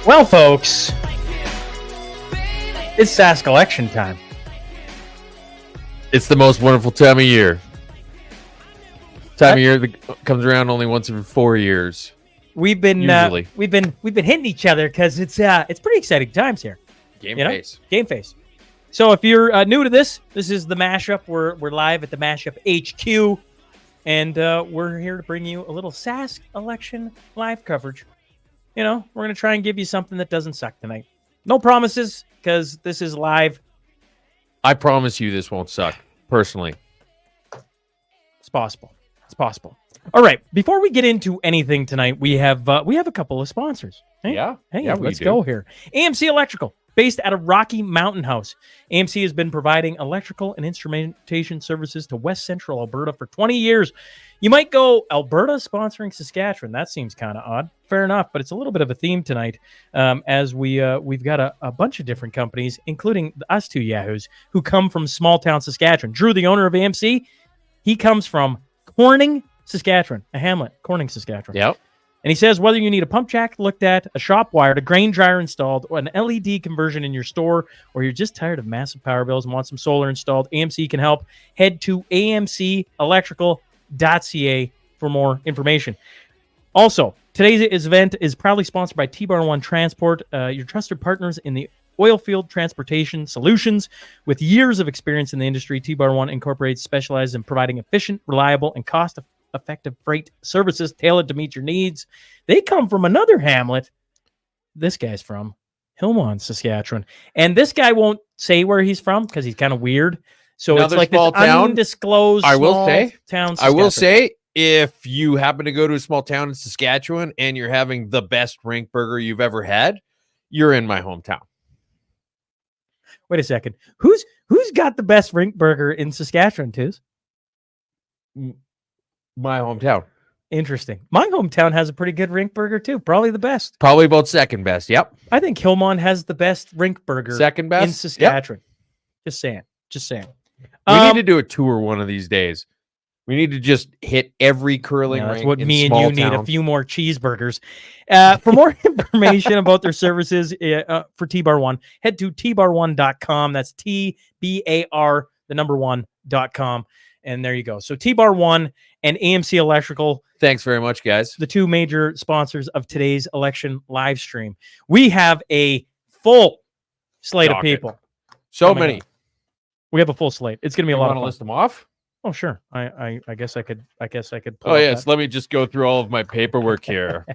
Well, folks, it's Sask election time. It's the most wonderful time of year. Time of year that comes around only once every 4 years. We've been hitting each other because it's pretty exciting times here. Game face. So if you're new to this is the Mashup. We're live at the Mashup HQ, and we're here to bring you a little Sask election live coverage. You know, we're going to try and give you something that doesn't suck tonight. No promises, because this is live. I promise you this won't suck, personally. It's possible. All right, before we get into anything tonight, we have a couple of sponsors. Hey, let's go here. AMC Electrical, based out of Rocky Mountain House. AMC has been providing electrical and instrumentation services to West Central Alberta for 20 years. You might go, Alberta sponsoring Saskatchewan. That seems kind of odd. Fair enough, but it's a little bit of a theme tonight, as we've got a bunch of different companies, including us two yahoos, who come from small town Saskatchewan. Drew, the owner of AMC, he comes from Corning, Saskatchewan, a hamlet, Corning, Saskatchewan. Yep. And he says whether you need a pump jack looked at, a shop wired, a grain dryer installed, or an LED conversion in your store, or you're just tired of massive power bills and want some solar installed, AMC can help. Head to amcelectrical.ca for more information. Also, today's event is proudly sponsored by T-Bar One Transport, your trusted partners in the oil field transportation solutions. With years of experience in the industry, T-Bar One Incorporated specializes in providing efficient, reliable, and cost-effective freight services tailored to meet your needs. They come from another hamlet. This guy's from Hillmont, Saskatchewan. And this guy won't say where he's from because he's kind of weird. So Another it's like small this town. undisclosed I will small say, town. I will say, if you happen to go to a small town in Saskatchewan and you're having the best rink burger you've ever had, you're in my hometown. Wait a second. Who's got the best rink burger in Saskatchewan, Tiz? My hometown. Interesting. My hometown has a pretty good rink burger too. Probably the best. Probably about second best. Yep. I think Hillmont has the best rink burger Second best in Saskatchewan. Yep. Just saying. We need to do a tour one of these days. We need to just hit every curling rink. That's what in me and small you need, town. a few more cheeseburgers. For more information about their services for T-Bar One, head to tbar1.com. That's TBAR, the number 1.com. And there you go. So T-Bar One and AMC Electrical. Thanks very much, guys. The two major sponsors of today's election live stream. We have a full slate of people. So many. We have a full slate. It's going to be a lot of fun. List them off? Oh, sure. I guess I could. Oh, yes. Let me just go through all of my paperwork here.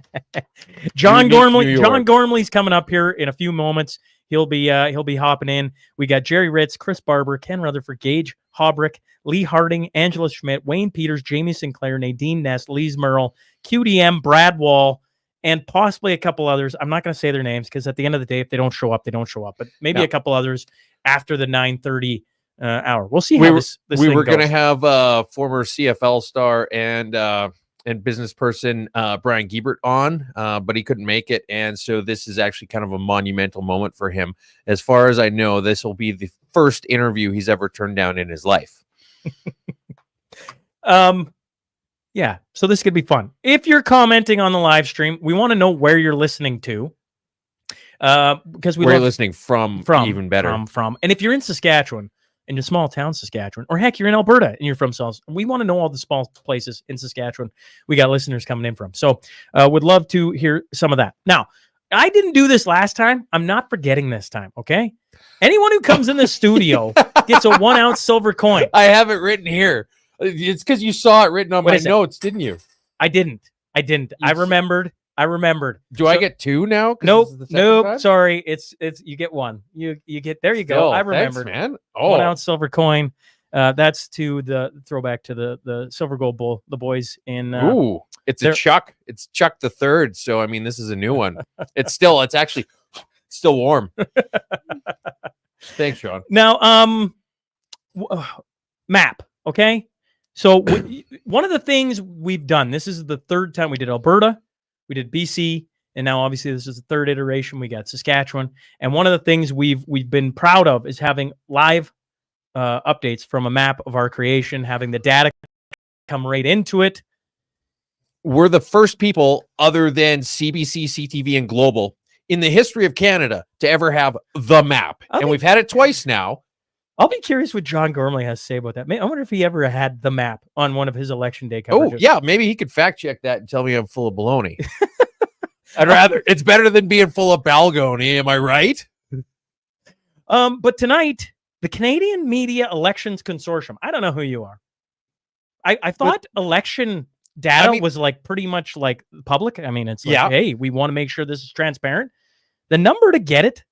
John Gormley. John Gormley's coming up here in a few moments. He'll be hopping in. We got Jerry Ritz, Chris Barber, Ken Rutherford, Gage Haug, Lee Harding, Angela Schmidt, Wayne Peters, Jamie Sinclair, Nadine Ness, Lise Merle, QDM, Brad Wall, and possibly a couple others. I'm not going to say their names because at the end of the day, if they don't show up, they don't show up. But maybe a couple others after the 9:30 hour. We'll see how this we were going to have former CFL star and business person Brian Giebert on, but he couldn't make it, and so this is actually kind of a monumental moment for him. As far as I know, this will be the first interview he's ever turned down in his life. Yeah, so this could be fun. If you're commenting on the live stream, we want to know where you're listening to. Because where you're listening from even better. From. And if you're in Saskatchewan, in your small town Saskatchewan, or heck, you're in Alberta and you're from South, we want to know all the small places in Saskatchewan we got listeners coming in from. So would love to hear some of that. Now, I didn't do this last time. I'm not forgetting this time, okay? Anyone who comes in the studio gets a 1 ounce silver coin. I have it written here. It's because you saw it written on my notes, didn't you? I didn't. I remembered. Do I get two now? Nope. Time? Sorry. It's you get one. You get there. You go. I remembered. Thanks, man. 1 ounce silver coin. That's to the throwback to the Silver Gold Bull. The boys in. Ooh, it's a Chuck. It's Chuck the Third. So I mean, this is a new one. It's actually still warm. Thanks, Sean. Now, map. Okay. So one of the things we've done. This is the third time we did Alberta. We did BC, and now obviously this is the third iteration. We got Saskatchewan, and one of the things we've been proud of is having live updates from a map of our creation, having the data come right into it. We're the first people, other than CBC, CTV, and Global, in the history of Canada to ever have the map. And we've had it twice now. I'll be curious what John Gormley has to say about that. I wonder if he ever had the map on one of his election day coverages. Oh, yeah. Maybe he could fact check that and tell me I'm full of baloney. It's better than being full of balgony. Am I right? But tonight, the Canadian Media Elections Consortium. I don't know who you are. I thought election data was like pretty much like public. I mean, it's like, hey, we want to make sure this is transparent. The number to get it,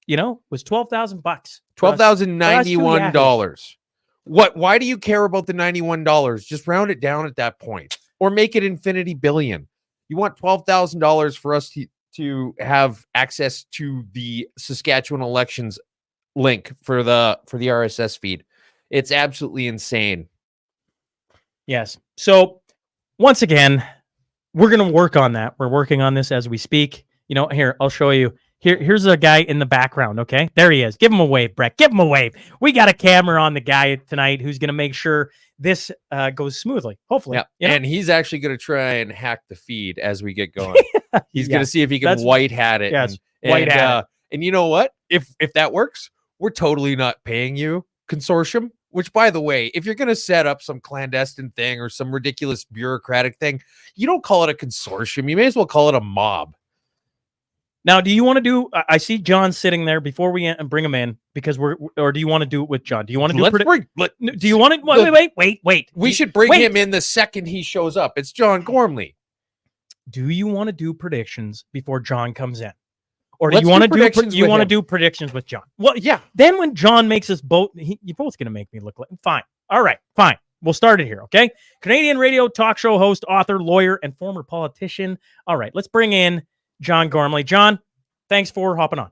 was $12,000. $12,091. Why do you care about the $91? Just round it down at that point, or make it infinity billion. You want $12,000 for us to have access to the Saskatchewan elections link for the RSS feed. It's absolutely insane. Yes. So once again, we're going to work on that. We're working on this as we speak. Here, I'll show you. Here's a guy in the background, okay? There he is. Give him a wave, Brett. Give him a wave. We got a camera on the guy tonight who's going to make sure this goes smoothly, hopefully. Yeah. And he's actually going to try and hack the feed as we get going. He's going to see if he can white hat it. Yes, white hat it. And you know what? If that works, we're totally not paying you, consortium. Which, by the way, if you're going to set up some clandestine thing or some ridiculous bureaucratic thing, you don't call it a consortium. You may as well call it a mob. Now, do you want to do? I see John sitting there before we bring him in because or do you want to do it with John? Do you want to do? Do you want to? Wait. We should bring him in the second he shows up. It's John Gormley. Do you want to do predictions before John comes in, or do you want to do predictions with John? Well, yeah. Then when John makes us both, you're both going to make me look like fine. All right, fine. We'll start it here, okay? Canadian radio talk show host, author, lawyer, and former politician. All right, let's bring in John Gormley. John, thanks for hopping on.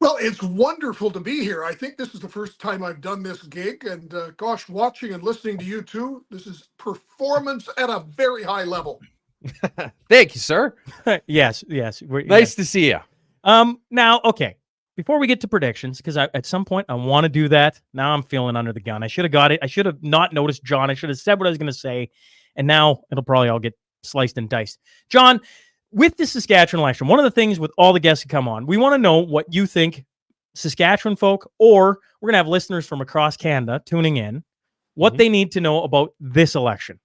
Well, it's wonderful to be here. I think this is the first time I've done this gig, and gosh, watching and listening to you two, this is performance at a very high level. Thank you, sir. Yes. Nice to see you. Now, okay, before we get to predictions, because at some point I want to do that. Now I'm feeling under the gun. I should have got it. I should have not noticed John. I should have said what I was going to say, and now it'll probably all get sliced and diced. John, with the Saskatchewan election, one of the things with all the guests who come on, we want to know what you think, Saskatchewan folk, or we're going to have listeners from across Canada tuning in, what they need to know about this election.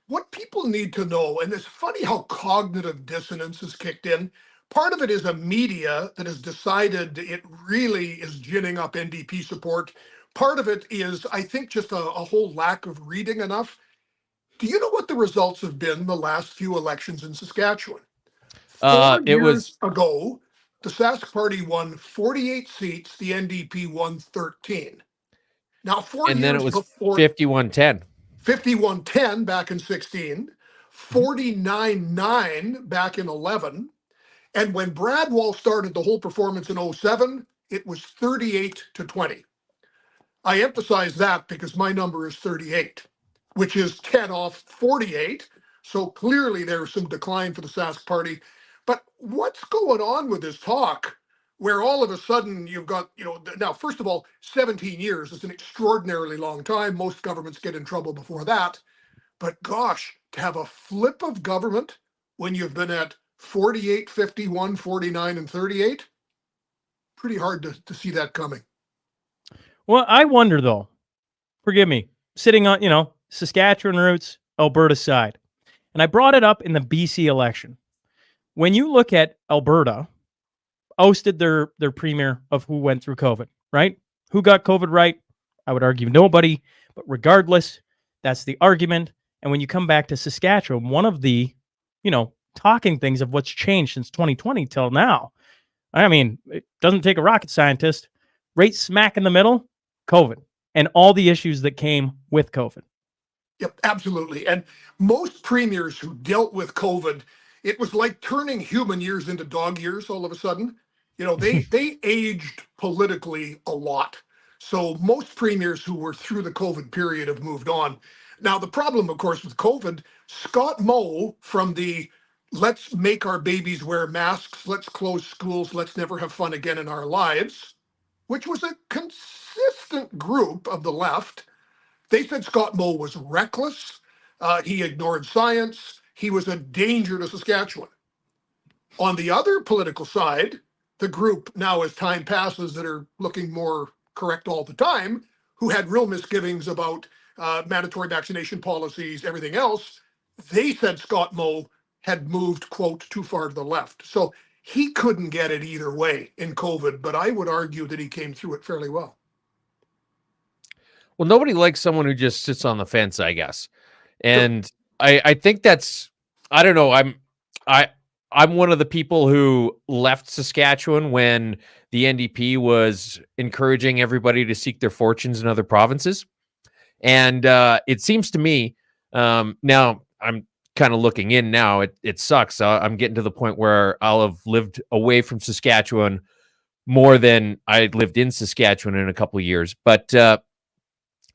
What people need to know, and it's funny how cognitive dissonance has kicked in. Part of it is a media that has decided it really is ginning up NDP support. Part of it is, I think, just a whole lack of reading enough. Do you know what the results have been the last few elections in Saskatchewan? 4 years ago, the Sask Party won 48 seats. The NDP won 13. Now, 4 years before... And then it was 51-10. 51-10 back in 16, 49-9 back in 11, and when Bradwell started the whole performance in 07, it was 38-20. I emphasize that because my number is 38, which is 10 off 48, so clearly there's some decline for the Sask Party. But what's going on with this talk where all of a sudden you've got, now, first of all, 17 years is an extraordinarily long time. Most governments get in trouble before that. But gosh, to have a flip of government when you've been at 48, 51, 49, and 38, pretty hard to see that coming. Well, I wonder, though, forgive me, sitting on, Saskatchewan roots, Alberta side. And I brought it up in the BC election. When you look at Alberta, ousted their premier of who went through COVID, right? Who got COVID right? I would argue nobody, but regardless, that's the argument. And when you come back to Saskatchewan, one of the, talking things of what's changed since 2020 till now, I mean, it doesn't take a rocket scientist, right smack in the middle, COVID, and all the issues that came with COVID. Yep, absolutely. And most premiers who dealt with COVID, it was like turning human years into dog years all of a sudden. They aged politically a lot. So most premiers who were through the COVID period have moved on. Now, the problem, of course, with COVID, Scott Moe from the let's make our babies wear masks, let's close schools, let's never have fun again in our lives, which was a consistent group of the left. They said Scott Moe was reckless. He ignored science. He was a danger to Saskatchewan. On the other political side, the group now, as time passes, that are looking more correct all the time, who had real misgivings about mandatory vaccination policies, everything else, they said Scott Moe had moved, quote, too far to the left. So he couldn't get it either way in COVID, but I would argue that he came through it fairly well. Well, nobody likes someone who just sits on the fence, I guess. And I think that's, I don't know. I'm one of the people who left Saskatchewan when the NDP was encouraging everybody to seek their fortunes in other provinces. And it seems to me, now I'm kind of looking in now, it sucks. I'm getting to the point where I'll have lived away from Saskatchewan more than I lived in Saskatchewan in a couple of years. But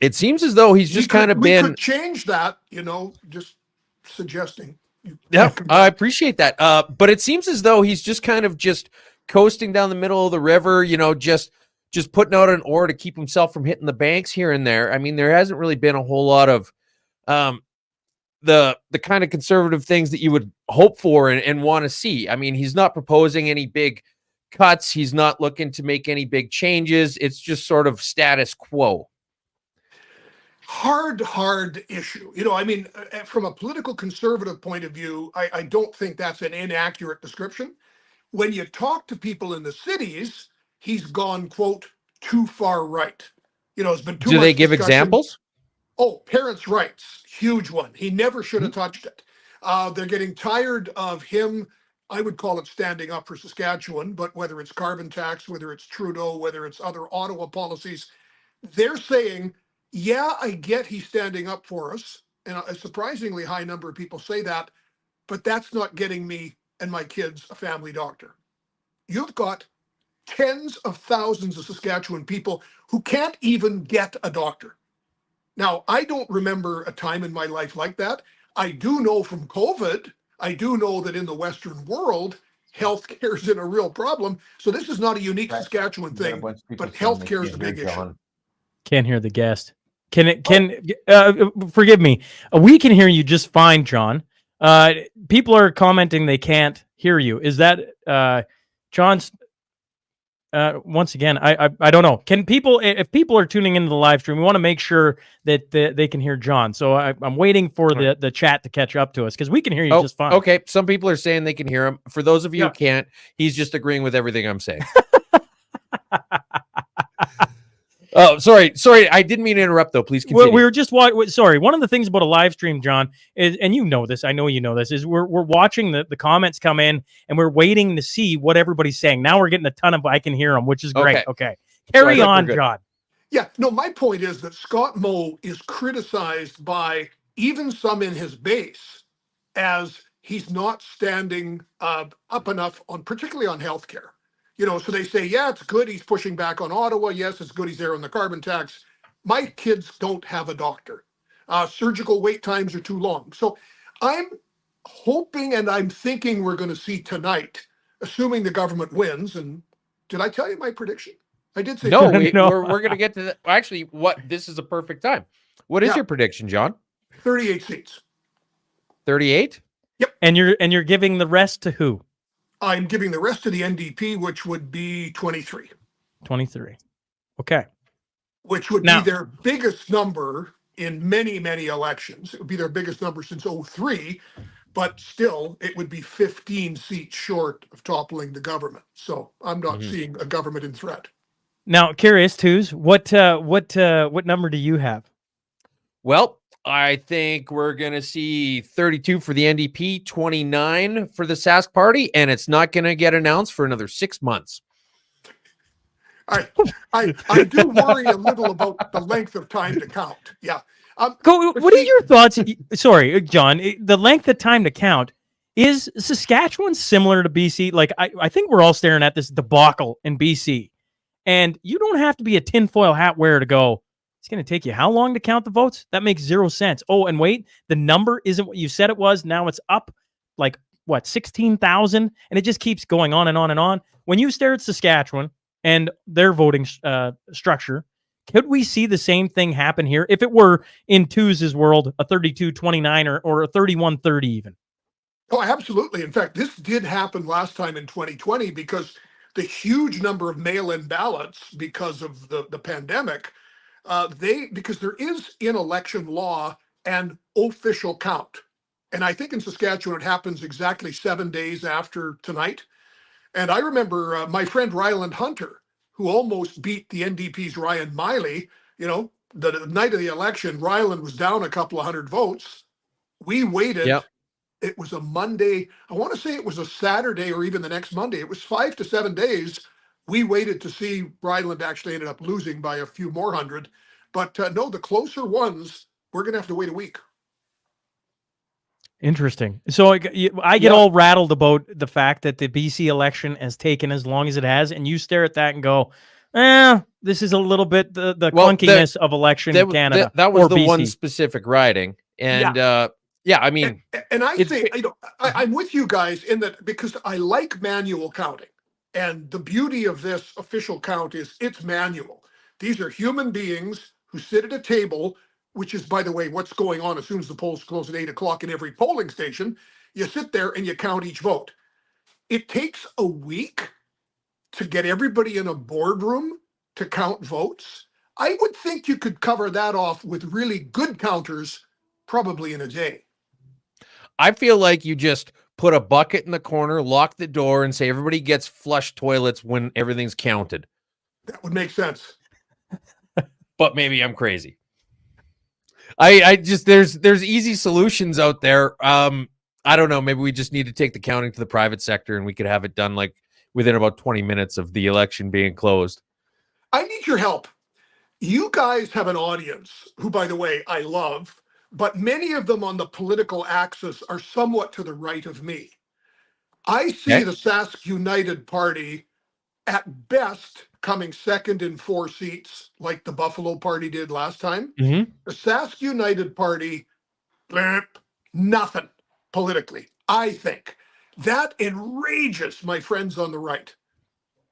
it seems as though he's just kind of been... We could change that, just suggesting. Yeah, I appreciate that. But it seems as though he's just kind of just coasting down the middle of the river, just putting out an oar to keep himself from hitting the banks here and there. I mean, there hasn't really been a whole lot of the kind of conservative things that you would hope for and want to see. I mean, he's not proposing any big cuts. He's not looking to make any big changes. It's just sort of status quo. Hard issue. From a political conservative point of view, I don't think that's an inaccurate description. When you talk to people in the cities, he's gone, quote, too far right. It's been too much. Do they give discussion. Examples? Oh, parents' rights, huge one. He never should have touched it. They're getting tired of him. I would call it standing up for Saskatchewan, but whether it's carbon tax, whether it's Trudeau, whether it's other Ottawa policies, they're saying, yeah, I get he's standing up for us. And a surprisingly high number of people say that, but that's not getting me and my kids a family doctor. You've got tens of thousands of Saskatchewan people who can't even get a doctor. Now, I don't remember a time in my life like that. I do know from COVID, I do know that in the Western world, healthcare is in a real problem. So this is not a unique Saskatchewan thing, but healthcare is a big issue. Can't hear the guest. Forgive me. We can hear you just fine, John. People are commenting they can't hear you. Is that John's? Once again, I don't know. Can people, if people are tuning into the live stream, we want to make sure that they can hear John. So I'm waiting for the chat to catch up to us because we can hear you just fine. Okay. Some people are saying they can hear him. For those of you who can't, he's just agreeing with everything I'm saying. Oh, sorry. I didn't mean to interrupt, though. Please continue. We were just sorry. One of the things about a live stream, John, is, and you know this, I know you know this, is we're watching the comments come in, and we're waiting to see what everybody's saying. Now we're getting a ton of I can hear them, which is great. Okay. Carry on, John. Yeah, no, my point is that Scott Moe is criticized by even some in his base as he's not standing up enough on, particularly on healthcare. So they say, yeah, it's good he's pushing back on Ottawa. Yes, it's good he's there on the carbon tax. My kids don't have a doctor. Surgical wait times are too long. So I'm hoping and I'm thinking we're going to see tonight, assuming the government wins. And did I tell you my prediction? I did say no. We're going to get to that. Actually, this is a perfect time. What is your prediction, John? 38 seats. 38? Yep. And you're giving the rest to who? I'm giving the rest to the NDP, which would be 23. 23. Okay. Which would be their biggest number in many, many elections. It would be their biggest number since 2003, but still it would be 15 seats short of toppling the government. So I'm not seeing a government in threat. Now, curious, Twos, what number do you have? Well, I think we're going to see 32 for the NDP, 29 for the Sask Party, and it's not going to get announced for another 6 months. I do worry a little about the length of time to count. Yeah. What are your thoughts? Sorry, John, the length of time to count. Is Saskatchewan similar to BC? Like, I think we're all staring at this debacle in BC, and you don't have to be a tinfoil hat wearer to go, it's going to take you how long to count the votes? That makes zero sense. Oh, and wait, the number isn't what you said it was. Now it's up 16,000, and it just keeps going on and on and on. When you stare at Saskatchewan and their voting structure, could we see the same thing happen here if it were in Twos' world, a 32-29 or a 31-30 even? Oh, absolutely. In fact, this did happen last time in 2020 because the huge number of mail-in ballots because of the pandemic, because there is in election law an official count. And I think in Saskatchewan, it happens exactly 7 days after tonight. And I remember my friend Ryland Hunter, who almost beat the NDP's Ryan Miley, the night of the election, Ryland was down a couple of hundred votes. We waited. Yep. It was a Monday. I want to say it was a Saturday or even the next Monday. It was 5 to 7 days. We waited to see. Ryland actually ended up losing by a few more hundred. But no, the closer ones, we're going to have to wait a week. Interesting. So I get all rattled about the fact that the BC election has taken as long as it has, and you stare at that and go, this is a little bit the clunkiness of election in Canada. That was the BC. one specific riding. And I mean, and I say, I'm with you guys in that because I like manual counting. And the beauty of this official count is it's manual. These are human beings who sit at a table, which is, by the way, what's going on as soon as the polls close at 8 o'clock in every polling station. You sit there and you count each vote. It takes a week to get everybody in a boardroom to count votes. I would think you could cover that off with really good counters probably in a day. I feel like you just put a bucket in the corner, lock the door, and say everybody gets flush toilets when everything's counted. That would make sense. But maybe I'm crazy. I just there's easy solutions out there. I don't know. Maybe we just need to take the counting to the private sector, and we could have it done like within about 20 minutes of the election being closed. I need your help. You guys have an audience who, by the way, I love, but many of them on the political axis are somewhat to the right of me. I see the Sask United Party at best coming second in 4 seats, like the Buffalo Party did last time. Mm-hmm. The Sask United Party, nothing politically, I think. That enrages my friends on the right.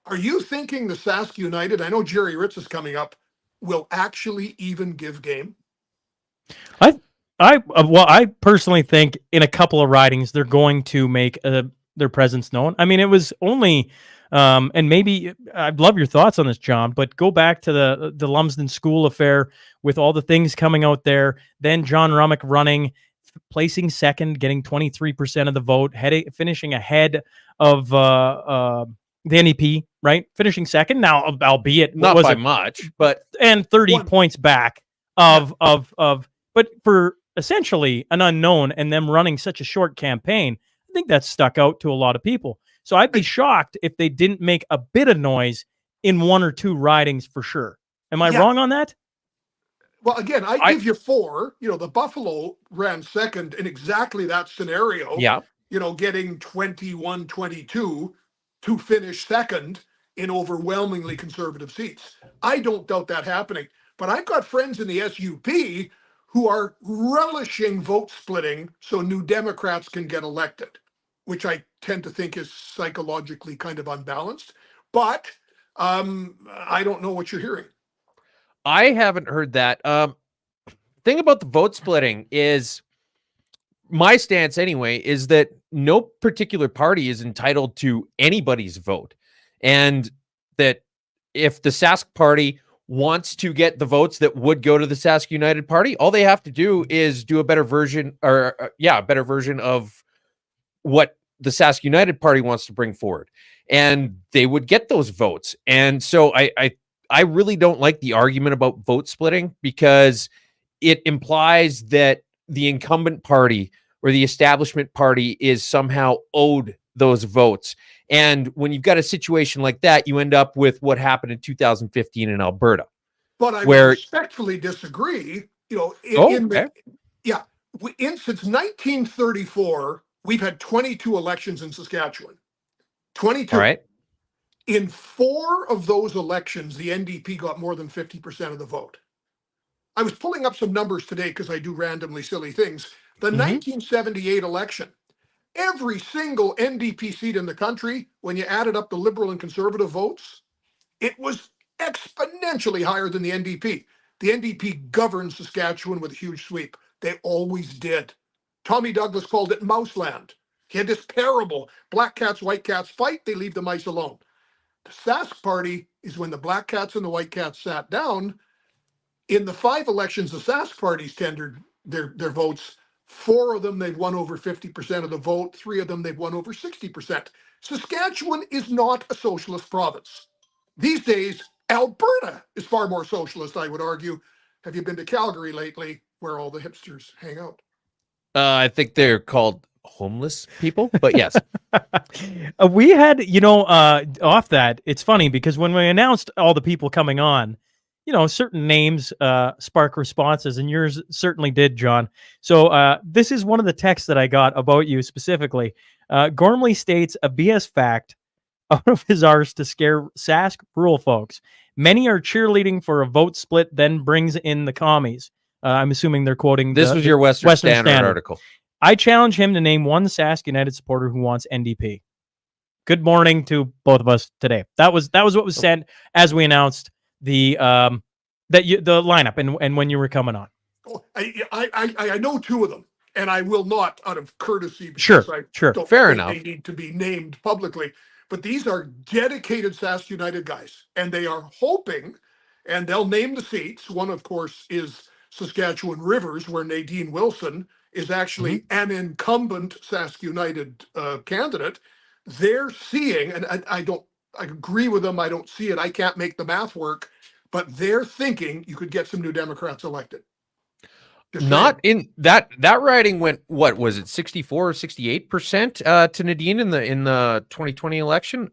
Are you thinking the Sask United, I know Jerry Ritz is coming up, will actually even give game? I personally think in a couple of ridings they're going to make their presence known. I mean, it was only, and maybe I'd love your thoughts on this, John. But go back to the Lumsden School affair with all the things coming out there. Then John Rummock running, placing second, getting 23% of the vote, finishing ahead of the NEP, right? Finishing second now, albeit not by much, but and 30 points back of but for essentially an unknown and them running such a short campaign, I think that stuck out to a lot of people. So I'd be shocked if they didn't make a bit of noise in 1 or 2 ridings for sure. Am I wrong on that? Well, again, I give you 4. The Buffalo ran second in exactly that scenario. Yeah. Getting 21-22 to finish second in overwhelmingly conservative seats. I don't doubt that happening. But I've got friends in the SUP who are relishing vote splitting so New Democrats can get elected, which I tend to think is psychologically kind of unbalanced. But I don't know what you're hearing. I haven't heard that. Thing about the vote splitting is, my stance anyway, is that no particular party is entitled to anybody's vote. And that if the Sask party wants to get the votes that would go to the Sask United Party, all they have to do is do a better version of what the Sask United Party wants to bring forward, and they would get those votes. And so I really don't like the argument about vote splitting, because it implies that the incumbent party or the establishment party is somehow owed those votes. And when you've got a situation like that, you end up with what happened in 2015 in Alberta. But I respectfully disagree. Since 1934, we've had 22 elections in Saskatchewan. 22. All right. In 4 of those elections, the NDP got more than 50% of the vote. I was pulling up some numbers today because I do randomly silly things. The 1978 election, every single NDP seat in the country, when you added up the Liberal and Conservative votes, it was exponentially higher than the NDP. The NDP governed Saskatchewan with a huge sweep. They always did. Tommy Douglas called it Mouseland. He had this parable, black cats, white cats fight, they leave the mice alone. The Sask party is when the black cats and the white cats sat down. In the 5 elections the Sask parties tendered their votes, 4 of them they've won over 50% of the vote, 3 of them they've won over 60%. Saskatchewan is not a socialist province. These days, Alberta is far more socialist, I would argue. Have you been to Calgary lately, where all the hipsters hang out? I think they're called homeless people, but yes. We had, off that, it's funny because when we announced all the people coming on, certain names spark responses, and yours certainly did, John. So this is one of the texts that I got about you specifically. Gormley states a BS fact out of his arse to scare Sask rural folks. Many are cheerleading for a vote split, then brings in the commies. I'm assuming they're quoting this was your Western Standard article. I challenge him to name one Sask United supporter who wants NDP. Good morning to both of us today. That was what was sent as we announced the lineup and when you were coming on. Oh, I know 2 of them, and I will not, out of courtesy, sure, don't fair think enough. they need to be named publicly. But these are dedicated Sask United guys, and they are hoping, and they'll name the seats. One, of course, is Saskatchewan Rivers, where Nadine Wilson is actually an incumbent Sask United candidate. They're seeing, and I agree with them, I don't see it, I can't make the math work, but they're thinking you could get some new Democrats elected. Not in that riding went, what was it, 64 or 68% to Nadine in the 2020 election.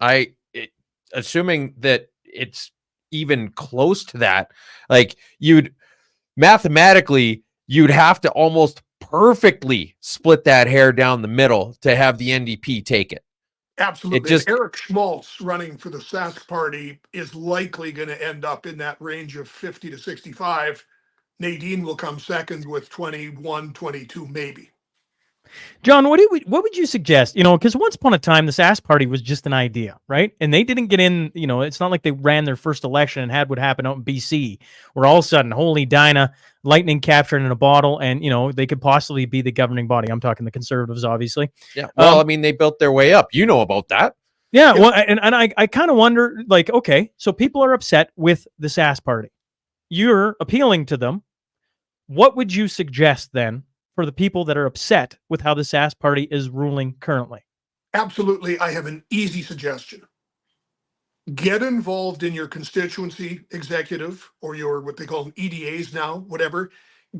Assuming that it's even close to that, like you'd have to almost perfectly split that hair down the middle to have the NDP take it. Absolutely. Eric Schmaltz running for the Sask party is likely going to end up in that range of 50 to 65. Nadine will come second with 21, 22, maybe. John, what would you suggest? Because once upon a time, the Sask party was just an idea, right? And they didn't get in, it's not like they ran their first election and had what happened out in BC, where all of a sudden, holy Dinah, lightning captured in a bottle, and, they could possibly be the governing body. I'm talking the Conservatives, obviously. Yeah. Well, they built their way up. You know about that. Yeah. Well, and I kind of wonder, like, okay, so people are upset with the Sask party. You're appealing to them. What would you suggest then for the people that are upset with how the Sask party is ruling currently? Absolutely. I have an easy suggestion. Get involved in your constituency executive or your, what they call them, EDAs now, whatever.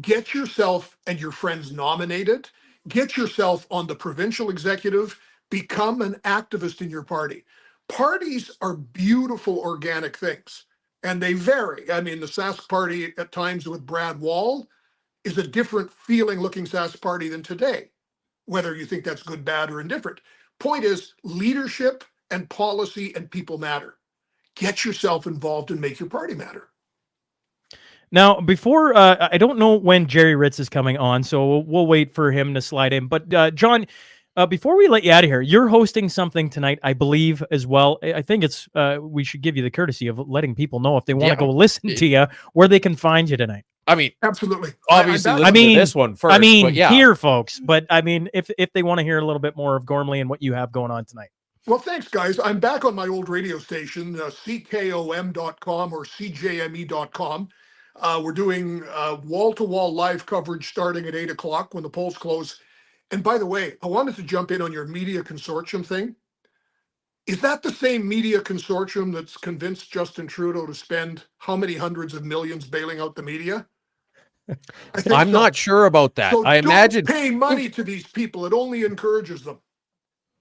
Get yourself and your friends nominated. Get yourself on the provincial executive. Become an activist in your party. Parties are beautiful organic things, and they vary. The Sask party at times with Brad Wall is a different feeling looking Sask party than today, whether you think that's good, bad, or indifferent. Point is, leadership and policy and people matter. Get yourself involved and make your party matter. Now, before, I don't know when Jerry Ritz is coming on, so we'll wait for him to slide in. But John, before we let you out of here, you're hosting something tonight, I believe, as well. I think it's we should give you the courtesy of letting people know if they want to go listen to you, where they can find you tonight. Absolutely. Obviously, listen to this one first. Here, folks. But if they want to hear a little bit more of Gormley and what you have going on tonight. Well, thanks, guys. I'm back on my old radio station, ckom.com or cjme.com. We're doing wall-to-wall live coverage starting at 8 o'clock when the polls close. And by the way, I wanted to jump in on your media consortium thing. Is that the same media consortium that's convinced Justin Trudeau to spend how many hundreds of millions bailing out the media? I'm not sure about that. So I imagine pay money to these people. It only encourages them.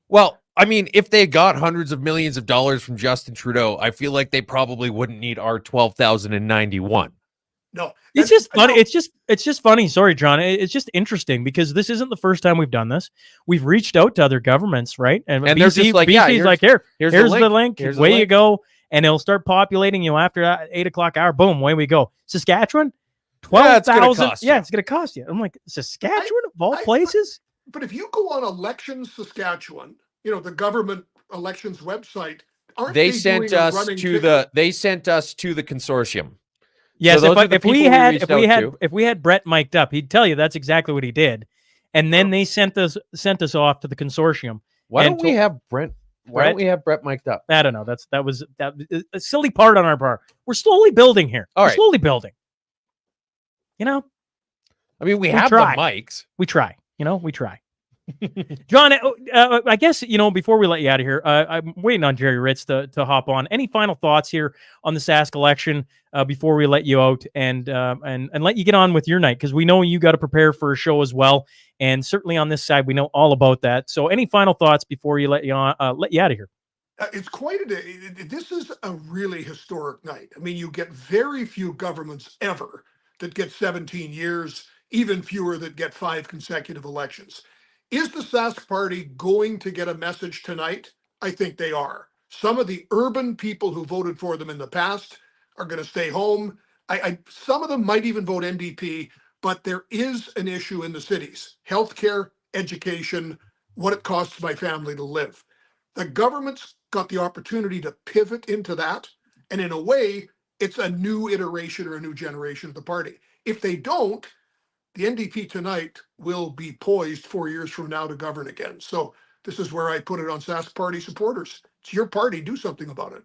Well, if they got hundreds of millions of dollars from Justin Trudeau, I feel like they probably wouldn't need our 12,091. No, it's just funny. It's just funny. Sorry, John. It's just interesting because this isn't the first time we've done this. We've reached out to other governments, right? And BC, they're just like, BC's like, here's the link. Here's way the link. You go, and it'll start populating you after that 8 o'clock hour. Boom, away we go. Saskatchewan, 12,000. Yeah, it's going to cost you. I'm like, Saskatchewan of all places. But if you go on Elections Saskatchewan, the government elections website, they sent us to the consortium. Yes, so if we had Brett mic'd up, he'd tell you that's exactly what he did. and then they sent us off to the consortium. Why don't we have Brent? Why don't we have Brett mic'd up? I don't know. That was a silly part on our part. We're slowly building here. All right. We're slowly building. You know, I mean, we have the mics. We try. You know, we try. John, I guess, you know, before we let you out of here, I'm waiting on Jerry Ritz to hop on. Any final thoughts here on the Sask election before we let you out and let you get on with your night? Because we know you got to prepare for a show as well, and certainly on this side, we know all about that. So, any final thoughts before you let you out of here? It's quite a day. This is a really historic night. I mean, you get very few governments ever that get 17 years, even fewer that get 5 consecutive elections. Is the Sask Party going to get a message tonight? I think they are. Some of the urban people who voted for them in the past are going to stay home. Some of them might even vote NDP, but there is an issue in the cities: healthcare, education, what it costs my family to live. The government's got the opportunity to pivot into that, and in a way, it's a new iteration or a new generation of the party. If they don't, the NDP tonight will be poised 4 years from now to govern again. So this is where I put it on Sask Party supporters. It's your party. Do something about it.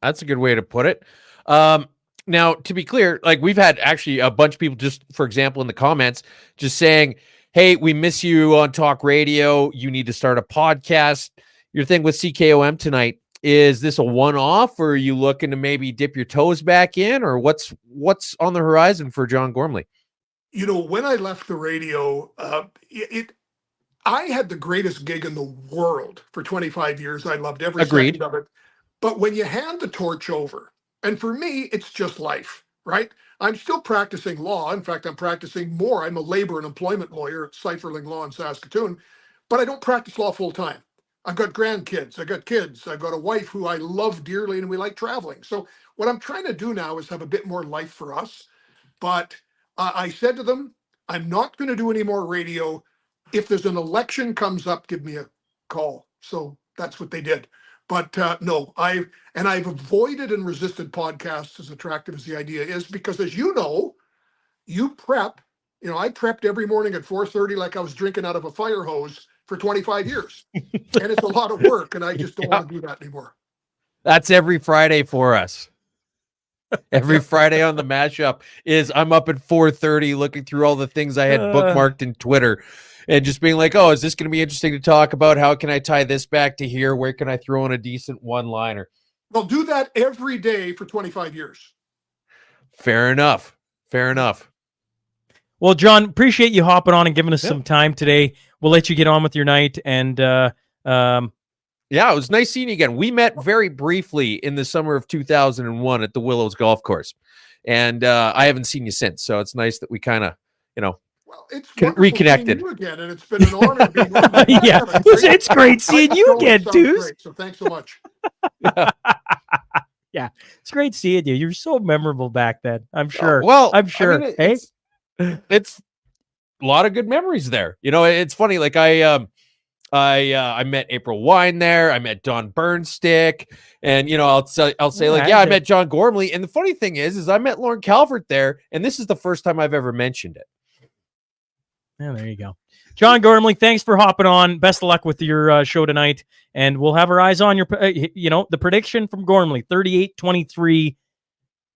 That's a good way to put it. Now, to be clear, like, we've had actually a bunch of people, just for example, in the comments, just saying, hey, we miss you on talk radio. You need to start a podcast. Your thing with CKOM tonight, is this a one-off, or are you looking to maybe dip your toes back in, or what's on the horizon for John Gormley? You know, when I left the radio, I had the greatest gig in the world for 25 years. I loved every second of it. But when you hand the torch over, and for me, it's just life, right? I'm still practicing law. In fact, I'm practicing more. I'm a labor and employment lawyer at Cypherling Law in Saskatoon, but I don't practice law full time. I've got grandkids. I've got kids. I've got a wife who I love dearly, and we like traveling. So what I'm trying to do now is have a bit more life for us. But I said to them, I'm not going to do any more radio. If there's an election comes up, give me a call. So that's what they did. But no, I've avoided and resisted podcasts, as attractive as the idea is, because, as you know, you prep. You know, I prepped every morning at 4:30 like I was drinking out of a fire hose for 25 years. And it's a lot of work, and I just don't want to do that anymore. That's every Friday for us. Every Friday on the Mashup is I'm up at 4:30 looking through all the things I had bookmarked in Twitter and just being like, oh, is this going to be interesting to talk about? How can I tie this back to here? Where can I throw in a decent one-liner? Well, do that every day for 25 years. Fair enough. Fair enough. Well, John, appreciate you hopping on and giving us some time today. We'll let you get on with your night. And yeah, it was nice seeing you again. We met very briefly in the summer of 2001 at the Willows Golf Course. And I haven't seen you since. So it's nice that we kind of, you know, it's reconnected. You again, and it's been an honor being on. Yeah, it's great seeing you again, dude. So thanks so much. Yeah, it's great seeing you. You're so memorable back then. I'm sure. Well, I'm sure. I mean, it's a lot of good memories there. You know, it's funny. Like I met April Wine there. I met Don Burnstick, and you know, I'll say like, I met John Gormley. And the funny thing is I met Lauren Calvert there, and this is the first time I've ever mentioned it. Yeah, there you go. John Gormley, thanks for hopping on. Best of luck with your show tonight, and we'll have our eyes on your, the prediction from Gormley, 38-23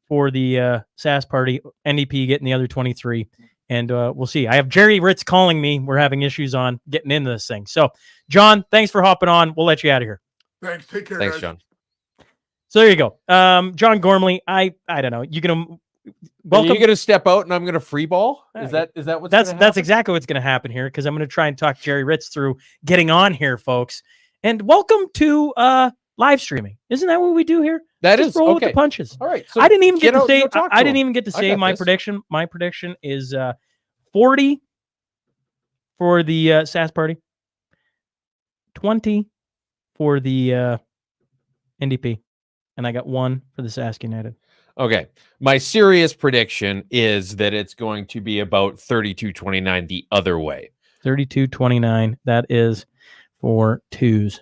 for the Sask Party, NDP getting the other 23. And we'll see. I have Jerry Ritz calling me. We're having issues on getting into this thing. So, John, thanks for hopping on. We'll let you out of here. Thanks. Take care. Thanks, guys. John. So there you go. John Gormley. I don't know. You're gonna step out and I'm gonna free ball. Is that what's that's exactly what's gonna happen here, because I'm gonna try and talk Jerry Ritz through getting on here, folks. And welcome to live streaming. Isn't that what we do here? That Just is roll okay. with the punches. All right. So I didn't even get to say. I didn't him. even get to say my this. prediction. My prediction is 40 for the Sask Party, 20 for the NDP, and I got 1 for the Sask United. Okay. My serious prediction is that it's going to be about 32-29 the other way. 32-29. That is for twos.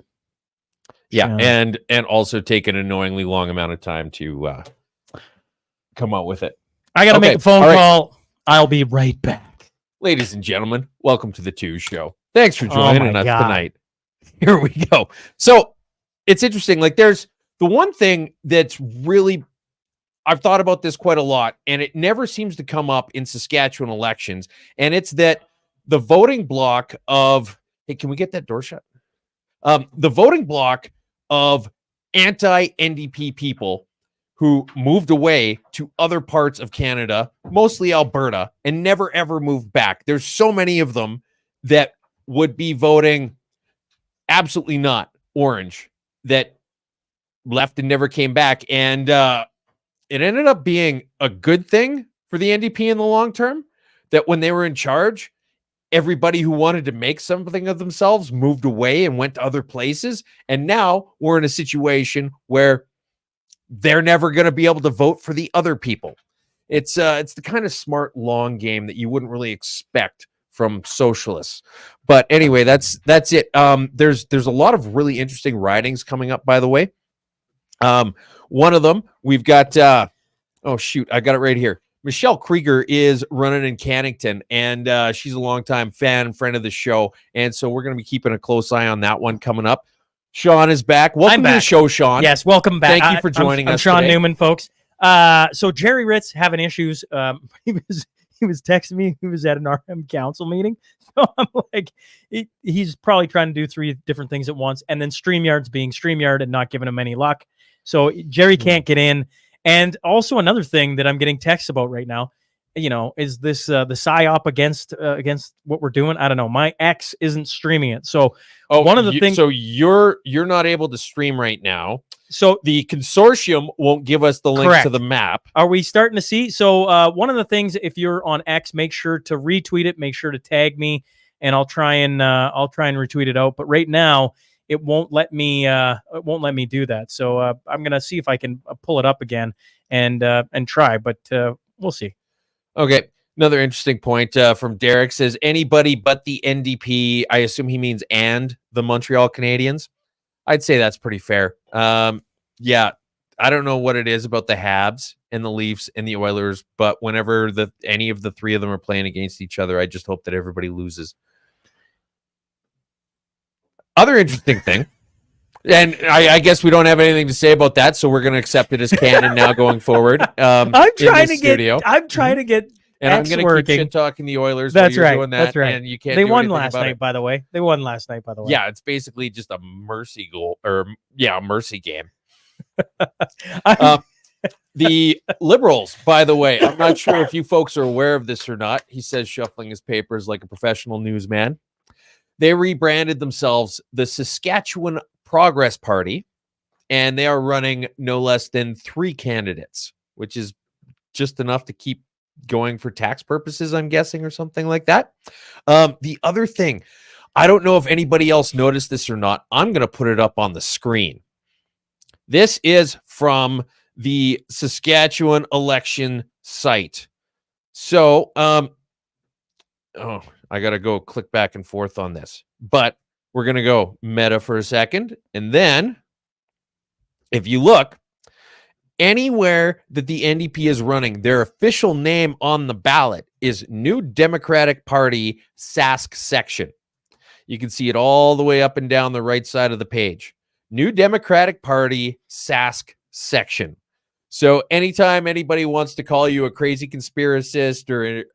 Yeah, and also take an annoyingly long amount of time to come out with it. I got to make a phone call. I'll be right back. Ladies and gentlemen, welcome to the Two Show. Thanks for joining us tonight. Here we go. So it's interesting. Like, there's the one thing that's really, I've thought about this quite a lot, and it never seems to come up in Saskatchewan elections. And it's that the voting block of, hey, can we get that door shut? The voting block of anti-NDP people who moved away to other parts of Canada, mostly Alberta, and never, ever moved back. There's so many of them that would be voting absolutely not orange, that left and never came back. And it ended up being a good thing for the NDP in the long term, that when they were in charge, everybody who wanted to make something of themselves moved away and went to other places. And now we're in a situation where they're never going to be able to vote for the other people. It's the kind of smart long game that you wouldn't really expect from socialists. But anyway, that's it. There's a lot of really interesting ridings coming up, by the way. One of them, we've got oh shoot, I got it right here. Michelle Krieger is running in Cannington, and she's a longtime fan, friend of the show, and so we're going to be keeping a close eye on that one coming up. Shaun is back. Welcome to the show, Shaun. Yes, welcome back. Thank you for joining us. I'm Shaun today. Newman, folks. So Jerry Ritz having issues. He was texting me. He was at an RM council meeting. So I'm like, he's probably trying to do 3 different things at once, and then StreamYard's being StreamYard and not giving him any luck. So Jerry can't get in. And also another thing that I'm getting texts about right now, is this the PSYOP against what we're doing. I don't know. My ex isn't streaming it. So one of the things. So you're not able to stream right now. So the consortium won't give us the link to the map. Are we starting to see? So one of the things, if you're on X, make sure to retweet it. Make sure to tag me, and I'll try and retweet it out. But right now, it won't let me. It won't let me do that. So I'm gonna see if I can pull it up again and try. But we'll see. Okay. Another interesting point from Derek says, anybody but the NDP. I assume he means and the Montreal Canadiens. I'd say that's pretty fair. Yeah, I don't know what it is about the Habs and the Leafs and the Oilers, but whenever any of the 3 of them are playing against each other, I just hope that everybody loses. Other interesting thing, and I guess we don't have anything to say about that, so we're going to accept it as canon now going forward. I'm trying to get. And I'm going to keep shit talking the Oilers. That's while you're right. doing that, that's right. And you can't. They do won anything last about night, it. by the way. They won last night, by the way. Yeah, it's basically just a mercy goal, or a mercy game. The Liberals, by the way, I'm not sure if you folks are aware of this or not. He says shuffling his papers like a professional newsman. They rebranded themselves the Saskatchewan Progress Party, and they are running no less than 3 candidates, which is just enough to keep going for tax purposes, I'm guessing, or something like that. The other thing, I don't know if anybody else noticed this or not. I'm going to put it up on the screen. This is from the Saskatchewan election site. So, I got to go click back and forth on this, but we're going to go meta for a second. And then if you look, anywhere that the NDP is running, their official name on the ballot is New Democratic Party Sask section. You can see it all the way up and down the right side of the page. New Democratic Party Sask section. So anytime anybody wants to call you a crazy conspiracist or,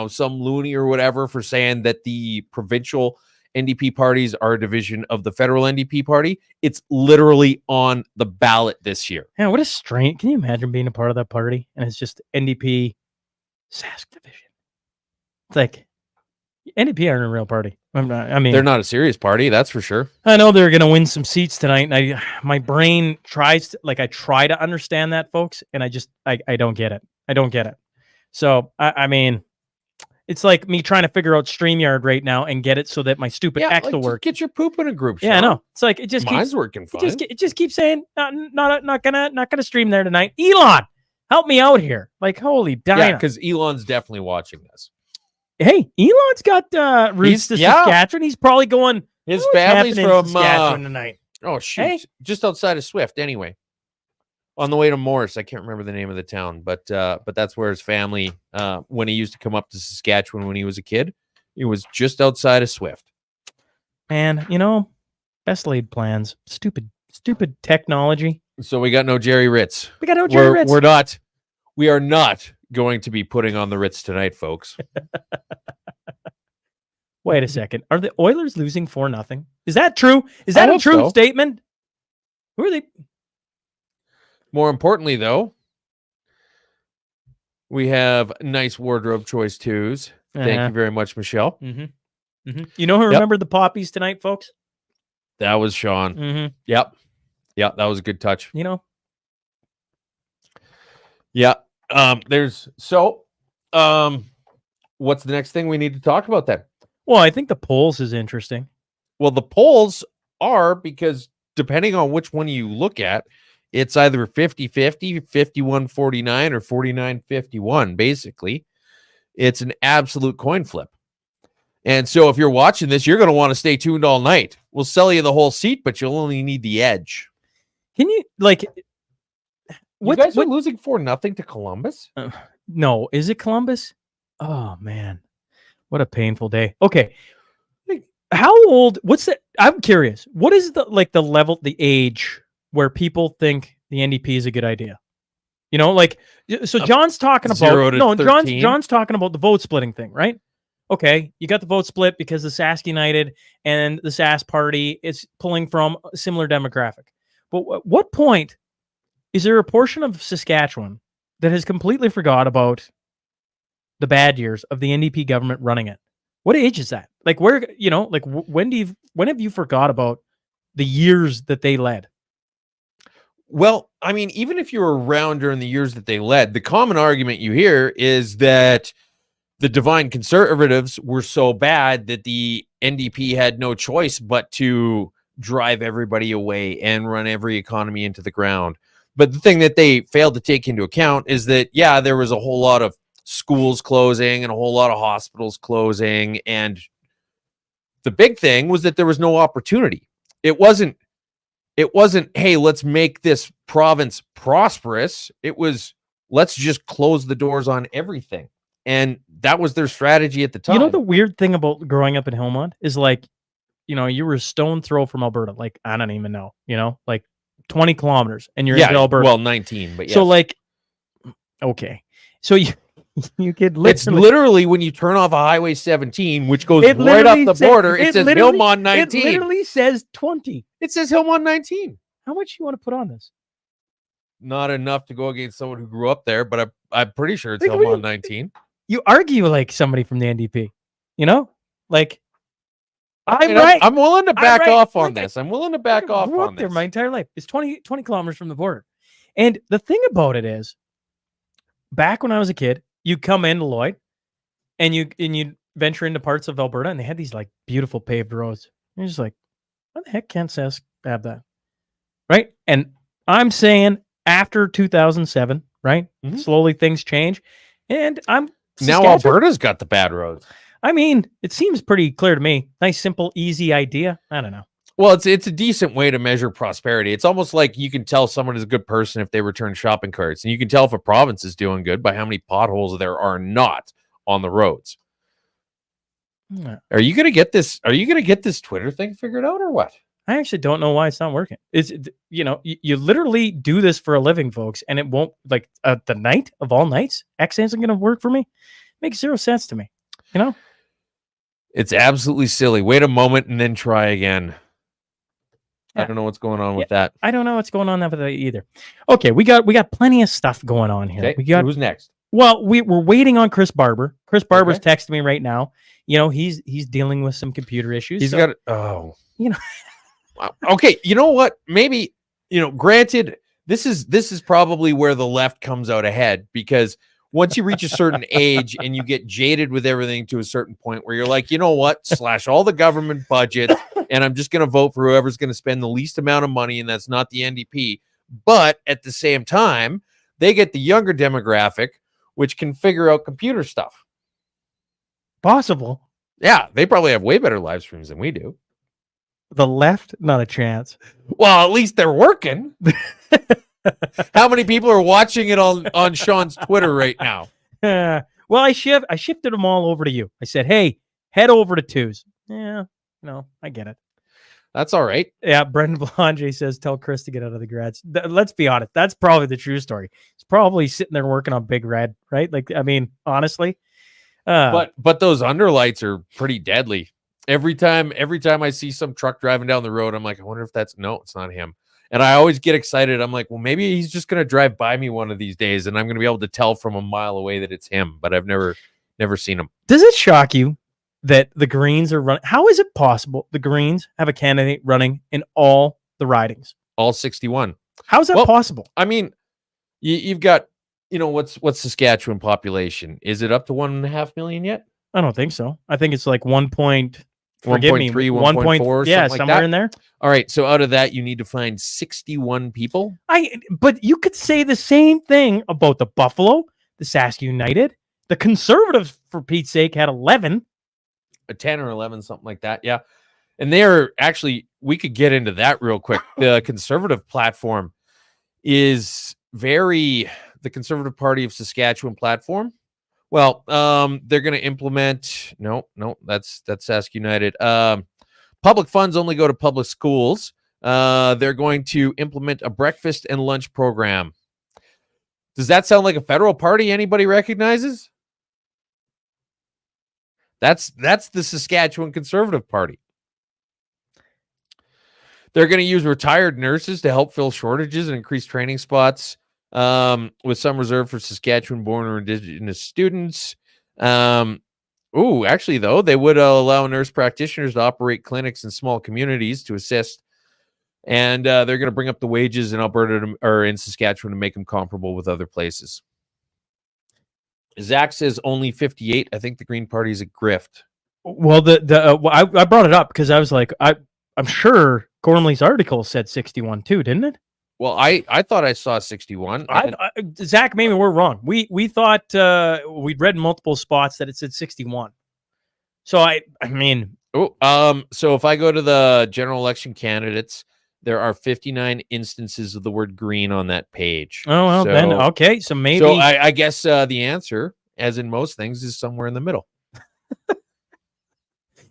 some loony or whatever for saying that the provincial NDP parties are a division of the federal NDP party, it's literally on the ballot this year. Yeah, what a strange. Can you imagine being a part of that party and it's just NDP Sask division? It's like NDP aren't a real party. They're not a serious party, that's for sure. I know they're going to win some seats tonight, and my brain tries to, I try to understand that, folks, and I don't get it. I don't get it. So, it's like me trying to figure out StreamYard right now and get it so that my stupid X will work. Get your poop in a group. Shaun. Yeah, I know. It's like it just mine's keeps working fine. It just keeps saying not gonna stream there tonight. Elon, help me out here. Holy Dinah. Yeah, because Elon's definitely watching this. Hey, Elon's got roots to Saskatchewan. He's probably going. His family's from Saskatchewan tonight. Oh shoot, hey? Just outside of Swift, anyway. on the way to Morris. I can't remember the name of the town, but that's where his family, when he used to come up to Saskatchewan when he was a kid, it was just outside of Swift. Man, best laid plans. Stupid technology. So we got no Jerry Ritz. Ritz. We are not going to be putting on the Ritz tonight, folks. Wait a second. Are the Oilers losing 4-0? Is that true? Is that a true statement? Who are they? More importantly, though, we have nice wardrobe choice twos. Thank you very much, Michelle. Mm-hmm. Mm-hmm. You know who remembered the poppies tonight, folks? That was Shaun. Mm-hmm. Yep, that was a good touch. Yeah. What's the next thing we need to talk about then? Well, I think the polls is interesting. Well, the polls are, because depending on which one you look at, it's either 50-50, 51-49, or 49-51, basically. It's an absolute coin flip. And so if you're watching this, you're going to want to stay tuned all night. We'll sell you the whole seat, but you'll only need the edge. Can you, you guys are losing 4-0 to Columbus? No. Is it Columbus? Oh, man. What a painful day. Okay. How old, what's that? I'm curious. What is the age where people think the NDP is a good idea? So John's talking about, John's talking about the vote splitting thing, right? Okay. You got the vote split because the Sask United and the Sask party is pulling from a similar demographic. But what point is there a portion of Saskatchewan that has completely forgot about the bad years of the NDP government running it? What age is that? When have you forgot about the years that they led? Well, I mean, even if you were around during the years that they led, the common argument you hear is that the divine conservatives were so bad that the NDP had no choice but to drive everybody away and run every economy into the ground. But the thing that they failed to take into account is that, there was a whole lot of schools closing and a whole lot of hospitals closing. And the big thing was that there was no opportunity. It wasn't, hey, let's make this province prosperous. It was, let's just close the doors on everything. And that was their strategy at the time. The weird thing about growing up in Hillmont is you were a stone throw from Alberta. I don't even know, 20 kilometers and you're in Alberta. Well, 19, but yes. So okay. So you could literally... It's literally when you turn off a Highway 17, which goes right up the border, it says Hillmont 19. It literally says 20. It says Hillmont 19. How much do you want to put on this? Not enough to go against someone who grew up there, but I'm pretty sure it's Hillmont 19. You argue like somebody from the NDP, I'm willing to back off on this. I'm willing to back off on this. There my entire life. It's 20 kilometers from the border. And the thing about it is, back when I was a kid, you come into Lloyd and you venture into parts of Alberta and they had these beautiful paved roads. You're just like, why the heck can't Sask have that? Right? And I'm saying after 2007, right? Mm-hmm. Slowly things change. And now Alberta's got the bad roads. I mean, it seems pretty clear to me. Nice, simple, easy idea. I don't know. Well, it's a decent way to measure prosperity. It's almost like you can tell someone is a good person if they return shopping carts. And you can tell if a province is doing good by how many potholes there are not on the roads. Yeah. Are you going to get this Twitter thing figured out or what? I actually don't know why it's not working. It's, you literally do this for a living, folks, and it won't, the night of all nights, X isn't going to work for me. Makes zero sense to me, It's absolutely silly. Wait a moment and then try again. Yeah. I don't know what's going on with that. I don't know what's going on with that either. Okay, we got plenty of stuff going on here. Okay. Who's next? Well, we're waiting on Chris Barber. Chris Barber's texting me right now. He's dealing with some computer issues. He's got Okay, you know what? Maybe, granted, this is probably where the left comes out ahead, because once you reach a certain age and you get jaded with everything to a certain point where you're like, you know what, slash all the government budget, and I'm just going to vote for whoever's going to spend the least amount of money, and that's not the NDP. But at the same time, they get the younger demographic, which can figure out computer stuff. Possible. Yeah, they probably have way better live streams than we do. The left, not a chance. Well, at least they're working. How many people are watching it on Shaun's Twitter right now? Well, I shifted them all over to you. I said, hey, head over to twos. Yeah, no, I get it. That's all right. Yeah, Brendan Belanger says, tell Chris to get out of the grads. Let's be honest. That's probably the true story. He's probably sitting there working on Big Red, right? Like, I mean, honestly. But those underlights are pretty deadly. Every time I see some truck driving down the road, I'm like, I wonder if it's not him. And I always get excited. I'm like, well, maybe he's just going to drive by me one of these days, and I'm going to be able to tell from a mile away that it's him. But I've never seen him. Does it shock you that the Greens are running? How is it possible the Greens have a candidate running in all the ridings? All 61. How is that possible? I mean, you've got, what's Saskatchewan population? Is it up to 1.5 million yet? I don't think so. I think it's like 1.3, 1.4, yeah, something somewhere like in there. All right, so out of that, you need to find 61 people. But you could say the same thing about the Buffalo, the Sask United, the Conservatives, for Pete's sake, had 11. 10 or 11, something like that, yeah. And they're actually, we could get into that real quick. The Conservative platform is the Conservative Party of Saskatchewan platform. Well, they're going to implement, no, that's Sask United. Public funds only go to public schools. They're going to implement a breakfast and lunch program. Does that sound like a federal party anybody recognizes? That's the Saskatchewan Conservative Party. They're going to use retired nurses to help fill shortages and increase training spots, with some reserved for Saskatchewan-born or Indigenous students. Actually, though, they would allow nurse practitioners to operate clinics in small communities to assist. And they're going to bring up the wages in Alberta or in Saskatchewan to make them comparable with other places. Zach says only 58. I think the Green Party is a grift. Well, I brought it up because I was like, I'm sure Gormley's article said 61 too, didn't it? Well, I thought I saw 61. Zach, maybe we're wrong. We thought we'd read in multiple spots that it said 61. So I mean, so if I go to the general election candidates, there are 59 instances of the word green on that page. Oh, well, then okay. So maybe. So I guess the answer, as in most things, is somewhere in the middle.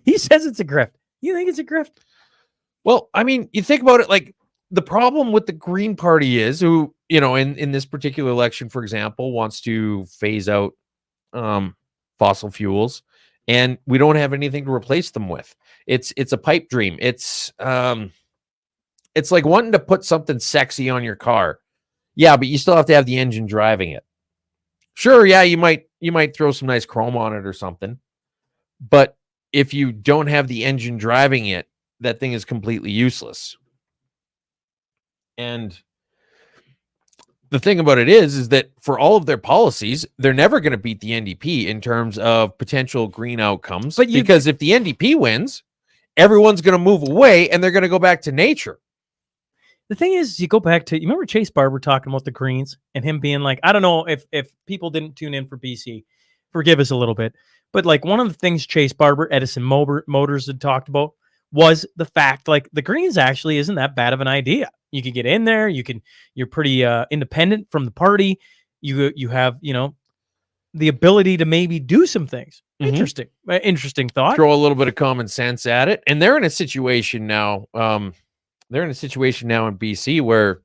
He says it's a grift. You think it's a grift? Well, I mean, you think about it, like the problem with the Green Party is, who, in this particular election, for example, wants to phase out fossil fuels, and we don't have anything to replace them with. It's a pipe dream. It's like wanting to put something sexy on your car. Yeah, but you still have to have the engine driving it. Sure, yeah, you might throw some nice chrome on it or something. But if you don't have the engine driving it, that thing is completely useless. And the thing about it is that for all of their policies, they're never going to beat the NDP in terms of potential green outcomes. Because if the NDP wins, everyone's going to move away and they're going to go back to nature. The thing is, you go back to, you remember Chase Barber talking about the Greens and him being like, I don't know if people didn't tune in for BC, forgive us a little bit, but like one of the things Chase Barber, Edison Motors had talked about was the fact like the Greens actually isn't that bad of an idea. You can get in there, you're pretty independent from the party. You have, the ability to maybe do some things. Mm-hmm. Interesting thought. Throw a little bit of common sense at it. And they're in a situation now. They're in a situation now in BC where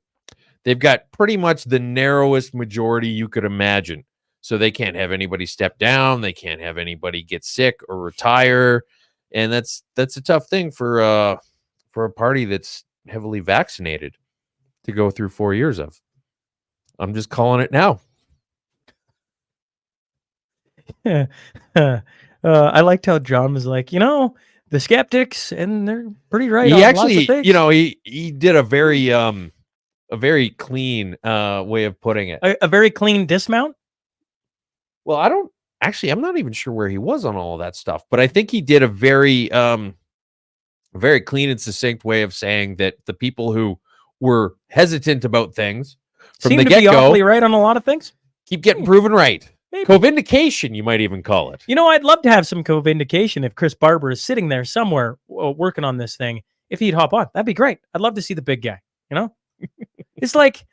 they've got pretty much the narrowest majority you could imagine. So they can't have anybody step down. They can't have anybody get sick or retire. And that's a tough thing for a party that's heavily vaccinated to go through 4 years of. I'm just calling it now. I liked how John was like, the skeptics, and they're pretty right. He actually, he did a very clean way of putting it. A very clean dismount. Well, I'm not even sure where he was on all of that stuff, but I think he did a very clean and succinct way of saying that the people who were hesitant about things from the get-go, right on a lot of things, keep getting proven right. Maybe. Co-vindication, you might even call it. I'd love to have some co-vindication if Chris Barber is sitting there somewhere working on this thing. If he'd hop on, that'd be great. I'd love to see the big guy, It's like,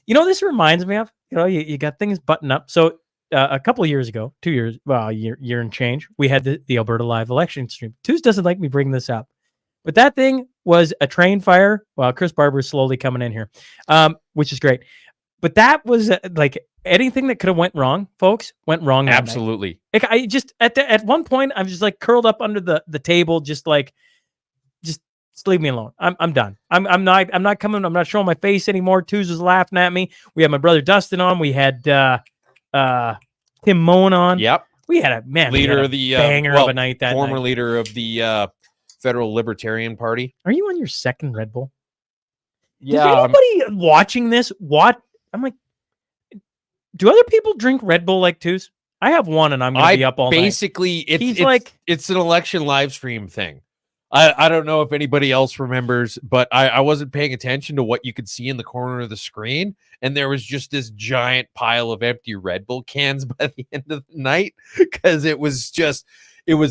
This reminds me of, you got things buttoned up. So a couple of years ago, 2 years, well, year and change, we had the Alberta Live election stream. Tews doesn't like me bringing this up, but that thing was a train fire. Well, Chris Barber is slowly coming in here, which is great. But that was like anything that could have went wrong, folks, went wrong. Absolutely. Like I just at one point I was just like curled up under the table, just leave me alone. I'm done. I'm not coming. I'm not showing my face anymore. Tews was laughing at me. We had my brother Dustin on. We had Tim Moan on. Yep. We had a leader of the banger of a night. That former night. Leader of the Federal Libertarian Party. Are you on your second Red Bull? Yeah. Does anybody watching this I'm like, do other people drink Red Bull like Tews? I have one, and I'm going to be up all night. Basically, it's an election live stream thing. I don't know if anybody else remembers, but I wasn't paying attention to what you could see in the corner of the screen, and there was just this giant pile of empty Red Bull cans by the end of the night, because it was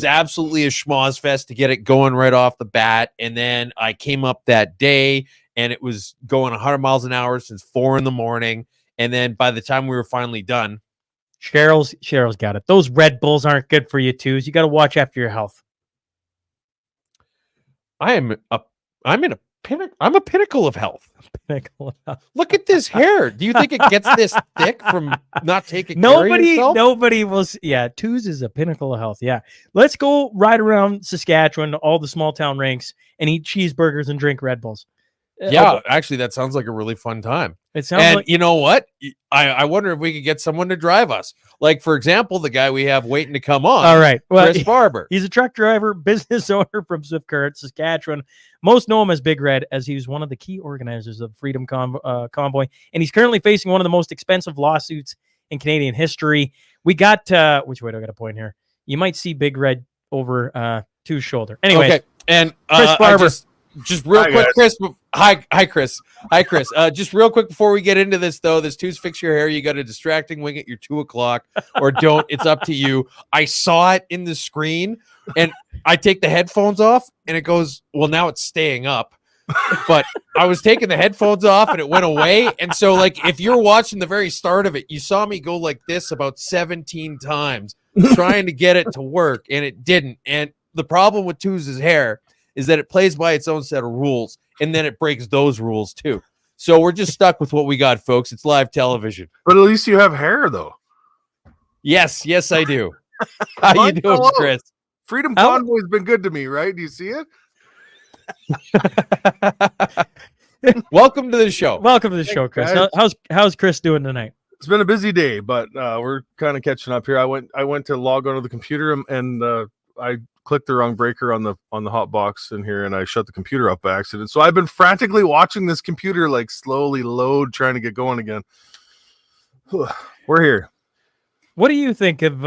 absolutely a schmoz fest to get it going right off the bat. And then I came up that day, and it was going 100 miles an hour since 4 a.m. And then by the time we were finally done, Cheryl's got it. Those Red Bulls aren't good for you, Tews. You got to watch after your health. I'm a pinnacle of health. Pinnacle of health. Look at this hair. Do you think it gets this thick from not taking care of yourself? Nobody will. Yeah, Tews is a pinnacle of health. Yeah, let's go ride around Saskatchewan, all the small town rinks, and eat cheeseburgers and drink Red Bulls. Yeah, actually, that sounds like a really fun time. It sounds like, you know what? I wonder if we could get someone to drive us. Like, for example, the guy we have waiting to come on. All right. Well, Chris Barber. He's a truck driver, business owner from Swift Current, Saskatchewan. Most know him as Big Red, as he was one of the key organizers of Freedom Convoy. And he's currently facing one of the most expensive lawsuits in Canadian history. We got, which way do I got a point here? You might see Big Red over Tew's shoulder. Anyway. Okay. And Chris Barber. Just real quick, Chris. Hi, Chris. Just real quick before we get into this, though, this Tews Fix Your Hair. You got a distracting wing at your 2 o'clock, or don't. It's up to you. I saw it in the screen, and I take the headphones off, and it goes. Well, now it's staying up, but I was taking the headphones off, and it went away. And so, like, if you're watching the very start of it, you saw me go like this about 17 times trying to get it to work, and it didn't. And the problem with Tews' hair is that it plays by its own set of rules, and then it breaks those rules too. So we're just stuck with what we got, folks. It's live television. But at least you have hair, though. Yes, I do. How you doing, Chris? Freedom Convoy's been good to me, right? Do you see it? Welcome to the show. Welcome to the show, Chris. How's Chris doing tonight? It's been a busy day, but we're kind of catching up here. I went to log onto the computer, and I clicked the wrong breaker on the hot box in here, and I shut the computer up by accident. So I've been frantically watching this computer like slowly load, trying to get going again. We're here. What do you think of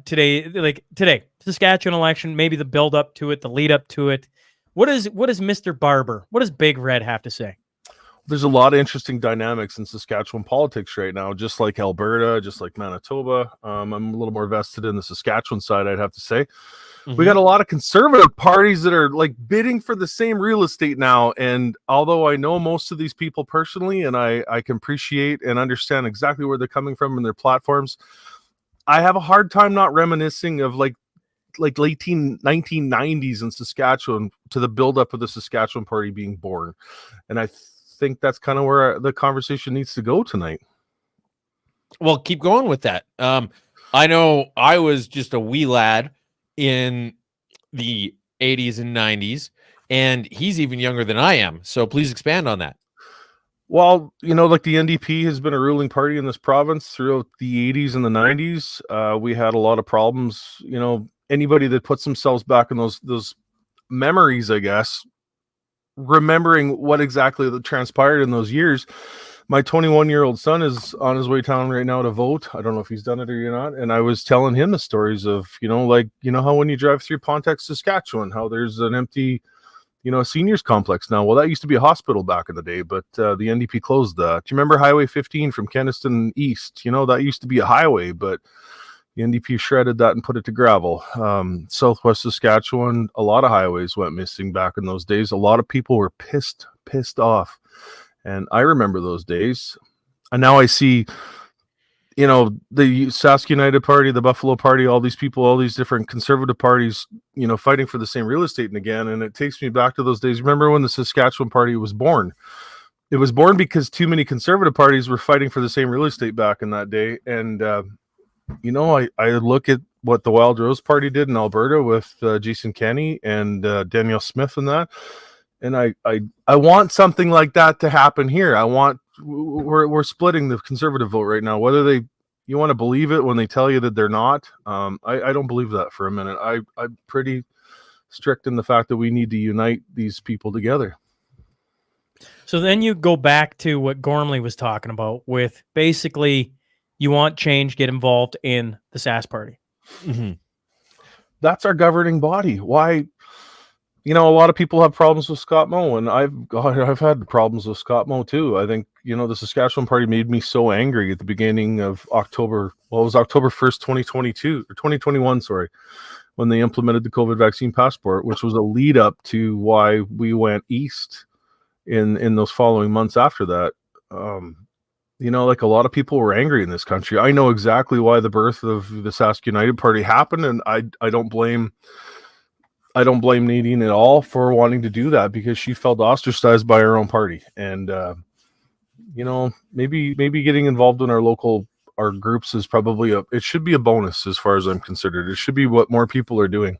today, Saskatchewan election, maybe the build up to it, the lead up to it? What is Mr. Barber? What does Big Red have to say? There's a lot of interesting dynamics in Saskatchewan politics right now, just like Alberta, just like Manitoba. I'm a little more vested in the Saskatchewan side, I'd have to say. We got a lot of conservative parties that are like bidding for the same real estate now. And although I know most of these people personally, and I can appreciate and understand exactly where they're coming from in their platforms, I have a hard time not reminiscing of like late 1990s in Saskatchewan to the buildup of the Saskatchewan party being born. And I think that's kind of where the conversation needs to go tonight. Well, keep going with that. I know I was just a wee lad in the 80s and 90s, and he's even younger than I am. So please expand on that. Well, like the NDP has been a ruling party in this province throughout the 80s and the 90s. We had a lot of problems. Anybody that puts themselves back in those memories, I guess, remembering what exactly that transpired in those years. My 21-year-old son is on his way down right now to vote. I don't know if he's done it or not. And I was telling him the stories of, how when you drive through Pontiac, Saskatchewan, how there's an empty, seniors complex now. Well, that used to be a hospital back in the day, but the NDP closed that. Do you remember Highway 15 from Kenniston East? That used to be a highway, but the NDP shredded that and put it to gravel. Southwest Saskatchewan, a lot of highways went missing back in those days. A lot of people were pissed off. And I remember those days. And now I see, the Sask United Party, the Buffalo Party, all these people, all these different conservative parties, fighting for the same real estate again. And it takes me back to those days. Remember when the Saskatchewan Party was born? It was born because too many conservative parties were fighting for the same real estate back in that day. And, I look at what the Wild Rose Party did in Alberta with Jason Kenney and Danielle Smith and that. And I want something like that to happen here. We're splitting the conservative vote right now. Whether you want to believe it when they tell you that they're not, I don't believe that for a minute. I'm pretty strict in the fact that we need to unite these people together. So then you go back to what Gormley was talking about with basically you want change, get involved in the Sask Party. Mm-hmm. That's our governing body. Why? A lot of people have problems with Scott Moe, and I've had problems with Scott Moe too. I think, the Saskatchewan Party made me so angry at the beginning of October. Well, it was October 1st, 2022 or 2021, sorry, when they implemented the COVID vaccine passport, which was a lead up to why we went east in those following months after that. Like a lot of people were angry in this country. I know exactly why the birth of the Sask United Party happened, and I don't blame Nadine at all for wanting to do that, because she felt ostracized by her own party. And maybe getting involved in our groups is probably it should be a bonus as far as I'm considered. It should be what more people are doing.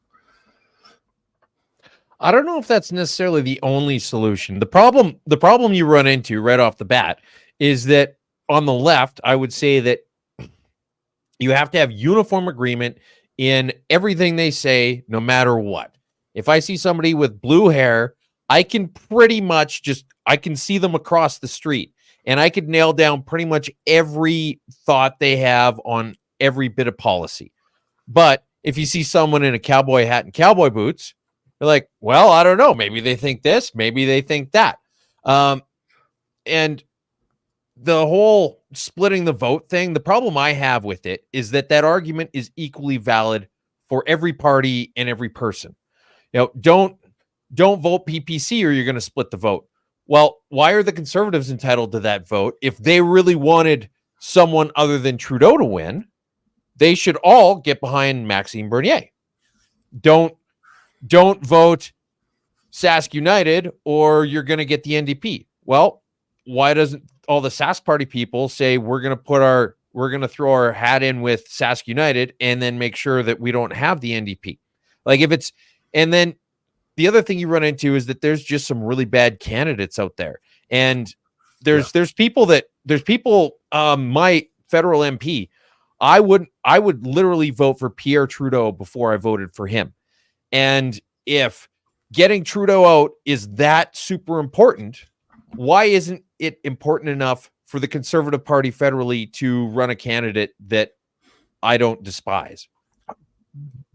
I don't know if that's necessarily the only solution. The problem you run into right off the bat is that on the left, I would say that you have to have uniform agreement in everything they say, no matter what. If I see somebody with blue hair, I can pretty much I can see them across the street, and I could nail down pretty much every thought they have on every bit of policy. But if you see someone in a cowboy hat and cowboy boots, you're like, well, I don't know. Maybe they think this, maybe they think that. And the whole splitting the vote thing, the problem I have with it is that argument is equally valid for every party and every person. Don't vote PPC or you're going to split the vote. Well, why are the Conservatives entitled to that vote? If they really wanted someone other than Trudeau to win, they should all get behind Maxime Bernier. Don't vote Sask United or you're going to get the NDP. Well, why doesn't all the Sask Party people say we're going to throw our hat in with Sask United and then make sure that we don't have the NDP? And then the other thing you run into is that there's just some really bad candidates out there. And there's people, my federal MP, I would literally vote for Pierre Trudeau before I voted for him. And if getting Trudeau out is that super important, why isn't it important enough for the Conservative Party federally to run a candidate that I don't despise?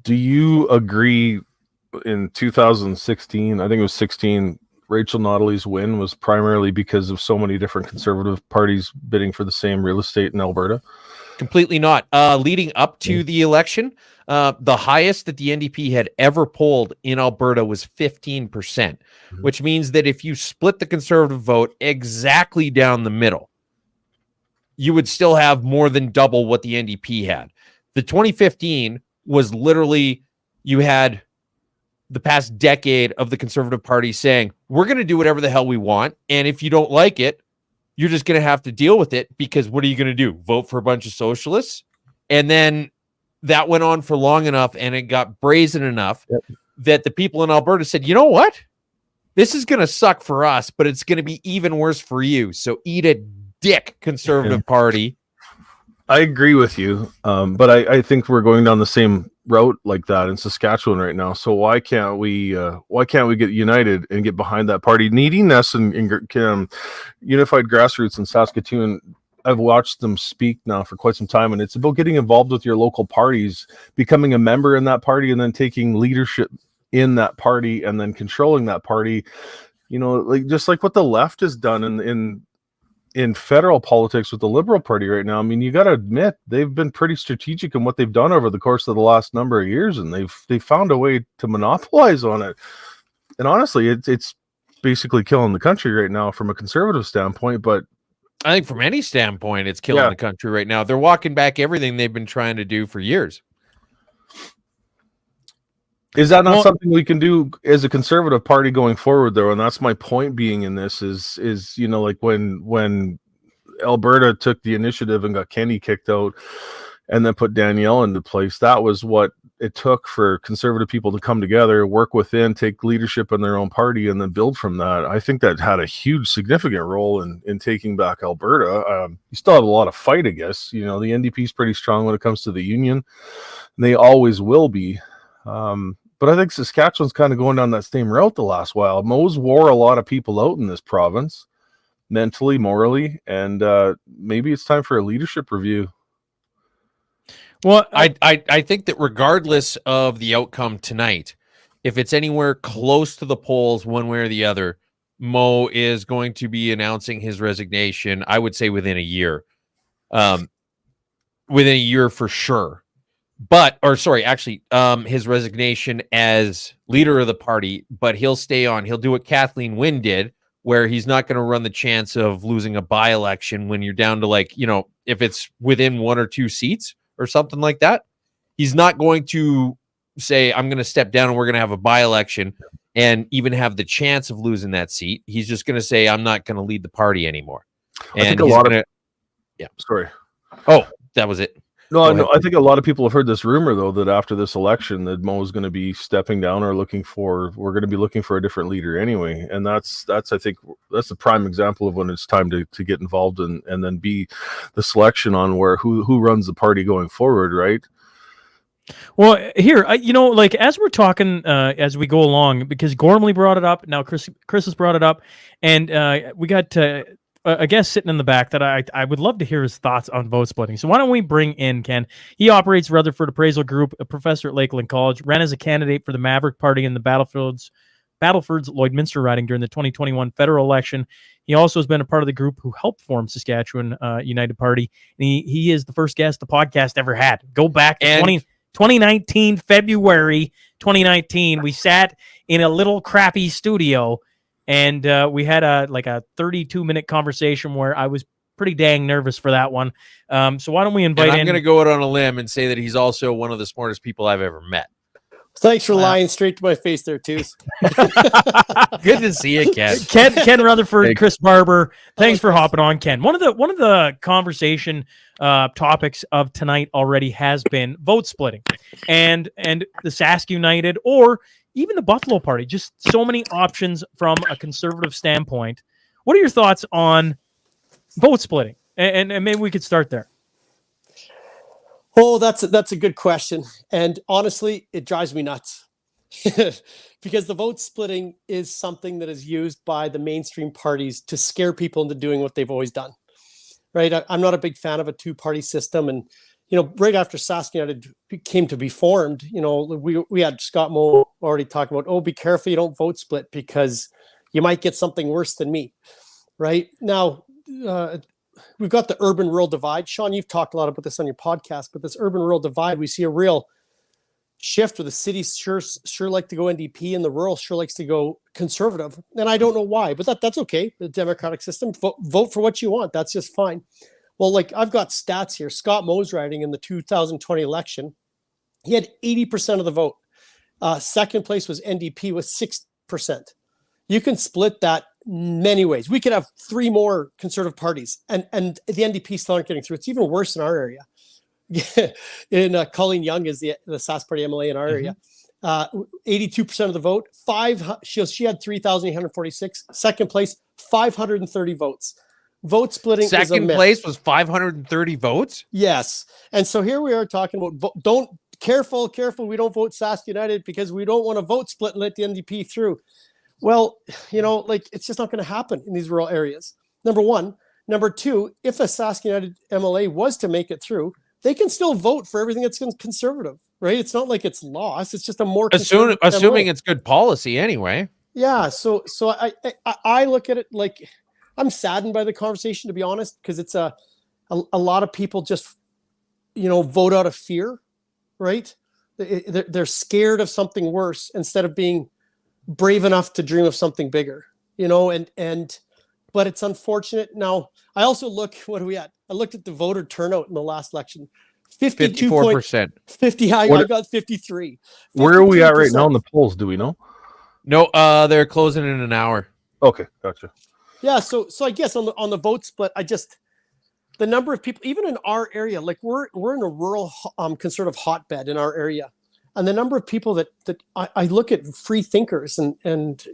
Do you agree in 2016, I think it was 16, Rachel Notley's win was primarily because of so many different Conservative parties bidding for the same real estate in Alberta? Completely not. Leading up to the election, the highest that the NDP had ever polled in Alberta was 15%, which means that if you split the Conservative vote exactly down the middle, you would still have more than double what the NDP had. The 2015 was literally, you had the past decade of the Conservative Party saying, we're going to do whatever the hell we want. And if you don't like it, you're just going to have to deal with it, because what are you going to do? Vote for a bunch of socialists? And then that went on for long enough, and it got brazen enough that the people in Alberta said, you know what? This is going to suck for us, but it's going to be even worse for you. So eat a dick, Conservative Party. I agree with you, but I think we're going down the same route like that in Saskatchewan right now. So why can't we get united and get behind that party? Nadine Ness and Unified Grassroots in Saskatoon, I've watched them speak now for quite some time, and it's about getting involved with your local parties, becoming a member in that party, and then taking leadership in that party, and then controlling that party. Just like what the left has done in federal politics with the Liberal Party right now. I mean, you got to admit they've been pretty strategic in what they've done over the course of the last number of years, and they've found a way to monopolize on it. And honestly, it's basically killing the country right now from a conservative standpoint. But I think from any standpoint, it's killing the country right now. They're walking back everything they've been trying to do for years. Is that not something we can do as a conservative party going forward, though? And that's my point being in this is like when Alberta took the initiative and got Kenny kicked out and then put Danielle into place, that was what it took for conservative people to come together, work within, take leadership in their own party, and then build from that. I think that had a huge, significant role in taking back Alberta. You still have a lot of fight, I guess. The NDP is pretty strong when it comes to the union, and they always will be. But I think Saskatchewan's kind of going down that same route the last while. Mo's wore a lot of people out in this province, mentally, morally, and maybe it's time for a leadership review. Well, I think that regardless of the outcome tonight, if it's anywhere close to the polls one way or the other, Mo is going to be announcing his resignation, I would say within a year. Within a year for sure. His resignation as leader of the party, but he'll stay on. He'll do what Kathleen Wynne did, where he's not going to run the chance of losing a by-election when you're down to if it's within 1 or 2 seats or something like that. He's not going to say, I'm going to step down and we're going to have a by-election and even have the chance of losing that seat. He's just going to say, I'm not going to lead the party anymore. And I think a lot of sorry. Oh, that was it. No, I think a lot of people have heard this rumor, though, that after this election that Mo is going to be stepping down or we're going to be looking for a different leader anyway. And that's I think that's a prime example of when it's time to get involved and then be the selection on who runs the party going forward, right? Well, here, as we're talking, as we go along, because Gormley brought it up, now Chris has brought it up, and we got a guest sitting in the back that I would love to hear his thoughts on vote splitting. So why don't we bring in Ken? He operates Rutherford Appraisal Group, a professor at Lakeland College, ran as a candidate for the Maverick Party in the Battlefield's Lloydminster riding during the 2021 federal election. He also has been a part of the group who helped form Saskatchewan United Party. And he is the first guest the podcast ever had. Go back to 2019, February 2019. We sat in a little crappy studio and we had a 32-minute conversation where I was pretty dang nervous for that one. So why don't we invite I'm going to go out on a limb and say that he's also one of the smartest people I've ever met. Thanks for lying straight to my face there, Toos. Good to see you, Ken. Ken Rutherford, Chris Barber. Thanks for hopping on, Ken. One of the conversation topics of tonight already has been vote splitting, and the Sask United or even the Buffalo Party. Just so many options from a conservative standpoint. What are your thoughts on vote splitting? And maybe we could start there. Oh, that's a good question. And honestly, it drives me nuts because the vote splitting is something that is used by the mainstream parties to scare people into doing what they've always done. Right. I'm not a big fan of a 2-party system. And, right after Sask United came to be formed, we had Scott Moe already talking about, be careful you don't vote split because you might get something worse than me. Right now, we've got the urban-rural divide. Shaun, you've talked a lot about this on your podcast, but this urban-rural divide, we see a real shift where the cities sure like to go NDP and the rural sure likes to go conservative. And I don't know why, but that's okay. The democratic system, vote for what you want. That's just fine. Well, I've got stats here. Scott Moe's riding in the 2020 election. He had 80% of the vote. Second place was NDP with 6%. You can split that many ways. We could have 3 more conservative parties and the NDP still aren't getting through. It's even worse in our area. In Colleen Young is the Sask Party MLA in our area. 82% of the vote. She had 3,846. Second place, 530 votes. Vote splitting. Second place was 530 votes. Yes, and so here we are talking about careful. We don't vote Sask United because we don't want to vote split and let the NDP through. Well, it's just not going to happen in these rural areas. Number one. Number two, if a Sask United MLA was to make it through, they can still vote for everything that's conservative, right? It's not like it's lost. It's just a more assuming MLA. It's good policy anyway. Yeah. So I look at it like I'm saddened by the conversation, to be honest, because it's a lot of people just, vote out of fear, right? They're scared of something worse instead of being brave enough to dream of something bigger, and but it's unfortunate. Now, I also look, what are we at? I looked at the voter turnout in the last election. 54%. 50. I got 53. Where are we at right now in the polls? Do we know? No, they're closing in an hour. Okay, gotcha. Yeah, so I guess on the vote split, the number of people, even in our area, like we're in a rural conservative hotbed in our area, and the number of people that I look at, free thinkers and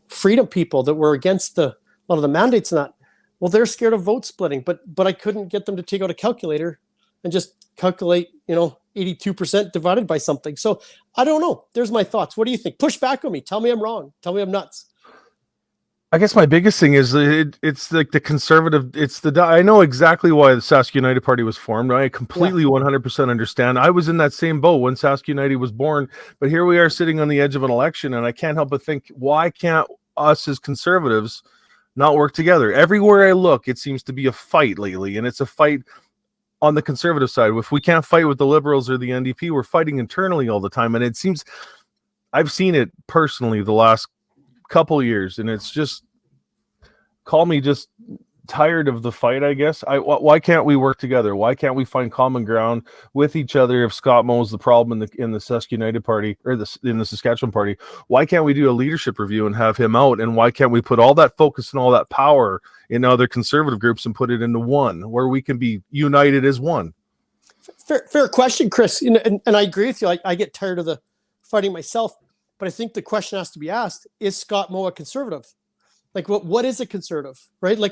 freedom people that were against a lot of the mandates and that, well, they're scared of vote splitting, but I couldn't get them to take out a calculator and just calculate 82% divided by something. So I don't know. There's my thoughts. What do you think? Push back on me. Tell me I'm wrong. Tell me I'm nuts. I guess my biggest thing is it's like the conservative. I know exactly why the Sask United Party was formed. I completely 100% understand. I was in that same boat when Sask United was born, but here we are sitting on the edge of an election, and I can't help but think, why can't us as conservatives not work together? Everywhere I look, it seems to be a fight lately, and it's a fight on the conservative side. If we can't fight with the Liberals or the NDP, we're fighting internally all the time, and it seems I've seen it personally the last couple years, and it's just call me just tired of the fight, I guess. Why can't we work together? Why can't we find common ground with each other? If Scott Moe's the problem in the Sask United Party or in the Saskatchewan Party, why can't we do a leadership review and have him out? And why can't we put all that focus and all that power in other conservative groups and put it into one where we can be united as one? Fair question, Chris. And I agree with you. I get tired of the fighting myself, but I think the question has to be asked: is Scott Moe a conservative? Like, what is a conservative, right? Like,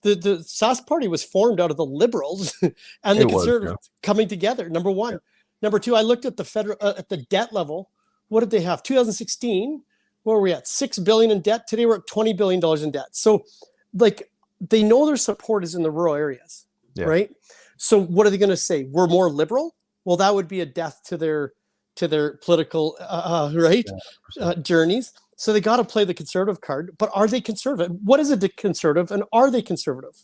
the Sask Party was formed out of the Liberals and the Conservatives coming together. Number one. Number two, I looked at the federal at the debt level. What did they have? 2016, where were we at? $6 billion in debt. Today we're at $20 billion in debt. So, like, they know their support is in the rural areas, right? So, what are they going to say? We're more liberal? Well, that would be a death to their political journeys. So they got to play the conservative card. But are they conservative? What is a conservative, and are they conservative,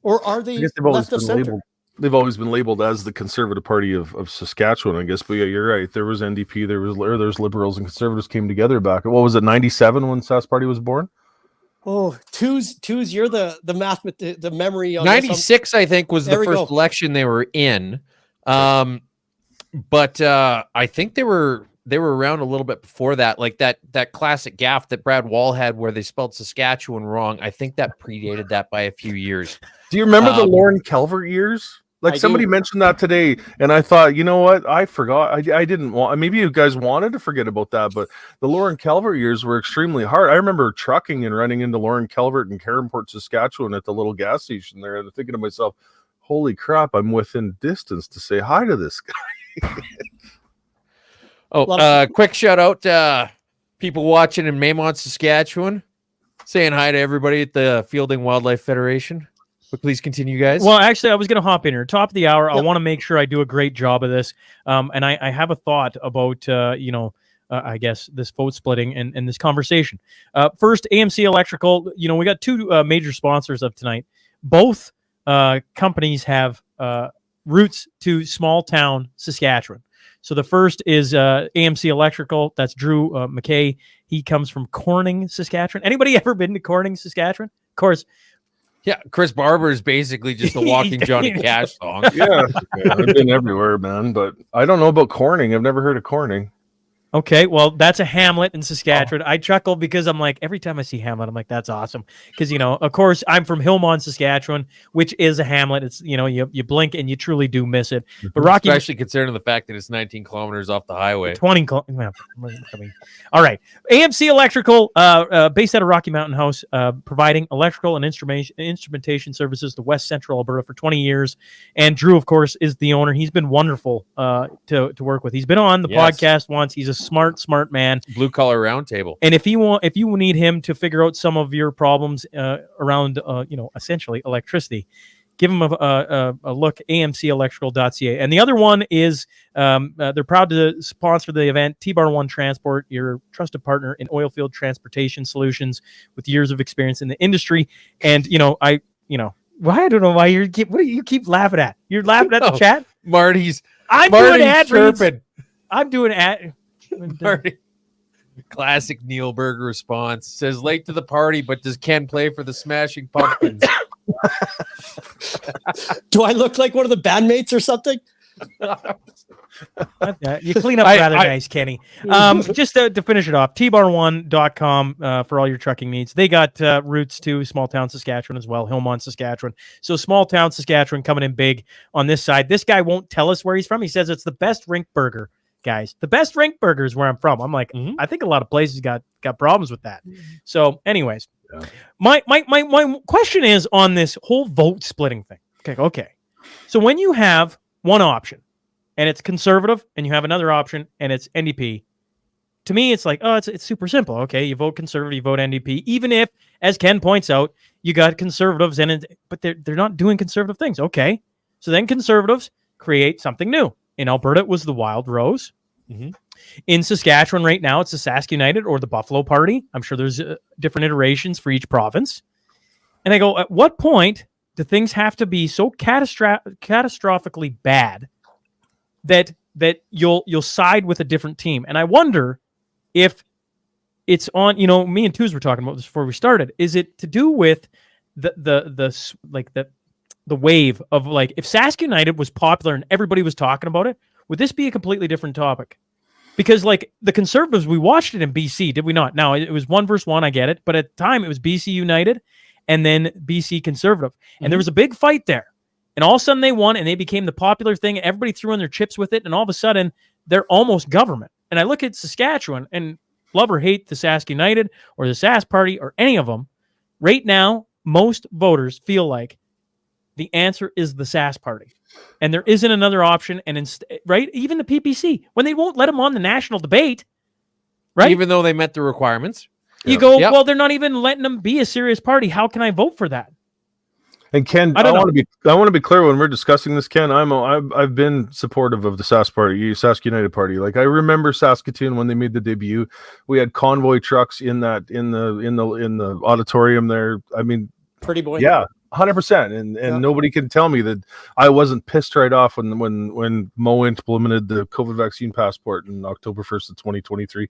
or are they left of center? They've always been labeled as the Conservative Party of Saskatchewan, I guess. But yeah, you're right. There was NDP, there's Liberals and Conservatives came together back. What was it, 97 when Sask Party was born? Oh, twos. You're the math, the memory on 96. I think was the first election they were in. But I think they were around a little bit before that, like that classic gaffe that Brad Wall had where they spelled Saskatchewan wrong. I think that predated that by a few years. Do you remember the Lauren Calvert years? Like, somebody mentioned that today, and I thought, you know what? I forgot. I didn't want. Maybe you guys wanted to forget about that, but the Lauren Calvert years were extremely hard. I remember trucking and running into Lauren Calvert in Caronport, Saskatchewan, at the little gas station there, and thinking to myself, "Holy crap! I'm within distance to say hi to this guy." Quick shout out to people watching in Maymont, Saskatchewan. Saying hi to everybody at the Fielding Wildlife Federation. But please continue, guys. Well, actually, I was going to hop in here. Top of the hour, I want to make sure I do a great job of this. And I have a thought about, I guess, this vote splitting and this conversation. First, AMC Electrical, we got two major sponsors of tonight. Both companies have roots to small town Saskatchewan. So the first is AMC Electrical. That's Drew McKay. He comes from Corning, Saskatchewan. Anybody ever been to Corning, Saskatchewan? Of course. Yeah, Chris Barber is basically just the walking Johnny Cash song. Yeah, I've been everywhere, man, but I don't know about Corning. I've never heard of Corning. Okay, well, that's a hamlet in Saskatchewan. I chuckle because I'm like, every time I see hamlet, I'm like, that's awesome. Because, of course, I'm from Hillmont, Saskatchewan, which is a hamlet. It's, you blink and you truly do miss it. But Rocky, especially considering the fact that it's 19 kilometers off the highway. 20 kilometers. All right. AMC Electrical, based out of Rocky Mountain House, providing electrical and instrumentation services to West Central Alberta for 20 years. And Drew, of course, is the owner. He's been wonderful to work with. He's been on the podcast once. He's a smart man. Blue collar roundtable. And if you need him to figure out some of your problems around essentially electricity, give him a look, amcelectrical.ca. And the other one is they're proud to sponsor the event, T-Bar One Transport, your trusted partner in oilfield transportation solutions with years of experience in the industry. And I don't know why you keep laughing at. You're laughing at the chat, Marty's. I'm doing ad reads. I'm doing ad. Marty. Classic Neil Berger response. Says late to the party, but does Ken play for the Smashing Pumpkins? Do I look like one of the bandmates or something? You clean up rather nice, Kenny. Just to finish it off, tbar1.com for all your trucking needs. They got routes to small town Saskatchewan as well, Hillmont, Saskatchewan. So small town Saskatchewan coming in big on this side. This guy won't tell us where he's from. He says it's the best rink burger, guys. The best rink burger is where I'm from. I'm like, I think a lot of places got problems with that. So anyways, my question is on this whole vote splitting thing. Okay. So when you have one option, and it's conservative, and you have another option, and it's NDP. To me, it's like, it's super simple. Okay, you vote conservative, you vote NDP, even if, as Ken points out, you got conservatives, but they're not doing conservative things. Okay, so then conservatives create something new. In Alberta, it was the Wild Rose. In Saskatchewan right now, it's the Sask United or the Buffalo Party. I'm sure there's different iterations for each province. And I go, at what point do things have to be so catastrophically bad that you'll side with a different team? And I wonder if it's on, me and Tooz were talking about this before we started. Is it to do with the wave of, like, if Sask United was popular and everybody was talking about it, would this be a completely different topic? Because, like, the Conservatives, we watched it in BC, did we not? Now, it was 1 versus 1, I get it, but at the time it was BC United and then BC Conservative, and there was a big fight there. And all of a sudden they won, and they became the popular thing. Everybody threw in their chips with it, and all of a sudden they're almost government. And I look at Saskatchewan, and love or hate the Sask United or the Sask Party or any of them, right now most voters feel like the answer is the Sask Party, and there isn't another option. And right, even the PPC, when they won't let them on the national debate, right? Even though they met the requirements, you go, well, they're not even letting them be a serious party. How can I vote for that? And Ken, I want to be clear when we're discussing this, Ken. I've been supportive of the Sask Party, Sask United Party. Like, I remember Saskatoon when they made the debut. We had convoy trucks in the auditorium there. I mean, pretty boy. Yeah, 100%. And nobody can tell me that I wasn't pissed right off when Mo implemented the COVID vaccine passport in October 1st of 2023.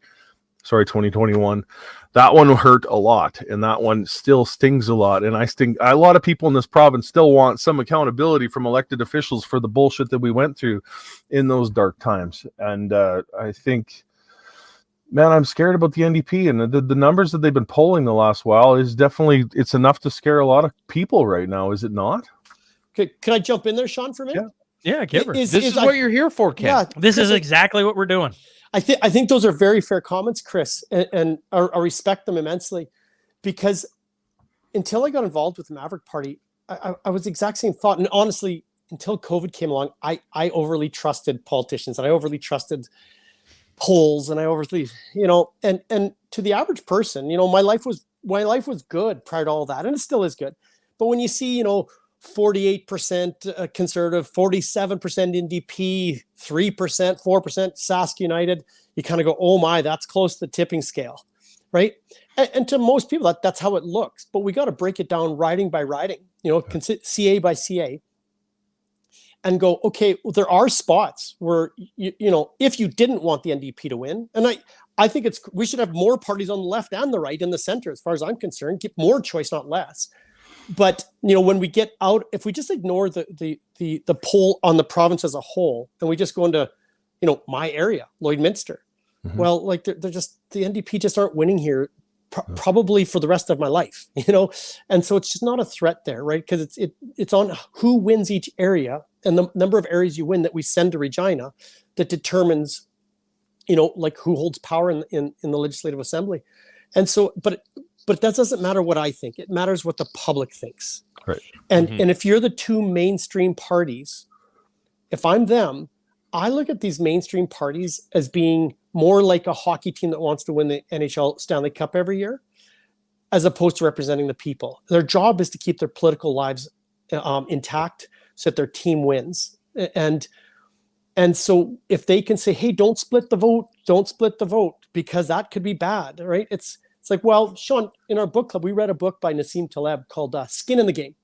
Sorry, 2021. That one hurt a lot, and that one still stings a lot. And a lot of people in this province still want some accountability from elected officials for the bullshit that we went through in those dark times. And I think, man, I'm scared about the NDP, and the numbers that they've been polling the last while is definitely, it's enough to scare a lot of people right now, is it not? Can I jump in there, Shaun, for a minute? Yeah, give her. This is what you're here for, Ken. Yeah, this is exactly what we're doing. I think those are very fair comments, Chris, and I respect them immensely, because until I got involved with the Maverick Party, I was the exact same thought. And honestly, until COVID came along, I overly trusted politicians, and I overly trusted polls, and I overly, and to the average person, my life was good prior to all that, and it still is good. But when you see, 48% conservative, 47% NDP, 3%, 4% Sask United, you kind of go, oh my, that's close to the tipping scale, right? And to most people, that's how it looks. But we got to break it down riding by riding, CA by CA, and go, okay, well, there are spots where, if you didn't want the NDP to win, and I think we should have more parties on the left and the right and the center, as far as I'm concerned, keep more choice, not less. But, when we get out, if we just ignore the poll on the province as a whole, and we just go into, my area, Lloydminster, well, like they're just, the NDP just aren't winning here, probably for the rest of my life, and so it's just not a threat there, right? Because it's on who wins each area and the number of areas you win that we send to Regina that determines, like who holds power in the Legislative Assembly. And so, but that doesn't matter what I think. It matters what the public thinks. Right. And if you're the two mainstream parties, if I'm them, I look at these mainstream parties as being more like a hockey team that wants to win the NHL Stanley Cup every year, as opposed to representing the people. Their job is to keep their political lives intact so that their team wins. And so if they can say, hey, don't split the vote, because that could be bad, right? It's like, well, Shaun, in our book club, we read a book by Nassim Taleb called Skin in the Game.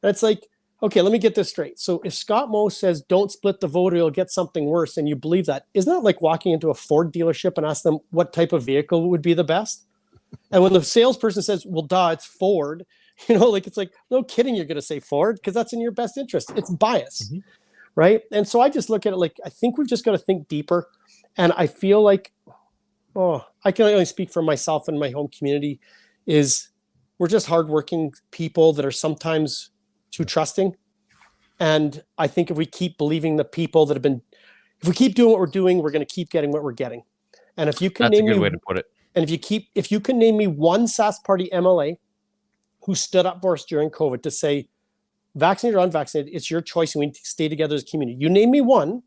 And it's like, okay, let me get this straight. So if Scott Moe says, don't split the vote or you'll get something worse, and you believe that, isn't that like walking into a Ford dealership and ask them what type of vehicle would be the best? And when the salesperson says, well, duh, it's Ford, it's like, no kidding, you're going to say Ford because that's in your best interest. It's bias, right? And so I just look at it like, I think we've just got to think deeper. And I feel like, I can only speak for myself and my home community, is we're just hardworking people that are sometimes too trusting. And I think if we keep believing the people that have been, if we keep doing what we're doing, we're going to keep getting what we're getting. And if you can That's a good way to put it. And if you can name me one Sask Party MLA who stood up for us during COVID to say, vaccinated or unvaccinated, it's your choice and we need to stay together as a community. You name me one,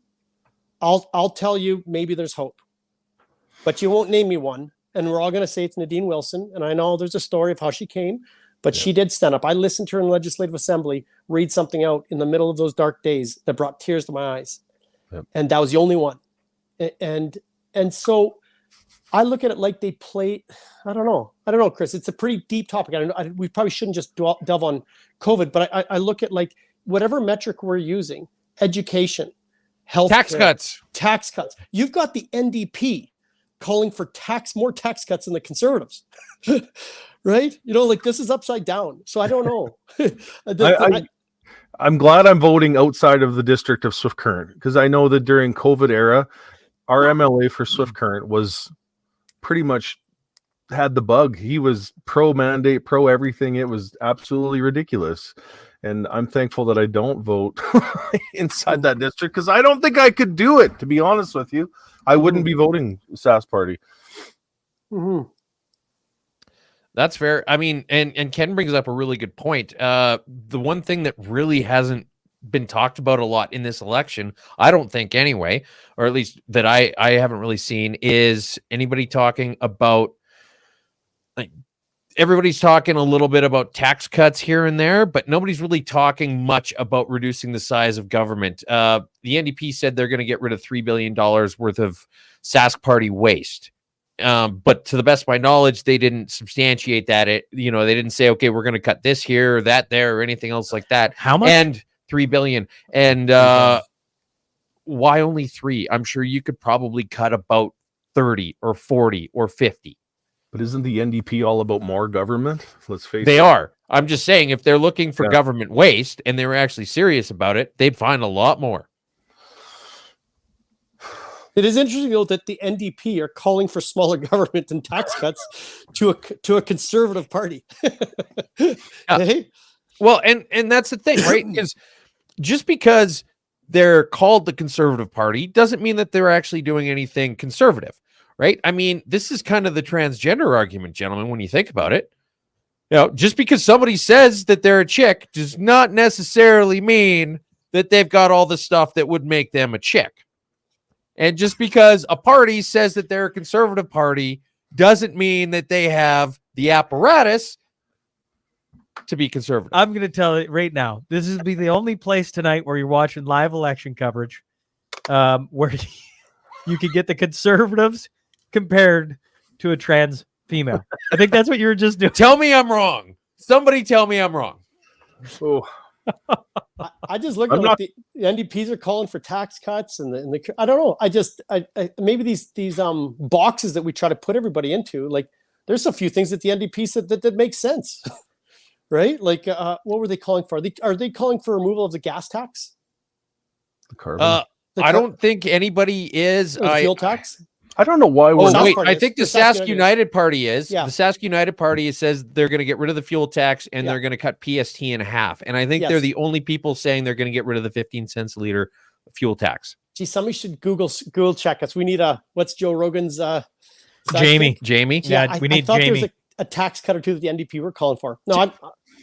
I'll tell you maybe there's hope. But you won't name me one. And we're all going to say it's Nadine Wilson. And I know there's a story of how she came, but she did stand up. I listened to her in the Legislative Assembly read something out in the middle of those dark days that brought tears to my eyes. Yep. And that was the only one. And so I look at it like they play. I don't know, Chris. It's a pretty deep topic. We probably shouldn't just delve on COVID, but I look at like whatever metric we're using, education, health, tax cuts. You've got the NDP calling for more tax cuts than the Conservatives, right? This is upside down. So I don't know. I'm glad I'm voting outside of the district of Swift Current, because I know that during COVID era, our MLA for Swift Current was pretty much had the bug. He was pro mandate, pro everything. It was absolutely ridiculous. And I'm thankful that I don't vote inside that district, because I don't think I could do it, to be honest with you. I wouldn't be voting Sask Party. Mm-hmm. That's fair. I mean, and Ken brings up a really good point. The one thing that really hasn't been talked about a lot in this election, I don't think anyway, or at least that I haven't really seen, is anybody talking about, like, everybody's talking a little bit about tax cuts here and there, but nobody's really talking much about reducing the size of government. The NDP said they're going to get rid of $3 billion worth of Sask Party waste. But to the best of my knowledge, they didn't substantiate that. They didn't say, okay, we're going to cut this here or that there or anything else like that. How much? And $3 billion. And why only 3? I'm sure you could probably cut about 30 or 40 or 50. But isn't the NDP all about more government? Let's face it. They are. I'm just saying, if they're looking for government waste and they were actually serious about it, they'd find a lot more. It is interesting, though, that the NDP are calling for smaller government and tax cuts to a conservative party. Hey? Well, and that's the thing, right? Because just because they're called the Conservative Party doesn't mean that they're actually doing anything conservative, right? I mean, this is kind of the transgender argument, gentlemen, when you think about it. Just because somebody says that they're a chick does not necessarily mean that they've got all the stuff that would make them a chick. And just because a party says that they're a conservative party doesn't mean that they have the apparatus to be conservative. I'm going to tell you right now, this is be the only place tonight where you're watching live election coverage where you can get the conservatives compared to a trans female. I think that's what you were just doing. Tell me I'm wrong. Somebody tell me I'm wrong. Oh. I just look at the NDPs are calling for tax cuts and the I don't know. I maybe these boxes that we try to put everybody into, like there's a few things that the NDP said that make sense, right? Like what were they calling for? Are they calling for removal of the gas tax? The carbon. I don't think anybody is. Fuel tax. I don't know why. I think the Sask United Party is. Yeah. The Sask United Party says they're going to get rid of the fuel tax and they're going to cut PST in half. And I think they're the only people saying they're going to get rid of the 15 cents a liter fuel tax. Gee, somebody should Google check us. We need what's Joe Rogan's Jamie. Yeah, we need I thought Jamie. There's a tax cut or two that the NDP were calling for. No,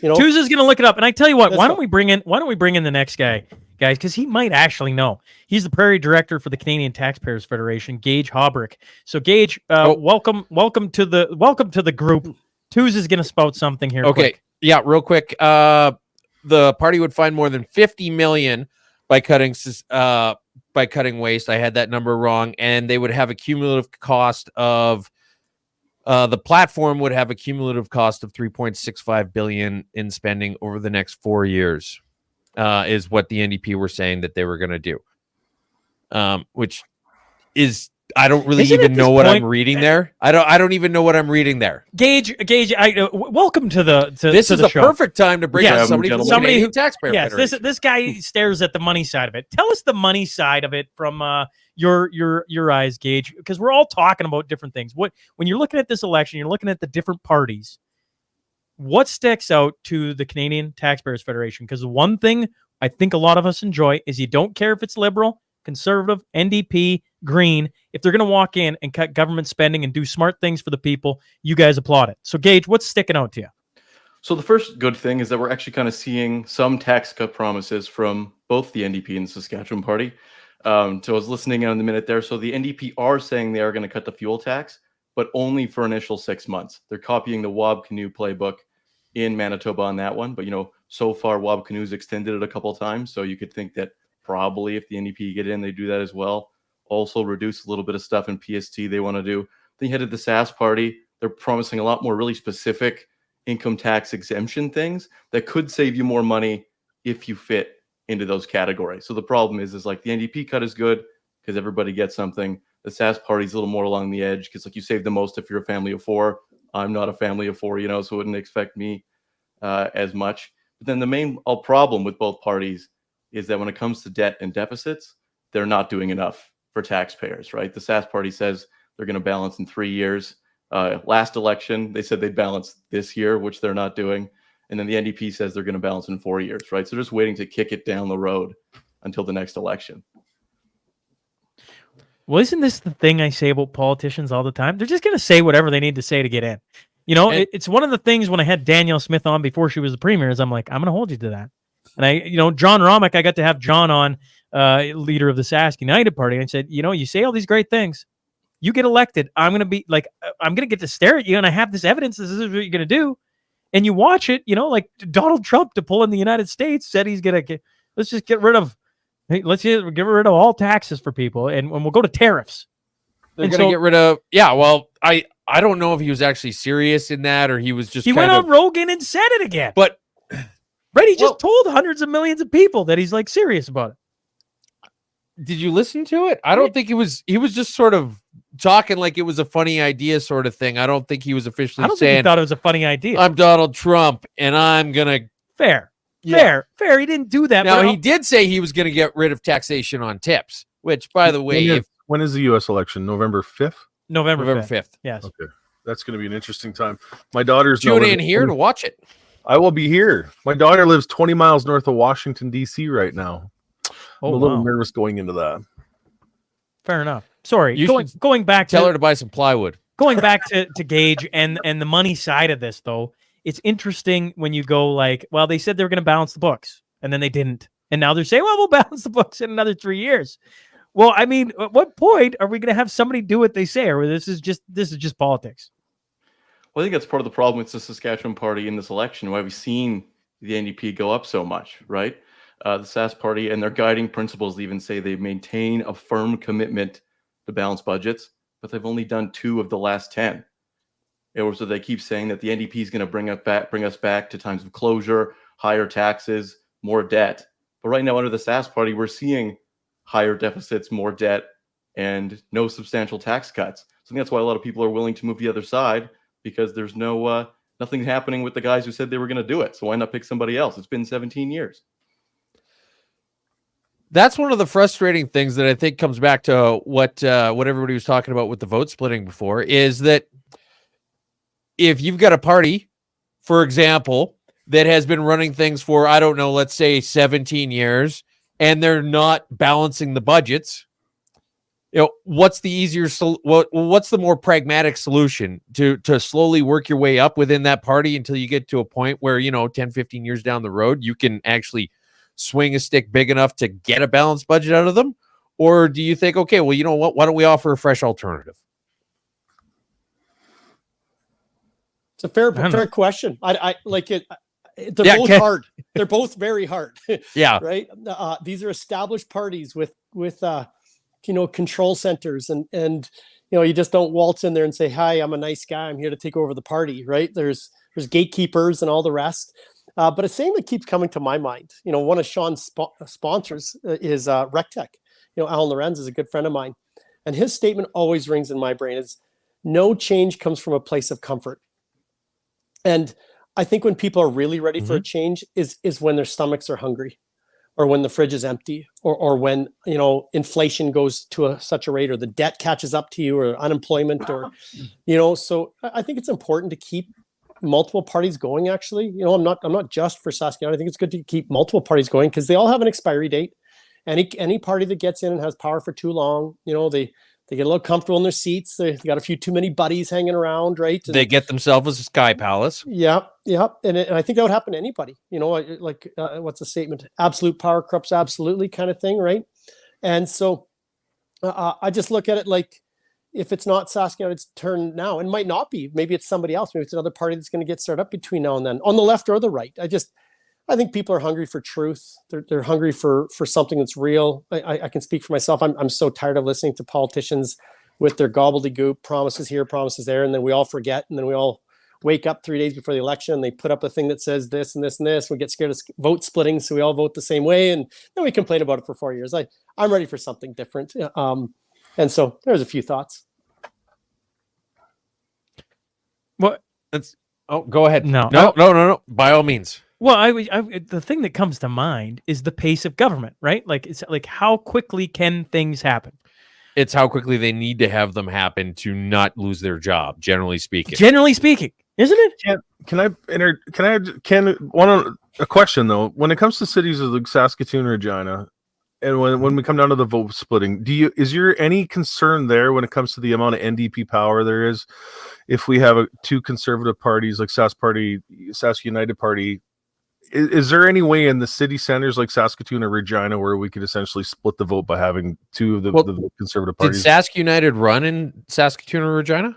Tuz is going to look it up. And I tell you what, why don't we bring in the next guy, guys, because he might actually know. He's the Prairie Director for the Canadian Taxpayers Federation, Gage Haug. So Gage, welcome to the group. Tuz is going to spout something here. Okay. Quick. Yeah, real quick. The party would find more than $50 million by cutting waste. I had that number wrong, and they would have a cumulative cost of the platform would have a cumulative cost of $3.65 billion in spending over the next 4 years. is what the NDP were saying that they were going to do, which is, I don't really even know what I'm reading there. I don't even know what I'm reading there. Gage, welcome to the this is the the show. Perfect time to bring up somebody from Canadian Taxpayer Federation. This guy stares at the money side of it. Tell us the money side of it from your eyes, Gage, because we're all talking about different things. When you're looking at this election, you're looking at the different parties. What sticks out to the Canadian Taxpayers Federation? Because one thing I think a lot of us enjoy is you don't care if it's Liberal, Conservative, NDP, Green. If they're going to walk in and cut government spending and do smart things for the people, you guys applaud it. So, Gage, what's sticking out to you? So the first good thing is that we're actually kind of seeing some tax cut promises from both the NDP and the Saskatchewan Party. So I was listening in on the minute there. So the NDP are saying they are going to cut the fuel tax, but only for initial 6 months. They're copying the Wob Canoe playbook in Manitoba on that one. But, so far Wob Canoe's extended it a couple of times. So you could think that probably if the NDP get in, they do that as well. Also reduce a little bit of stuff in PST they want to do. Then you headed the SAS Party. They're promising a lot more really specific income tax exemption things that could save you more money if you fit into those categories. So the problem is like the NDP cut is good because everybody gets something. The SAS Party's a little more along the edge because like you save the most if you're a family of four. I'm not a family of four, so wouldn't expect me as much. But then the main problem with both parties is that when it comes to debt and deficits, they're not doing enough for taxpayers, right? The SAS Party says they're going to balance in 3 years. Last election, they said they'd balance this year, which they're not doing. And then the NDP says they're going to balance in 4 years, right? So they're just waiting to kick it down the road until the next election. Well, isn't this the thing I say about politicians all the time? They're just going to say whatever they need to say to get in. It's one of the things when I had Danielle Smith on before she was the premier is I'm like, I'm going to hold you to that. And John Romick, I got to have John on, leader of the Sask United Party. And I said, you say all these great things. You get elected. I'm going to be like, I'm going to get to stare at you. And I have this evidence. This is what you're going to do. And you watch it, like Donald Trump to pull in the United States said he's going to let's just get rid of, let's get rid of all taxes for people. And we'll go to tariffs. They're going to get rid of, well, I don't know if he was actually serious in that or he was just went on Rogan and said it again. But right, he just told hundreds of millions of people that he's like serious about it. Did you listen to it? I don't think he was just sort of talking like it was a funny idea sort of thing. I don't think he was officially saying, think he thought it was a funny idea. I'm Donald Trump and I'm going to. Fair. He didn't do that. Now, he did say he was going to get rid of taxation on tips, which, by the way, when is the U.S. election? November 5th? November 5th. Yes. Okay. That's going to be an interesting time. My daughter's tune in here to watch it. I will be here. My daughter lives 20 miles north of Washington, D.C. right now. I'm a little nervous going into that. Fair enough. Sorry. Going back to... Tell her to buy some plywood. Going back to Gage and the money side of this, though, it's interesting when you go like, well, they said they were going to balance the books, and then they didn't. And now they're saying, well, we'll balance the books in another 3 years. Well, I mean, at what point are we going to have somebody do what they say, or this is just politics? Well, I think that's part of the problem with the Saskatchewan Party in this election, why we've seen the NDP go up so much, right? The SAS Party and their guiding principles even say they maintain a firm commitment to balanced budgets, but they've only done 2 of the last 10. So they keep saying that the NDP is going to bring us back to times of closure, higher taxes, more debt. But right now, under the SAS Party, we're seeing higher deficits, more debt, and no substantial tax cuts. So I think that's why a lot of people are willing to move the other side, because there's nothing happening with the guys who said they were going to do it. So why not pick somebody else? It's been 17 years. That's one of the frustrating things that I think comes back to what everybody was talking about with the vote splitting before, is that if you've got a party, for example, that has been running things for, I don't know, let's say 17 years, and they're not balancing the budgets, what's the easier, what's the more pragmatic solution to slowly work your way up within that party until you get to a point where, 10, 15 years down the road, you can actually swing a stick big enough to get a balanced budget out of them? Or do you think, okay, well, you know what, why don't we offer a fresh alternative? It's a fair question. I like it. They're both hard. They're both very hard. Yeah. Right. These are established parties with control centers, and you just don't waltz in there and say, "Hi, I'm a nice guy. I'm here to take over the party." Right. There's gatekeepers and all the rest. But a saying that keeps coming to my mind, one of Shaun's sponsors is RecTech. Alan Lorenz is a good friend of mine. And his statement always rings in my brain is, no change comes from a place of comfort. And I think when people are really ready for a change is when their stomachs are hungry, or when the fridge is empty, or when, inflation goes to such a rate, or the debt catches up to you, or unemployment, or, so I think it's important to keep multiple parties going. Actually, I'm not just for Saskatchewan. I think it's good to keep multiple parties going because they all have an expiry date. Any party that gets in and has power for too long, they get a little comfortable in their seats. They got a few too many buddies hanging around, right? And they get themselves a Sky Palace. Yeah. And I think that would happen to anybody. What's the statement? Absolute power corrupts absolutely, kind of thing, right? And so I just look at it like, if it's not Saskatchewan, it's turn now. And might not be. Maybe it's somebody else. Maybe it's another party that's going to get started up between now and then, on the left or the right. I think people are hungry for truth. They're hungry for something that's real. I can speak for myself. I'm so tired of listening to politicians with their gobbledygook, promises here, promises there, and then we all forget, and then we all wake up 3 days before the election and they put up a thing that says this and this and this. We get scared of vote splitting, so we all vote the same way, and then we complain about it for 4 years. I'm ready for something different. And so there's a few thoughts. What? Go ahead. No. By all means. Well, the thing that comes to mind is the pace of government, right? Like, it's like, how quickly can things happen? It's how quickly they need to have them happen to not lose their job, generally speaking. Isn't it? Ken, a question though. When it comes to cities of like Saskatoon, Regina, and when we come down to the vote splitting, is there any concern there when it comes to the amount of NDP power there is? If we have two conservative parties like Sask United Party, is there any way in the city centers like Saskatoon or Regina where we could essentially split the vote by having two of the conservative parties? Did Sask United run in Saskatoon or Regina?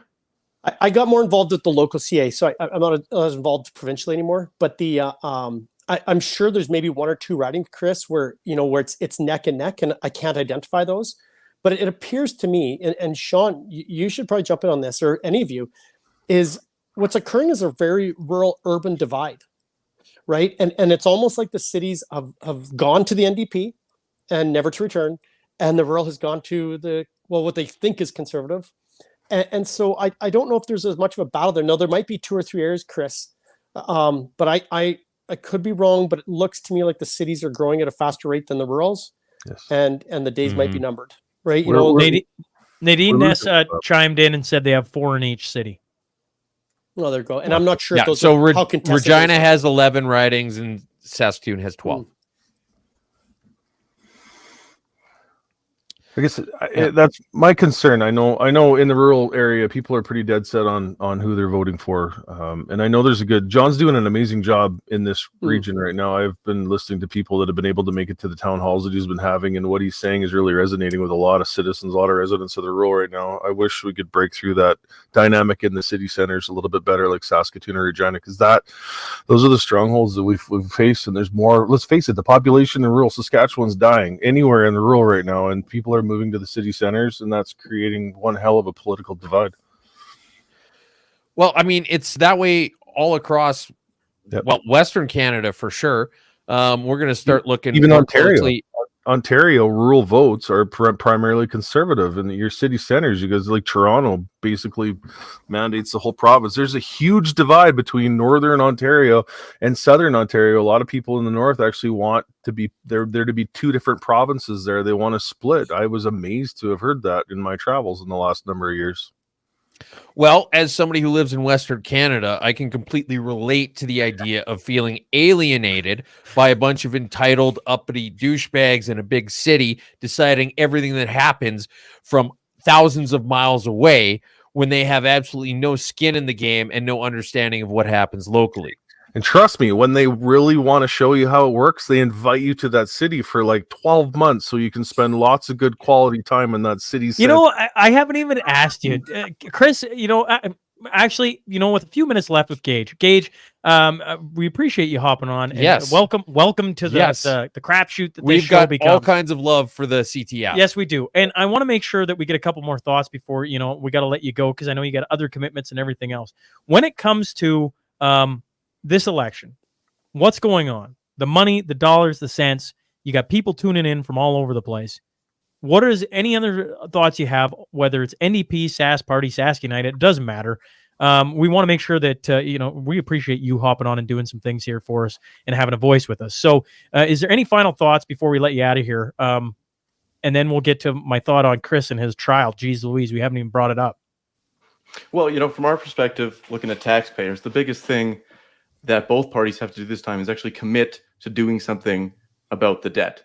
I got more involved with the local CA, so I'm not as involved provincially anymore. But I'm sure there's maybe one or two ridings, Chris, where it's neck and neck, and I can't identify those. But it appears to me, and Shaun, you should probably jump in on this, or any of you, is what's occurring is a very rural-urban divide, right? And it's almost like the cities have gone to the NDP and never to return, and the rural has gone to what they think is conservative. And so I don't know if there's as much of a battle there. No, there might be 2 or 3 areas, Chris, but I could be wrong, but it looks to me like the cities are growing at a faster rate than the rurals, yes. and the days might be numbered. Right, Nadine Ness chimed in and said they have 4 in each city. Well, there you go. And I'm not sure if those so are how contested. Regina has 11 ridings and Saskatoon has 12. I guess that's my concern. I know in the rural area, people are pretty dead set on who they're voting for. And I know there's John's doing an amazing job in this region right now. I've been listening to people that have been able to make it to the town halls that he's been having, and what he's saying is really resonating with a lot of citizens, a lot of residents of the rural right now. I wish we could break through that dynamic in the city centers a little bit better, like Saskatoon or Regina, because those are the strongholds that we've faced, and there's more. Let's face it, the population in rural Saskatchewan's dying anywhere in the rural right now, and people are moving to the city centers, and that's creating one hell of a political divide. Well, I mean, it's that way all across Western Canada for sure. We're going to start looking even Ontario rural votes are primarily conservative, and your city centers, because like Toronto basically mandates the whole province. There's a huge divide between Northern Ontario and Southern Ontario. A lot of people in the north actually want to be there to be 2 different provinces there. They want to split. I was amazed to have heard that in my travels in the last number of years. Well, as somebody who lives in Western Canada, I can completely relate to the idea of feeling alienated by a bunch of entitled, uppity douchebags in a big city deciding everything that happens from thousands of miles away when they have absolutely no skin in the game and no understanding of what happens locally. And trust me, when they really want to show you how it works, they invite you to that city for like 12 months so you can spend lots of good quality time in that city. I haven't even asked you, Chris, actually, with a few minutes left with Gage. Gage, we appreciate you hopping on. And yes. Welcome to the crapshoot that we've got all kinds of love for the CTF. Yes, we do. And I want to make sure that we get a couple more thoughts before, we got to let you go, because I know you got other commitments and everything else. When it comes to, this election, what's going on? The money, the dollars, the cents. You got people tuning in from all over the place. What is any other thoughts you have, whether it's NDP, SAS Party, Sask United, it doesn't matter. We want to make sure that, we appreciate you hopping on and doing some things here for us and having a voice with us. So is there any final thoughts before we let you out of here? And then we'll get to my thought on Chris and his trial. Jeez Louise, we haven't even brought it up. Well, from our perspective, looking at taxpayers, the biggest thing that both parties have to do this time is actually commit to doing something about the debt.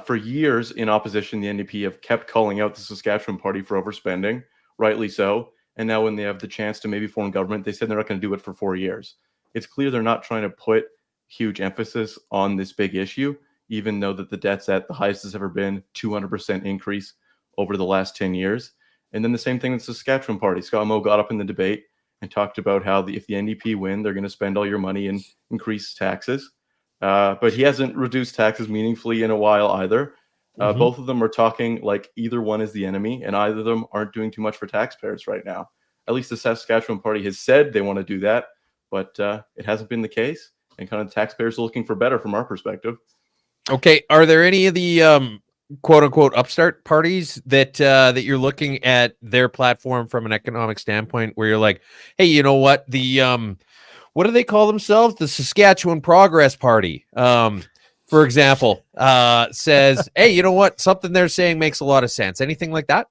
For years in opposition, the NDP have kept calling out the Saskatchewan party for overspending, rightly so. And now when they have the chance to maybe form government, they said they're not going to do it for 4 years. It's clear they're not trying to put huge emphasis on this big issue, even though that the debt's at the highest it's ever been, 200% increase over the last 10 years. And then the same thing with the Saskatchewan party. Scott Moe got up in the debate and talked about how if the NDP win, they're going to spend all your money and increase taxes. But he hasn't reduced taxes meaningfully in a while either. Both of them are talking like either one is the enemy, and either of them aren't doing too much for taxpayers right now. At least the Saskatchewan party has said they want to do that, but it hasn't been the case. And kind of taxpayers are looking for better from our perspective. Okay, are there any of the quote unquote upstart parties that you're looking at their platform from an economic standpoint where you're like, hey, you know what, what do they call themselves? The Saskatchewan Progress Party, for example, says, hey, you know what? Something they're saying makes a lot of sense. Anything like that?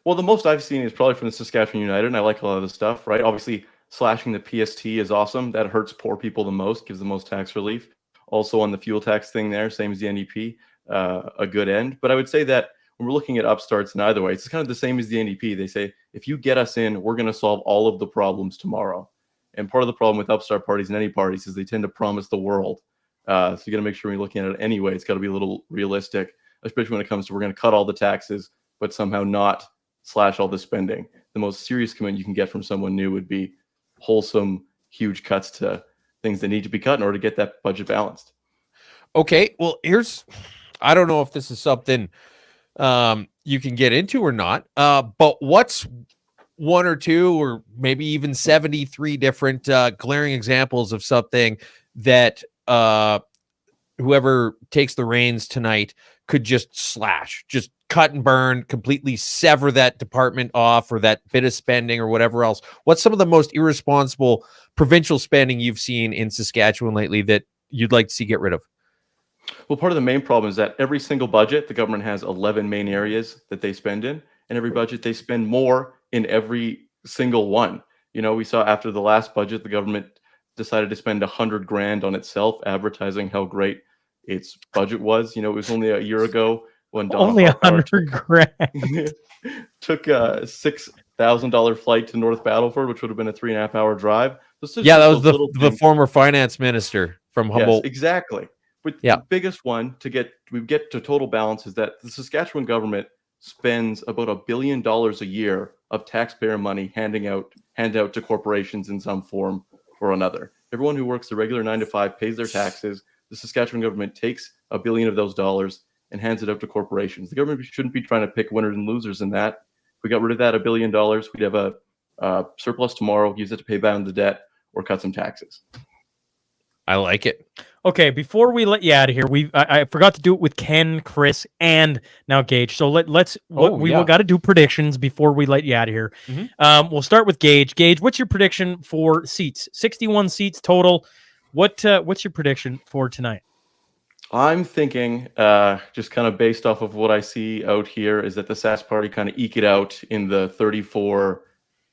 Well, the most I've seen is probably from the Saskatchewan United, and I like a lot of the stuff, right? Obviously, slashing the PST is awesome. That hurts poor people the most, gives the most tax relief. Also on the fuel tax thing there, same as the NDP, a good end. But I would say that when we're looking at upstarts in either way, it's kind of the same as the NDP. They say, if you get us in, we're going to solve all of the problems tomorrow. And part of the problem with upstart parties and any parties is they tend to promise the world. So you got to make sure when you're looking at it anyway, it's got to be a little realistic, especially when it comes to we're going to cut all the taxes, but somehow not slash all the spending. The most serious commitment you can get from someone new would be wholesome, huge cuts to things that need to be cut in order to get that budget balanced. Okay, well, I don't know if this is something you can get into or not, but what's one or two or maybe even 73 different glaring examples of something that whoever takes the reins tonight could just slash, just cut and burn, completely sever that department off or that bit of spending or whatever else? What's some of the most irresponsible provincial spending you've seen in Saskatchewan lately that you'd like to see get rid of? Well, part of the main problem is that every single budget, the government has 11 main areas that they spend in, and every budget they spend more in every single one. We saw after the last budget, the government decided to spend $100,000 on itself, advertising how great its budget was. It was only a year ago when only $100,000 took a $6,000 flight to North Battleford, which would have been a 3.5-hour drive. Yeah, that was the former finance minister from Humboldt. Yes, exactly. But the biggest one we get to total balance is that the Saskatchewan government spends about $1 billion a year of taxpayer money hand out to corporations in some form or another. Everyone who works the regular 9 to 5 pays their taxes. The Saskatchewan government takes $1 billion of those dollars and hands it out to corporations. The government shouldn't be trying to pick winners and losers in that. If we got rid of that $1 billion, we'd have a surplus tomorrow, use it to pay down the debt or cut some taxes. I like it. Okay, before we let you out of here, I forgot to do it with Ken, Chris, and now Gage. So let's got to do predictions before we let you out of here. Mm-hmm. We'll start with Gage. Gage, what's your prediction for seats? 61 seats total. What's your prediction for tonight? I'm thinking, just kind of based off of what I see out here, is that the Sask party kind of eke it out in the 34,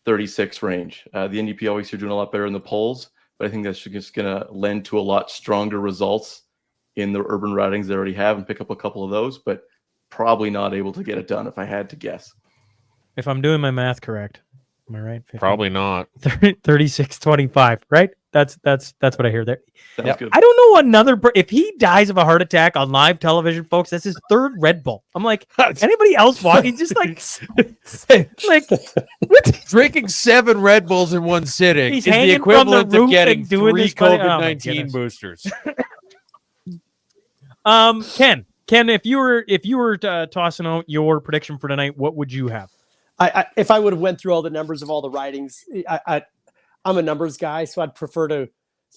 36 range. The NDP always are doing a lot better in the polls, but I think that's just going to lend to a lot stronger results in the urban ridings they already have and pick up a couple of those, but probably not able to get it done if I had to guess. If I'm doing my math correct, am I right? 50? Probably not. 36-25, right? That's what I hear there. Sounds good. I don't know if he dies of a heart attack on live television, folks, that's his third Red Bull. I'm like, anybody else walking? Just like drinking 7 Red Bulls in one sitting is the equivalent of getting 3 COVID-19 boosters. Ken, if you were tossing out your prediction for tonight, what would you have? If I would have went through all the numbers of all the ridings, I'm a numbers guy, so I'd prefer to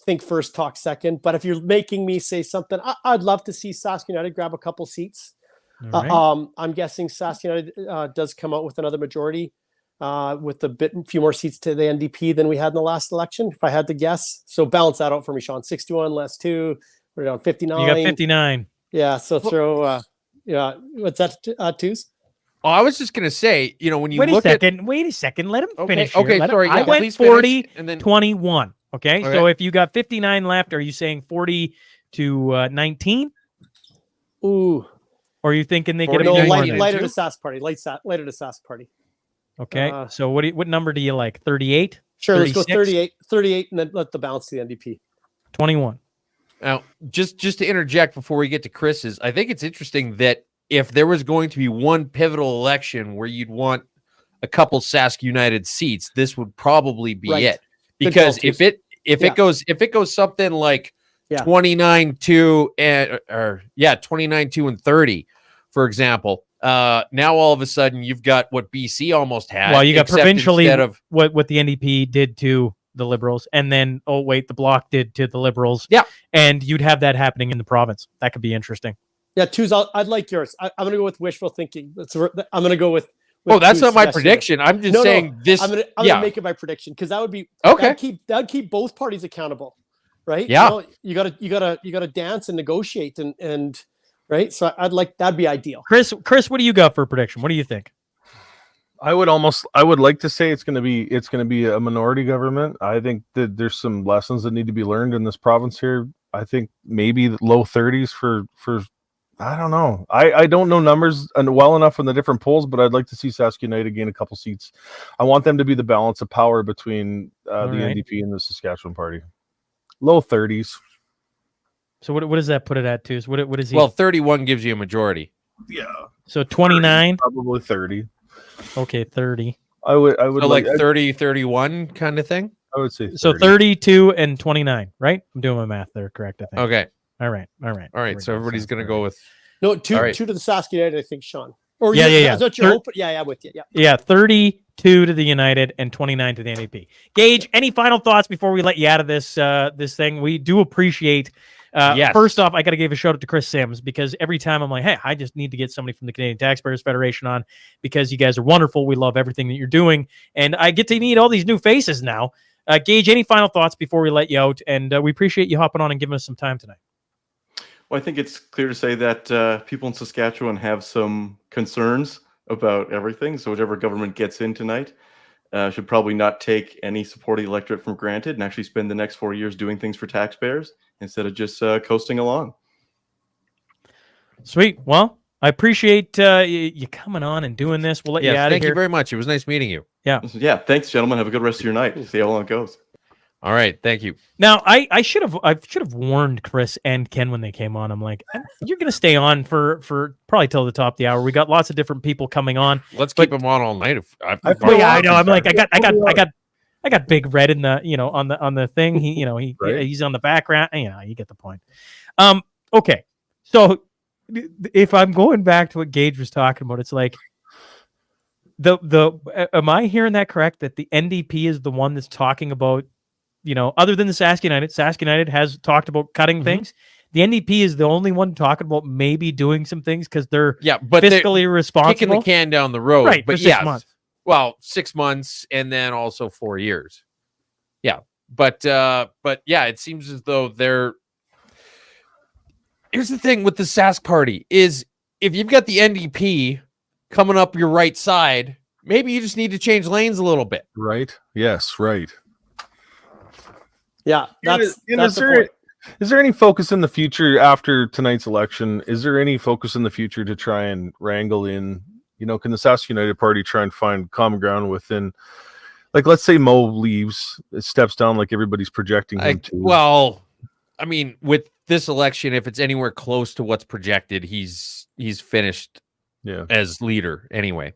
think first, talk second. But if you're making me say something, I'd love to see Sask United grab a couple seats. Right. I'm guessing Sask United does come out with another majority with a few more seats to the NDP than we had in the last election, if I had to guess. So balance that out for me, Shaun. 61 less 2. We're down 59. You got 59. Yeah. So throw, what's that, twos? Oh, I was just going to say, when you wait look a second. Let him finish. Okay, sorry. I went 40, and then 21. Okay. So if you got 59 left, are you saying 40 to 19? Ooh. Or are you thinking they get a lighter to Sask Party? Lighter to Sask Party. Okay. So what number do you like? 38? Sure. 36? Let's go 38, and then let the balance to the NDP. 21. Now, just to interject before we get to Chris's, I think it's interesting that if there was going to be one pivotal election where you'd want a couple Sask United seats, this would probably be it. Because if it goes something like 29-2 and 29-2 and 30, for example, now all of a sudden you've got what BC almost had. Well, you got provincially what the NDP did to the Liberals, and then the Bloc did to the Liberals. Yeah, and you'd have that happening in the province. That could be interesting. Yeah, twos. I'd like yours. I'm going to go with wishful thinking. I'm going to go with. That's not my prediction. I'm just saying this. I'm going to make it my prediction because that would be okay. That'd keep both parties accountable, right? Yeah. You gotta dance and negotiate and right. So that'd be ideal. Chris, what do you got for a prediction? What do you think? I would like to say it's going to be a minority government. I think that there's some lessons that need to be learned in this province here. I think maybe the low 30s for I don't know. I don't know numbers well enough in the different polls, but I'd like to see Sask United gain a couple seats. I want them to be the balance of power between the NDP and the Saskatchewan Party. Low 30s. So what does that put it at, too? What is he? Well, 31 gives you a majority. Yeah. So 29? Probably 30. Okay, 30. I would so like 30, 31 kind of thing? I would say 30. So 32 and 29, right? I'm doing my math there correct, I think. Okay. All right. So everybody's going to go with... No, two to the Sask United, I think, Shaun. Or yeah. Is that your hope? Yeah, I'm with you. Yeah. Yeah, 32 to the United and 29 to the NDP. Gage, any final thoughts before we let you out of this thing? We do appreciate... Yes. First off, I got to give a shout out to Chris Sims because every time I'm like, hey, I just need to get somebody from the Canadian Taxpayers Federation on because you guys are wonderful. We love everything that you're doing. And I get to meet all these new faces now. Gage, any final thoughts before we let you out? And we appreciate you hopping on and giving us some time tonight. Well, I think it's clear to say that people in Saskatchewan have some concerns about everything. So whichever government gets in tonight should probably not take any supporting electorate for granted and actually spend the next 4 years doing things for taxpayers instead of just coasting along. Sweet. Well, I appreciate you coming on and doing this. We'll let you out of here. Thank you very much. It was nice meeting you. Yeah. Thanks, gentlemen. Have a good rest of your night. See how long it goes. All right. Thank you. Now, I should have warned Chris and Ken when they came on. I'm like, you're going to stay on for probably till the top of the hour. We got lots of different people coming on. Let's keep them on all night. I know. I'm like, I got Big Red in the, on the thing. He's on the background. You get the point. Okay. So if I'm going back to what Gage was talking about, it's like am I hearing that correct? That the NDP is the one that's talking about, other than the Sask United has talked about cutting things. The NDP is the only one talking about maybe doing some things because they're fiscally responsible. Kicking the can down the road. Right, but for 6 months. Well, 6 months and then also 4 years. Yeah. But yeah, it seems as though they're... Here's the thing with the Sask Party is if you've got the NDP coming up your right side, maybe you just need to change lanes a little bit. Right. Yes. Right. Yeah. That's is there any focus in the future after tonight's election? Is there any focus in the future to try and wrangle in, can the Sask United Party try and find common ground within, like, let's say Mo leaves, it steps down like everybody's projecting him to. Well, I mean, with this election, if it's anywhere close to what's projected, he's finished as leader anyway.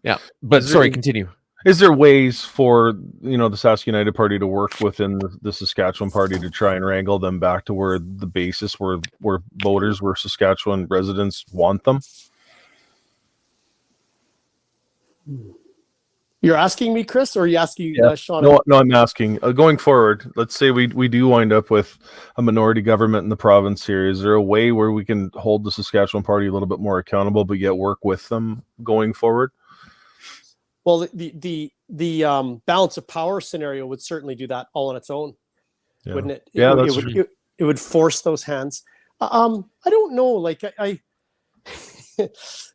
Yeah. But continue. Is there ways for, the Sask United Party to work within the Saskatchewan Party to try and wrangle them back to where the basis where voters, where Saskatchewan residents want them? You're asking me, Chris, or are you asking Shaun? No, I'm asking. Going forward, let's say we do wind up with a minority government in the province here. Is there a way where we can hold the Saskatchewan Party a little bit more accountable, but yet work with them going forward? Well, the balance of power scenario would certainly do that all on its own, wouldn't it? It would force those hands. I don't know. Like I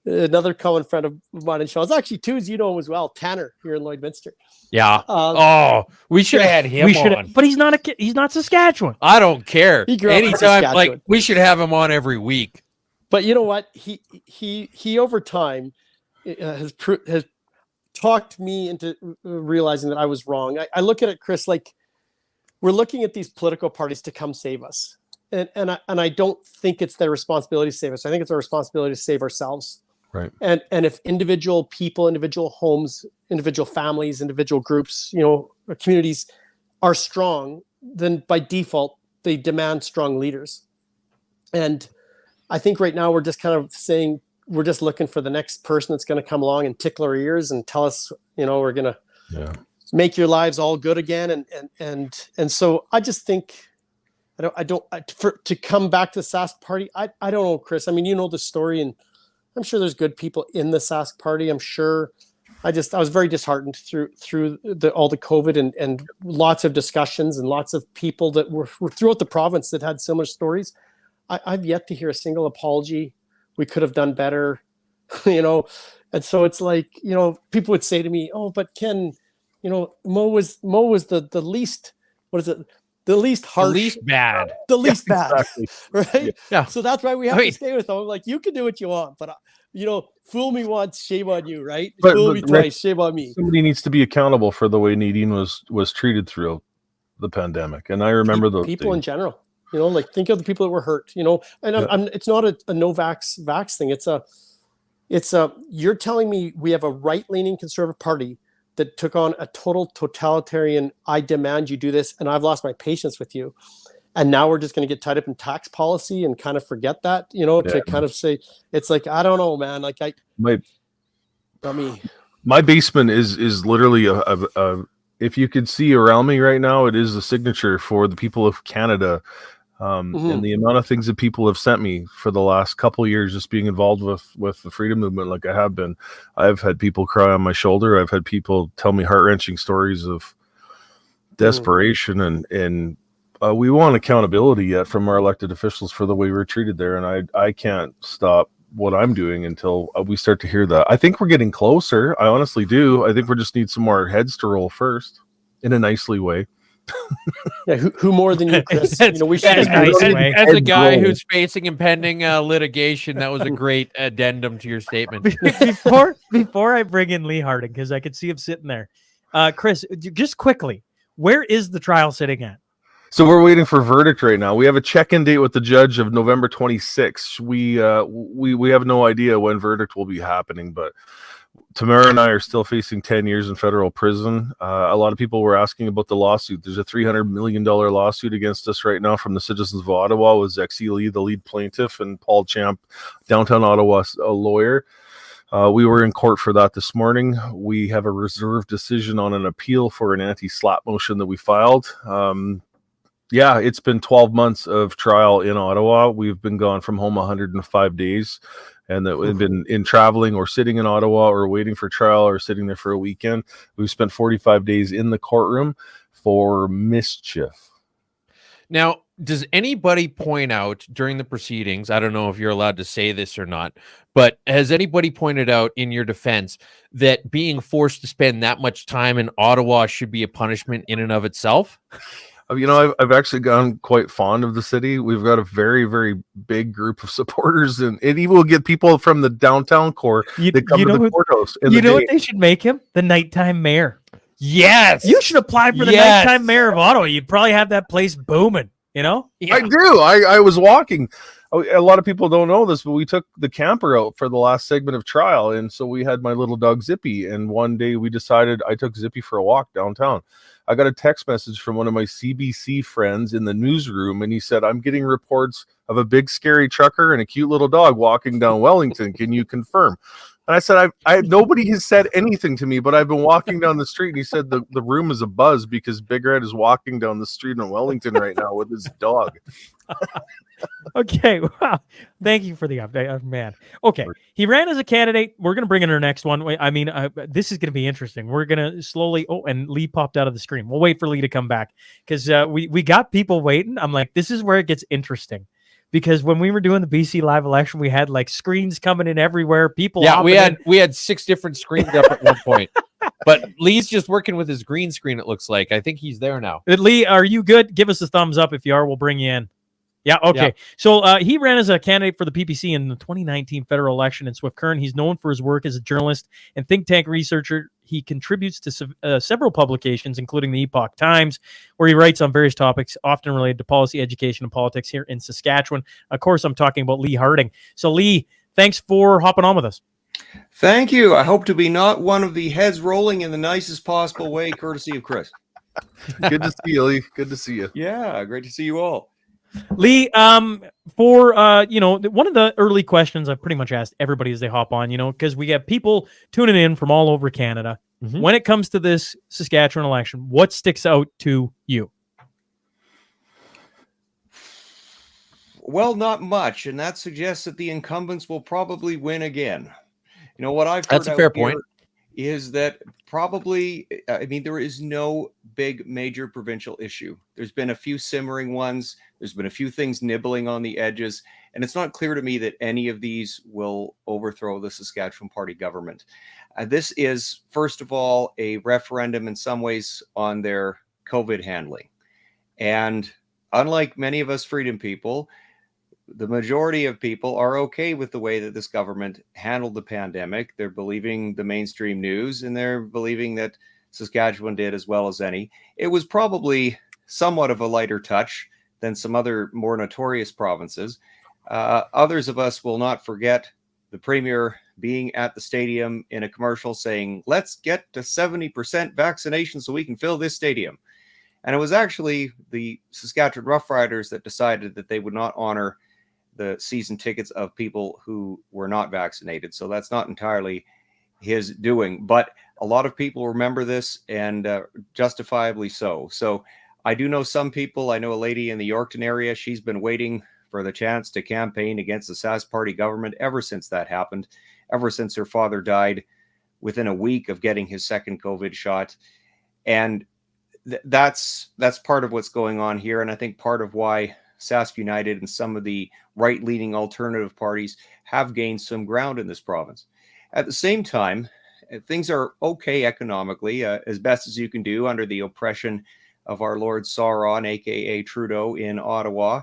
another common friend of mine and Shaun's, actually two, as you know him as well, Tanner here in Lloydminster. Yeah. We should have had him on. But he's not Saskatchewan. I don't care. Anytime, like we should have him on every week. But you know what? He over time has talked me into realizing that I was wrong. I look at it, Chris, like we're looking at these political parties to come save us. And I don't think it's their responsibility to save us. I think it's our responsibility to save ourselves. Right. And if individual people, individual homes, individual families, individual groups, communities are strong, then by default they demand strong leaders. And I think right now we're just kind of saying we're just looking for the next person that's going to come along and tickle our ears and tell us, we're going to make your lives all good again. And so I just think. To come back to the Sask Party, I don't know, Chris. I mean, you know the story, and I'm sure there's good people in the Sask Party. I'm sure. I was very disheartened through all the COVID and lots of discussions and lots of people that were throughout the province that had similar stories. I've yet to hear a single apology. We could have done better, And so it's like, people would say to me, "Oh, but Ken, Mo was the least. What is it?" The least harsh, the least bad, exactly. Right? Yeah. So that's why we have to stay with them. Like, you can do what you want, but fool me once, shame on you, right? Fool me twice, shame on me. Somebody needs to be accountable for the way Nadine was treated through the pandemic, and I remember those people in general. Like think of the people that were hurt. And it's not a no vax thing. It's a. You're telling me we have a right-leaning conservative party that took on a total totalitarian, I demand you do this, and I've lost my patience with you. And now we're just going to get tied up in tax policy and kind of forget that, to kind of say, it's like, I don't know, man. Like my basement is literally if you could see around me right now, it is a signature for the people of Canada. And the amount of things that people have sent me for the last couple of years, just being involved with the freedom movement, like I have been. I've had people cry on my shoulder. I've had people tell me heart-wrenching stories of desperation, and we want accountability yet from our elected officials for the way we're treated there. And I can't stop what I'm doing until we start to hear that. I think we're getting closer. I honestly do. I think we just need some more heads to roll first, in a nicely way. Yeah, who more than you, Chris? We should as a guy who's facing impending litigation, that was a great addendum to your statement. Before I bring in Lee Harding, because I could see him sitting there, Chris, just quickly, where is the trial sitting at? So we're waiting for verdict right now. We have a check-in date with the judge of November 26th. We have no idea when verdict will be happening, but Tamara and I are still facing 10 years in federal prison. A lot of people were asking about the lawsuit. There's a $300 million lawsuit against us right now from the citizens of Ottawa, with Zexi Lee, the lead plaintiff, and Paul Champ, downtown Ottawa, a lawyer. We were in court for that this morning. We have a reserved decision on an appeal for an anti-slap motion that we filed. It's been 12 months of trial in Ottawa. We've been gone from home 105 days. And that we've been in traveling or sitting in Ottawa or waiting for trial or sitting there for a weekend. We've spent 45 days in the courtroom for mischief. Now, does anybody point out during the proceedings, I don't know if you're allowed to say this or not, but has anybody pointed out in your defense that being forced to spend that much time in Ottawa should be a punishment in and of itself? I've actually gotten quite fond of the city. We've got a very, very big group of supporters, and even we'll get people from the downtown core that come to the courthouse. You know what they should make him? The nighttime mayor. Yes. You should apply for the nighttime mayor of Ottawa. You'd probably have that place booming, I do. I was walking Oh, a lot of people don't know this, but we took the camper out for the last segment of trial, and so we had my little dog Zippy. And one day we decided I took Zippy for a walk downtown. I got a text message from one of my CBC friends in the newsroom, and he said, "I'm getting reports of a big scary trucker and a cute little dog walking down Wellington. Can you confirm?" And I said, I nobody has said anything to me, but I've been walking down the street. And he said the room is abuzz because Big Red is walking down the street in Wellington right now with his dog. Okay, wow. Thank you for the update, man. Okay, he ran as a candidate. We're going to bring in our next one. I mean, this is going to be interesting. We're going to slowly. Oh, and Lee popped out of the screen. We'll wait for Lee to come back because we got people waiting. I'm like, this is where it gets interesting. Because when we were doing the BC live election, we had like screens coming in everywhere. People, yeah, we had 6 different screens up at one point. But Lee's just working with his green screen. It looks like. I think he's there now. Lee, are you good? Give us a thumbs up if you are. We'll bring you in. Yeah, okay. Yeah. So he ran as a candidate for the PPC in the 2019 federal election in Swift Current. He's known for his work as a journalist and think tank researcher. He contributes to several publications, including the Epoch Times, where he writes on various topics, often related to policy, education, and politics here in Saskatchewan. Of course, I'm talking about Lee Harding. So, Lee, thanks for hopping on with us. Thank you. I hope to be not one of the heads rolling in the nicest possible way, courtesy of Chris. Good to see you, Lee. Good to see you. Yeah, great to see you all. Lee, for one of the early questions I've pretty much asked everybody as they hop on, because we have people tuning in from all over Canada. Mm-hmm. When it comes to this Saskatchewan election, what sticks out to you? Well, not much, and that suggests that the incumbents will probably win again. What I've heard that's a fair point. Is that probably, there is no big major provincial issue. There's been a few simmering ones. There's been a few things nibbling on the edges. And it's not clear to me that any of these will overthrow the Saskatchewan party government. This is, first of all, a referendum in some ways on their COVID handling. And unlike many of us freedom people, the majority of people are okay with the way that this government handled the pandemic. They're believing the mainstream news, and they're believing that Saskatchewan did as well as any. It was probably somewhat of a lighter touch than some other more notorious provinces. Others of us will not forget the premier being at the stadium in a commercial saying, "Let's get to 70% vaccination so we can fill this stadium." And it was actually the Saskatchewan Roughriders that decided that they would not honor the season tickets of people who were not vaccinated. So that's not entirely his doing, but a lot of people remember this, and justifiably so. So I do know some people. I know a lady in the Yorkton area. She's been waiting for the chance to campaign against the Sask party government ever since that happened, ever since her father died within a week of getting his second COVID shot. And that's part of what's going on here. And I think part of why Sask United and some of the right-leaning alternative parties have gained some ground in this province. At the same time, things are okay economically, as best as you can do under the oppression of our Lord Sauron, aka Trudeau, in Ottawa.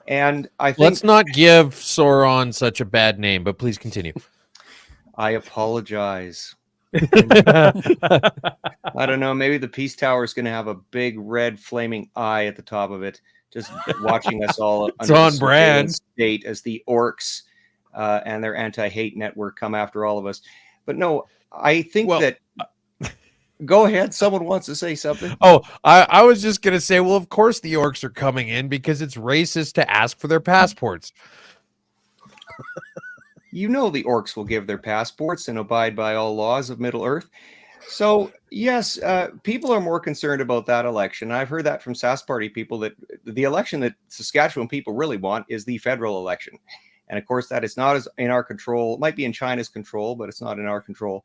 And I think, let's not give Sauron such a bad name, but please continue. I apologize. I don't know. Maybe the Peace Tower is going to have a big red flaming eye at the top of it, just watching us all it's on brand state as the orcs and their anti-hate network come after all of us. But no, I think that. Go ahead. Someone wants to say something. Oh, I was just going to say, well, of course the orcs are coming in because it's racist to ask for their passports. The orcs will give their passports and abide by all laws of Middle Earth. So, yes, people are more concerned about that election. I've heard that from Sask party people, that the election that Saskatchewan people really want is the federal election. And, of course, that is not as in our control. It might be in China's control, but it's not in our control.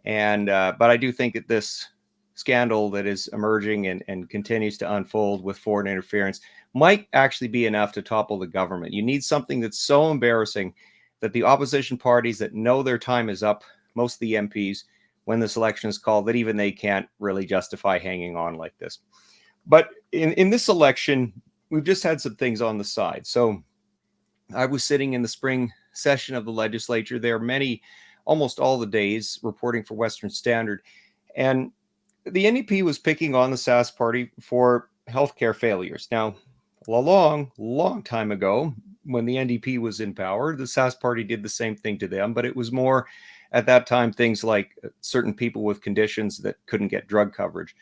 And but I do think that this scandal that is emerging and continues to unfold with foreign interference might actually be enough to topple the government. You need something that's so embarrassing that the opposition parties that know their time is up, most of the MPs, when this election is called, that even they can't really justify hanging on like this. But in this election, we've just had some things on the side. So I was sitting in the spring session of the legislature. There are almost all the days reporting for Western Standard. And the NDP was picking on the Sask party for healthcare failures. Now, a long time ago, when the NDP was in power, the Sask Party did the same thing to them, but it was more at that time things like certain people with conditions that couldn't get drug coverage.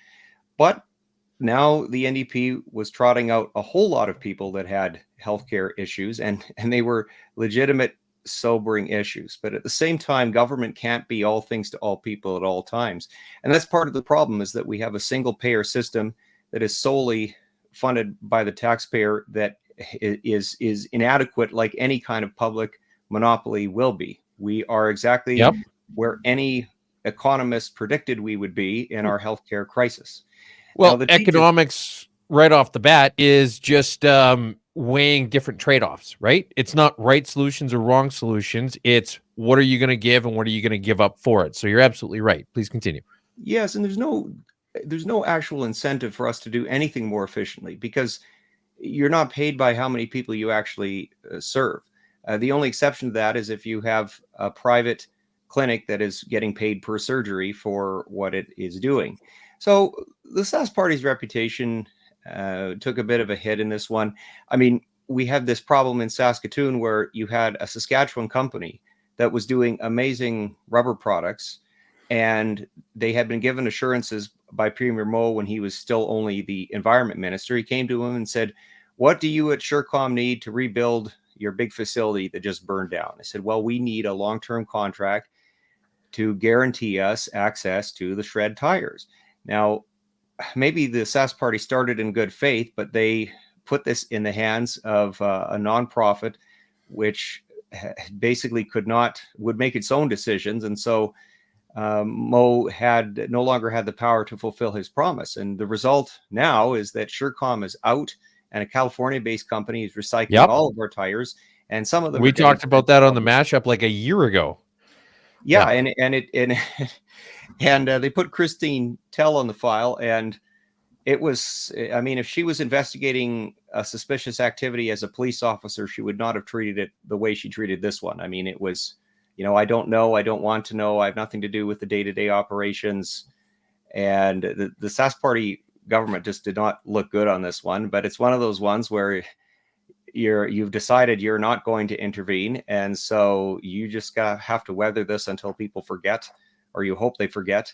But now the NDP was trotting out a whole lot of people that had healthcare issues, and they were legitimate, sobering issues. But at the same time, government can't be all things to all people at all times. And that's part of the problem, is that we have a single payer system that is solely funded by the taxpayer that is inadequate, like any kind of public monopoly will be. We are exactly where any economist predicted we would be in our healthcare crisis. Well, the economics right off the bat is just weighing different trade-offs, right? It's not right solutions or wrong solutions. It's what are you going to give and what are you going to give up for it? So you're absolutely right. Please continue. Yes, and there's no actual incentive for us to do anything more efficiently, because you're not paid by how many people you actually serve. The only exception to that is if you have a private clinic that is getting paid per surgery for what it is doing. So the Sask Party's reputation took a bit of a hit in this one. I mean, we had this problem in Saskatoon where you had a Saskatchewan company that was doing amazing rubber products, and they had been given assurances by Premier Moe when he was still only the environment minister. He came to him and said, "What do you at Surecom need to rebuild your big facility that just burned down?" I said, "Well, we need a long-term contract to guarantee us access to the shred tires." Now, maybe the Sask Party started in good faith, but they put this in the hands of a nonprofit, which basically would make its own decisions. And so Moe no longer had the power to fulfill his promise. And the result now is that Surecom is out, and a California-based company is recycling all of our tires. And some of them we talked about that on the Mashup like a year ago. Yeah. And they put Christine Tell on the file, and it was, I mean, if she was investigating a suspicious activity as a police officer, she would not have treated it the way she treated this one. I mean, it was, I don't know, I don't want to know, I have nothing to do with the day-to-day operations. And the Sask Party government just did not look good on this one. But it's one of those ones where you've decided you're not going to intervene, and so you just have to weather this until people forget, or you hope they forget.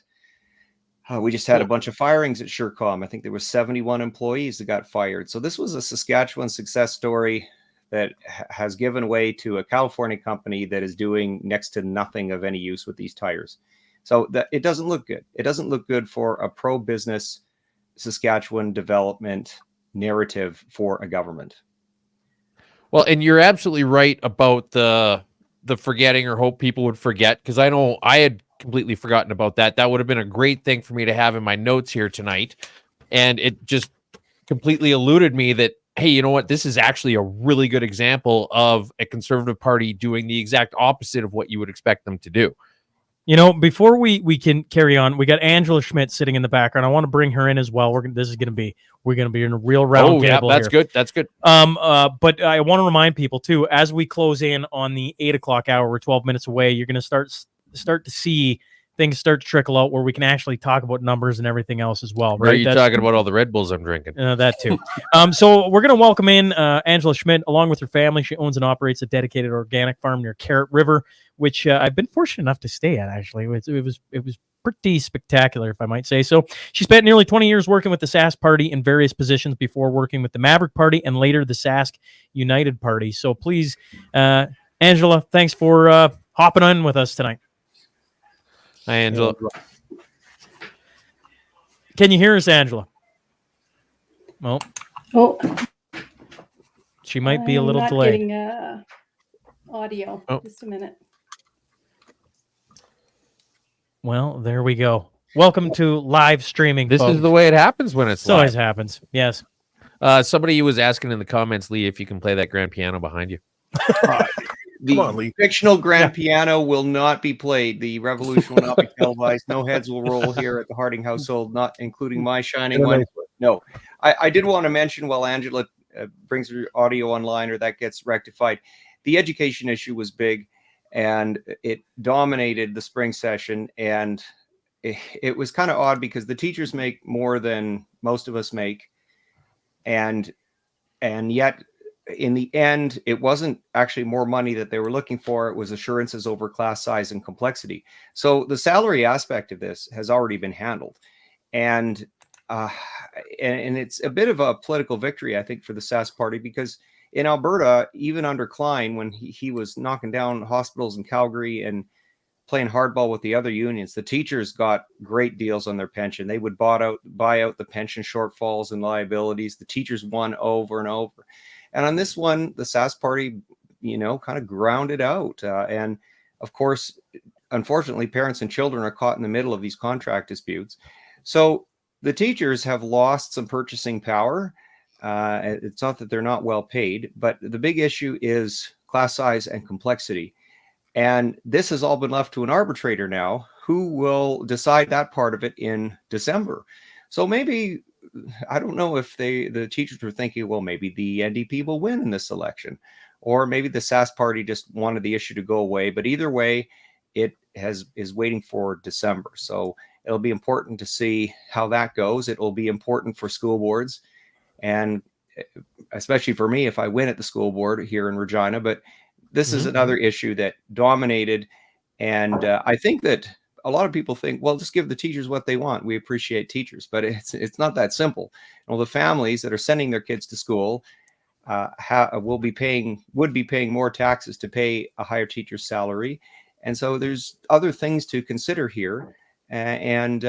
We just had a bunch of firings at Surecom. I think there was 71 employees that got fired. So this was a Saskatchewan success story that has given way to a California company that is doing next to nothing of any use with these tires. So it doesn't look good. It doesn't look good for a pro-business Saskatchewan development narrative for a government. Well, and you're absolutely right about the forgetting, or hope people would forget, because I know I had completely forgotten about that. That would have been a great thing for me to have in my notes here tonight. And it just completely eluded me that, hey, you know what? This is actually a really good example of a Conservative Party doing the exact opposite of what you would expect them to do. Before we can carry on, we got Angela Schmidt sitting in the background. I want to bring her in as well. We're going to be in a real round table. That's here. Good. That's good. But I want to remind people too, as we close in on the 8 o'clock hour, we're 12 minutes away. You're going to start to see things start to trickle out where we can actually talk about numbers and everything else as well. Right? Are you talking about all the Red Bulls I'm drinking? That too. So we're going to welcome in Angela Schmidt along with her family. She owns and operates a dedicated organic farm near Carrot River, which I've been fortunate enough to stay at. Actually, it was pretty spectacular, if I might say so. She spent nearly 20 years working with the Sask Party in various positions before working with the Maverick Party and later the Sask United Party. So please, Angela, thanks for hopping on with us tonight. Hi, Angela. Can you hear us, Angela? Well, she might be a little delayed. Getting audio. Just a minute. Well, there we go. Welcome to live streaming. This folks. is the way it happens when it's live. Always happens. Yes. Somebody was asking in the comments, Lee, if you can play that grand piano behind you. The fictional grand piano will not be played. The revolution will not be televised. No heads will roll here at the Harding household, not including my shining one. No, I did want to mention, while Angela brings her audio online or that gets rectified, the education issue was big, and it dominated the spring session. And it was kind of odd because the teachers make more than most of us make, and yet in the end, it wasn't actually more money that they were looking for. It was assurances over class size and complexity. So the salary aspect of this has already been handled. And it's a bit of a political victory, I think, for the Sask party, because in Alberta, even under Klein, when he was knocking down hospitals in Calgary and playing hardball with the other unions, the teachers got great deals on their pension. They would buy out the pension shortfalls and liabilities. The teachers won over and over. And on this one, the Sask party, kind of ground it out. And of course, unfortunately, parents and children are caught in the middle of these contract disputes. So the teachers have lost some purchasing power. It's not that they're not well paid, but the big issue is class size and complexity. And this has all been left to an arbitrator now, who will decide that part of it in December. So maybe, I don't know if the teachers were thinking, well, maybe the NDP will win in this election, or maybe the Sask party just wanted the issue to go away. But either way, it is waiting for December. So it'll be important to see how that goes. It will be important for school boards, and especially for me if I win at the school board here in Regina. But this is another issue that dominated. And I think that a lot of people think, well, just give the teachers what they want. We appreciate teachers, but it's not that simple. The families that are sending their kids to school would be paying more taxes to pay a higher teacher's salary. And so there's other things to consider here. And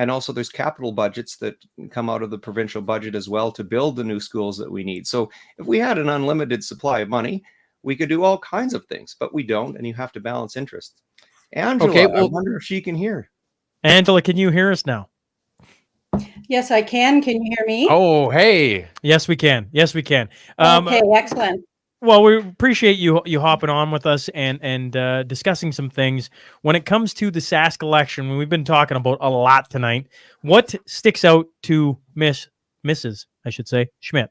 also there's capital budgets that come out of the provincial budget as well to build the new schools that we need. So if we had an unlimited supply of money, we could do all kinds of things, but we don't, and you have to balance interests. Angela, okay, well, I wonder if she can hear. Angela, can you hear us now? Yes, I can. Can you hear me? Oh, hey. Yes, we can. Yes, we can. Okay, excellent. Well, we appreciate you hopping on with us and discussing some things. When it comes to the Sask election, we've been talking about a lot tonight. What sticks out to Mrs. Schmidt?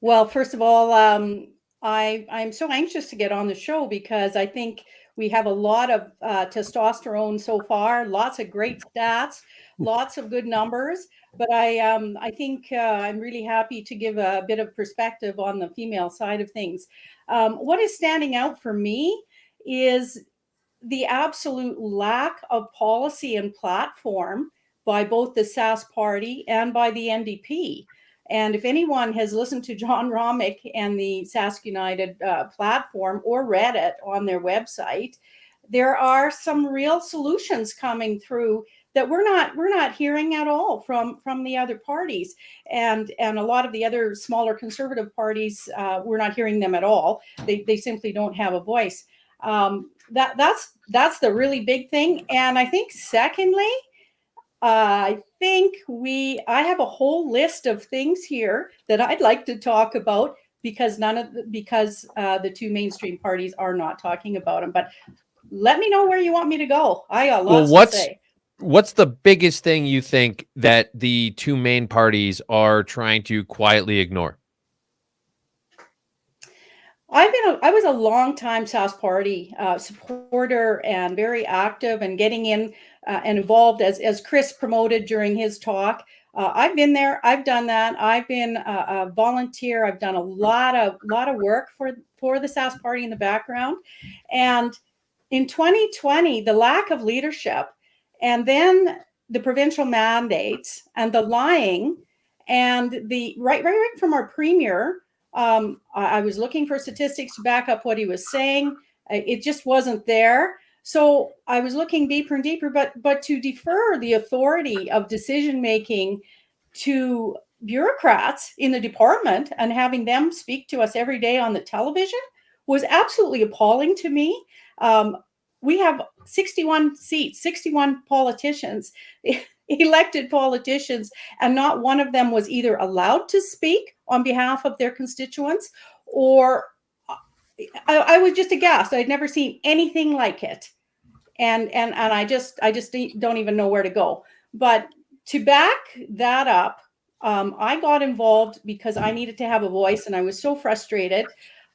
Well, first of all, I'm so anxious to get on the show because I think we have a lot of testosterone so far, lots of great stats, lots of good numbers. But I think I'm really happy to give a bit of perspective on the female side of things. What is standing out for me is the absolute lack of policy and platform by both the Sask party and by the NDP. And if anyone has listened to John Romick and the Sask United platform or read it on their website, there are some real solutions coming through that we're not hearing at all from the other parties, and a lot of the other smaller conservative parties, we're not hearing them at all. They simply don't have a voice. That's the really big thing. And I think secondly, I have a whole list of things here that I'd like to talk about because the two mainstream parties are not talking about them. But let me know where you want me to go. I got lots to say. What's the biggest thing you think that the two main parties are trying to quietly ignore? I was a long-time Sask party supporter and very active and getting in and involved as Chris promoted during his talk. I've been there. I've done that. I've been a volunteer. I've done a lot of work for the Sask party in the background. And in 2020, the lack of leadership, and then the provincial mandates and the lying, and the right from our premier. I was looking for statistics to back up what he was saying. It just wasn't there. So I was looking deeper and deeper, but to defer the authority of decision making to bureaucrats in the department and having them speak to us every day on the television was absolutely appalling to me. We have 61 seats, 61 politicians, elected politicians, and not one of them was either allowed to speak on behalf of their constituents, or I was just aghast. I'd never seen anything like it. And I just don't even know where to go. But to back that up, I got involved because I needed to have a voice, and I was so frustrated.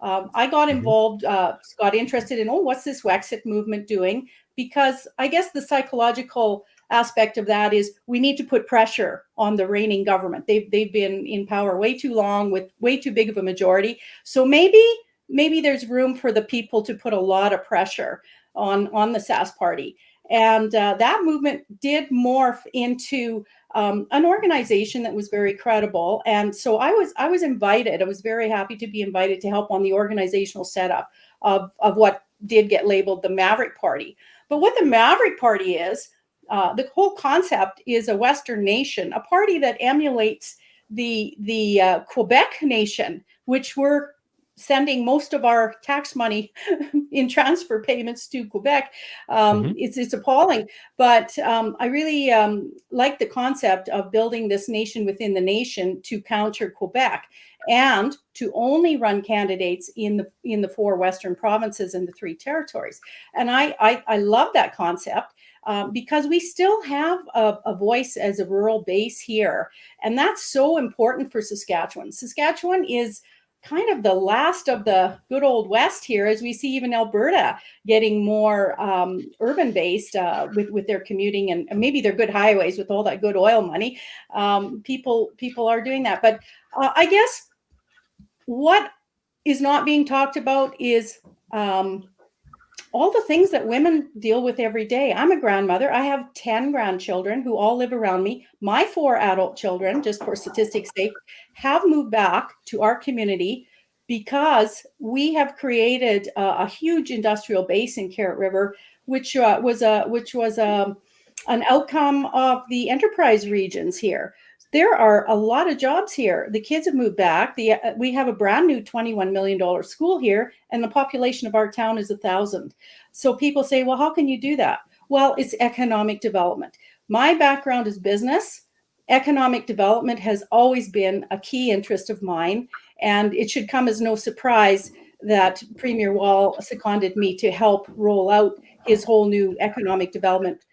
I got involved, got interested in, what's this Wexit movement doing? Because I guess the psychological aspect of that is we need to put pressure on the reigning government. They've been in power way too long with way too big of a majority. So maybe there's room for the people to put a lot of pressure on the Sask party. And that movement did morph into an organization that was very credible. And so I was invited. I was very happy to be invited to help on the organizational setup of what did get labeled the Maverick Party. But what the Maverick Party is, the whole concept is a Western nation, a party that emulates the Quebec nation, which we're sending most of our tax money in transfer payments to Quebec. It's appalling, but I really like the concept of building this nation within the nation to counter Quebec and to only run candidates in the 4 Western provinces and the 3 territories. And I love that concept. Because we still have a voice as a rural base here. And that's so important for Saskatchewan. Saskatchewan is kind of the last of the good old West here, as we see even Alberta getting more urban based with their commuting and maybe their good highways with all that good oil money. People are doing that. But I guess what is not being talked about is all the things that women deal with every day. I'm a grandmother. I have 10 grandchildren who all live around me. My 4 adult children, just for statistics' sake, have moved back to our community because we have created a huge industrial base in Carrot River, which was an outcome of the enterprise regions here. There are a lot of jobs here. The kids have moved back. We have a brand new $21 million school here, and the population of our town is 1,000. So people say, well, how can you do that? Well, it's economic development. My background is business. Economic development has always been a key interest of mine, and it should come as no surprise that Premier Wall seconded me to help roll out his whole new economic development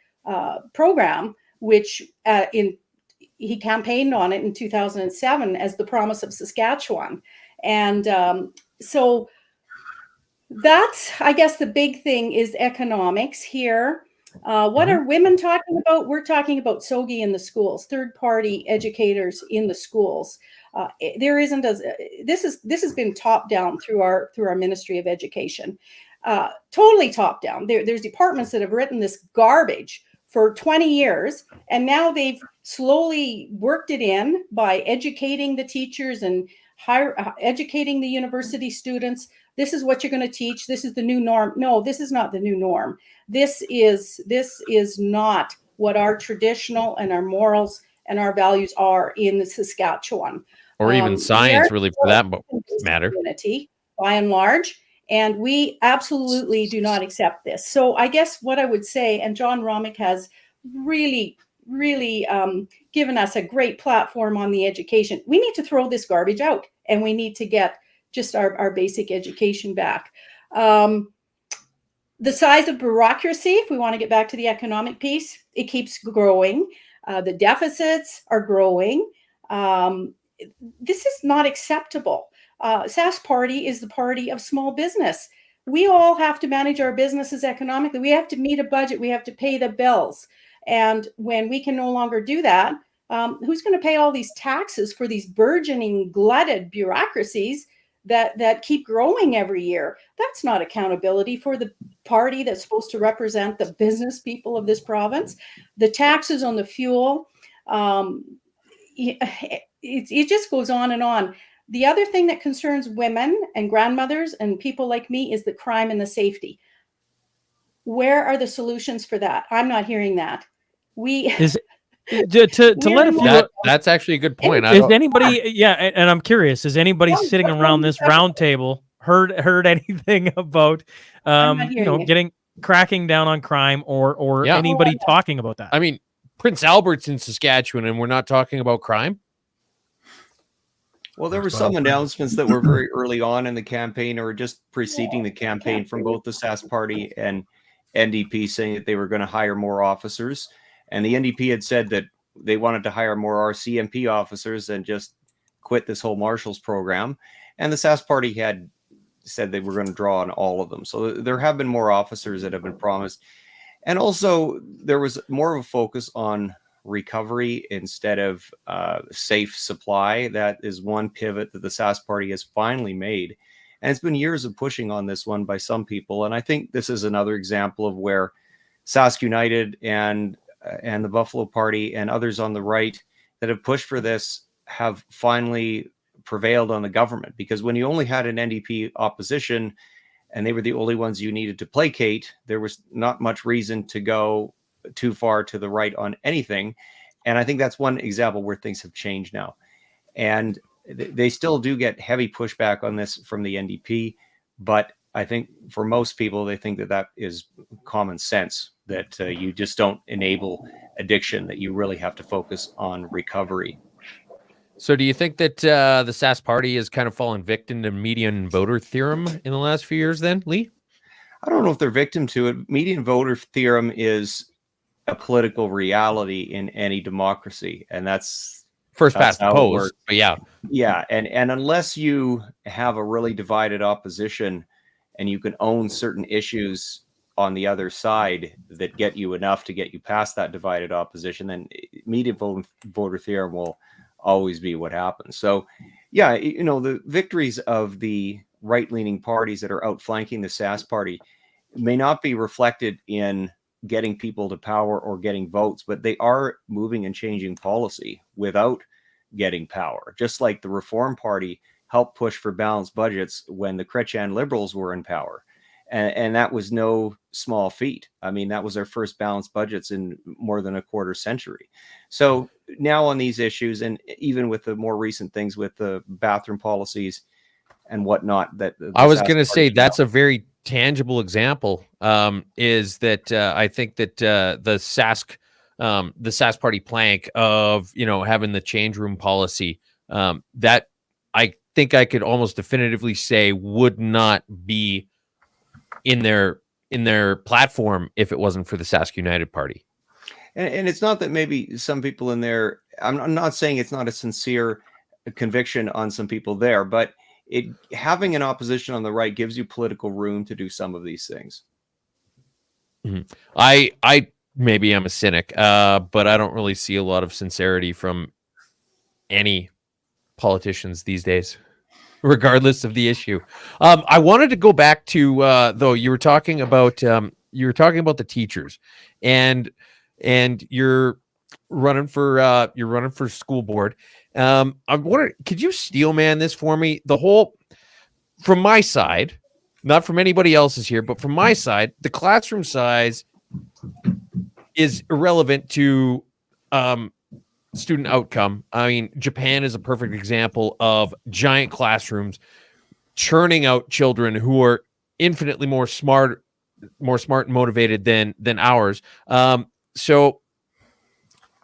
program, which he campaigned on it in 2007 as the promise of Saskatchewan. And so that's, I guess, the big thing is economics here. What are women talking about? We're talking about SOGI in the schools, third-party educators in the schools. There isn't this has been top down through our Ministry of Education, totally top down. There's departments that have written this garbage for 20 years, and now they've slowly worked it in by educating the teachers and educating the university students. This is what you're going to teach. This is the new norm. No, this is not the new norm. This is not what our traditional and our morals and our values are in Saskatchewan. Or even science, really, for that matter. By and large. And we absolutely do not accept this. So I guess what I would say, and John Romick has really given us a great platform on the education. We need to throw this garbage out, and we need to get just our basic education back. The size of bureaucracy, if we want to get back to the economic piece, it keeps growing. The deficits are growing. This is not acceptable. Sask Party is the party of small business. We all have to manage our businesses economically. We have to meet a budget. We have to pay the bills. And when we can no longer do that, who's going to pay all these taxes for these burgeoning, glutted bureaucracies that keep growing every year? That's not accountability for the party that's supposed to represent the business people of this province. The taxes on the fuel, it just goes on and on. The other thing that concerns women and grandmothers and people like me is the crime and the safety. Where are the solutions for that? I'm not hearing that. That's actually a good point. Is anybody, and I'm curious, is anybody sitting around this round table heard anything about cracking down on crime or anybody talking about that? I mean, Prince Albert's in Saskatchewan, and we're not talking about crime. Well, there were some announcements that were very early on in the campaign or just preceding the campaign from both the Sask Party and NDP saying that they were going to hire more officers. And the NDP had said that they wanted to hire more RCMP officers and just quit this whole Marshals program. And the Sask Party had said they were going to draw on all of them. So there have been more officers that have been promised. And also, there was more of a focus on recovery instead of safe supply. That is one pivot that the Sask Party has finally made. And it's been years of pushing on this one by some people. And I think this is another example of where Sask United and the Buffalo Party and others on the right that have pushed for this have finally prevailed on the government. Because when you only had an NDP opposition and they were the only ones you needed to placate, there was not much reason to go too far to the right on anything. And I think that's one example where things have changed now. And they still do get heavy pushback on this from the NDP. But I think for most people, they think that that is common sense, that you just don't enable addiction, that you really have to focus on recovery. So do you think that the Sask Party has kind of fallen victim to median voter theorem in the last few years then, Lee? I don't know if they're victim to it. Median voter theorem is a political reality in any democracy. And that's first past the post, but yeah. Yeah. And unless you have a really divided opposition and you can own certain issues on the other side that get you enough to get you past that divided opposition, then median voter theorem will always be what happens. So, yeah, you know, the victories of the right-leaning parties that are outflanking the Sask Party may not be reflected in getting people to power or getting votes, but they are moving and changing policy without getting power. Just like the Reform Party helped push for balanced budgets when the Chrétien Liberals were in power. And that was no small feat. I mean, that was our first balanced budgets in more than a quarter century. So now on these issues, and even with the more recent things with the bathroom policies and whatnot, that I was going to say that's a very tangible example. Is that I think that the Sask Party plank of, you know, having the change room policy, that I think I could almost definitively say would not be in their platform if it wasn't for the Sask United Party. And it's not that maybe some people in there, I'm not saying it's not a sincere conviction on some people there, but having an opposition on the right gives you political room to do some of these things. Mm-hmm. I maybe I'm a cynic, but I don't really see a lot of sincerity from any politicians these days, regardless of the issue. I wanted to go back to though you were talking about the teachers, and you're running for school board. I'm wondering, could you steel man this for me? The whole, from my side, not from anybody else's here, but from my side, the classroom size is irrelevant to student outcome. I mean, Japan is a perfect example of giant classrooms churning out children who are infinitely more smart and motivated than ours. So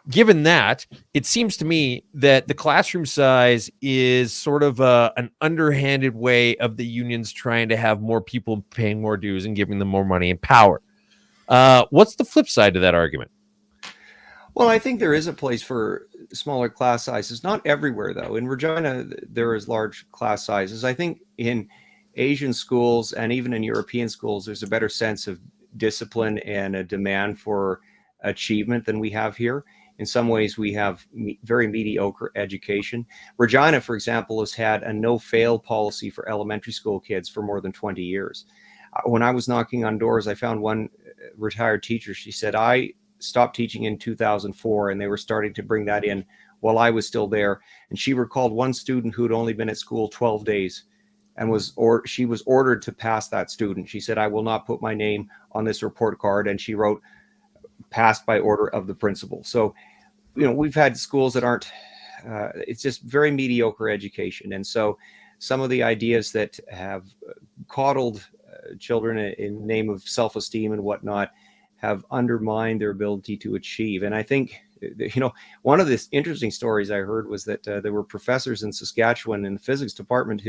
given that, it seems to me that the classroom size is sort of an underhanded way of the unions trying to have more people paying more dues and giving them more money and power. What's the flip side to that argument? Well, I think there is a place for smaller class sizes. Not everywhere, though. In Regina, there is large class sizes. I think in Asian schools and even in European schools, there's a better sense of discipline and a demand for achievement than we have here. In some ways, we have very mediocre education. Regina, for example, has had a no-fail policy for elementary school kids for more than 20 years. When I was knocking on doors, I found one retired teacher. She said, I stopped teaching in 2004, and they were starting to bring that in while I was still there. And she recalled one student who had only been at school 12 days and she was ordered to pass that student. She said, I will not put my name on this report card. And she wrote, passed by order of the principal. So, you know, we've had schools that aren't, it's just very mediocre education. And so some of the ideas that have coddled children in the name of self-esteem and whatnot have undermined their ability to achieve. And I think, you know, one of the interesting stories I heard was that there were professors in Saskatchewan in the physics department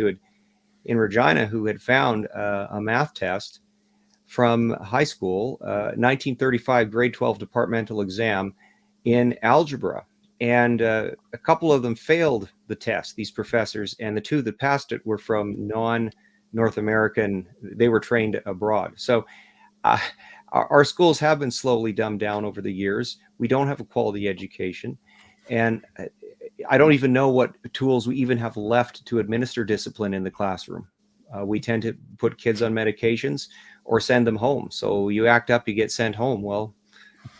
in Regina who had found a math test from high school, 1935 grade 12 departmental exam in algebra. And a couple of them failed the test, these professors, and the two that passed it were from non-North American, they were trained abroad. So Our schools have been slowly dumbed down over the years. We don't have a quality education. And I don't even know what tools we even have left to administer discipline in the classroom. We tend to put kids on medications or send them home. So you act up, you get sent home. Well,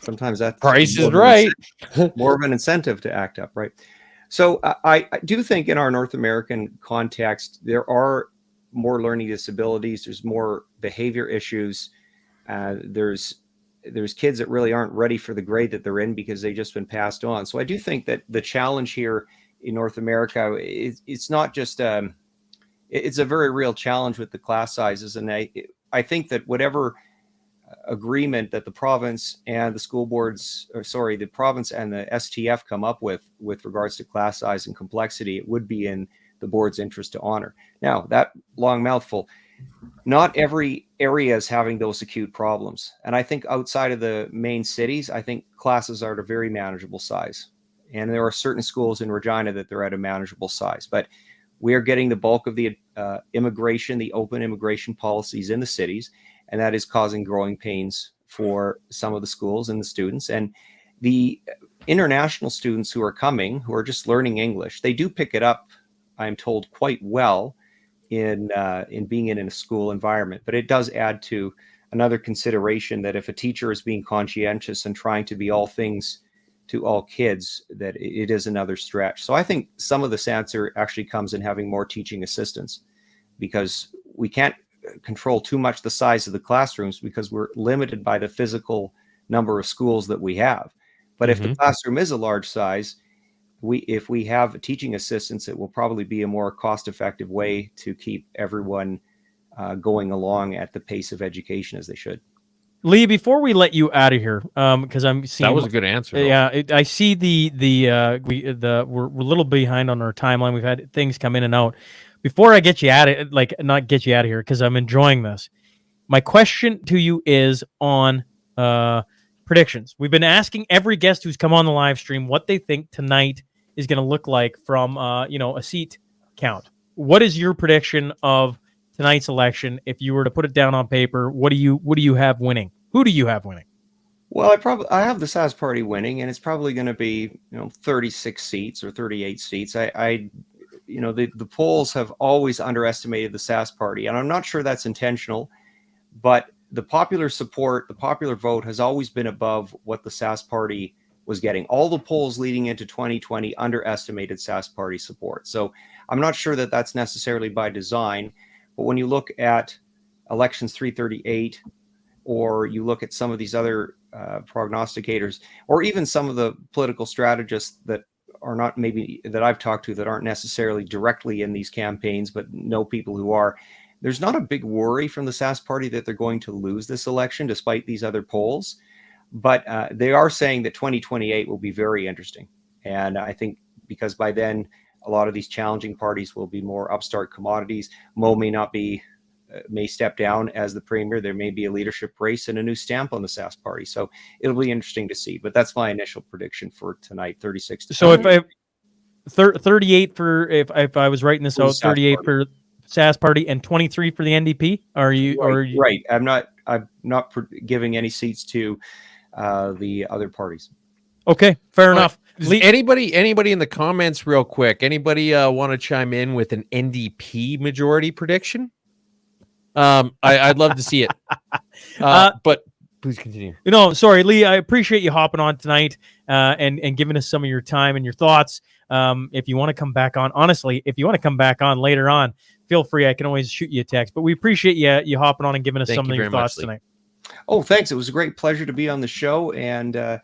sometimes that's Price is right. More of an incentive to act up, right? So I do think in our North American context, there are more learning disabilities. There's more behavior issues. There's kids that really aren't ready for the grade that they're in because they've just been passed on. So I do think that the challenge here in North America, it's not just, it's a very real challenge with the class sizes. And I think that whatever agreement that the province and the school boards, the province and the STF come up with regards to class size and complexity, it would be in the board's interest to honor. Now, that long mouthful, not every area is having those acute problems. And I think outside of the main cities, I think classes are at a very manageable size. And there are certain schools in Regina that they're at a manageable size. But we are getting the bulk of the immigration, the open immigration policies in the cities, and that is causing growing pains for some of the schools and the students. And the international students who are coming, who are just learning English, they do pick it up, I'm told, quite well in being in a school environment. But it does add to another consideration that if a teacher is being conscientious and trying to be all things to all kids, that it is another stretch. So I think some of this answer actually comes in having more teaching assistants, because we can't control too much the size of the classrooms because we're limited by the physical number of schools that we have. But if the classroom is a large size, if we have teaching assistants, it will probably be a more cost-effective way to keep everyone going along at the pace of education as they should. Lee, before we let you out of here, because I'm seeing that was a good answer. Though. Yeah, I see we're a little behind on our timeline. We've had things come in and out. Before I get you out of not get you out of here, because I'm enjoying this. My question to you is on predictions. We've been asking every guest who's come on the live stream what they think tonight is going to look like from a seat count. What is your prediction of tonight's election? If you were to put it down on paper, what do you have winning? Who do you have winning? Well, I have the Sask Party winning, and it's probably going to be 36 seats or 38 seats. The polls have always underestimated the Sask Party, and I'm not sure that's intentional, but the popular support, the popular vote has always been above what the Sask Party was getting. All the polls leading into 2020 underestimated Sask Party support. So I'm not sure that that's necessarily by design, but when you look at elections 338, or you look at some of these other prognosticators, or even some of the political strategists that are not, maybe that I've talked to, that aren't necessarily directly in these campaigns, but know people who are, there's not a big worry from the Sask Party that they're going to lose this election despite these other polls. But they are saying that 2028 will be very interesting. And I think because by then, a lot of these challenging parties will be more upstart commodities. Mo may step down as the premier. There may be a leadership race and a new stamp on the Sask Party. So it'll be interesting to see. But that's my initial prediction for tonight, 36 to 20. So if 38 for, if I was writing this out, 38 for Sask Party and 23 for the NDP? Are you right? I'm not giving any seats to the other parties. Okay, fair enough. Anybody in the comments, real quick? Anybody want to chime in with an NDP majority prediction? I'd love to see it. But please continue. Sorry, Lee. I appreciate you hopping on tonight and giving us some of your time and your thoughts. If you want to come back on, honestly, if you want to come back on later on, feel free. I can always shoot you a text. But we appreciate you hopping on and giving us some of your thoughts tonight. Oh, thanks. It was a great pleasure to be on the show. And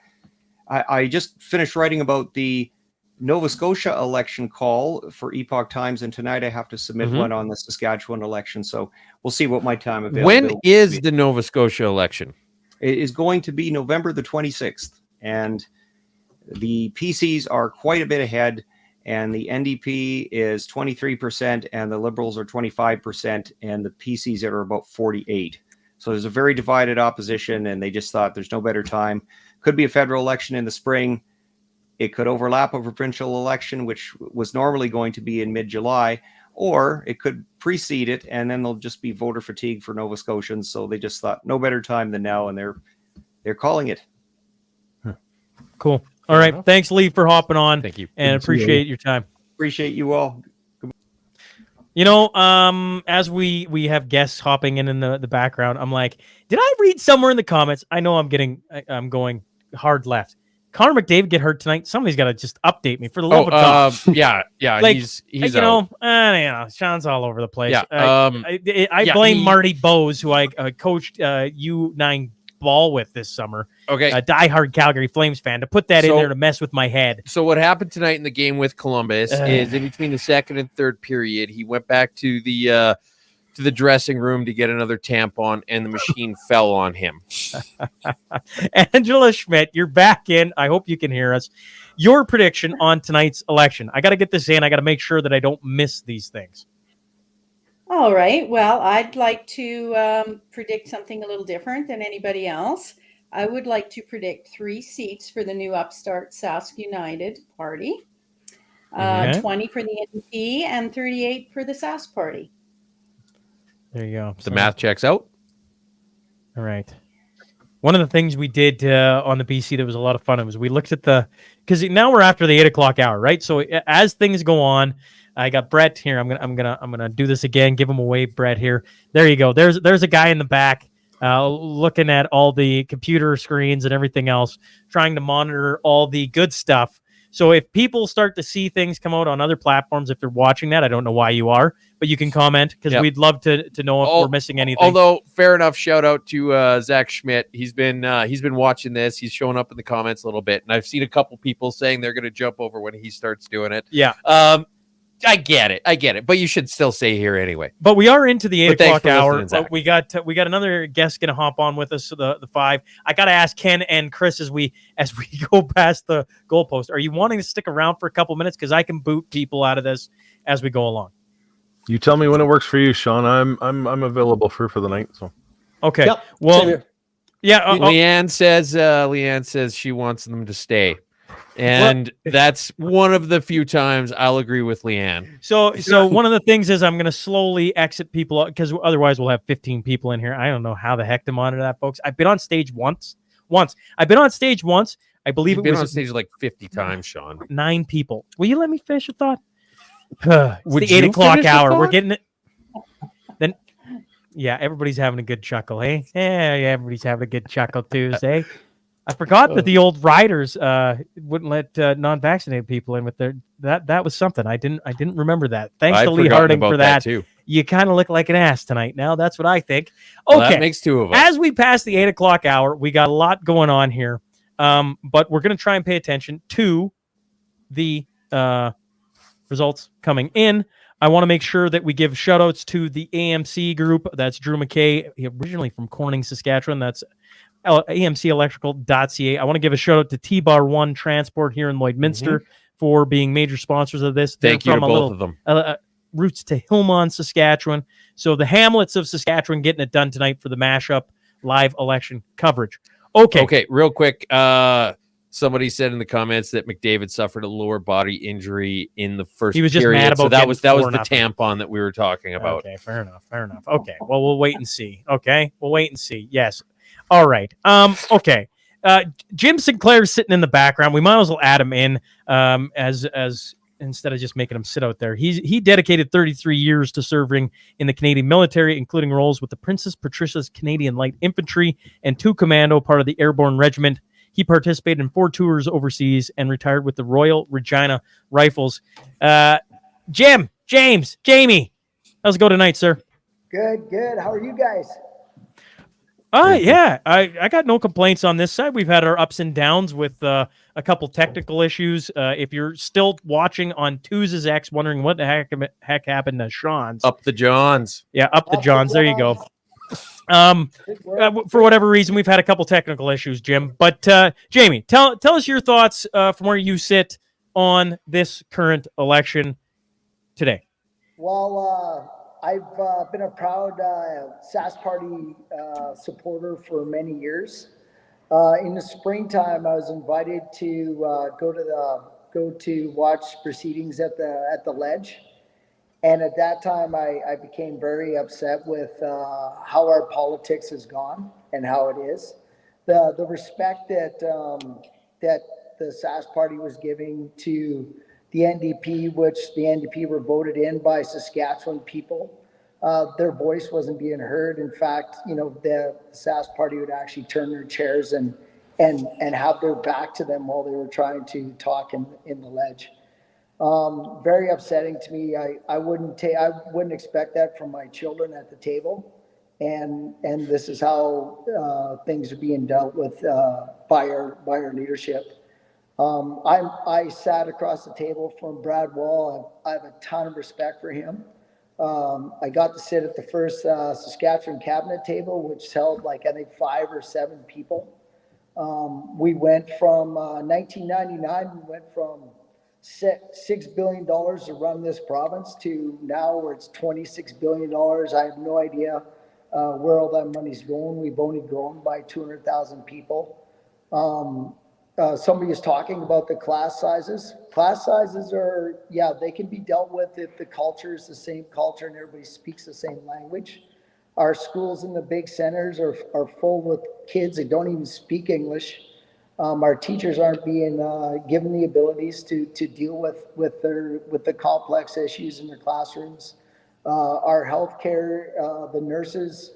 I just finished writing about the Nova Scotia election call for Epoch Times, and tonight I have to submit one on the Saskatchewan election. So we'll see what my time availability. When is the Nova Scotia election? It is going to be November the 26th, and the PCs are quite a bit ahead, and the NDP is 23%, and the Liberals are 25%, and the PCs are about 48%. So there's a very divided opposition, and they just thought there's no better time. Could be a federal election in the spring. It could overlap a provincial election, which was normally going to be in mid-July, or it could precede it, and then there'll just be voter fatigue for Nova Scotians. So they just thought no better time than now, and they're calling it. Cool. All right. Thanks, Lee, for hopping on. Thank you. And appreciate your time. Appreciate you all. You know, as we have guests hopping in the background, I'm like, did I read somewhere in the comments? I know I'm going hard left. Connor McDavid get hurt tonight. Somebody's got to just update me for the love of God. Yeah. Like, he's you know, Sean's all over the place. Yeah. I blame Marty Bowes, who I coached U9 ball with this summer. Okay. A diehard Calgary Flames fan, to put that in there to mess with my head. So what happened tonight in the game with Columbus is in between the second and third period, he went back to the dressing room to get another tampon, and the machine fell on him. Angela Schmidt, you're back in. I hope you can hear us. Your prediction on tonight's election. I got to get this in. I got to make sure that I don't miss these things. All right. Well, I'd like to predict something a little different than anybody else. I would like to predict 3 seats for the new upstart Sask United Party, 20 for the NDP, and 38 for the Sask Party. There you go. The math checks out. All right. One of the things we did on the BC that was a lot of fun was we looked at because now we're after the 8 o'clock hour, right? So as things go on, I got Brett here. I'm gonna do this again. Give him away, Brett here. There you go. There's a guy in the back looking at all the computer screens and everything else, trying to monitor all the good stuff. So if people start to see things come out on other platforms, if they're watching that, I don't know why you are, but you can comment because we'd love to know if we're missing anything. Although, fair enough, shout out to Zach Schmidt. He's been watching this. He's showing up in the comments a little bit, and I've seen a couple people saying they're going to jump over when he starts doing it. Yeah. I get it, but you should still stay here anyway. But we are into the 8 o'clock hour. Zach. We got another guest going to hop on with us. The 5. I got to ask Ken and Chris as we go past the goalpost. Are you wanting to stick around for a couple minutes? Because I can boot people out of this as we go along. You tell me when it works for you, Sean. I'm available for the night. So okay. Yep, well, yeah. Leanne says she wants them to stay. And that's one of the few times I'll agree with Leanne. So one of the things is I'm going to slowly exit people because otherwise we'll have 15 people in here. I don't know how the heck to monitor that, folks. I've been on stage once. I've been on stage once. I believe You've it been was on stage like 50 times, Sean. 9 people. Will you let me finish a thought? It's the 8 o'clock hour. We're getting it. Then, yeah, everybody's having a good chuckle, hey? Yeah, everybody's having a good chuckle Tuesday. I forgot that the old riders wouldn't let non-vaccinated people in with their that was something. I didn't remember that. Thanks to Lee Harding for that. Too. You kind of look like an ass tonight. Now that's what I think. Okay, well, that makes 2 of us. As we pass the 8 o'clock hour, we got a lot going on here. But we're going to try and pay attention to the results coming in. I want to make sure that we give shout outs to the AMC group. That's Drew McKay, originally from Corning, Saskatchewan. That's amcelectrical.ca. I want to give a shout out to T-Bar 1 Transport here in Lloydminster for being major sponsors of this. Thank you to both of them. Roots to Hillmont, Saskatchewan. So the Hamlets of Saskatchewan getting it done tonight for the Mashup live election coverage. Okay, real quick. Somebody said in the comments that McDavid suffered a lower body injury in the first period. He was just mad about that was the nothing. tampon that we were talking about. Okay, fair enough. Okay, well, we'll wait and see. Yes. All right. Okay. Jim Sinclair's sitting in the background. We might as well add him in as instead of just making him sit out there. He dedicated 33 years to serving in the Canadian military, including roles with the Princess Patricia's Canadian Light Infantry and 2 Commando, part of the Airborne Regiment. He participated in 4 tours overseas and retired with the Royal Regina Rifles. Jamie, how's it go tonight, sir? Good. How are you guys? Yeah, I got no complaints on this side. We've had our ups and downs with a couple technical issues. If you're still watching on Tuesday's X, wondering what the heck happened to Sean's. Up the Johns. Yeah, up the Johns. There you go. For whatever reason, we've had a couple technical issues, Jim. But Jamie, tell us your thoughts from where you sit on this current election today. Well, I've been a proud SAS Party supporter for many years. In the springtime, I was invited to go to watch proceedings at the Ledge, And at that time, I became very upset with how our politics has gone and how it is. The respect that that the SAS party was giving to the NDP, which the NDP were voted in by Saskatchewan people, their voice wasn't being heard. In fact, the SAS party would actually turn their chairs and have their back to them while they were trying to talk in the ledge. Very upsetting to me. I wouldn't expect that from my children at the table, and this is how things are being dealt with by our leadership. I sat across the table from Brad Wall. I have a ton of respect for him. I got to sit at the first Saskatchewan cabinet table, which held I think 5 or 7 people. We went from 1999. We went from $6 billion to run this province to now where it's $26 billion. I have no idea where all that money's going. We've only grown by 200,000 people. Somebody is talking about the class sizes. Class sizes are, they can be dealt with if the culture is the same culture and everybody speaks the same language. Our schools in the big centers are full with kids that don't even speak English. Our teachers aren't being given the abilities to deal with the complex issues in their classrooms. Our healthcare, the nurses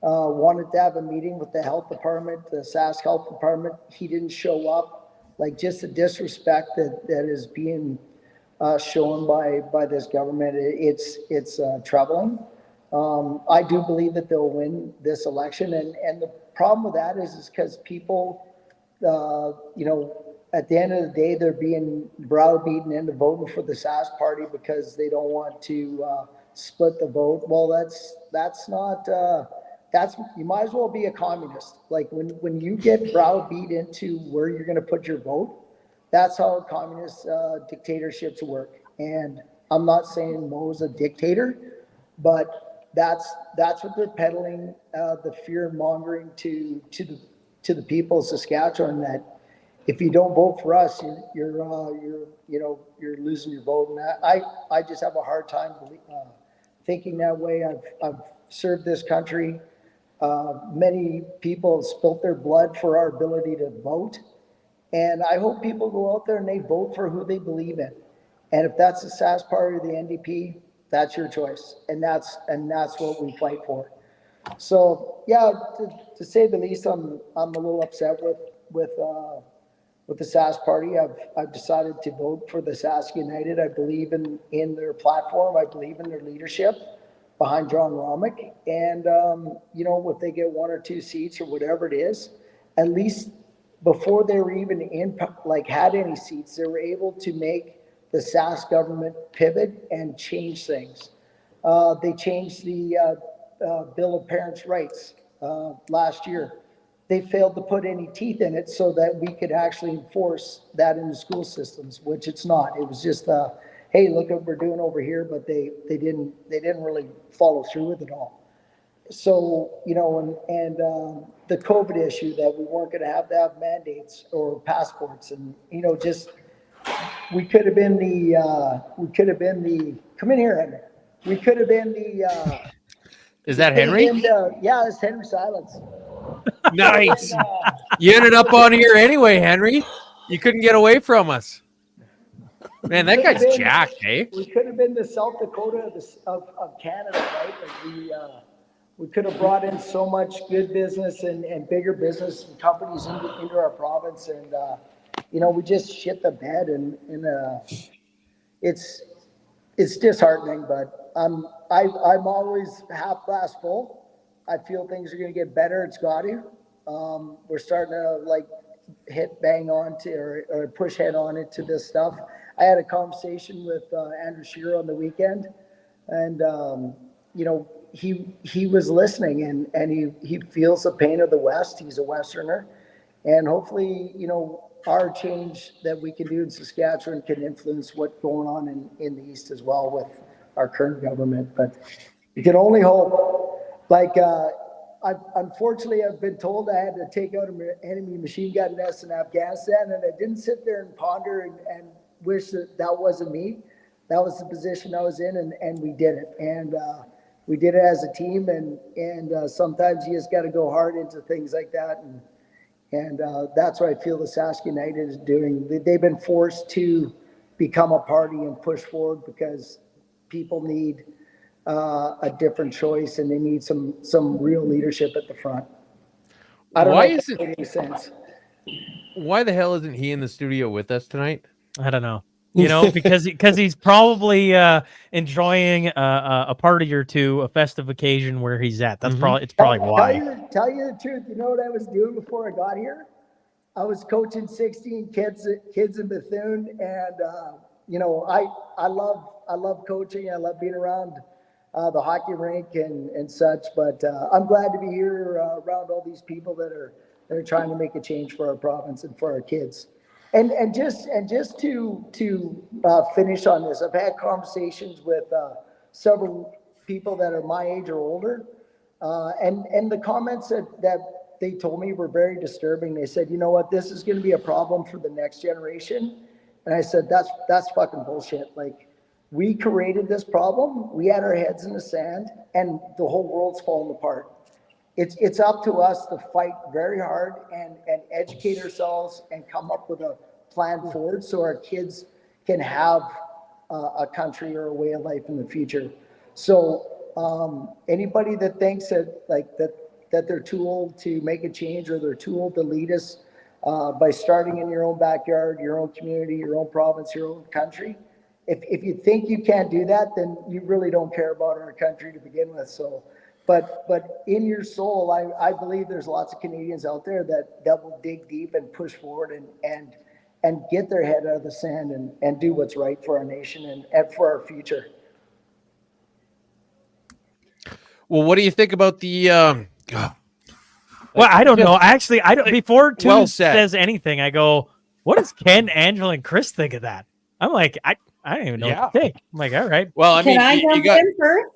wanted to have a meeting with the health department, the Sask Health Department. He didn't show up. Just the disrespect that is being shown by this government. It's troubling. I do believe that they'll win this election, and the problem with that is because people. At the end of the day, they're being browbeaten into voting for the SAS party because they don't want to split the vote. Well, that's not. You might as well be a communist. When you get browbeat into where you're going to put your vote, that's how communist dictatorships work. And I'm not saying Mo's a dictator, but that's what they're peddling, the fear mongering to the people of Saskatchewan, that if you don't vote for us, you're losing your vote. And I just have a hard time thinking that way. I've served this country. Many people have spilt their blood for our ability to vote, and I hope people go out there and they vote for who they believe in. And if that's the SAS party or the NDP, that's your choice, and that's what we fight for. So to say the least, I'm a little upset with the SAS party. I've decided to vote for the Sask United. I believe in their platform. I believe in their leadership behind John Gormley. And if they get 1 or 2 seats or whatever it is, at least before they were even had any seats, they were able to make the Sask government pivot and change things. They changed the Bill of Parents' Rights last year. They failed to put any teeth in it so that we could actually enforce that in the school systems, which it's not. It was just hey, look what we're doing over here, but they didn't really follow through with it all. So and the COVID issue, that we weren't going to have mandates or passports, and just we could have been the come in here, Henry. We could have been the. Is that Henry? Yeah, it's Henry Silence. Nice. You ended up on here anyway, Henry. You couldn't get away from us. Man, that guy's jacked, eh? We could have been the South Dakota of Canada, right? We could have brought in so much good business and bigger business and companies into our province, and we just shit the bed, and it's disheartening. But I'm always half glass full. I feel things are going to get better. It's got to. We're starting to bang on to or push head on into this stuff. I had a conversation with Andrew Scheer on the weekend, and he was listening, and he feels the pain of the West. He's a Westerner, and hopefully our change that we can do in Saskatchewan can influence what's going on in the East as well with our current government. But you can only hope. Unfortunately, I've been told I had to take out an enemy machine gun nest in Afghanistan, and I didn't sit there and ponder and wish that wasn't me. the position I was in, and we did it. And we did it as a team, and sometimes you just got to go hard into things like that. And that's what I feel the Sask United is doing. They've been forced to become a party and push forward because people need a different choice, and they need some real leadership at the front. I don't know if that made any sense. Why the hell isn't he in the studio with us tonight? I don't know. You know, because he's probably enjoying a party or two, a festive occasion where he's at. That's probably why. Tell you the truth. You know what I was doing before I got here? I was coaching 16 kids in Bethune, and you know, I love coaching. I love being around the hockey rink and such. But I'm glad to be here around all these people that are trying to make a change for our province and for our kids. And just to finish on this, I've had conversations with several people that are my age or older, and the comments that they told me were very disturbing. They said, you know what, this is going to be a problem for the next generation. And I said, that's fucking bullshit. Like, we created this problem, we had our heads in the sand, and the whole world's falling apart. It's up to us to fight very hard and educate ourselves and come up with a plan forward so our kids can have a country or a way of life in the future. So anybody that thinks that they're too old to make a change, or they're too old to lead us by starting in your own backyard, your own community, your own province, your own country, if you think you can't do that, then you really don't care about our country to begin with. So. But in your soul, I believe there's lots of Canadians out there that will dig deep and push forward and get their head out of the sand and do what's right for our nation and for our future. Well, what do you think about the? Well, I don't know. Actually, I don't. Before Toon says anything, I go, "What does Ken, Angela, and Chris think of that?" I'm like, I don't even know what to think. I'm like, all right. Well, I mean, Can I jump in first?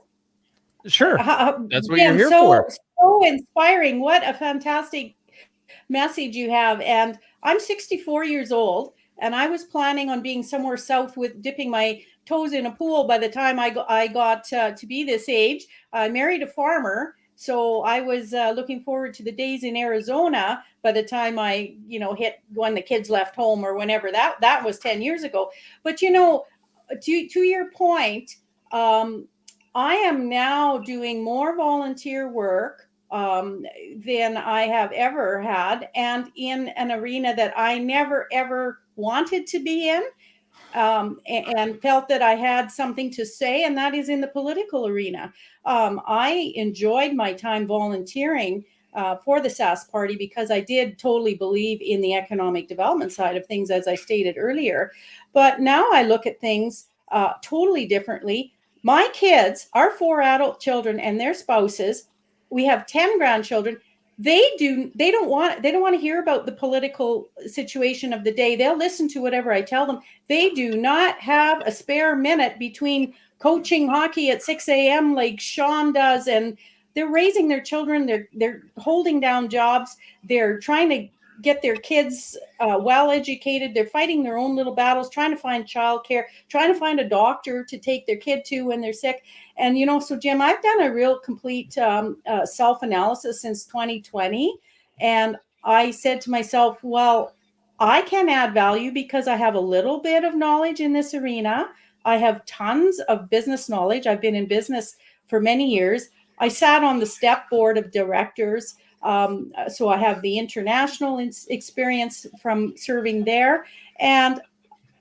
Sure. That's what you're here for. So inspiring. What a fantastic message you have. And I'm 64 years old, and I was planning on being somewhere south with dipping my toes in a pool by the time I got to be this age. I married a farmer, so I was looking forward to the days in Arizona by the time I, hit when the kids left home or whenever. That was 10 years ago. But, to your point, I am now doing more volunteer work than I have ever had, and in an arena that I never, ever wanted to be in, and felt that I had something to say, and that is in the political arena. I enjoyed my time volunteering for the Sask Party because I did totally believe in the economic development side of things, as I stated earlier. But now I look at things totally differently. My kids, our 4 adult children and their spouses, we have 10 grandchildren. They don't want to hear about the political situation of the day. They'll listen to whatever I tell them. They do not have a spare minute between coaching hockey at 6 a.m. like Shaun does, and they're raising their children. They're holding down jobs. They're trying to get their kids well educated. They're fighting their own little battles, trying to find childcare, trying to find a doctor to take their kid to when they're sick. And, so Jim, I've done a real complete self-analysis since 2020. And I said to myself, well, I can add value because I have a little bit of knowledge in this arena. I have tons of business knowledge. I've been in business for many years. I sat on the step board of directors. So I have the international experience from serving there, and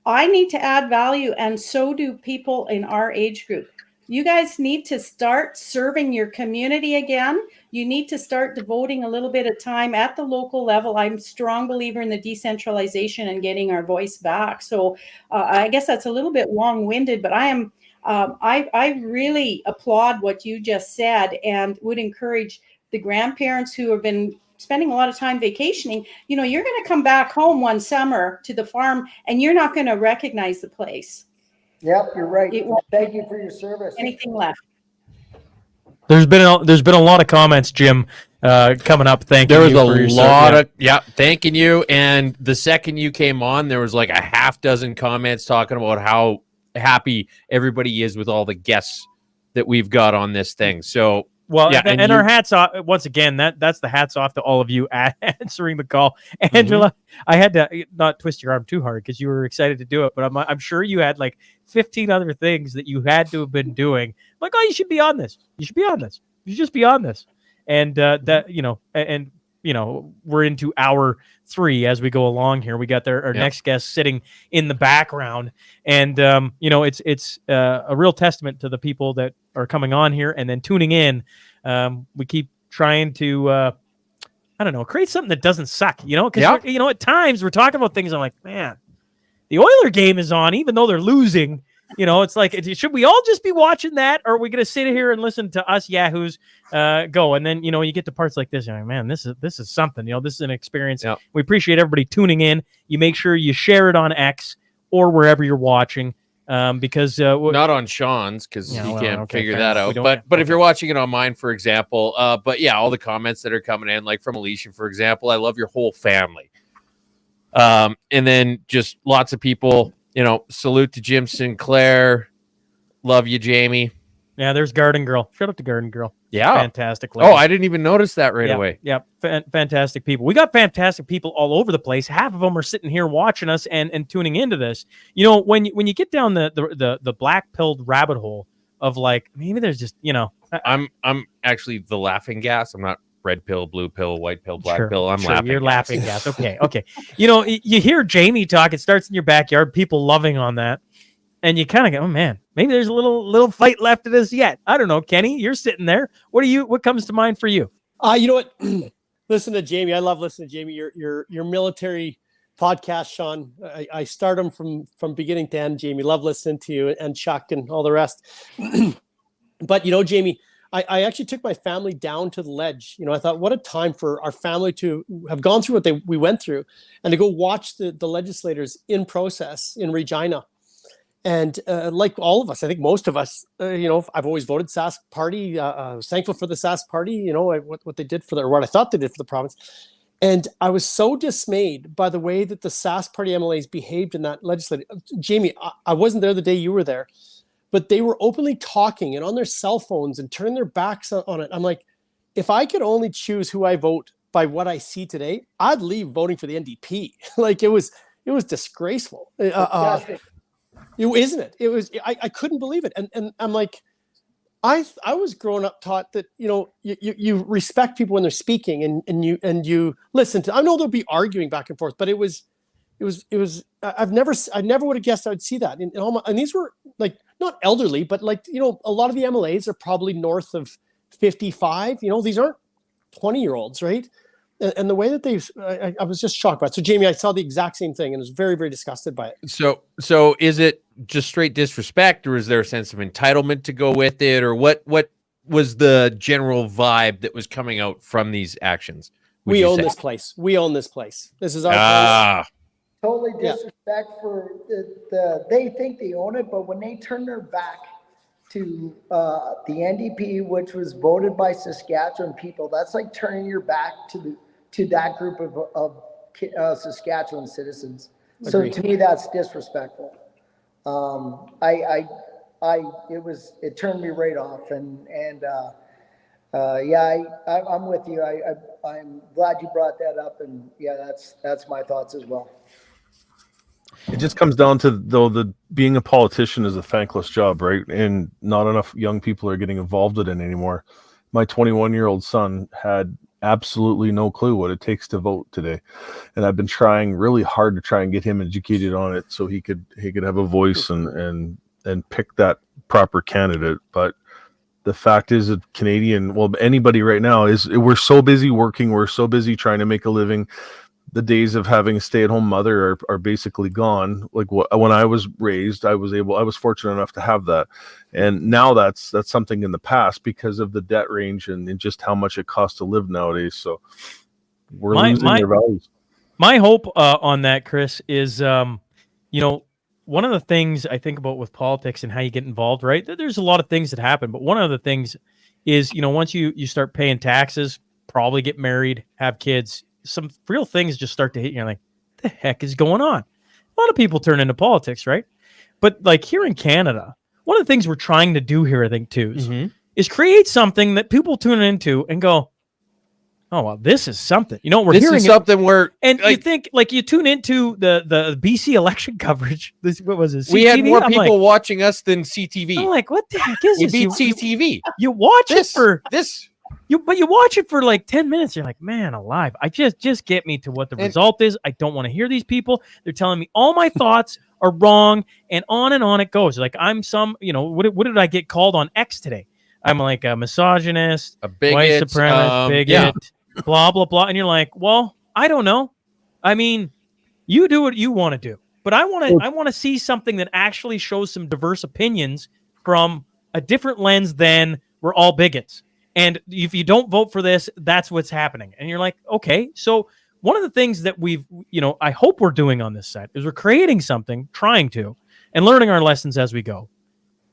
I need to add value, and so do people in our age group. You guys need to start serving your community again. You need to start devoting a little bit of time at the local level. I'm a strong believer in the decentralization and getting our voice back. So I guess that's a little bit long-winded, but I really applaud what you just said and would encourage the grandparents who have been spending a lot of time vacationing. You're going to come back home one summer to the farm and you're not going to recognize the place. Yep, you're right. Thank you for your service. Anything left? There's been a lot of comments, Jim, coming up. Thank you. There was a lot of thanking you. And the second you came on, there was like a half dozen comments talking about how happy everybody is with all the guests that we've got on this thing. So, well, yeah, and our hats off once again. That's the hats off to all of you answering the call, Angela. I had to not twist your arm too hard because you were excited to do it, but I'm sure you had like 15 other things that you had to have been doing. Like, oh, you should be on this. You should be on this. You should just be on this. And that we're into hour 3 as we go along here. We got our next guest sitting in the background, and it's a real testament to the people that are coming on here and then tuning in. We keep trying to create something that doesn't suck, because at times we're talking about things I'm like, man, the Oiler game is on even though they're losing. It's like, should we all just be watching that, or are we going to sit here and listen to us yahoos go? And then, you get to parts like this, you're like, man, this is something. This is an experience. Yep. We appreciate everybody tuning in. You make sure you share it on X or wherever you're watching, because not on Shaun's because he can't figure that out. But if you're watching it on mine, for example, all the comments that are coming in, like from Alicia, for example, I love your whole family. And then just lots of people. Salute to Jim Sinclair. Love you, Jamie. Yeah, there's Garden Girl. Shout out to Garden Girl. Yeah. Fantastic lady. Oh, I didn't even notice that right away. Yeah, fantastic people. We got fantastic people all over the place. Half of them are sitting here watching us and tuning into this. When you get down the black-pilled rabbit hole of like, maybe there's just, I'm actually the laughing gas. I'm not red pill, blue pill, white pill, black pill. I'm laughing. You're laughing gas. Okay. You hear Jamie talk. It starts in your backyard. People loving on that, and you kind of go, "Oh man, maybe there's a little fight left of this yet." I don't know, Kenny. You're sitting there. What comes to mind for you? You know what? Listen to Jamie. I love listening to Jamie. Your military podcast, Shaun. I start them from beginning to end. Jamie, love listening to you and Chuck and all the rest. But Jamie. I actually took my family down to the ledge. I thought, what a time for our family to have gone through what we went through and to go watch the legislators in process in Regina. And like all of us, I think most of us, I've always voted Sask Party. I was thankful for the Sask Party, what they did or what I thought they did for the province. And I was so dismayed by the way that the Sask Party MLAs behaved in that legislature. Jamie, I wasn't there the day you were there. But they were openly talking and on their cell phones and turning their backs on it. I'm like, if I could only choose who I vote by what I see today, I'd leave voting for the NDP. Like it was disgraceful. Isn't it? It was. I couldn't believe it. And I'm like, I was growing up taught that you respect people when they're speaking and you listen to. I know they'll be arguing back and forth, but it was. I never would have guessed I'd see that. And these were like not elderly, but like, a lot of the MLAs are probably north of 55. These aren't 20-year-olds, right? And the way that I was just shocked by it. So Jamie, I saw the exact same thing and was very, very disgusted by it. So is it just straight disrespect, or is there a sense of entitlement to go with it, or what was the general vibe that was coming out from these actions? We own this place. This is our place. Totally disrespect for they think they own it, but when they turn their back to the NDP, which was voted by Saskatchewan people, that's like turning your back to that group of Saskatchewan citizens. Agreed. So to me, that's disrespectful. It turned me right off, and I'm with you. I'm glad you brought that up, and that's my thoughts as well. It just comes down to the being a politician is a thankless job, right? And not enough young people are getting involved in it anymore. My 21-year-old son had absolutely no clue what it takes to vote today, and I've been trying really hard to try and get him educated on it so he could have a voice and pick that proper candidate. But the fact is that anybody right now we're so busy working, we're so busy trying to make a living. The days of having a stay-at-home mother are basically gone. Like when I was raised, I was fortunate enough to have that, and now that's something in the past because of the debt range and just how much it costs to live nowadays. So we're losing their values. My hope on that, Chris, is one of the things I think about with politics and how you get involved. Right, there's a lot of things that happen, but one of the things is once you start paying taxes, probably get married, have kids. Some real things just start to hit you. You're like, what the heck is going on? A lot of people turn into politics, right? But like here in Canada, one of the things we're trying to do here, I think, too, is create something that people tune into and go, oh, well, this is something. You know, we're hearing something where, and you think like you tune into the BC election coverage. What was it? CTV? We had more people watching us than CTV. I'm like, what the heck is we this? beat CTV. You watch it for this. But you watch it for like 10 minutes. You're like, man, alive. I just get me to what the result is. I don't want to hear these people. They're telling me all my thoughts are wrong, and on it goes. Like I'm some, what did I get called on X today? I'm like a misogynist, a bigot, white supremacist, bigot, blah, blah, blah. And you're like, well, I don't know. I mean, you do what you want to do, but I want to see something that actually shows some diverse opinions from a different lens than we're all bigots. And if you don't vote for this, that's what's happening. And you're like, okay. So one of the things that I hope we're doing on this site is we're creating something, trying to, and learning our lessons as we go,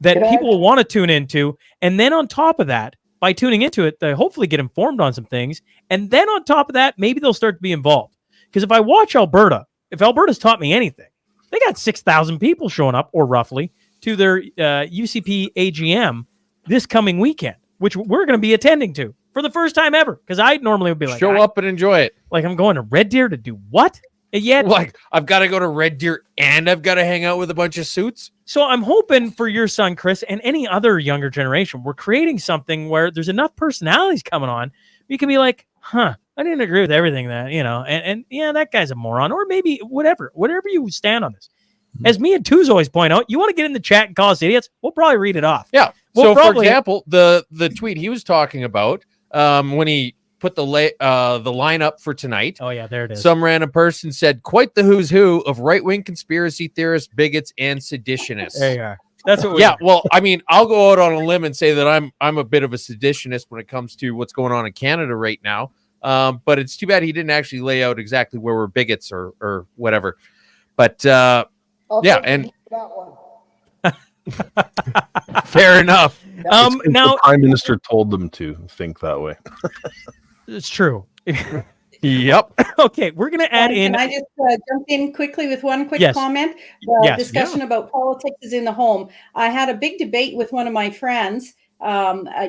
that people will want to tune into. And then on top of that, by tuning into it, they hopefully get informed on some things. And then on top of that, maybe they'll start to be involved. Because if I watch Alberta, if Alberta's taught me anything, they got 6,000 people showing up, or roughly, to their UCP AGM this coming weekend, which we're going to be attending to for the first time ever. Because I normally would be like, show up and enjoy it. Like I'm going to Red Deer to do what? And yet, like I've got to go to Red Deer and I've got to hang out with a bunch of suits. So I'm hoping for your son, Chris, and any other younger generation, we're creating something where there's enough personalities coming on. You can be like, I didn't agree with everything that, and yeah, that guy's a moron, or maybe whatever you stand on this. As me and Tuz always point out, you want to get in the chat and call us idiots, we'll probably read it off. Yeah. So for example, the tweet he was talking about, when he put the lineup for tonight. Oh yeah, there it is. Some random person said, "Quite the who's who of right-wing conspiracy theorists, bigots, and seditionists." There you are. That's what. Well, I mean, I'll go out on a limb and say that I'm a bit of a seditionist when it comes to what's going on in Canada right now. But it's too bad he didn't actually lay out exactly where we're bigots or whatever. But and that one. fair enough. Now Now the Prime Minister told them to think that way. It's true. Yep. Okay, we're going to add in. Can I just jump in quickly with one quick comment? The discussion about politics is in the home. I had a big debate with one of my friends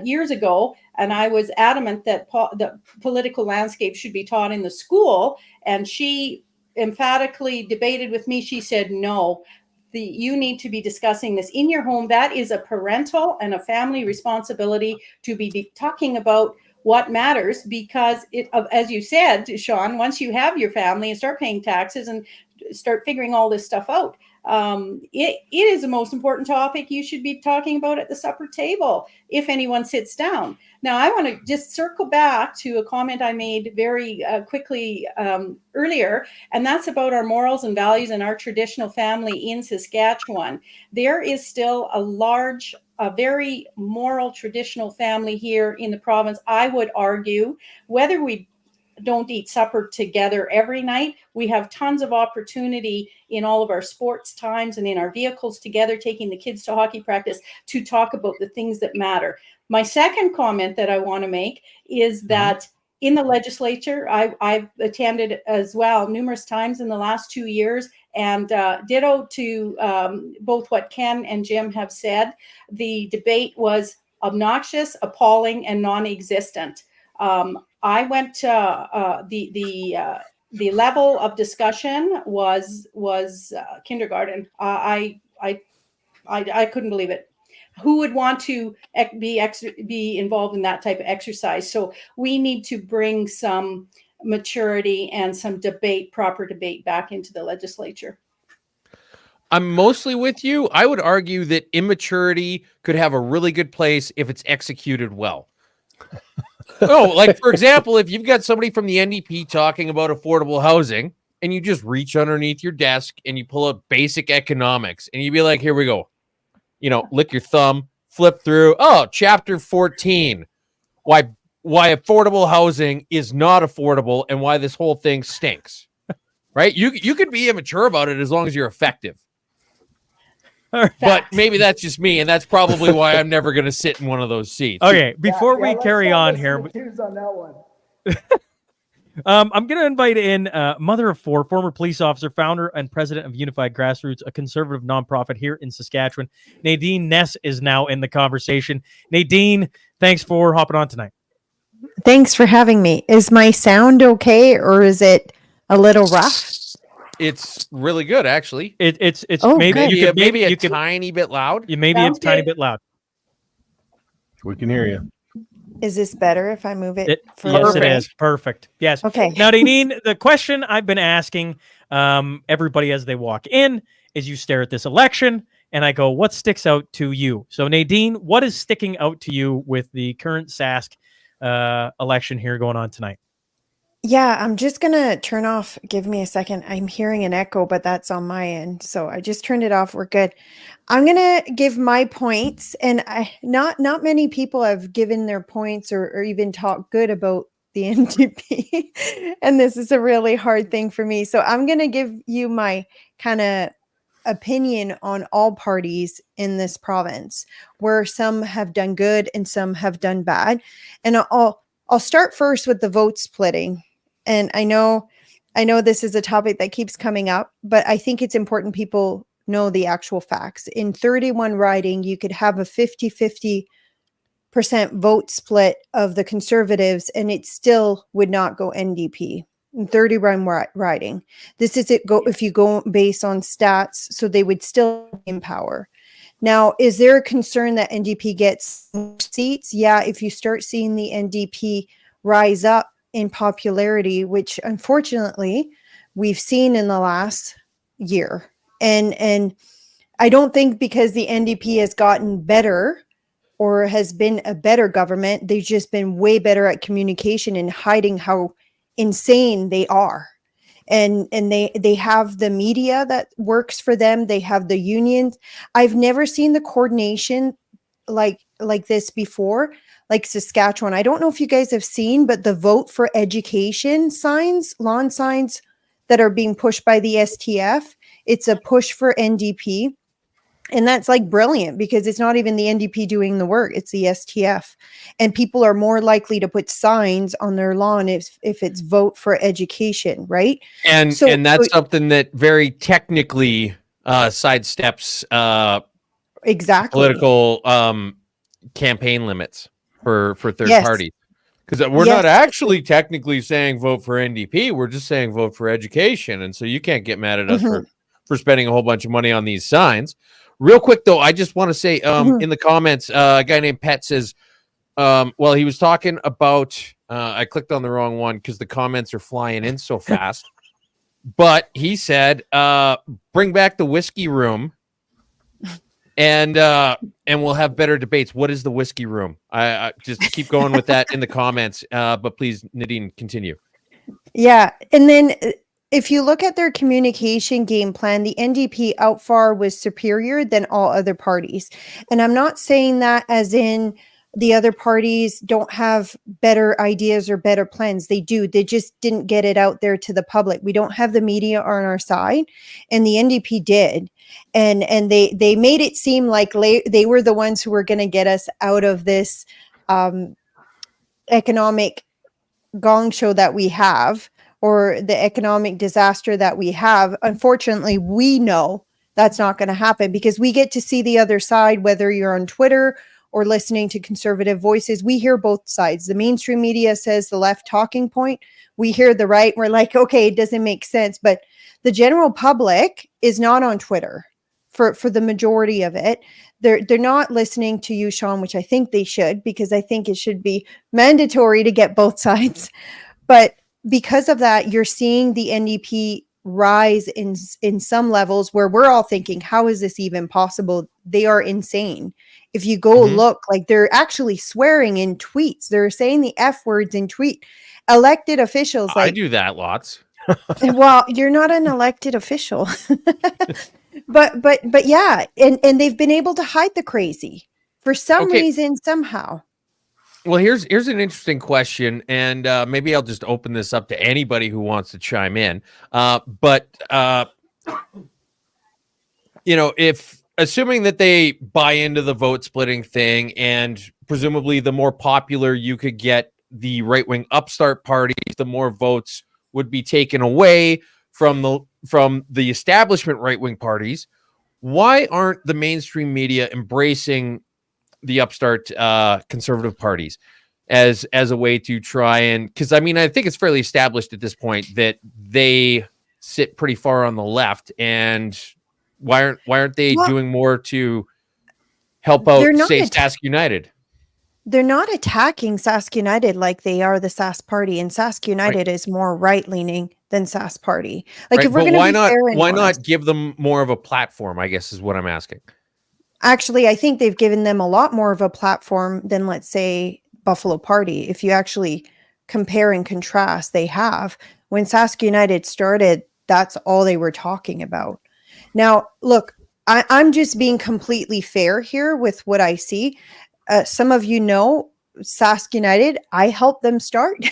years ago, and I was adamant that the political landscape should be taught in the school, and she emphatically debated with me. She said, no, you need to be discussing this in your home. That is a parental and a family responsibility to be talking about what matters, because as you said, Shaun, once you have your family and start paying taxes and start figuring all this stuff out, it is the most important topic you should be talking about at the supper table if anyone sits down. Now, I want to just circle back to a comment I made very quickly earlier, and that's about our morals and values and our traditional family in Saskatchewan. There is still a very moral, traditional family here in the province. I would argue, whether we don't eat supper together every night, we have tons of opportunity in all of our sports times and in our vehicles together, taking the kids to hockey practice, to talk about the things that matter. My second comment that I want to make is that in the legislature, I've attended as well numerous times in the last 2 years, and ditto to both what Ken and Jim have said. The debate was obnoxious, appalling, and non-existent. I went to the level of discussion was kindergarten. I couldn't believe it. Who would want to be involved in that type of exercise? So we need to bring some maturity and some proper debate back into the legislature. I'm mostly with you. I would argue that immaturity could have a really good place if it's executed well. Like, for example, if you've got somebody from the NDP talking about affordable housing and you just reach underneath your desk and you pull up basic economics and you'd be like, here we go. Lick your thumb, flip through. Oh, chapter 14. Why affordable housing is not affordable and why this whole thing stinks. Right? You could be immature about it as long as you're effective. But maybe that's just me, and that's probably why I'm never going to sit in one of those seats. Okay, before we carry on here, on that one. I'm going to invite in mother of four, former police officer, founder and president of Unified Grassroots, a conservative nonprofit here in Saskatchewan. Nadine Ness is now in the conversation. Nadine, thanks for hopping on tonight. Thanks for having me. Is my sound okay, or is it a little rough? It's really good, actually. It's Oh, maybe a tiny bit loud. Maybe it's a tiny bit loud. We can hear you. Is this better if I move it? Yes, it is. Perfect. Yes. Okay. Now, Nadine, the question I've been asking everybody as they walk in is you stare at this election and I go, what sticks out to you? So, Nadine, what is sticking out to you with the current Sask election here going on tonight? Yeah, I'm just going to turn off. Give me a second. I'm hearing an echo, but that's on my end. So I just turned it off. We're good. I'm going to give my points. And not many people have given their points or even talked good about the NDP. And this is a really hard thing for me. So I'm going to give you my kind of opinion on all parties in this province, where some have done good and some have done bad. And I'll start first with the vote splitting. And I know this is a topic that keeps coming up, but I think it's important people know the actual facts. In 31 riding, you could have a 50-50% vote split of the Conservatives, and it still would not go NDP. In 31 riding. This is it. If you go based on stats, so they would still be in power. Now, is there a concern that NDP gets seats? Yeah, if you start seeing the NDP rise up in popularity, which unfortunately we've seen in the last year. And I don't think because the NDP has gotten better or has been a better government, they've just been way better at communication and hiding how insane they are. And they have the media that works for them. They have the unions. I've never seen the coordination like this before. Like Saskatchewan. I don't know if you guys have seen, but the vote for education signs, lawn signs that are being pushed by the STF, it's a push for NDP. And that's like brilliant because it's not even the NDP doing the work. It's the STF. And people are more likely to put signs on their lawn if it's vote for education, right? And that's something that very technically sidesteps exactly political campaign limits for third parties, because we're not actually technically saying vote for NDP. We're just saying vote for education, and so you can't get mad at us for spending a whole bunch of money on these signs. Real quick though, I just want to say in the comments, a guy named Pet says, well, he was talking about I clicked on the wrong one because the comments are flying in so fast, but he said bring back the whiskey room. And we'll have better debates. What is the whiskey room? I just keep going with that in the comments. But please, Nadine, continue. Yeah. And then if you look at their communication game plan, the NDP out far was superior than all other parties. And I'm not saying that as in the other parties don't have better ideas or better plans. They do. They just didn't get it out there to the public. We don't have the media on our side, and the NDP did. And they made it seem like they were the ones who were going to get us out of this economic gong show that we have, or the economic disaster that we have. Unfortunately, we know that's not going to happen because we get to see the other side, whether you're on Twitter or listening to conservative voices. We hear both sides. The mainstream media says the left talking point. We hear the right. We're like, okay, it doesn't make sense. But the general public is not on Twitter for the majority of it. They're not listening to you, Shaun, which I think they should, because I think it should be mandatory to get both sides. But because of that, you're seeing the NDP rise in some levels where we're all thinking, how is this even possible? They are insane. If you go look, like they're actually swearing in tweets. They're saying the F words in tweet. Elected officials. I do that lots. Well, you're not an elected official. but yeah. And they've been able to hide the crazy for some reason, somehow. Well, here's an interesting question, and maybe I'll just open this up to anybody who wants to chime in. But if assuming that they buy into the vote splitting thing, and presumably the more popular you could get the right-wing upstart parties, the more votes would be taken away from the establishment right-wing parties. Why aren't the mainstream media embracing the upstart conservative parties as a way to try and, because I mean, I think it's fairly established at this point that they sit pretty far on the left, and why aren't they doing more to help out, say, Sask United? They're not attacking Sask United like they are the Sask Party, and Sask United is more right-leaning than Sask Party. Like, if we're going to be fair and why honest, not give them more of a platform, I guess is what I'm asking. Actually, I think they've given them a lot more of a platform than, let's say, Buffalo Party. If you actually compare and contrast, they have. When Sask United started, that's all they were talking about. Now, look, I'm just being completely fair here with what I see. Some of you know Sask United, I helped them start.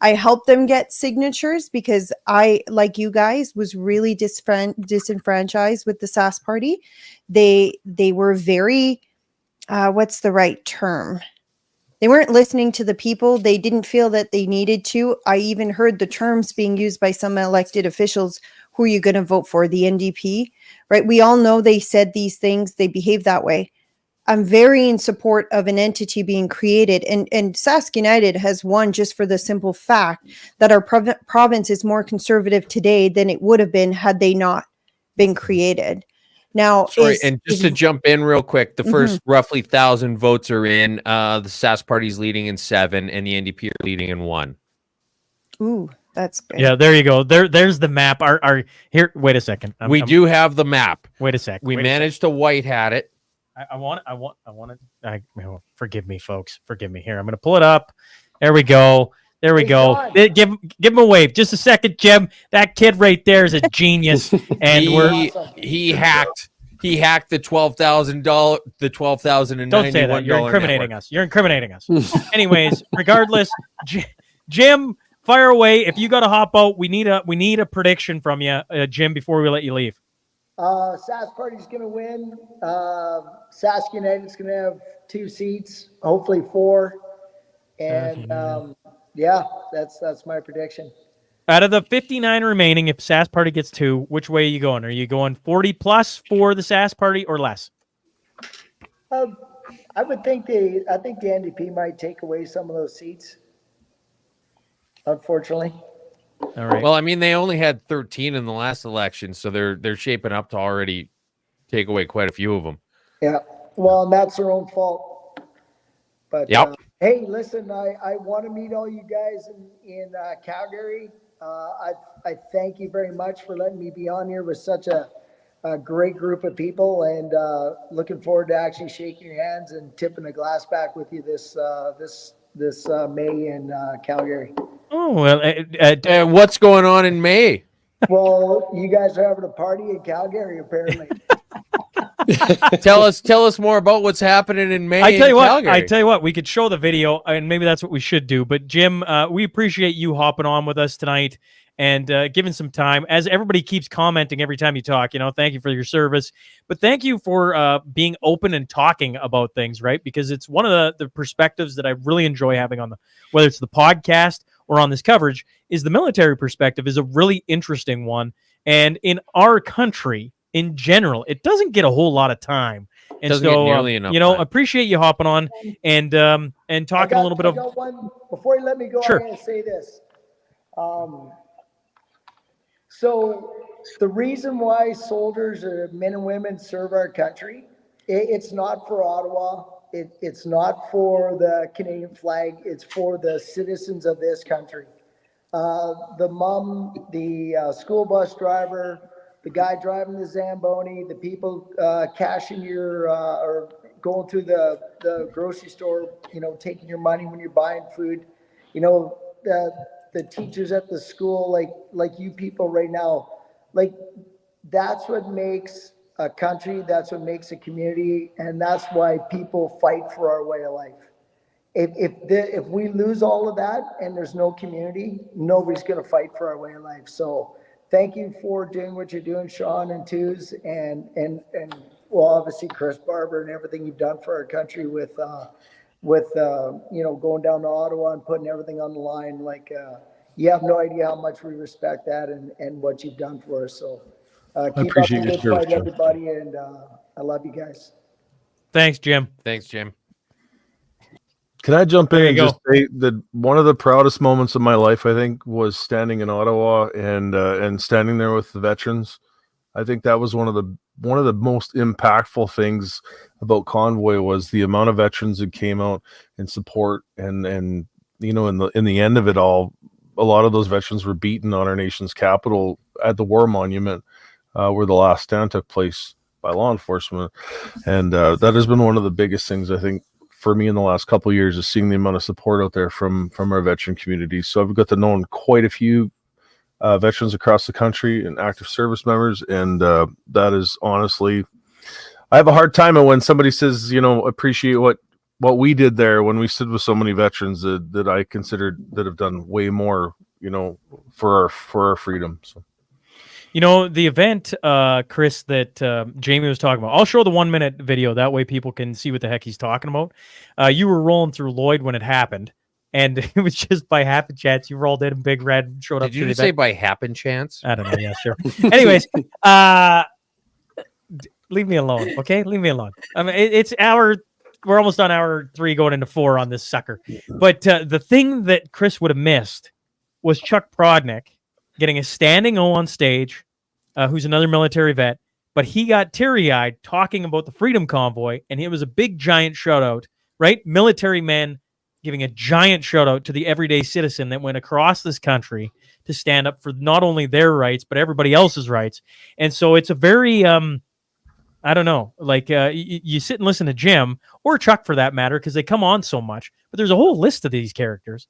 I helped them get signatures because I, like you guys, was really disenfranchised with the Sask Party. They were very, what's the right term? They weren't listening to the people. They didn't feel that they needed to. I even heard the terms being used by some elected officials. Who are you going to vote for? The NDP, right? We all know they said these things. They behave that way. I'm very in support of an entity being created. And Sask United has won just for the simple fact that our province is more conservative today than it would have been had they not been created. Now, and just to jump in real quick, the first roughly 1,000 votes are in. The Sask Party's leading in 7, and the NDP are leading in 1. Ooh, that's good. Yeah, there you go. There's the map. Our here. Wait a second. We do have the map. Wait a sec. We managed to white hat it. I want to. Forgive me, folks. Forgive me. Here, I'm going to pull it up. There we go. There we go. Give him a wave. Just a second, Jim. That kid right there is a genius, and he hacked the $12,000, the $12,091. Don't say that. You're incriminating us. You're incriminating us. Anyways, regardless, Jim, fire away. If you got to hop out, we need a prediction from you, Jim, before we let you leave. Sask Party's going to win. Sask United's going to have 2 seats, hopefully 4. And yeah, that's my prediction. Out of the 59 remaining, if Sask Party gets 2, which way are you going? Are you going 40 plus for the Sask Party or less? I would think the NDP might take away some of those seats, unfortunately. All right. Well, I mean, they only had 13 in the last election, so they're shaping up to already take away quite a few of them. Yeah. Well, and that's their own fault. But yep. Hey, listen, I want to meet all you guys in Calgary. I thank you very much for letting me be on here with such a great group of people, and looking forward to actually shaking your hands and tipping a glass back with you this May in Calgary. Oh, well, what's going on in May? Well, you guys are having a party in Calgary, apparently. Tell us more about what's happening in May. I tell you what, we could show the video, and maybe that's what we should do. But Jim, we appreciate you hopping on with us tonight and giving some time. As everybody keeps commenting every time you talk, thank you for your service, but thank you for being open and talking about things, right? Because it's one of the perspectives that I really enjoy having on whether it's the podcast or on this coverage, is the military perspective is a really interesting one. And in our country, in general, it doesn't get a whole lot of time, and doesn't get nearly enough time. Appreciate you hopping on and talking a little bit of. Before you let me go, sure. I'm going to say this. So the reason why soldiers or men and women serve our country, it's not for Ottawa. It's not for the Canadian flag. It's for the citizens of this country. The mom, the school bus driver, the guy driving the Zamboni, the people cashing your or going through the grocery store, taking your money when you're buying food, the teachers at the school, like you people right now, that's what makes a country, that's what makes a community, and that's why people fight for our way of life. If we lose all of that and there's no community, nobody's going to fight for our way of life. So thank you for doing what you're doing, Shaun and Twos, and well, obviously Chris Barber and everything you've done for our country with going down to Ottawa and putting everything on the line. Like, you have no idea how much we respect that and what you've done for us. So keep up the good fight, everybody, and I love you guys. Thanks, Jim. Thanks, Jim. Can I jump in and just say that one of the proudest moments of my life, I think, was standing in Ottawa and standing there with the veterans. I think that was one of the most impactful things about Convoy was the amount of veterans that came out in support, and in the end of it all, a lot of those veterans were beaten on our nation's capital at the War Monument, where the last stand took place by law enforcement, and that has been one of the biggest things I think for me in the last couple of years, is seeing the amount of support out there from our veteran community. So I've got to know quite a few veterans across the country and active service members, and that is honestly, I have a hard time when somebody says, appreciate what we did there when we stood with so many veterans that I considered that have done way more, for our freedom. So. The event, Chris, that Jamie was talking about, I'll show the 1-minute video. That way people can see what the heck he's talking about. You were rolling through Lloyd when it happened, and it was just by happen chance. You rolled in and Big Red showed up. Did you just say by happen chance? I don't know. Yeah, sure. Anyways, leave me alone, okay? Leave me alone. I mean, we're almost on hour 3 going into 4 on this sucker. But the thing that Chris would have missed was Chuck Prodnick getting a standing O on stage, who's another military vet, but he got teary-eyed talking about the Freedom Convoy, and it was a big, giant shout-out, right? Military men giving a giant shout-out to the everyday citizen that went across this country to stand up for not only their rights, but everybody else's rights. And so it's a very, I don't know, like you sit and listen to Jim, or Chuck for that matter, because they come on so much, but there's a whole list of these characters.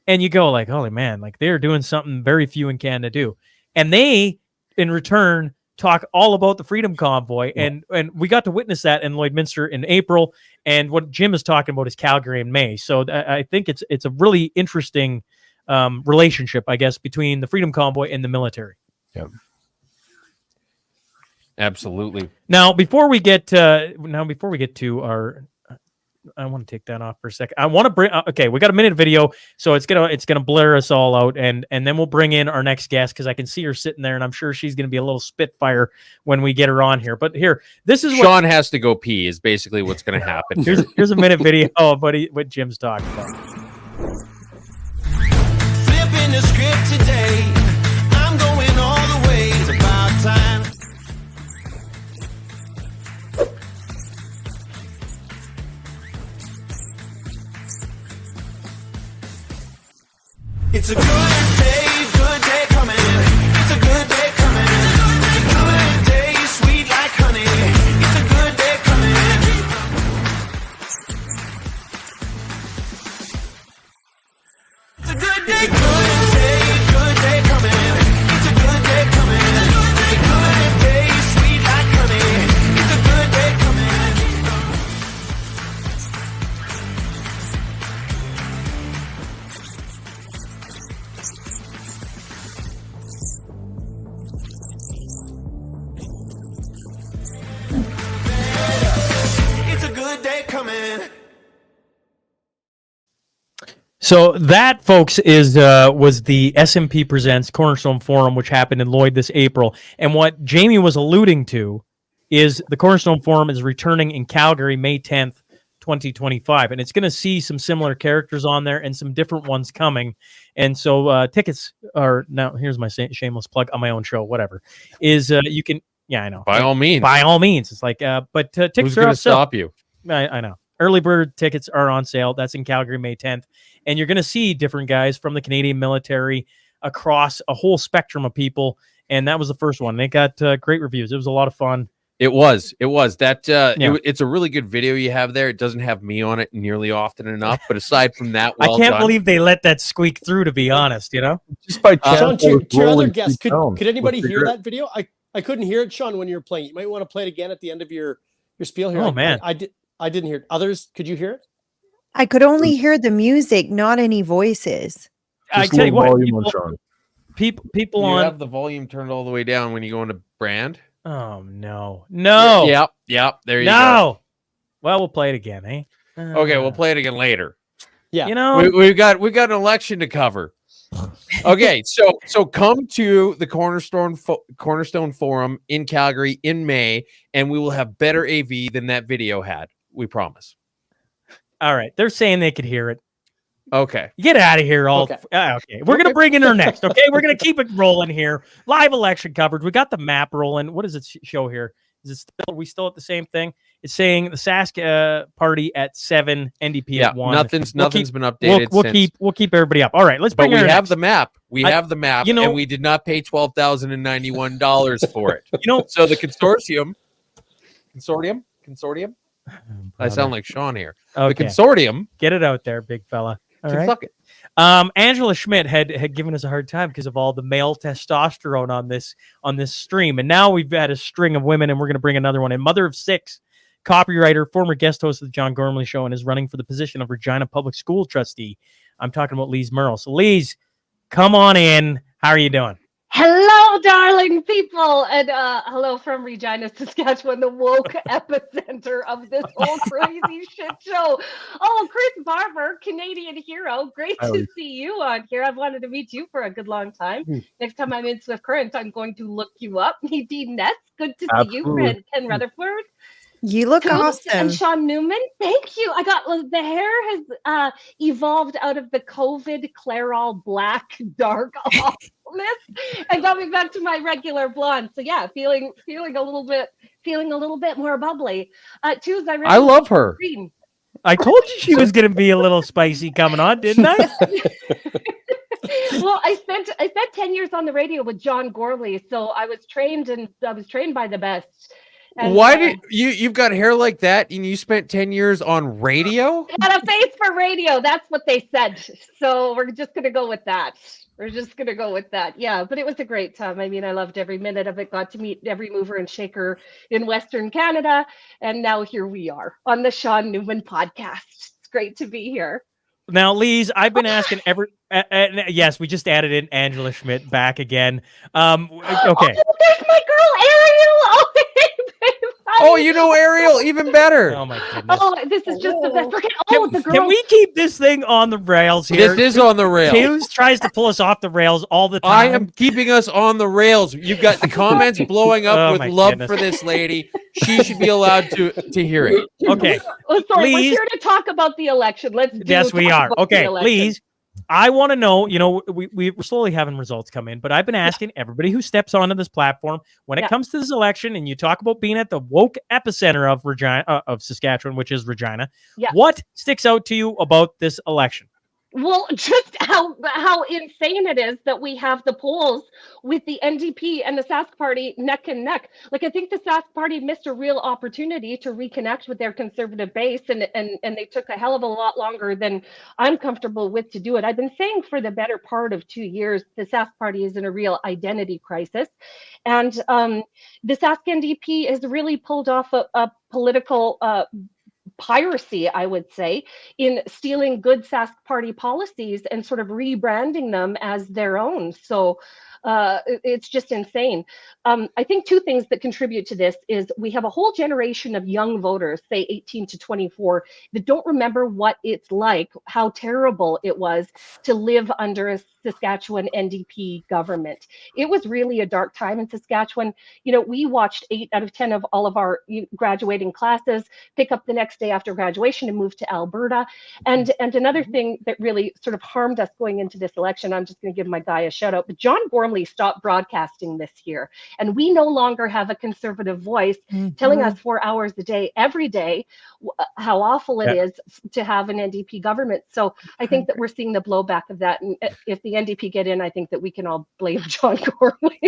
And you go like, holy man, like they're doing something very few in Canada do. And they, in return, talk all about the Freedom Convoy. And we got to witness that in Lloydminster in April. And what Jim is talking about is Calgary in May. So I think it's a really interesting relationship, I guess, between the Freedom Convoy and the military. Yeah. Absolutely. Now, before we get to our, I want to take that off for a second. I want to bring. Okay, we got a minute video, so it's gonna blur us all out, and then we'll bring in our next guest because I can see her sitting there, and I'm sure she's gonna be a little spitfire when we get her on here. But here, this is Shaun has to go pee. Is basically what's gonna happen. Here's a minute video. Oh, buddy, what Jim's talking about. Flipping the script today. I'm going all the way. It's about time. It's a good day coming. It's a good day coming. Good day, sweet like honey. It's a good day coming. It's a good day coming. It's a good day coming. Good day, sweet like honey. It's a good day coming. So that, folks, was the SMP Presents Cornerstone Forum, which happened in Lloyd this April. And what Jamie was alluding to is the Cornerstone Forum is returning in Calgary May 10th, 2025. And it's going to see some similar characters on there and some different ones coming. And so tickets are, now here's my shameless plug on my own show, whatever, is you can, yeah, I know. By all means. By all means. It's like, but tickets Who's are going on to sale. stop you? I know. Early bird tickets are on sale. That's in Calgary, May 10th. And you're going to see different guys from the Canadian military across a whole spectrum of people. And that was the first one. They got great reviews. It was a lot of fun. It was. That it's a really good video you have there. It doesn't have me on it nearly often enough, but aside from that, I can't believe they let that squeak through, to be honest, Just by chance. Shaun, to your other guest, could anybody hear that video? I couldn't hear it, Shaun, when you were playing. You might want to play it again at the end of your spiel here. Oh, man. I didn't hear it. Others, could you hear it? I could only hear the music, not any voices. I tell you what, people you on have the volume turned all the way down when you go into brand. Oh no. Yep. There you go. Well, we'll play it again, eh? Okay, we'll play it again later. Yeah. You know, We've got an election to cover. Okay, so come to the Cornerstone Forum in Calgary in May, and we will have better AV than that video had. We promise. all right. They're saying they could hear it. Okay. Get out of here. Okay. Okay. We're going to bring in her next. Okay. We're going to keep it rolling here. Live election coverage. We got the map rolling. What does it show here? Is it still, are we still at the same thing? It's saying the Sask party at 7, NDP at 1. Nothing's been updated. We'll keep everybody up. All right. Let's bring But we her have next. the map. We have the map, and we did not pay $12,091 for it. So the consortium. I sound like Shaun here. Okay. The consortium. Get it out there, big fella. All right. Suck it. Angela Schmidt had given us a hard time because of all the male testosterone on this stream, and now we've had a string of women, and we're going to bring another one in. Mother of 6, copywriter, former guest host of the John Gormley Show, and is running for the position of Regina Public School Trustee. I'm talking about Lise Merle. So, Lise, come on in. How are you doing? Hello, darling people, and hello from Regina, Saskatchewan, the woke epicenter of this whole crazy shit show. Oh, Chris Barber, Canadian hero, great to see you on here. I've wanted to meet you for a good long time. Next time I'm in Swift Current, I'm going to look you up. Nadine Ness, good to see you, and Ken Rutherford. You look awesome. And Shaun Newman, thank you. I got the hair has evolved out of the COVID Clairol black dark awfulness and got me back to my regular blonde. So yeah, feeling a little bit more bubbly. Tuesday, I love her. Green. I told you she was going to be a little spicy coming on, didn't I? Well, I spent 10 years on the radio with John Gormley, so I was trained by the best. And, why did you've got hair like that and you spent 10 years on radio? Got a face for radio. That's what they said. So we're just going to go with that. Yeah, but it was a great time. I mean, I loved every minute of it. Got to meet every mover and shaker in Western Canada. And now here we are on the Shaun Newman podcast. It's great to be here. Now, Lise, I've been asking yes, we just added in Angela Schmidt back again. Okay. Oh, there's my girl, Ariel. Oh, you know Ariel even better. Oh my goodness. Oh, this is just the best. The girl. Can we keep this thing on the rails here? This is on the rails. Hughes tries to pull us off the rails all the time. I am keeping us on the rails. You've got the comments blowing up with love for this lady. She should be allowed to hear it. Okay. Oh, sorry, we're here to talk about the election. Yes, we are. Okay, Lise, I want to know, we're slowly having results come in, but I've been asking everybody who steps onto this platform when it comes to this election, and you talk about being at the woke epicenter of of Saskatchewan, which is Regina. Yeah. What sticks out to you about this election? Well, just how insane it is that we have the polls with the NDP and the Sask Party neck and neck. Like, I think the Sask Party missed a real opportunity to reconnect with their conservative base, and they took a hell of a lot longer than I'm comfortable with to do it. I've been saying for the better part of 2 years, the Sask Party is in a real identity crisis. And the Sask NDP has really pulled off a political piracy, I would say, in stealing good Sask Party policies and sort of rebranding them as their own. So it's just insane. I think two things that contribute to this is we have a whole generation of young voters, say 18 to 24, that don't remember what it's like, how terrible it was to live under a Saskatchewan NDP government. It was really a dark time in Saskatchewan. We watched 8 out of 10 of all of our graduating classes pick up the next day after graduation and move to Alberta. And another thing that really sort of harmed us going into this election, I'm just going to give my guy a shout out, but John Gormley stopped broadcasting this year. And we no longer have a conservative voice telling us 4 hours a day, every day, how awful it is to have an NDP government. So I think that we're seeing the blowback of that. And if the NDP get in, I think that we can all blame John Gormley.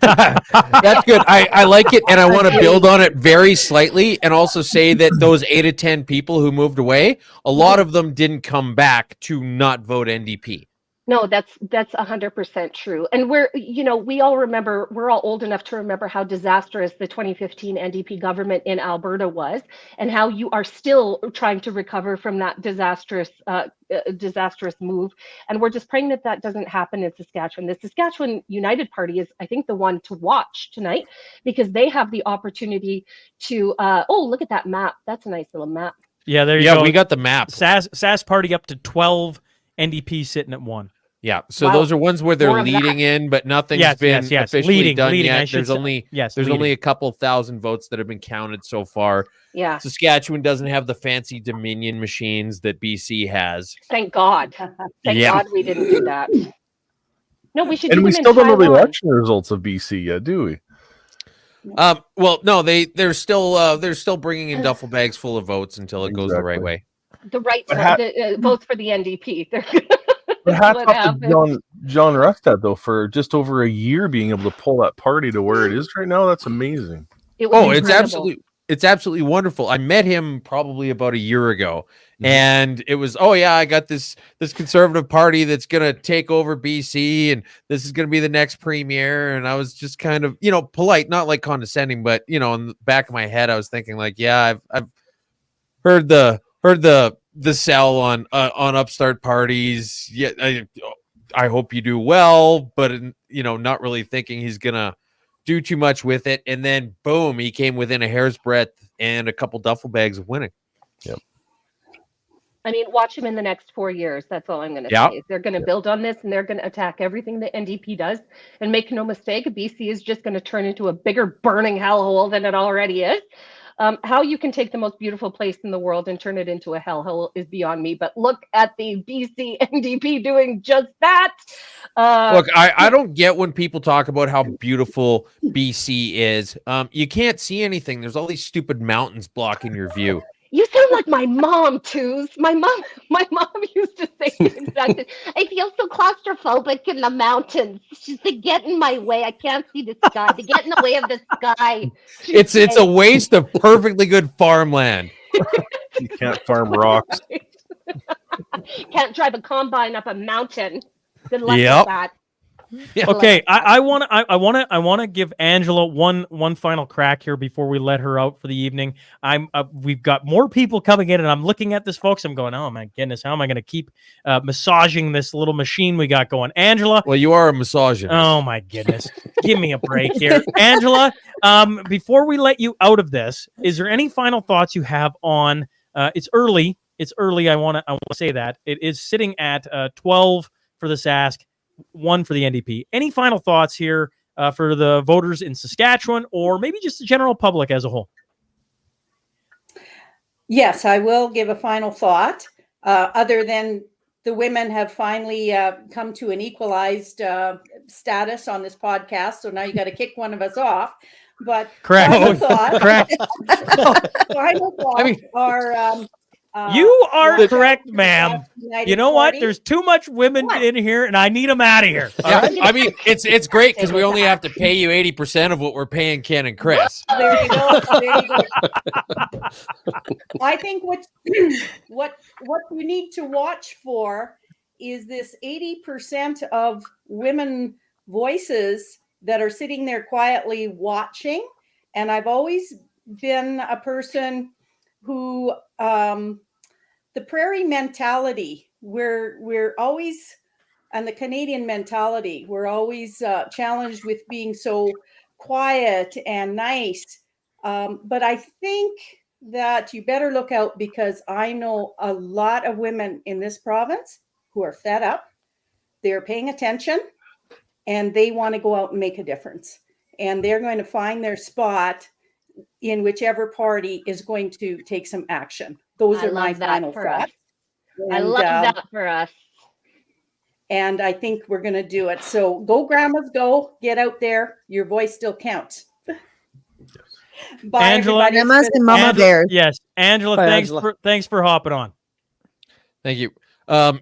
That's good. I like it. And I want to build on it very slightly and also say that those 8 to 10 people who moved away, a lot of them didn't come back to not vote NDP. No, that's 100% true. And we all remember, we're all old enough to remember how disastrous the 2015 NDP government in Alberta was, and how you are still trying to recover from that disastrous move. And we're just praying that that doesn't happen in Saskatchewan. The Saskatchewan United Party is, I think, the one to watch tonight, because they have the opportunity to, look at that map. That's a nice little map. Yeah, there you go. We got the map. SAS party up to 12, NDP sitting at 1. Yeah, so those are ones where they're leading in, but nothing's been officially done yet. There's only a couple thousand votes that have been counted so far. Yeah, Saskatchewan doesn't have the fancy Dominion machines that BC has. Thank God. Thank God we didn't do that. No, we should. And do we them in still don't know the Taiwan. election results of BC yet, do we? Well, no, they're still bringing in duffel bags full of votes until it goes the right way. The right votes for the NDP. But hats off to John Rustad, though, for just over a year being able to pull that party to where it is right now. That's amazing. It's absolutely wonderful. I met him probably about a year ago, and it was, I got this conservative party that's gonna take over BC, and this is gonna be the next premier. And I was just kind of, polite, not like condescending, but in the back of my head, I was thinking like, I've heard the sell on upstart parties. Yeah, I hope you do well, but not really thinking he's gonna do too much with it. And then boom, he came within a hair's breadth and a couple duffel bags of winning. Yep. I mean, watch him in the next 4 years. That's all I'm going to say. They're going to build on this, and they're going to attack everything the NDP does. And make no mistake, BC is just going to turn into a bigger burning hellhole than it already is. How you can take the most beautiful place in the world and turn it into a hellhole is beyond me. But look at the BC NDP doing just that. Look, I don't get when people talk about how beautiful BC is. You can't see anything. There's all these stupid mountains blocking your view. You sound like my mom, Toos. My mom used to say exactly. I feel so claustrophobic in the mountains. She's like, get in my way. I can't see the sky. They get in the way of the sky. It's a waste of perfectly good farmland. You can't farm rocks. Can't drive a combine up a mountain. Good luck with that. Yeah. Okay, I want to give Angela one final crack here before we let her out for the evening. We've got more people coming in, and I'm looking at this, folks. I'm going, oh my goodness, how am I going to keep massaging this little machine we got going? Angela, well, you are a misogynist. Oh my goodness, give me a break here, Angela. Before we let you out of this, is there any final thoughts you have on? It's early. I want to say that it is sitting at 12 for the Sask. 1 for the NDP. Any final thoughts here for the voters in Saskatchewan, or maybe just the general public as a whole? Yes, I will give a final thought. Other than the women have finally come to an equalized status on this podcast, so now you got to kick one of us off. But correct. Final thought. Correct. Final thoughts are. You are correct, ma'am. You know what? There's too much women in here, and I need them out of here. Yeah, right? I mean, it's great because we only have to pay you 80% of what we're paying Ken and Chris. There you go. I think what you need to watch for is this 80% of women voices that are sitting there quietly watching. And I've always been a person who the prairie mentality, we're always, and the Canadian mentality, we're always challenged with being so quiet and nice. But I think that you better look out, because I know a lot of women in this province who are fed up. They're paying attention, and they want to go out and make a difference. And they're going to find their spot in whichever party is going to take some action. Those are my final thoughts. I love that for us. And I think we're going to do it. So go, grandmas, go. Get out there. Your voice still counts. Bye, Angela, grandmas and mama bears. Yes, Angela. Bye, thanks for hopping on. Thank you.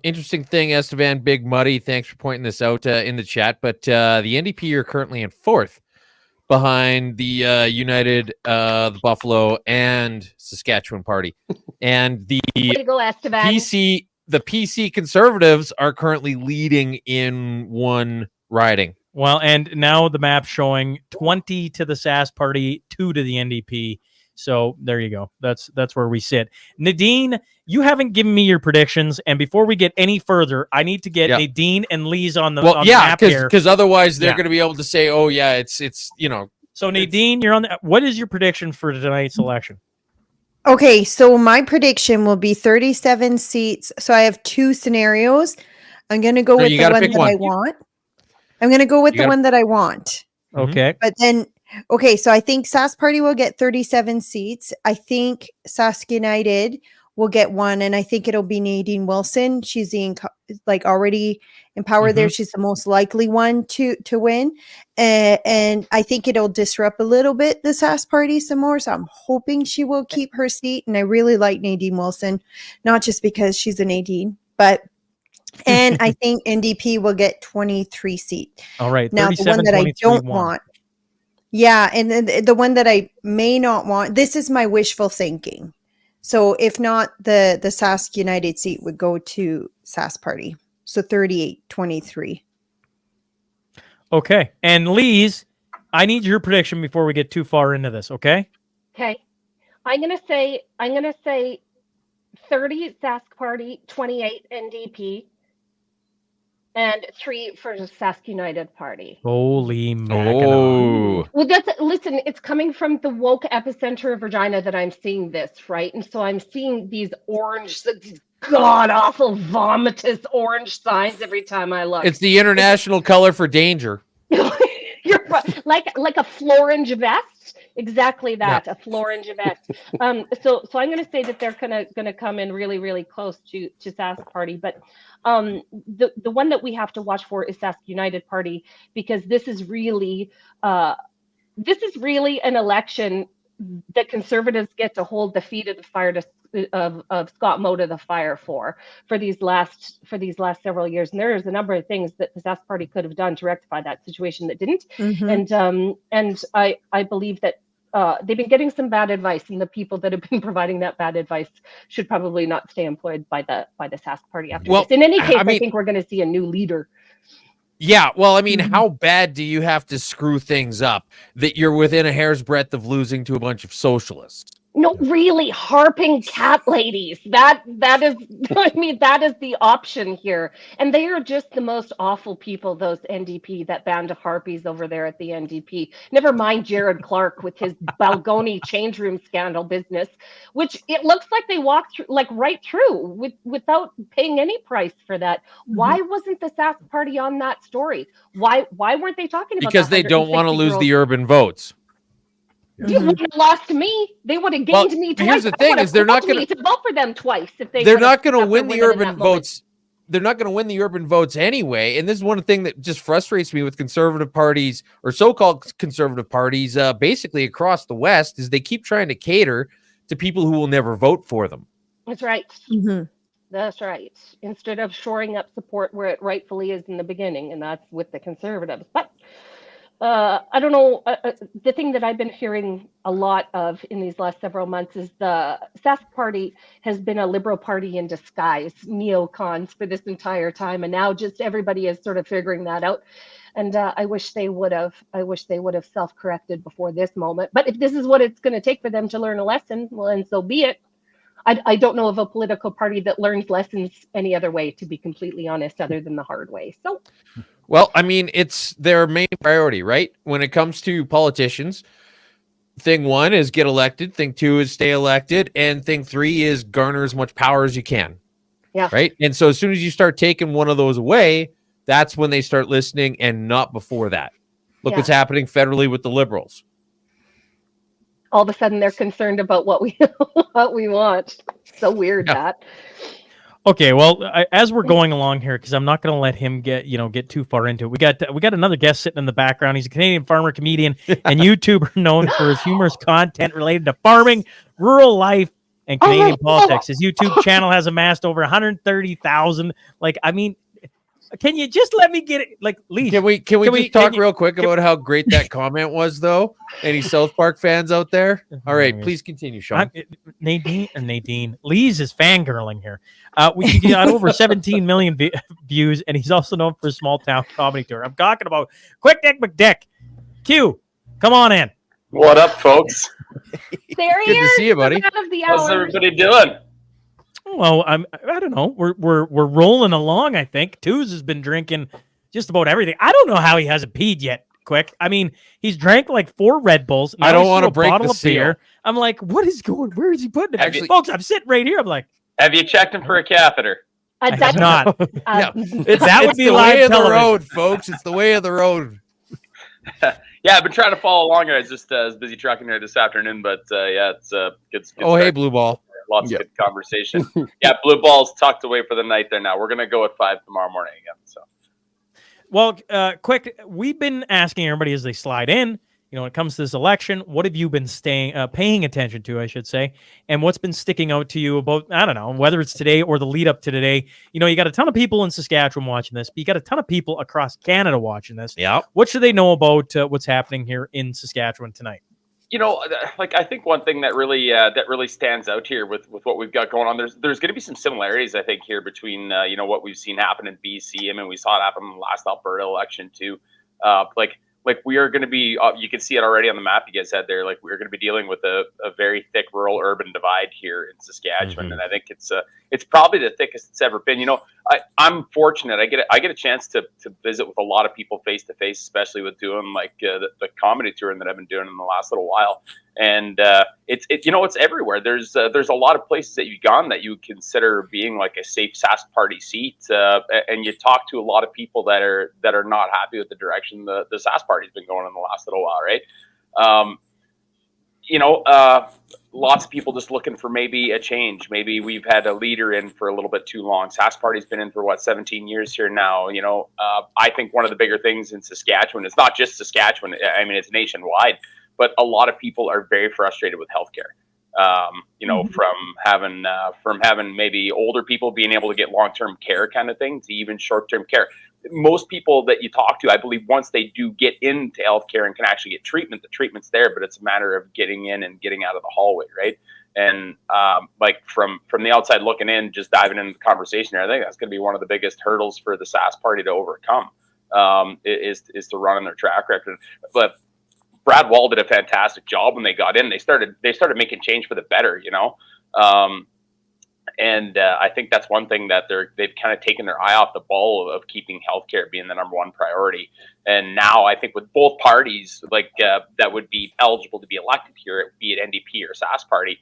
Interesting thing, Estevan Big Muddy. Thanks for pointing this out in the chat. But the NDP are currently in 4th. Behind the United, the Buffalo, and Saskatchewan party, and the PC Conservatives are currently leading in 1 riding. Well, and now the map showing 20 to the SAS party, 2 to the NDP. So there you go. That's where we sit. Nadine, you haven't given me your predictions, and before we get any further, I need to get Nadine and Lee's on the map here. Because otherwise they're going to be able to say, "Oh yeah, it's." So Nadine, you're on. What is your prediction for tonight's election? Okay, so my prediction will be 37 seats. So I have two scenarios. I'm going to go with the one that I want. I'm going to go with the one that I want. Okay. But then, okay, so I think Sask Party will get 37 seats. I think Sask United will get one, and I think it'll be Nadine Wilson. She's already in power there. She's the most likely one to win. And I think it'll disrupt a little bit the Sask Party some more. So I'm hoping she will keep her seat. And I really like Nadine Wilson, not just because she's a Nadine, but and I think NDP will get 23 seats. All right. Now, the one that I don't want. Yeah. And then the one that I may not want, this is my wishful thinking. So if not, the Sask United seat would go to Sask Party. So 38-23. Okay. And Lise, I need your prediction before we get too far into this, okay? Okay. I'm gonna say 30 Sask Party, 28 NDP, and 3 for the Sask United Party. Holy mackerel. Well, listen, it's coming from the woke epicenter of Regina that I'm seeing this, right? And so I'm seeing these god-awful, vomitous orange signs every time I look. It's the international color for danger. You're right. Like a florange vest. Exactly that, a florange vest. So I'm going to say that they're going to come in really, really close to Sask Party, but the one that we have to watch for is Sask United Party, because this is really an election that Conservatives get to hold the feet of the fire of Scott Moe to the fire for these last several years. And there's a number of things that the Sask Party could have done to rectify that situation that didn't. And I believe that they've been getting some bad advice, and the people that have been providing that bad advice should probably not stay employed by the Sask Party after this. In any case, I think we're going to see a new leader. Yeah, well, I mean, how bad do you have to screw things up that you're within a hair's breadth of losing to a bunch of socialists? No, really, harping cat ladies. That is, I mean, that is the option here. And they are just the most awful people, those NDP, that band of harpies over there at the NDP. Never mind Jared Clark with his Balgoni change room scandal business, which it looks like they walked through, right through without paying any price for that. Why wasn't the Sask Party on that story? Why weren't they talking about that? Because they don't want to lose the urban votes. You would have lost me. They would have gained me twice. Here's the thing: is they're not going to vote for them twice if they're not going to win the urban votes. They're not going to win the urban votes anyway. And this is one thing that just frustrates me with conservative parties or so-called conservative parties, basically across the West, is they keep trying to cater to people who will never vote for them. That's right. That's right. Instead of shoring up support where it rightfully is in the beginning, and that's with the Conservatives. But I don't know. The thing that I've been hearing a lot of in these last several months is the Sask Party has been a liberal party in disguise, neocons for this entire time, and now just everybody is sort of figuring that out. And I wish they would have self-corrected before this moment. But if this is what it's going to take for them to learn a lesson, well, and so be it. I don't know of a political party that learns lessons any other way, to be completely honest, other than the hard way. So. Well, I mean, it's their main priority, right? When it comes to politicians, thing one is get elected. Thing two is stay elected. And thing three is garner as much power as you can. Yeah. Right. And so as soon as you start taking one of those away, that's when they start listening, and not before that. Look what's happening federally with the Liberals. All of a sudden they're concerned about what we want. So weird that. Okay, well, as we're going along here, because I'm not going to let him get too far into it. We got another guest sitting in the background. He's a Canadian farmer, comedian, and YouTuber known for his humorous content related to farming, rural life, and Canadian politics. His YouTube channel has amassed over 130,000. Can you just let me get it? Lee, can we just talk real quick about how great that comment was, though? Any South Park fans out there? All right, please continue, Shaun. Nadine, Lee's is fangirling here. We got over 17 million views, and he's also known for his small town comedy tour. I'm talking about Quick Nick Mcdick. Q, come on in. What up, folks? There he is. Good to see you, buddy. How's everybody doing? Well, I don't know. We're rolling along. I think Tooz has been drinking just about everything. I don't know how he hasn't peed yet. quick. I mean, he's drank like 4 Red Bulls. I don't want to break bottle the of beer. I'm like, what is going? Where is he putting it? Actually- Folks, I'm sitting right here. I'm like, Have you checked him for a catheter? I have not. Yeah. That would be the live way of the television. road, folks. It's the way of the road. Yeah, I've been trying to follow along. I was just was busy trucking here this afternoon, but yeah, it's good. Oh, hey, Blue Ball. Lots of good conversation. Yeah, Blue Ball's tucked away for the night there now. We're going to go at 5 tomorrow morning again. So, well, quick, we've been asking everybody as they slide in, you know, when it comes to this election, what have you been paying attention to, I should say, and what's been sticking out to you about, I don't know, whether it's today or the lead up to today. You know, you got a ton of people in Saskatchewan watching this, but you got a ton of people across Canada watching this. Yeah. What should they know about what's happening here in Saskatchewan tonight? you know, like I think one thing that really stands out here with what we've got going on, there's going to be some similarities, I think, here between you know, what we've seen happen in BC. I mean, we saw it happen in the last Alberta election too. Like we are going to be, you can see it already on the map you guys had there. Like we're going to be dealing with a very thick rural urban divide here in Saskatchewan, and I think it's probably the thickest it's ever been. You know, I'm fortunate. I get a chance to visit with a lot of people face to face, especially with doing like the comedy touring that I've been doing in the last little while. And it's you know, it's everywhere. There's a lot of places that you've gone that you would consider being like a safe Sask party seat, and you talk to a lot of people that are not happy with the direction the Sask party's been going in the last little while, right? You know, lots of people just looking for maybe a change. Maybe we've had a leader in for a little bit too long. Sask party's been in for 17 years here now. You know, I think one of the bigger things in Saskatchewan, it's not just Saskatchewan. I mean, it's nationwide. But a lot of people are very frustrated with healthcare. You know, from having maybe older people being able to get long-term care kind of thing to even short-term care. Most people that you talk to, I believe, once they do get into healthcare and can actually get treatment, the treatment's there, but it's a matter of getting in and getting out of the hallway, right? And like from the outside looking in, just diving into the conversation here, I think that's going to be one of the biggest hurdles for the Sask party to overcome. Is to run on their track record, but Brad Wall did a fantastic job when they got in. They started making change for the better, you know. And I think that's one thing that they've kind of taken their eye off the ball of keeping healthcare being the number one priority. And now I think with both parties, like that would be eligible to be elected here, be it NDP or Sask party,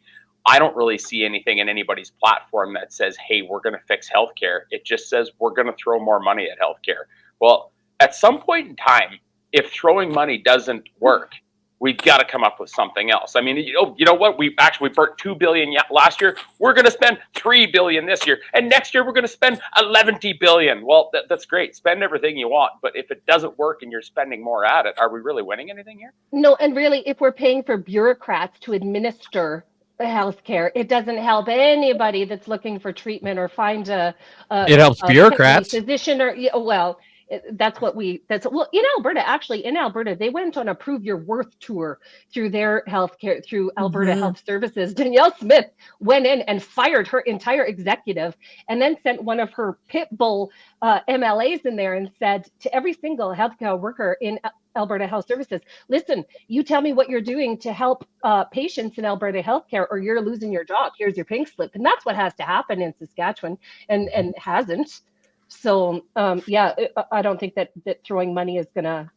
I don't really see anything in anybody's platform that says, hey, we're going to fix healthcare. It just says we're going to throw more money at healthcare. Well, at some point in time, if throwing money doesn't work, we've got to come up with something else. I mean, you know what? We burnt $2 billion last year. We're going to spend $3 billion this year, and next year we're going to spend $11 billion. Well, that's great. Spend everything you want, but if it doesn't work and you're spending more at it, are we really winning anything here? No, and really, if we're paying for bureaucrats to administer the healthcare, it doesn't help anybody that's looking for treatment or find it helps bureaucrats, physician, or well. Well, in Alberta, they went on a Prove Your Worth tour through their healthcare, through Alberta Health Services. Danielle Smith went in and fired her entire executive and then sent one of her pit bull MLAs in there and said to every single healthcare worker in Alberta Health Services, listen, you tell me what you're doing to help patients in Alberta healthcare or you're losing your job. Here's your pink slip. And that's what has to happen in Saskatchewan and hasn't. So yeah, I don't think that throwing money is gonna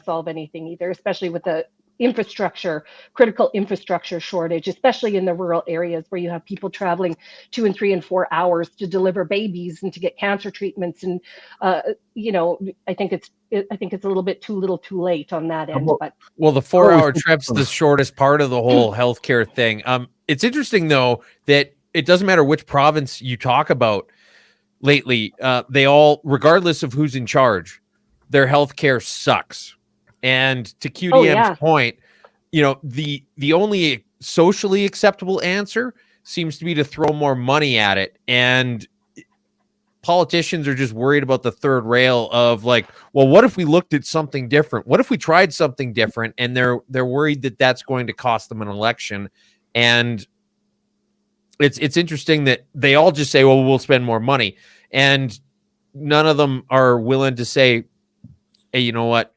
solve anything either, especially with the critical infrastructure shortage, especially in the rural areas where you have people traveling 2 and 3 and 4 hours to deliver babies and to get cancer treatments. And you know, I think it's a little bit too little, too late on that end. But well, the 4-hour trip's the shortest part of the whole healthcare thing. It's interesting though that it doesn't matter which province you talk about. Lately, they all, regardless of who's in charge, their healthcare sucks. And to QDM's point, you know, the only socially acceptable answer seems to be to throw more money at it. And politicians are just worried about the third rail of like, well, what if we looked at something different? What if we tried something different? And they're worried that that's going to cost them an election. And it's interesting that they all just say, well, we'll spend more money. And none of them are willing to say, hey, you know what?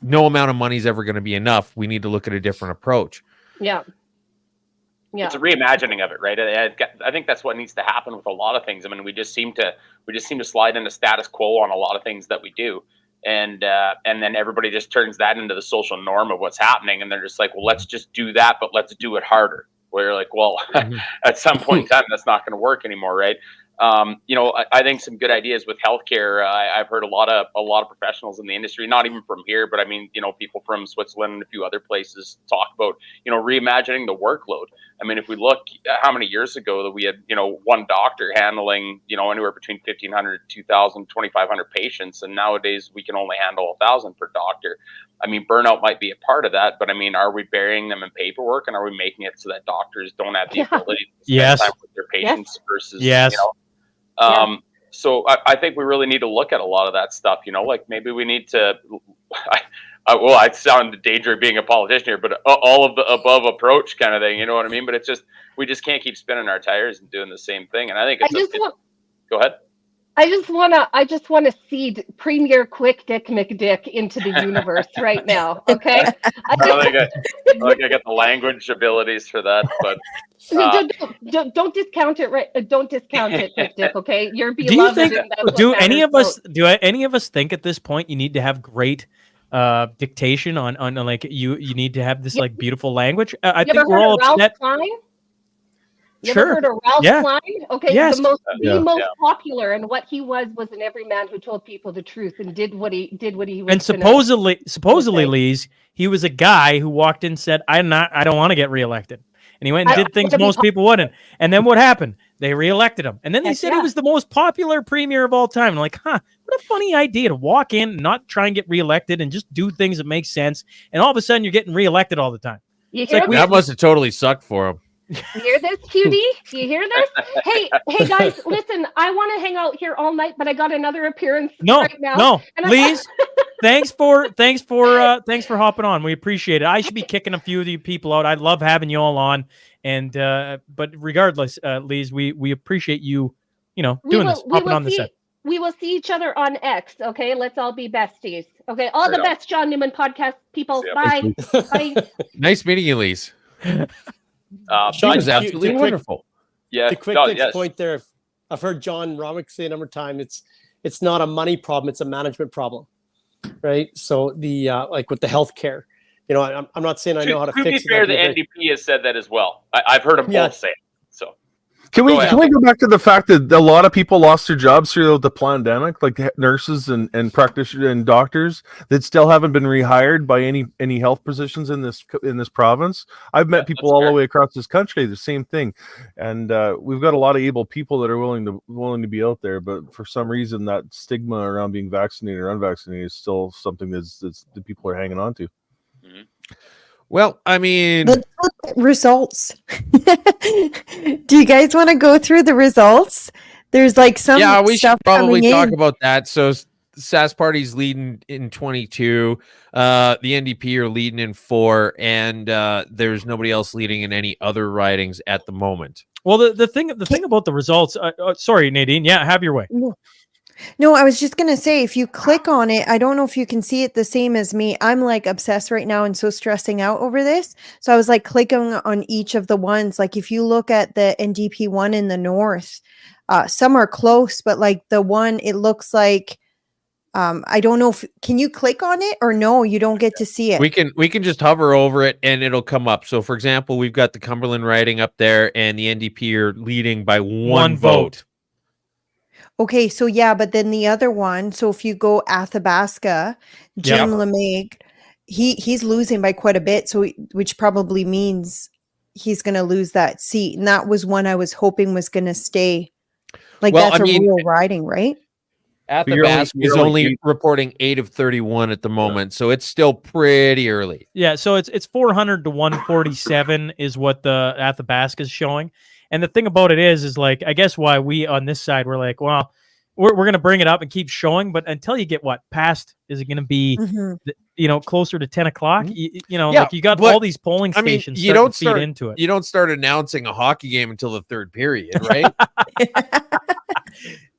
No amount of money is ever going to be enough. We need to look at a different approach. Yeah. It's a reimagining of it, right? I think that's what needs to happen with a lot of things. I mean, we just seem to slide into status quo on a lot of things that we do. and then everybody just turns that into the social norm of what's happening, and they're just like, well, let's just do that, but let's do it harder. Where you're like, well, at some point in time, that's not going to work anymore, right? I think some good ideas with healthcare. I've heard a lot of professionals in the industry, not even from here, but I mean, people from Switzerland and a few other places talk about, reimagining the workload. I mean, if we look at how many years ago that we had, one doctor handling, anywhere between 1,500, 2,000, 2,500 patients, and nowadays we can only handle 1,000 per doctor. I mean, burnout might be a part of that, but I mean, are we burying them in paperwork, and are we making it so that doctors don't have the ability to spend time with their patients versus, so I think we really need to look at a lot of that stuff, like maybe we need to, I sound dangerous being a politician here, but all of the above approach kind of thing, you know what I mean? But it's just, we just can't keep spinning our tires and doing the same thing. And I think go ahead. I just want to seed Premier Quick Dick McDick into the universe right now. Okay. I got the language abilities for that, but don't discount it. Right? Don't discount it, Quick Dick. Okay, you're beloved. Do you think? Do any of us think at this point you need to have great dictation on like you need to have this like beautiful language? I think we're all upset. You ever heard of Ralph Klein? Okay, yes. the most popular, and what he was an every man who told people the truth and did what he was. And supposedly, Lise, he was a guy who walked in and said, I don't want to get reelected. And he went and did things most people wouldn't. And then what happened? They reelected him. And then they said he was the most popular premier of all time. And like, what a funny idea to walk in, not try and get reelected, and just do things that make sense. And all of a sudden you're getting reelected all the time. That must have totally sucked for him. You hear this, QD? You hear this? Hey guys, listen, I want to hang out here all night, but I got another appearance right now. No, Lise, thanks for hopping on. We appreciate it. I should be kicking a few of you people out. I love having you all on. And but regardless, Lise, we appreciate you, doing this, hopping on the set. We will see each other on X. Okay, let's all be besties. Okay, all the best, Shaun Newman podcast people. Bye. Bye. Nice meeting you, Lise. Shaun was absolutely wonderful. The quick point there. I've heard John Romick say a number of times, it's not a money problem, it's a management problem, right? So the like with the healthcare, I'm not saying I know how to fix it. To be fair, the NDP has said that as well. I've heard them both say it. So Can we go back to the fact that a lot of people lost their jobs throughout the pandemic, like nurses and practitioners and doctors that still haven't been rehired by any health positions in this province? I've met people all the way across this country, the same thing, and we've got a lot of able people that are willing to be out there, but for some reason that stigma around being vaccinated or unvaccinated is still something that's that people are hanging on to. Mm-hmm. Well, I mean, let's look at results. Do you guys want to go through the results? There's like some we should stuff probably talk in. about that. So SAS Party's leading in 22. The NDP are leading in 4, and there's nobody else leading in any other ridings at the moment. Well, the thing about the results. Sorry, Nadine. Yeah, have your way. No, I was just going to say, if you click on it, I don't know if you can see it the same as me. I'm like obsessed right now and so stressing out over this. So I was like clicking on each of the ones. Like if you look at the NDP one in the north, some are close, but like the one, it looks like, I don't know can you click on it or no, you don't get to see it. We can just hover over it and it'll come up. So for example, we've got the Cumberland riding up there and the NDP are leading by one vote. Okay, so yeah, but then the other one, so if you go Athabasca, Jim LeMaig, he's losing by quite a bit, so which probably means he's going to lose that seat. And that was one I was hoping was going to stay. Like that's a real riding, right? Athabasca is only reporting 8 of 31 at the moment, so it's still pretty early. Yeah, so it's 400 to 147 is what the Athabasca is showing. And the thing about it is like, I guess why we on this side, we're like, well, we're going to bring it up and keep showing. But until you get past, is it going to be, closer to 10 o'clock? Like you got all these polling stations. You don't feed into it. You don't start announcing a hockey game until the third period, right?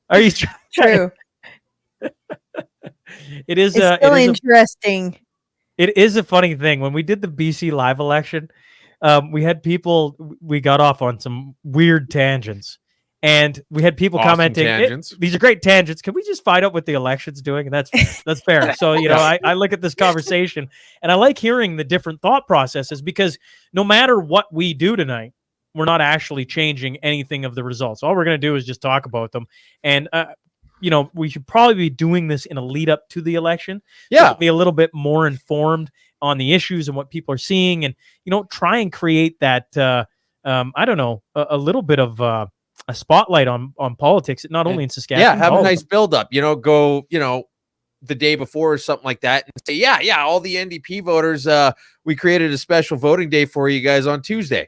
Are you true? It is still interesting. It is a funny thing. When we did the BC live election, we had people, we got off on some weird tangents. And we had people Awesome commenting, tangents. these are great tangents. Can we just find out what the election's doing? And that's fair. That's fair. So, I look at this conversation and I like hearing the different thought processes, because no matter what we do tonight, we're not actually changing anything of the results. All we're going to do is just talk about them. And, we should probably be doing this in a lead up to the election. Yeah. So be a little bit more informed on the issues and what people are seeing, and, try and create that, I don't know, a little bit of a spotlight on politics, not only in Saskatchewan. Yeah, have a nice build up, go, the day before or something like that, and say, yeah, all the NDP voters, we created a special voting day for you guys on Tuesday.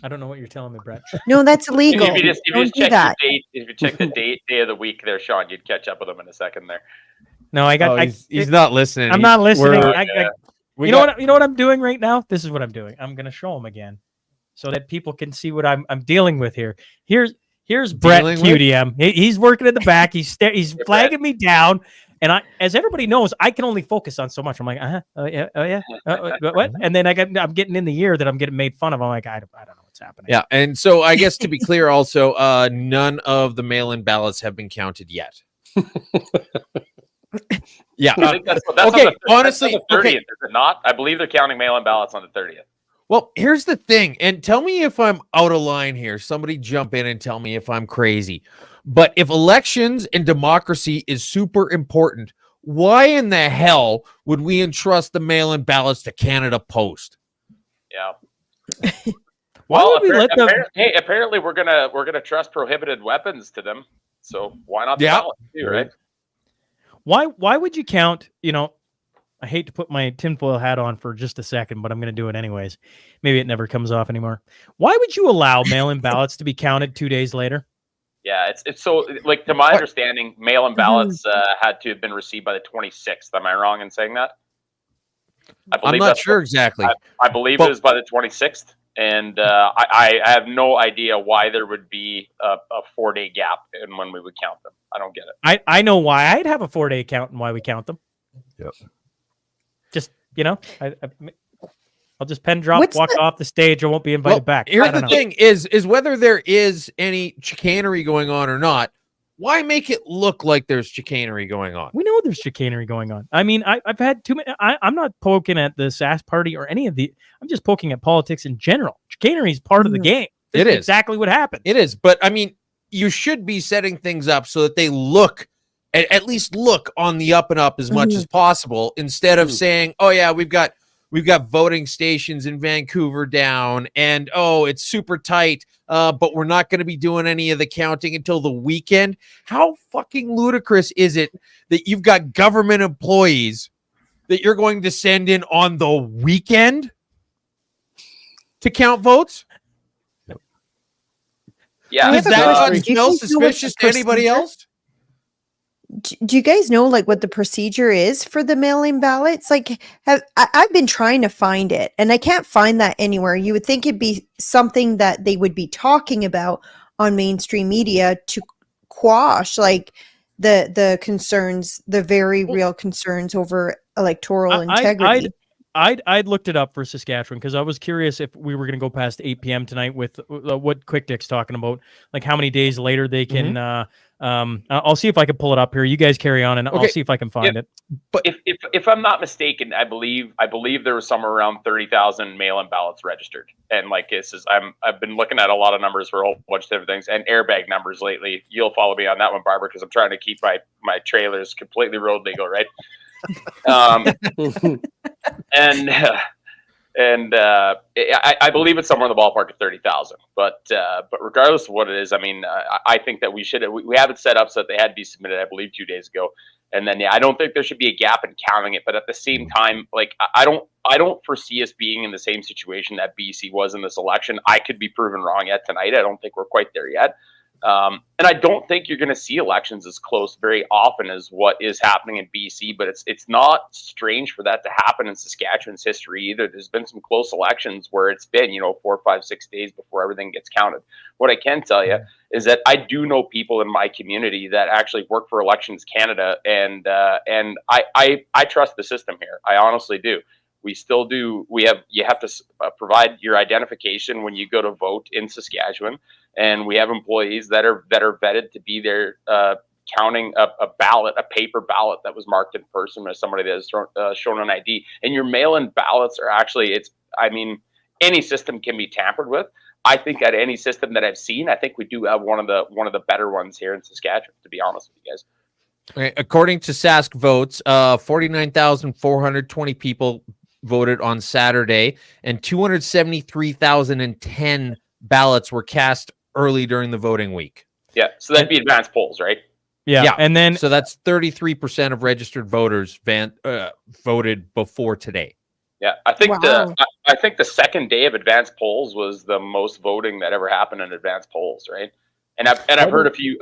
I don't know what you're telling me, Brett. No, that's illegal. If you Don't do check that. the date, if you check the day of the week there, Shaun, you'd catch up with him in a second there. No, I got. He's not listening. I'm not listening. You know what I'm doing right now? This is what I'm doing. I'm going to show him again, so that people can see what I'm dealing with here. Here's Brett QDM. He's working in the back. He's flagging me down, and as everybody knows, I can only focus on so much. I'm like, oh yeah, what? And then I'm getting in the ear that I'm getting made fun of. I'm like, I don't know what's happening. Yeah, and so I guess to be clear, also, none of the mail-in ballots have been counted yet. Yeah. I think that's okay. Honestly, that's on the 30th, is it not? I believe they're counting mail-in ballots on the 30th. Well, here's the thing, and tell me if I'm out of line here. Somebody jump in and tell me if I'm crazy. But if elections and democracy is super important, why in the hell would we entrust the mail-in ballots to Canada Post? Yeah. Why would we let them? Apparently we're gonna trust prohibited weapons to them. So why not the ballot too, right? Why would you count? I hate to put my tinfoil hat on for just a second, but I'm going to do it anyways. Maybe it never comes off anymore. Why would you allow mail-in ballots to be counted 2 days later? Yeah, it's so, like, to my understanding, mail-in ballots had to have been received by the 26th. Am I wrong in saying that? I'm not sure exactly. I believe it was by the 26th, and I have no idea why there would be a 4-day gap in when we would count them. I don't get it. I know why I'd have a 4-day count and why we count them. Yep. Just, I'll just pen drop, walk off the stage. I won't be invited back. Here's the thing is whether there is any chicanery going on or not, why make it look like there's chicanery going on? We know there's chicanery going on. I mean, I've had too many. I'm not poking at the SAS party or any of the. I'm just poking at politics in general. Chicanery is part of the game. This is exactly what happened. It is, but I mean, you should be setting things up so that they look, at least look on the up and up as much as possible, instead of saying, "Oh yeah, we've got voting stations in Vancouver down, and it's super tight, but we're not going to be doing any of the counting until the weekend." How fucking ludicrous is it that you've got government employees that you're going to send in on the weekend to count votes? Yeah, is that not smell suspicious to anybody else? Do you guys know what the procedure is for the mail-in ballots? I've been trying to find it and I can't find that anywhere. You would think it'd be something that they would be talking about on mainstream media to quash the concerns, the very real concerns over electoral integrity. I'd looked it up for Saskatchewan because I was curious if we were going to go past 8 p.m. tonight with what Quick Dick's talking about, like how many days later they can. I'll see if I can pull it up here. You guys carry on, and I'll see if I can find it. But if I'm not mistaken, I believe there was somewhere around 30,000 mail-in ballots registered, and I've been looking at a lot of numbers for a whole bunch of different things and airbag numbers lately. You'll follow me on that one, Barber, because I'm trying to keep my trailers completely road legal, right? I believe it's somewhere in the ballpark of 30,000. But regardless of what it is, I mean, I think that we have it set up so that they had to be submitted, I believe, 2 days ago. And then I don't think there should be a gap in counting it. But at the same time, I don't foresee us being in the same situation that BC was in this election. I could be proven wrong yet tonight. I don't think we're quite there yet. And I don't think you're going to see elections as close very often as what is happening in BC, but it's not strange for that to happen in Saskatchewan's history either. There's been some close elections where it's been, 4, 5, 6 days before everything gets counted. What I can tell you is that I do know people in my community that actually work for Elections Canada, and I trust the system here. I honestly do. We still do. You have to provide your identification when you go to vote in Saskatchewan, and we have employees that are vetted to be there counting a ballot, a paper ballot that was marked in person by somebody that has shown an ID. And your mail-in ballots are actually, any system can be tampered with. I think at any system that I've seen, I think we do have one of the better ones here in Saskatchewan, to be honest with you guys. Okay, according to Sask Votes, 49,420 people voted on Saturday, and 273,010 ballots were cast early during the voting week. Yeah, so that'd be advanced polls, right? Yeah, and then so that's 33% of registered voters voted before today. Yeah, I think I think the second day of advanced polls was the most voting that ever happened in advanced polls, right? And I've heard a few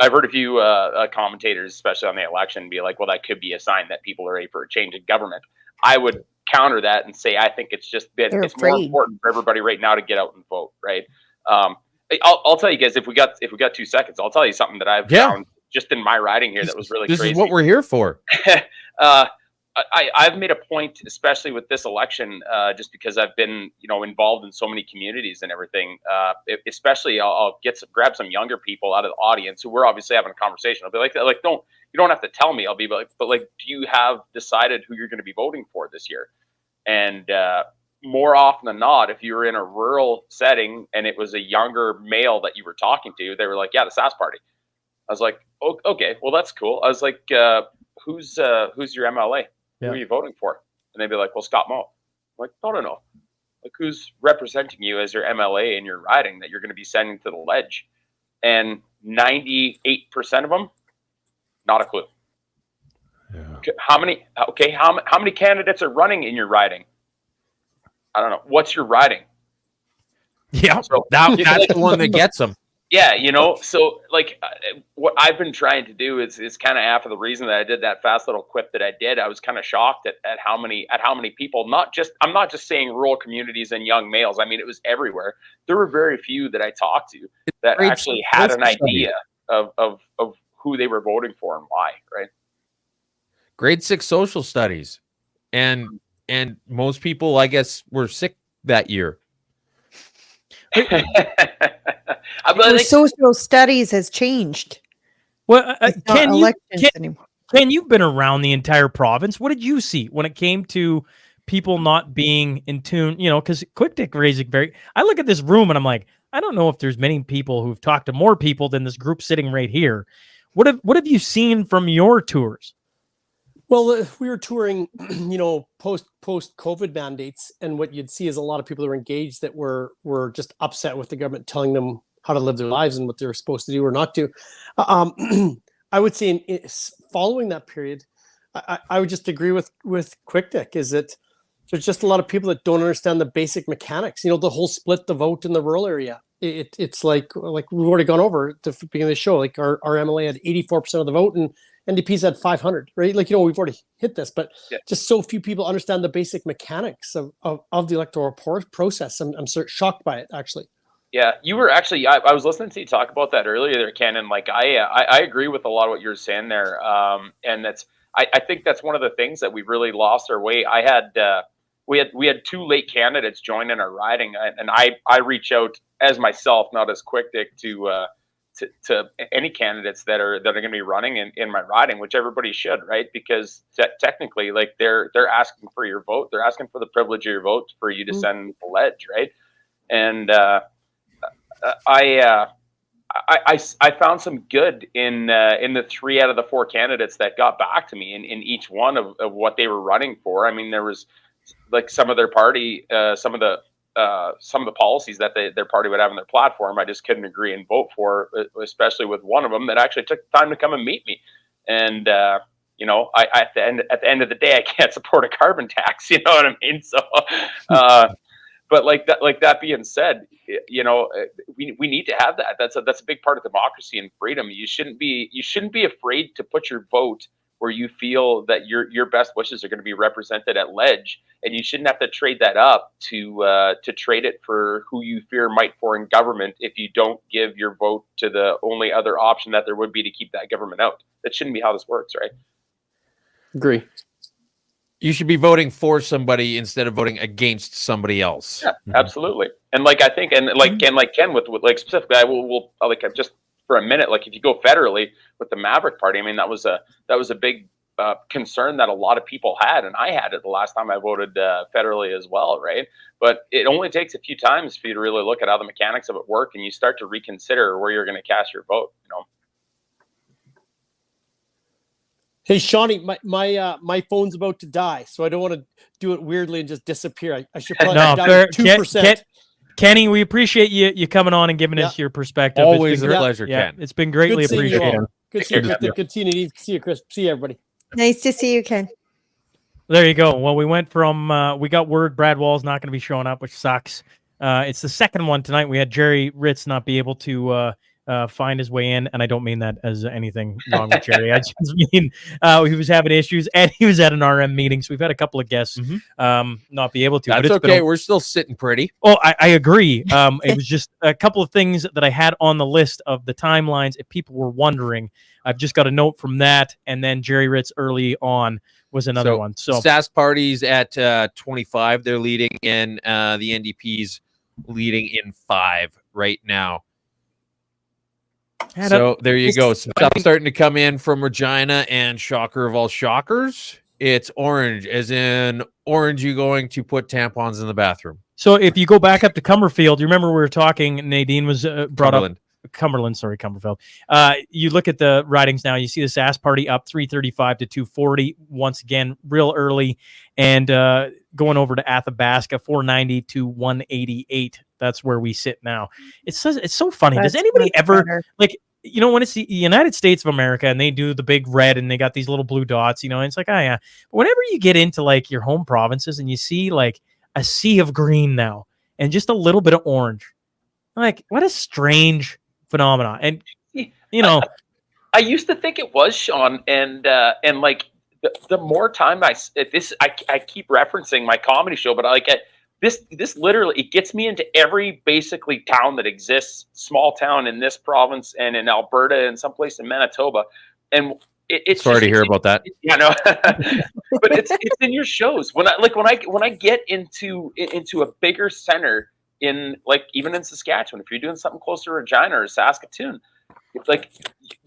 commentators, especially on the election, be like, well, that could be a sign that people are ready for a change in government. I would counter that and say I think it's just more important for everybody right now to get out and vote, right? I'll tell you guys, if we got 2 seconds, I'll tell you something that I've found just in my riding here that was really crazy. This is what we're here for. I've made a point, especially with this election, just because I've been, involved in so many communities and everything. Especially, I'll grab some younger people out of the audience who we're obviously having a conversation. I'll be like, you don't have to tell me. I'll be like, but do you have decided who you're going to be voting for this year? And more often than not, if you were in a rural setting and it was a younger male that you were talking to, they were like, yeah, the SAS party. I was like, oh, okay, well, that's cool. I was like, who's your MLA? Yeah. Who are you voting for? And they'd be like, well, Scott Moe. I'm like, no. Like, who's representing you as your MLA in your riding that you're going to be sending to the ledge? And 98% of them, not a clue. Yeah. How many candidates are running in your riding? I don't know. What's your riding? Yeah, so, that's the one that gets them. Yeah, so like what I've been trying to do is kind of after the reason that I did that fast little quip that I did, I was kind of shocked at how many people, I'm not just saying rural communities and young males. I mean, it was everywhere. There were very few that I talked to that actually had an idea of who they were voting for and why, right? Grade 6 social studies. And most people, I guess, were sick that year. Social studies has changed. Well, Ken, you've been around the entire province. What did you see when it came to people not being in tune? Because Quick Dick raising I look at this room and I'm like, I don't know if there's many people who've talked to more people than this group sitting right here. What have you seen from your tours? Well, we were touring, post COVID mandates, and what you'd see is a lot of people that were engaged that were just upset with the government telling them how to live their lives and what they're supposed to do or not do. I would say following that period, I would just agree with Quick Dick, is that there's just a lot of people that don't understand the basic mechanics. The whole split the vote in the rural area. It's like we've already gone over at the beginning of the show. Like our MLA had 84% of the vote and NDP's had 500, right? Like, we've already hit this, but just so few people understand the basic mechanics of the electoral process. I'm shocked by it, actually. Yeah, you were actually, I was listening to you talk about that earlier there, Ken, and like, I agree with a lot of what you're saying there. And I think that's one of the things that we really lost our way. We had 2 late candidates join in our riding, and I reach out as myself, not as Quick Dick, to any candidates that are going to be running in my riding, which everybody should, right? Because technically, like, they're asking for your vote, they're asking for the privilege of your vote for you to send the ledge, right? And I found some good in the 3 out of the 4 candidates that got back to me in each one of what they were running for. I mean, there was like some of their party, some of the policies that their party would have on their platform, I just couldn't agree and vote for, especially with one of them that actually took the time to come and meet me. And at the end of the day, I can't support a carbon tax. You know what I mean? So, but like that being said, we need to have that. That's a big part of democracy and freedom. You shouldn't be afraid to put your vote where you feel that your best wishes are going to be represented at ledge, and you shouldn't have to trade that up to trade it for who you fear might foreign government if you don't give your vote to the only other option that there would be to keep that government out. That shouldn't be how this works, right? Agree. You should be voting for somebody instead of voting against somebody else. Yeah, absolutely. And like I think, and like Ken with like specifically, I will like just for a minute, like if you go federally with the Maverick Party, I mean that was a big concern that a lot of people had, and I had it the last time I voted federally as well, right? But it only takes a few times for you to really look at how the mechanics of it work, and you start to reconsider where you're going to cast your vote. You know. Hey, Shawnee, my phone's about to die, so I don't want to do it weirdly and just disappear. I should probably down 2%. Kenny, we appreciate you coming on and giving us your perspective. Always a pleasure, Ken. It's been greatly appreciated. Good seeing you. Good seeing you. See you, Chris. See you, everybody. Nice to see you, Ken. There you go. Well, we went from we got word Brad Wall's not going to be showing up, which sucks. It's the second one tonight. We had Jerry Ritz not be able to find his way in, and I don't mean that as anything wrong with Jerry. I just mean he was having issues, and he was at an RM meeting, so we've had a couple of guests not be able to. That's okay. We're still sitting pretty. Oh, I agree. It was just a couple of things that I had on the list of the timelines. If people were wondering, I've just got a note from that, and then Jerry Ritz early on was another one. So Sask Party's at 25. They're leading in the NDP's leading in 5 right now. So there you go. Some stuff starting to come in from Regina, and shocker of all shockers, it's orange, as in orange you going to put tampons in the bathroom. So if you go back up to Cumberfield, you remember we were talking, Nadine was brought up. Cumberfield. You look at the ridings now, you see the Sask Party up 335 to 240 once again, real early, and going over to Athabasca 490 to 188. That's where we sit now. It's so funny. Does anybody ever when it's the United States of America and they do the big red and they got these little blue dots, and it's like, oh yeah. But whenever you get into like your home provinces and you see like a sea of green now and just a little bit of orange, like what a strange phenomenon. And I used to think it was, Sean, and like the more time I keep referencing my comedy show, but this literally, it gets me into every basically town that exists, small town in this province and in Alberta and someplace in Manitoba. And it's sorry to hear about that. Yeah, no, but it's in your shows. When I get into a bigger center in even in Saskatchewan, if you're doing something closer to Regina or Saskatoon, it's like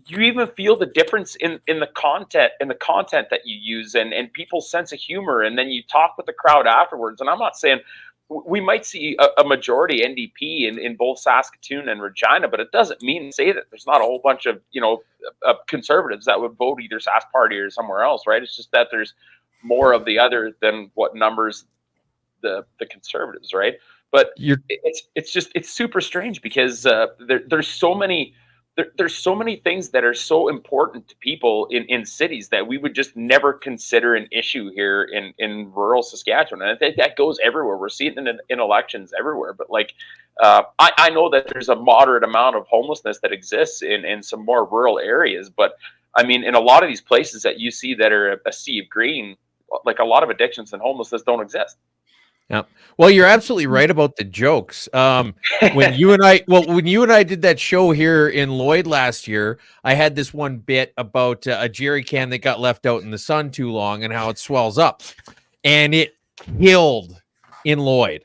you even feel the difference in the content that you use and people's sense of humor, and then you talk with the crowd afterwards. And I'm not saying we might see a majority NDP in both Saskatoon and Regina, but it doesn't mean to say that there's not a whole bunch of conservatives that would vote either Sask Party or somewhere else, right? It's just that there's more of the other than what numbers the conservatives, right? But it's super strange because there's so many things that are so important to people in cities that we would just never consider an issue here in rural Saskatchewan. And I think that goes everywhere. We're seeing it in elections everywhere. But I know that there's a moderate amount of homelessness that exists in some more rural areas. But I mean, in a lot of these places that you see that are a sea of green, like a lot of addictions and homelessness don't exist. Yeah. Well, you're absolutely right about the jokes. When you and I did that show here in Lloyd last year, I had this one bit about a jerry can that got left out in the sun too long and how it swells up, and it killed in Lloyd.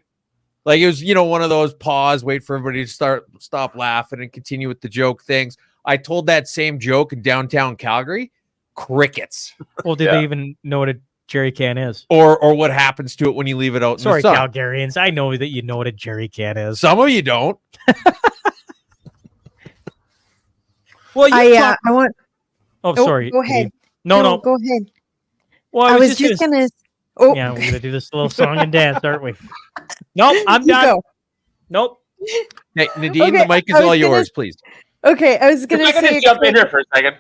Like it was, one of those pause, wait for everybody to stop laughing and continue with the joke things. I told that same joke in downtown Calgary, crickets. Well, did they even know what a jerry can is, or what happens to it when you leave it out in the sun? Sorry, Calgarians, I know that you know what a jerry can is. Some of you don't. Well, I want. Oh, sorry. Go ahead. No, go ahead. Well, I was just gonna. Oh, yeah, we're gonna do this little song and dance, aren't we? Nope, I'm done. Go. Nope. Hey, Nadine, the mic is all yours, please. Okay, I was gonna say. Jump in here for a second.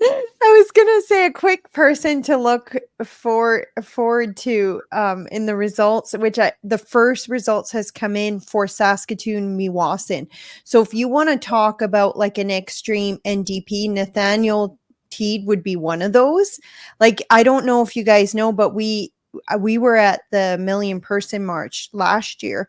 I was gonna say a quick person to look forward to in the results, which the first results has come in for Saskatoon Meewasin. So if you want to talk about like an extreme NDP, Nathaniel Teed would be one of those. Like I don't know if you guys know, but we were at the 1 million person march last year.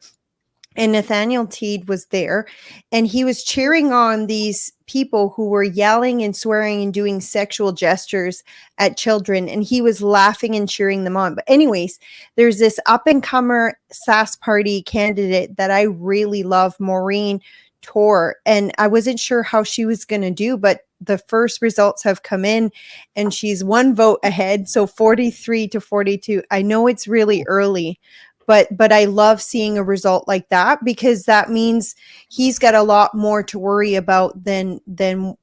and Nathaniel Teed was there, and he was cheering on these people who were yelling and swearing and doing sexual gestures at children, and he was laughing and cheering them on. But anyways, there's this up-and-comer Sask Party candidate that I really love, Maureen Torr, and I wasn't sure how she was going to do, but the first results have come in, and she's 1 vote ahead, so 43-42. I know it's really early, but I love seeing a result like that, because that means he's got a lot more to worry about than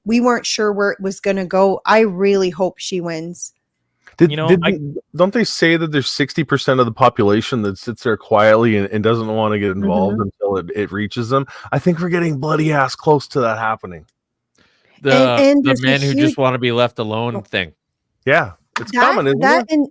we weren't sure where it was going to go. I really hope she wins. Don't they say that there's 60% of the population that sits there quietly and doesn't want to get involved until it reaches them? I think we're getting bloody ass close to that happening. The men who just want to be left alone thing. Yeah, it's coming, isn't it? And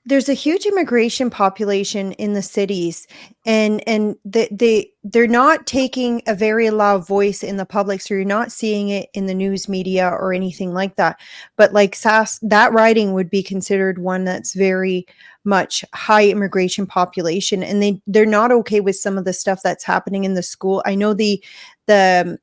there's a huge immigration population in the cities, and they're not taking a very loud voice in the public, so you're not seeing it in the news media or anything like that. But like that riding would be considered one that's very much high immigration population, and they're not okay with some of the stuff that's happening in the school. I know the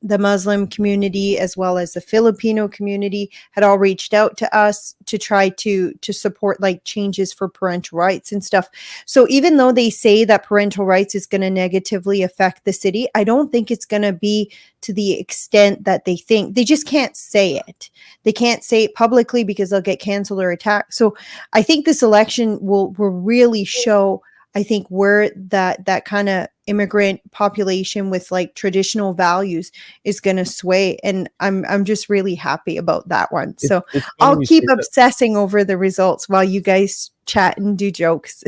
Muslim community as well as the Filipino community had all reached out to us to try to support like changes for parental rights and stuff. So even though they say that parental rights is going to negatively affect the city, I don't think it's going to be to the extent that they think. They just can't say it. They can't say it publicly because they'll get canceled or attacked. So I think this election will really show, I think, where that kind of immigrant population with like traditional values is going to sway, and I'm just really happy about that one. So I'll keep obsessing over the results while you guys chat and do jokes.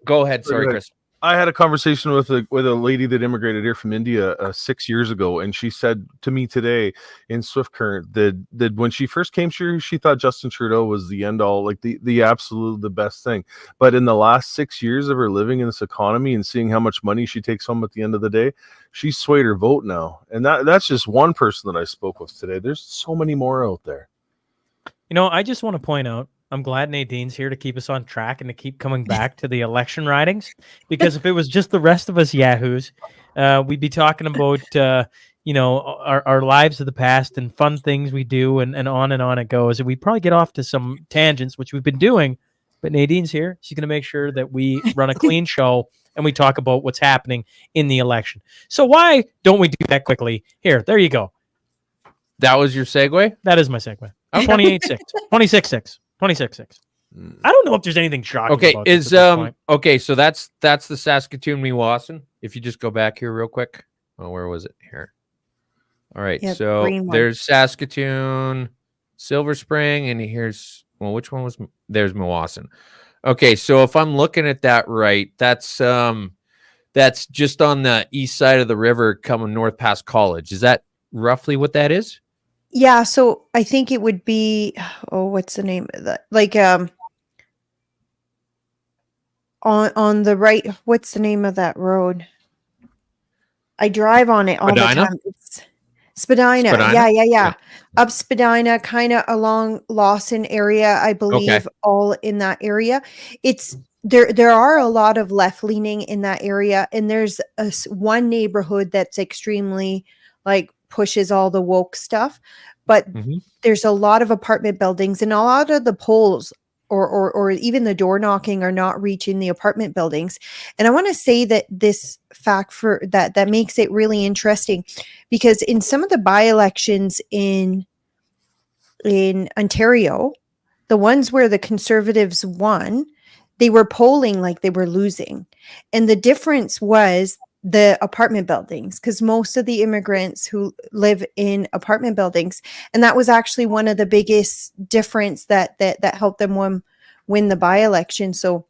Go ahead. Sorry, Chris. I had a conversation with a lady that immigrated here from India 6 years ago, and she said to me today in Swift Current that when she first came here, she thought Justin Trudeau was the end all, like the absolute the best thing. But in the last 6 years of her living in this economy and seeing how much money she takes home at the end of the day, she swayed her vote now. And that's just one person that I spoke with today. There's so many more out there. I just want to point out, I'm glad Nadine's here to keep us on track and to keep coming back to the election ridings, because if it was just the rest of us yahoos, we'd be talking about, our lives of the past and fun things we do and on it goes. And we'd probably get off to some tangents, which we've been doing. But Nadine's here. She's going to make sure that we run a clean show and we talk about what's happening in the election. So why don't we do that quickly? Here, there you go. That was your segue? That is my segue. 28-6, 26-6. 26-6. I don't know if there's anything shocking. Okay, about this at this point. Okay, so that's the Saskatoon Meewasin. If you just go back here real quick. Oh, where was it? Here. All right, yeah, so there's Saskatoon, Silver Spring, and which one was there's Meewasin. Okay, so if I'm looking at that right, that's just on the east side of the river coming north past College. Is that roughly what that is? Yeah, so I think it would be, what's the name of that? Like on the right, what's the name of that road? I drive on it all the time. It's Spadina. Yeah. Up Spadina, kind of along Lawson area, I believe, all in that area. It's there are a lot of left leaning in that area, and there's one neighborhood that's extremely like pushes all the woke stuff, but there's a lot of apartment buildings, and a lot of the polls or even the door knocking are not reaching the apartment buildings. And I want to say that this fact for that makes it really interesting, because in some of the by-elections in Ontario, the ones where the Conservatives won, they were polling like they were losing. And the difference was the apartment buildings, because most of the immigrants who live in apartment buildings, and that was actually one of the biggest difference that helped them win the by-election. So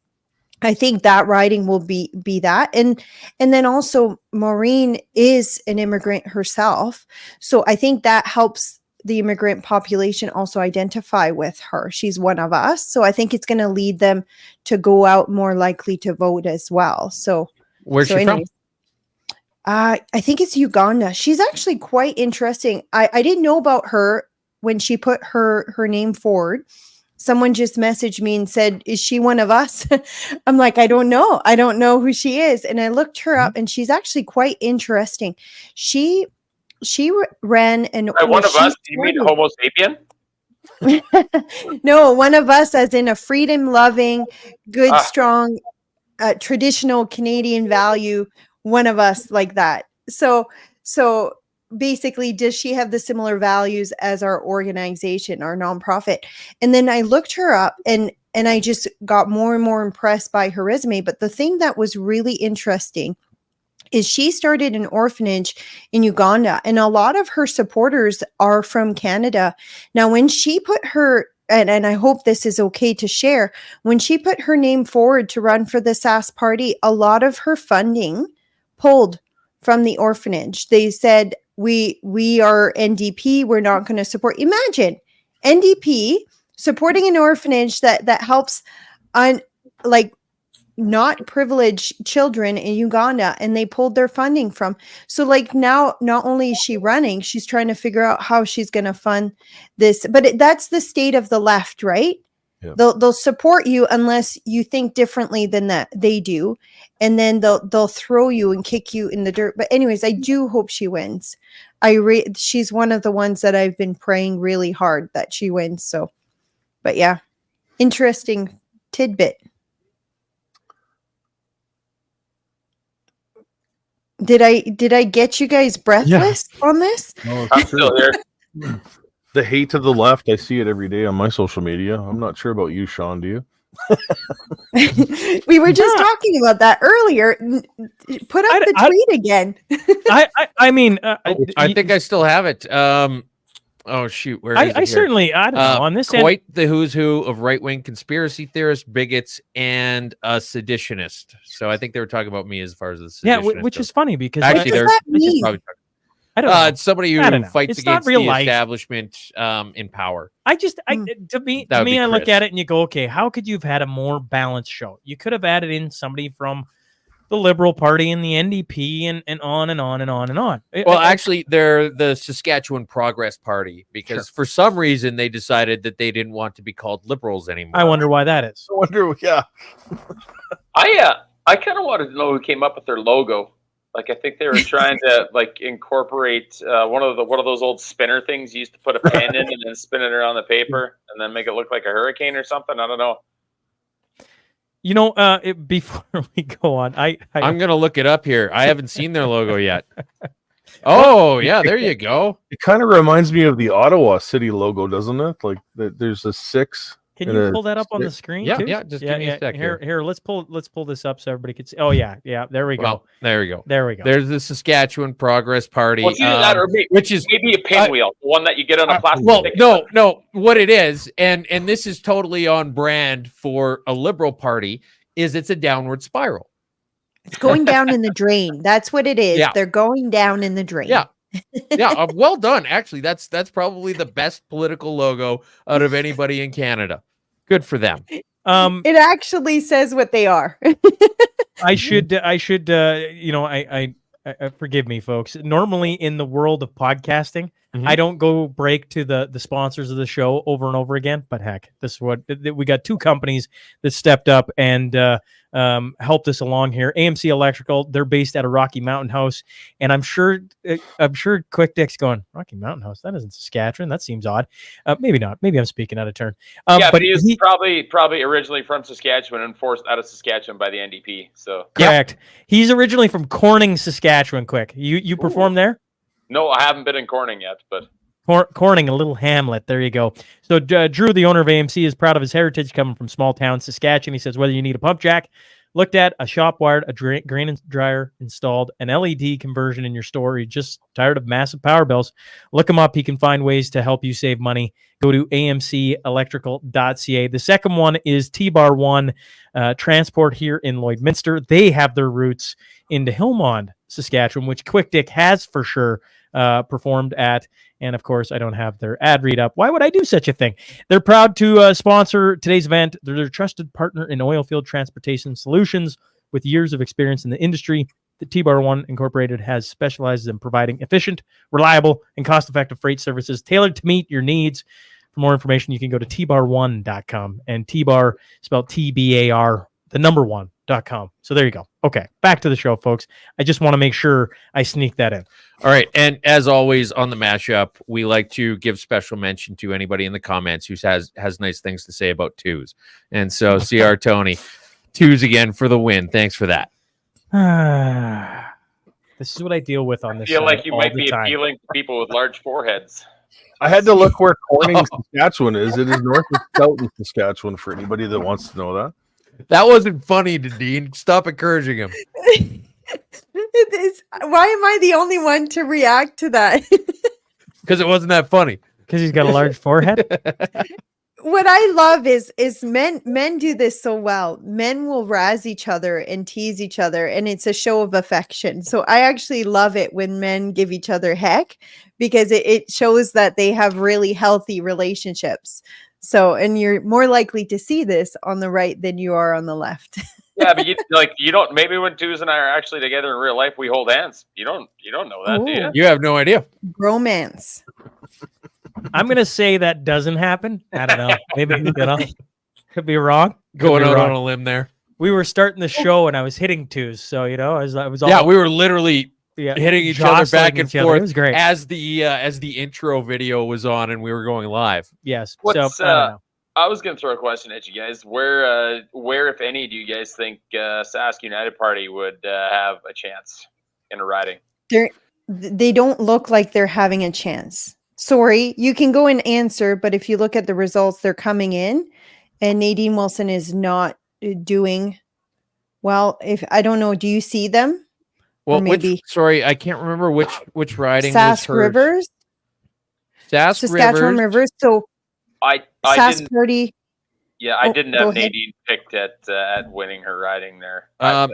I think that riding will be that. And then also Maureen is an immigrant herself. So I think that helps the immigrant population also identify with her. She's one of us. So I think it's going to lead them to go out more likely to vote as well. So where's she from? I think it's Uganda. She's actually quite interesting. I didn't know about her when she put her name forward. someone just messaged me and said, "Is she one of us?" I'm like, I don't know. I don't know who she is. And I looked her up, and she's actually quite interesting. She ran an one of us. You mean Homo sapien? No, one of us, as in a freedom-loving, good, strong, traditional Canadian value. One of us, like that. So basically, does she have the similar values as our organization, our nonprofit? And then I looked her up, and I just got more and more impressed by her resume. But the thing that was really interesting is she started an orphanage in Uganda, and a lot of her supporters are from Canada. Now, when she put her, and I hope this is okay to share, when she put her name forward to run for the Sask party, a lot of her funding pulled from the orphanage. They said, we are NDP, we're not going to support. Imagine NDP supporting an orphanage that helps not privileged children in Uganda, and they pulled their funding from. So like now, not only is she running, she's trying to figure out how she's going to fund this. But that's the state of the left, right? Yeah. They'll support you unless you think differently than that they do, and then they'll throw you and kick you in the dirt. But anyways, I do hope she wins. She's one of the ones that I've been praying really hard that she wins. So, but yeah, interesting tidbit. Did I get you guys breathless on this? No, I'm still here. The hate to the left, I see it every day on my social media. I'm not sure about you, Shaun. Do you? We were just talking about that earlier. Put up the tweet again. I think I still have it. Oh shoot! Where is it I certainly, I don't know, on this quite the who's who of right-wing conspiracy theorists, bigots, and a seditionist. So I think they were talking about me as far as the seditionist. Which is funny because actually they're probably I don't know. It's somebody who fights against the establishment in power. To me, I look at it and you go, okay, how could you have had a more balanced show? You could have added in somebody from the Liberal Party and the NDP and on and on and on and on. Well, actually, they're the Saskatchewan Progress Party because for some reason they decided that they didn't want to be called Liberals anymore. I wonder why that is. I wonder, yeah. I kind of wanted to know who came up with their logo. Like, I think they were trying to incorporate one of those old spinner things you used to put a pen in and then spin it around the paper and then make it look like a hurricane or something. I don't know. You know, before we go on, I'm going to look it up here. I haven't seen their logo yet. Oh, yeah, there you go. It kind of reminds me of the Ottawa City logo, doesn't it? Like there's a 6. Can you pull that up on the screen? Yeah, too? yeah. Just give me a sec. Here, let's pull this up so everybody can see. Oh yeah. There we go. Well, there we go. There we go. There's the Saskatchewan Progress Party, which is maybe a pinwheel, the one that you get on a plastic. Well, no. What it is, and this is totally on brand for a Liberal Party, is it's a downward spiral. It's going down in the drain. That's what it is. Yeah. They're going down in the drain. Yeah. Yeah, well done. Actually, that's probably the best political logo out of anybody in Canada. Good for them. It actually says what they are. I should forgive me, folks. Normally in the world of podcasting, I don't go break to the sponsors of the show over and over again, but heck, this is what we got. 2 companies that stepped up and helped us along here. AMC Electrical, they're based at a Rocky Mountain House, and I'm sure Quick Dick's going, Rocky Mountain House, that isn't Saskatchewan, that seems odd. Maybe not, maybe I'm speaking out of turn. But he's probably originally from Saskatchewan and forced out of Saskatchewan by the NDP. So correct. He's originally from Corning, Saskatchewan. Quick, you performed there? No, I haven't been in Corning yet, but Corning, a little hamlet. There you go. So Drew, the owner of AMC, is proud of his heritage coming from small town Saskatchewan. He says whether you need a pump jack looked at, a shop wired, a grain dryer installed, an LED conversion in your store, you're just tired of massive power bills, look him up. He can find ways to help you save money. Go to amcelectrical.ca. The second one is T-Bar One Transport here in Lloydminster. They have their roots into Hillmond, Saskatchewan, which Quick Dick has for sure performed at. And of course, I don't have their ad read up. Why would I do such a thing? They're proud to sponsor today's event. They're their trusted partner in oilfield transportation solutions with years of experience in the industry. The T-Bar One Incorporated has specialized in providing efficient, reliable, and cost-effective freight services tailored to meet your needs. For more information, you can go to tbar1.com, and tbar spelled TBAR, the number 1.com. So there you go. Okay, back to the show, folks. I just want to make sure I sneak that in. All right. And as always on the mashup, we like to give special mention to anybody in the comments who has nice things to say about twos. And so CR Tony, twos again for the win. Thanks for that. This is what I deal with on this. I feel like you all might the be time. appealing to people with large foreheads. I had to look where Corning, Saskatchewan is. It is north of Stoughton, Saskatchewan, for anybody that wants to know that. That wasn't funny, Nadine. Stop encouraging him. It is. Why am I the only one to react to that? Because it wasn't that funny. Because he's got a large forehead. What I love is men do this so well. Men will razz each other and tease each other, and it's a show of affection. So I actually love it when men give each other heck, because it shows that they have really healthy relationships. So, and you're more likely to see this on the right than you are on the left. Yeah, but you don't. Maybe when Twos and I are actually together in real life, we hold hands. You don't know that, do you? You have no idea. Romance. I'm gonna say that doesn't happen. I don't know. Maybe could be wrong. Going out on a limb there. We were starting the show and I was hitting twos, so I was all, yeah, we were literally hitting each other back and forth. It was great as the intro video was on and we were going live. Yes. I was going to throw a question at you guys. Where, if any, do you guys think Sask United Party would have a chance in a riding? They don't look like they're having a chance. Sorry, you can go and answer, but if you look at the results, they're coming in, and Nadine Wilson is not doing well. If I don't know, do you see them? Well, sorry, I can't remember which riding. Sask Rivers. Saskatchewan Rivers. So I Sask Party. Yeah, I didn't have Nadine picked at winning her riding there. I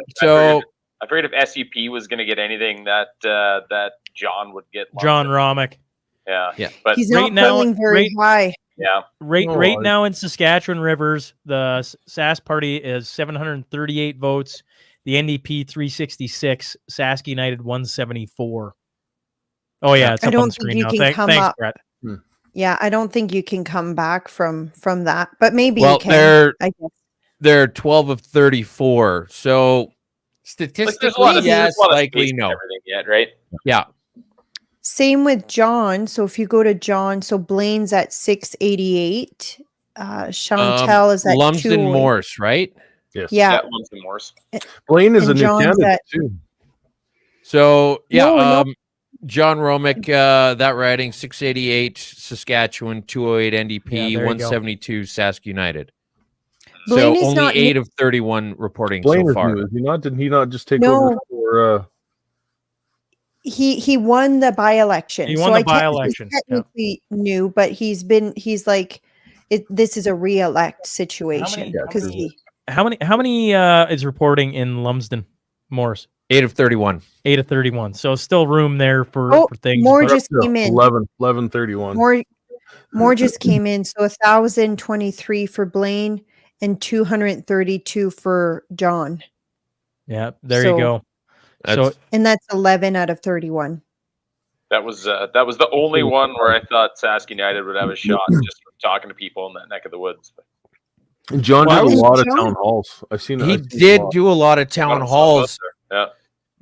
figured if SUP was going to get anything, that John would get. John Romick. Yeah. But he's not polling very high. Yeah. Right now in Saskatchewan Rivers, the Sask Party is 738 votes. The NDP 366. Sask United 174. Oh yeah, it's up on the screen now. Thanks, Brett. Yeah, I don't think you can come back from that, but maybe you can. They're 12 of 34. So statistically, yes, likely no. Yet, right? Yeah. Same with John. So if you go to John, so Blaine's at 688. Chantel is at Lumsden Morse, right? Yes. Yeah. Lumsden Morse. Blaine is a new candidate too. So yeah, John Romick, that riding 688 Saskatchewan, 208 NDP, 172 Sask United. Blaine so is only not 8 of 31 reporting Blaine so far. Is new, didn't he not just take over for? He won the by-election. He won the by-election. Technically new, but he's like this is a re-elect situation because How many is reporting in Lumsden Morse? 8 of 31. 8 of 31. So still room there for things. More just came in. 1131. More just came in. So 1,023 for Blaine and 232 for John. Yeah, there you go. And that's 11 out of 31. That was the only one where I thought Sask United would have a shot, just from talking to people in that neck of the woods. John did a lot of town halls. I've seen. He did do a lot of town halls. Yeah.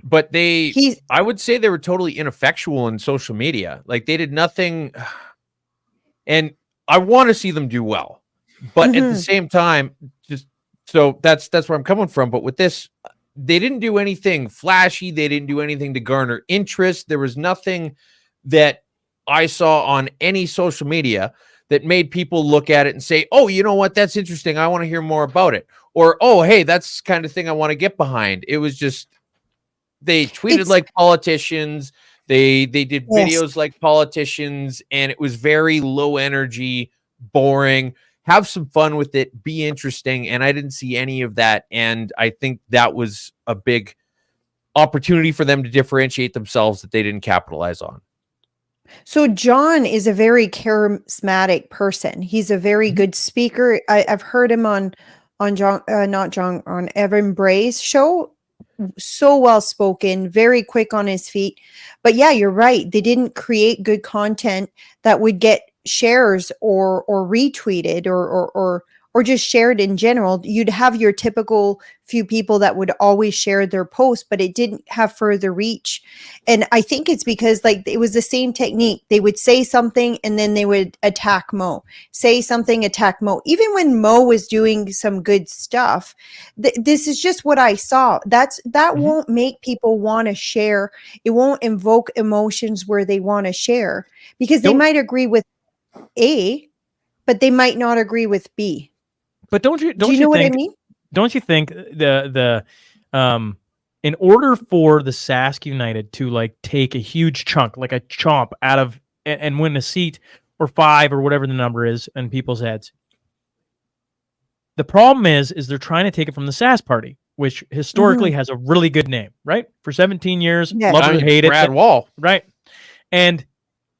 But I would say they were totally ineffectual in social media. Like they did nothing. And I want to see them do well. But at the same time, so that's where I'm coming from. But with this, they didn't do anything flashy. They didn't do anything to garner interest. There was nothing that I saw on any social media that made people look at it and say, oh, you know what? That's interesting. I want to hear more about it. Or, oh, hey, that's the kind of thing I want to get behind. It was just, they tweeted like politicians. They did videos like politicians, and it was very low energy, boring. Have some fun with it. Be interesting. And I didn't see any of that. And I think that was a big opportunity for them to differentiate themselves that they didn't capitalize on. So John is a very charismatic person. He's a very good speaker. I've heard him on Evan Bray's show. So well spoken, very quick on his feet. But yeah, you're right. They didn't create good content that would get shares or retweeted or just shared in general, you'd have your typical few people that would always share their post, but it didn't have further reach. And I think it's because like it was the same technique. They would say something and then they would attack Mo, say something, attack Mo. Even when Mo was doing some good stuff, this is just what I saw. That won't make people want to share. It won't invoke emotions where they want to share, because they might agree with A, but they might not agree with B. But don't you know think, what I mean? Don't you think in order for the Sask United to like take a huge chunk, like a chomp out of and win a seat or 5 or whatever the number is in people's heads, the problem is they're trying to take it from the Sask Party, which historically has a really good name, right? For 17 years, love it or hate it, Brad Wall, right? And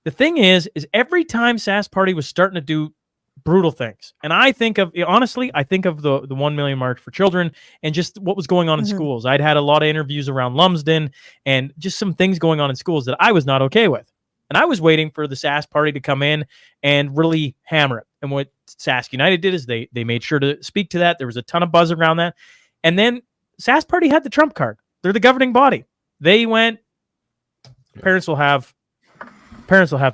the thing is every time Sask Party was starting to do brutal things, and I think of the 1 million March for Children and just what was going on in schools. I'd had a lot of interviews around Lumsden and just some things going on in schools that I was not okay with. And I was waiting for the Sask Party to come in and really hammer it. And what Sask United did is they made sure to speak to that. There was a ton of buzz around that. And then Sask Party had the trump card. They're the governing body. They went, parents will have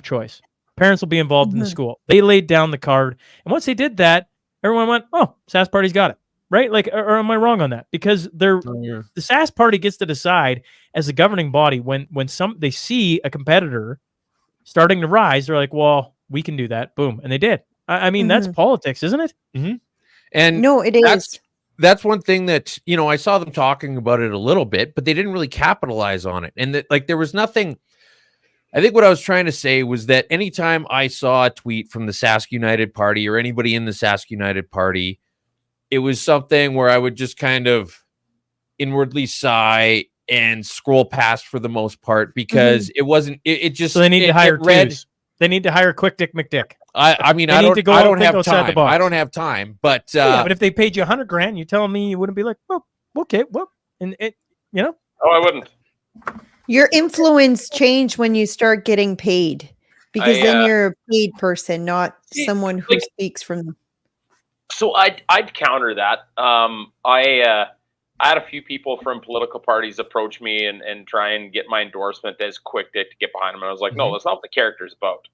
choice. Parents will be involved in the school. They laid down the card. And once they did that, everyone went, oh, Sask Party's got it. Right? Like, or am I wrong on that? Because the Sask Party gets to decide as the governing body when they see a competitor starting to rise, they're like, well, we can do that. Boom. And they did. I mean, that's politics, isn't it? And no, it is. That's one thing that, I saw them talking about it a little bit, but they didn't really capitalize on it. And that, like, there was nothing. I think what I was trying to say was that anytime I saw a tweet from the Sask United Party or anybody in the Sask United Party, it was something where I would just kind of inwardly sigh and scroll past for the most part, because it wasn't, it just, so they need to hire twos. They need to hire Quick Dick McDick. I mean, I don't have time. I don't have time, but but if they paid you $100,000, you telling me you wouldn't be like, well, okay, well, and it, Oh, I wouldn't. Your influence change when you start getting paid, because then you're a paid person, not someone who speaks from. So I'd counter that. I had a few people from political parties approach me and try and get my endorsement as Quick Dick to get behind them. And I was like, no, that's not what the character's about.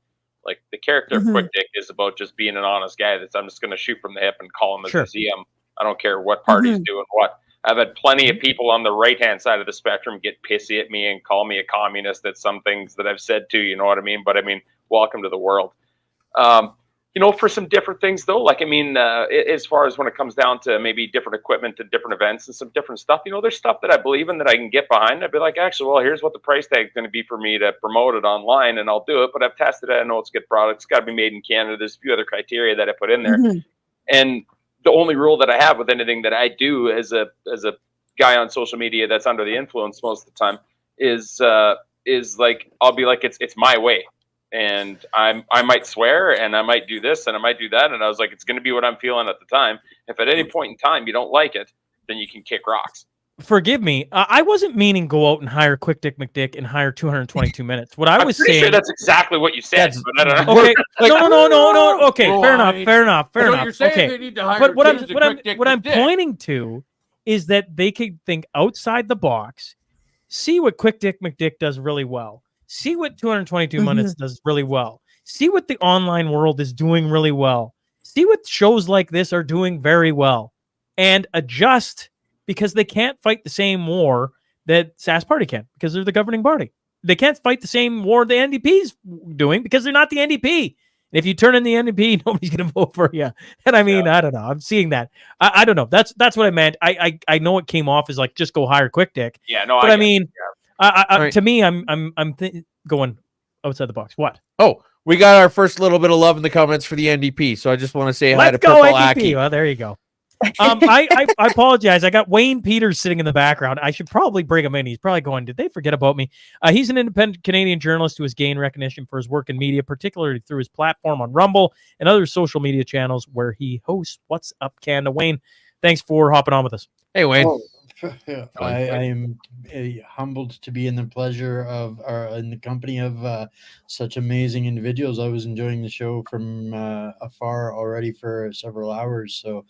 Like, the character of Quick Dick is about just being an honest guy I'm just going to shoot from the hip and call him as I see him. I don't care what party's doing what. I've had plenty of people on the right-hand side of the spectrum get pissy at me and call me a communist at some things that I've said too, you know what I mean? But I mean, welcome to the world. For some different things though, like, I mean, as far as when it comes down to maybe different equipment and different events and some different stuff, there's stuff that I believe in that I can get behind. I'd be like, actually, well, here's what the price tag is going to be for me to promote it online, and I'll do it. But I've tested it. I know it's a good product. It's got to be made in Canada. There's a few other criteria that I put in there. And the only rule that I have with anything that I do as a guy on social media that's under the influence most of the time is like, I'll be like, it's my way. And I might swear and I might do this and I might do that. And I was like, it's going to be what I'm feeling at the time. If at any point in time you don't like it, then you can kick rocks. Forgive me. I wasn't meaning go out and hire Quick Dick McDick and hire 222 minutes. What I was saying, sure that's exactly what you said. But I don't know. Okay, no. Okay, fair enough. You're saying okay, they need to hire but what I'm pointing to is that they could think outside the box, see what Quick Dick McDick does really well, see what 222 minutes does really well, see what the online world is doing really well, see what shows like this are doing very well, and adjust. Because they can't fight the same war that Sask Party can, because they're the governing party. They can't fight the same war the NDP's doing, because they're not the NDP. And if you turn in the NDP, nobody's going to vote for you. And I mean, I don't know. I'm seeing that. I don't know. That's what I meant. I know it came off as like, just go hire Quick Dick. Yeah, no. But I mean, to me, I'm going outside the box. What? Oh, we got our first little bit of love in the comments for the NDP. So I just want to say hi to go Purple NDP. Aki. Well, there you go. I apologize. I got Wayne Peters sitting in the background. I should probably bring him in. He's probably going, did they forget about me? He's an independent Canadian journalist who has gained recognition for his work in media, particularly through his platform on Rumble and other social media channels where he hosts What's Up Canada. Wayne, thanks for hopping on with us. Hey, Wayne. I am humbled to be in the pleasure of, or in the company of such amazing individuals. I was enjoying the show from afar already for several hours. So,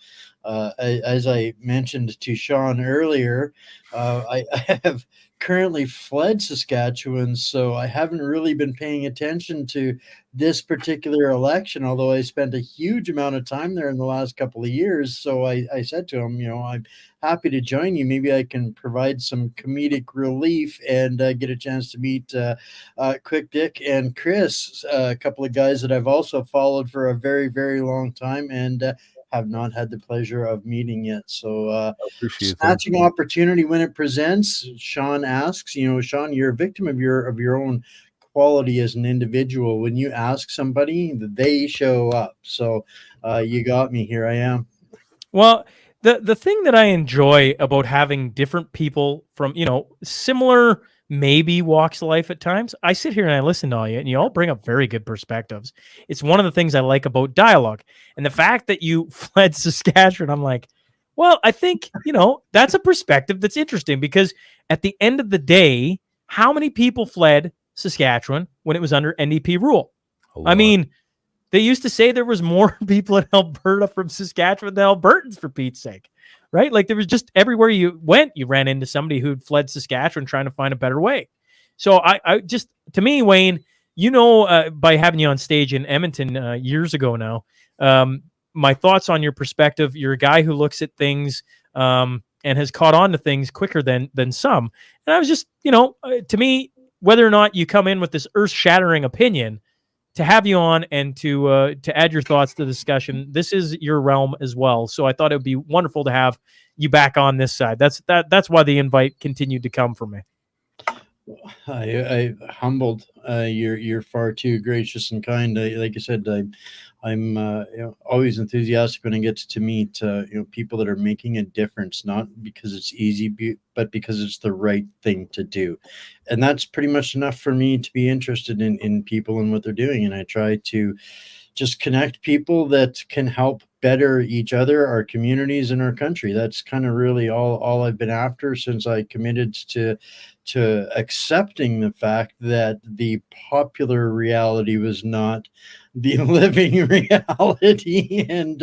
as I mentioned to Shaun earlier, I have currently fled Saskatchewan, so I haven't really been paying attention to this particular election, although I spent a huge amount of time there in the last couple of years. So I said to him, I'm happy to join you. Maybe I can provide some comedic relief and get a chance to meet Quick Dick and Chris, a couple of guys that I've also followed for a very, very long time and have not had the pleasure of meeting yet. So snatching opportunity when it presents. Shaun asks, Shaun, you're a victim of your own quality as an individual. When you ask somebody, they show up. So you got me. Here I am. Well, the thing that I enjoy about having different people from, similar maybe walks of life at times, I sit here and I listen to all you, and you all bring up very good perspectives. It's one of the things I like about dialogue. And the fact that you fled Saskatchewan, I'm like, well, I think, that's a perspective that's interesting, because at the end of the day, how many people fled Saskatchewan when it was under NDP rule? I mean, they used to say there was more people in Alberta from Saskatchewan than Albertans, for Pete's sake, right? Like, there was just everywhere you went, you ran into somebody who'd fled Saskatchewan trying to find a better way. So I just, to me, Wayne, by having you on stage in Edmonton years ago now, my thoughts on your perspective. You're a guy who looks at things and has caught on to things quicker than some. And I was just, to me, whether or not you come in with this earth-shattering opinion, to have you on and to add your thoughts to the discussion, this is your realm as well. So I thought it would be wonderful to have you back on this side. That's why the invite continued to come from me. I humbled. You're far too gracious and kind. Like I said, I'm always enthusiastic when I get to meet people that are making a difference, not because it's easy, but because it's the right thing to do. And that's pretty much enough for me to be interested in people and what they're doing. And I try to just connect people that can help better each other, our communities, and our country. That's kind of really all I've been after since I committed to accepting the fact that the popular reality was not the living reality. And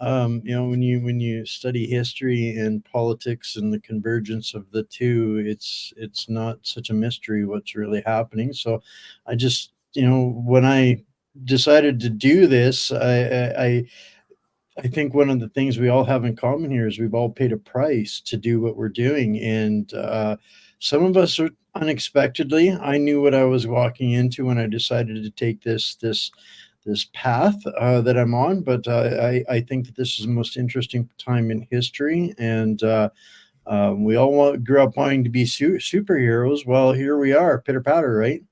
when you study history and politics and the convergence of the two, it's not such a mystery what's really happening. So I just, when I decided to do this, I think one of the things we all have in common here is we've all paid a price to do what we're doing. And some of us are unexpectedly. I knew what I was walking into when I decided to take this path that I'm on. But I think that this is the most interesting time in history. And we all grew up wanting to be superheroes. Well, here we are, pitter patter, right?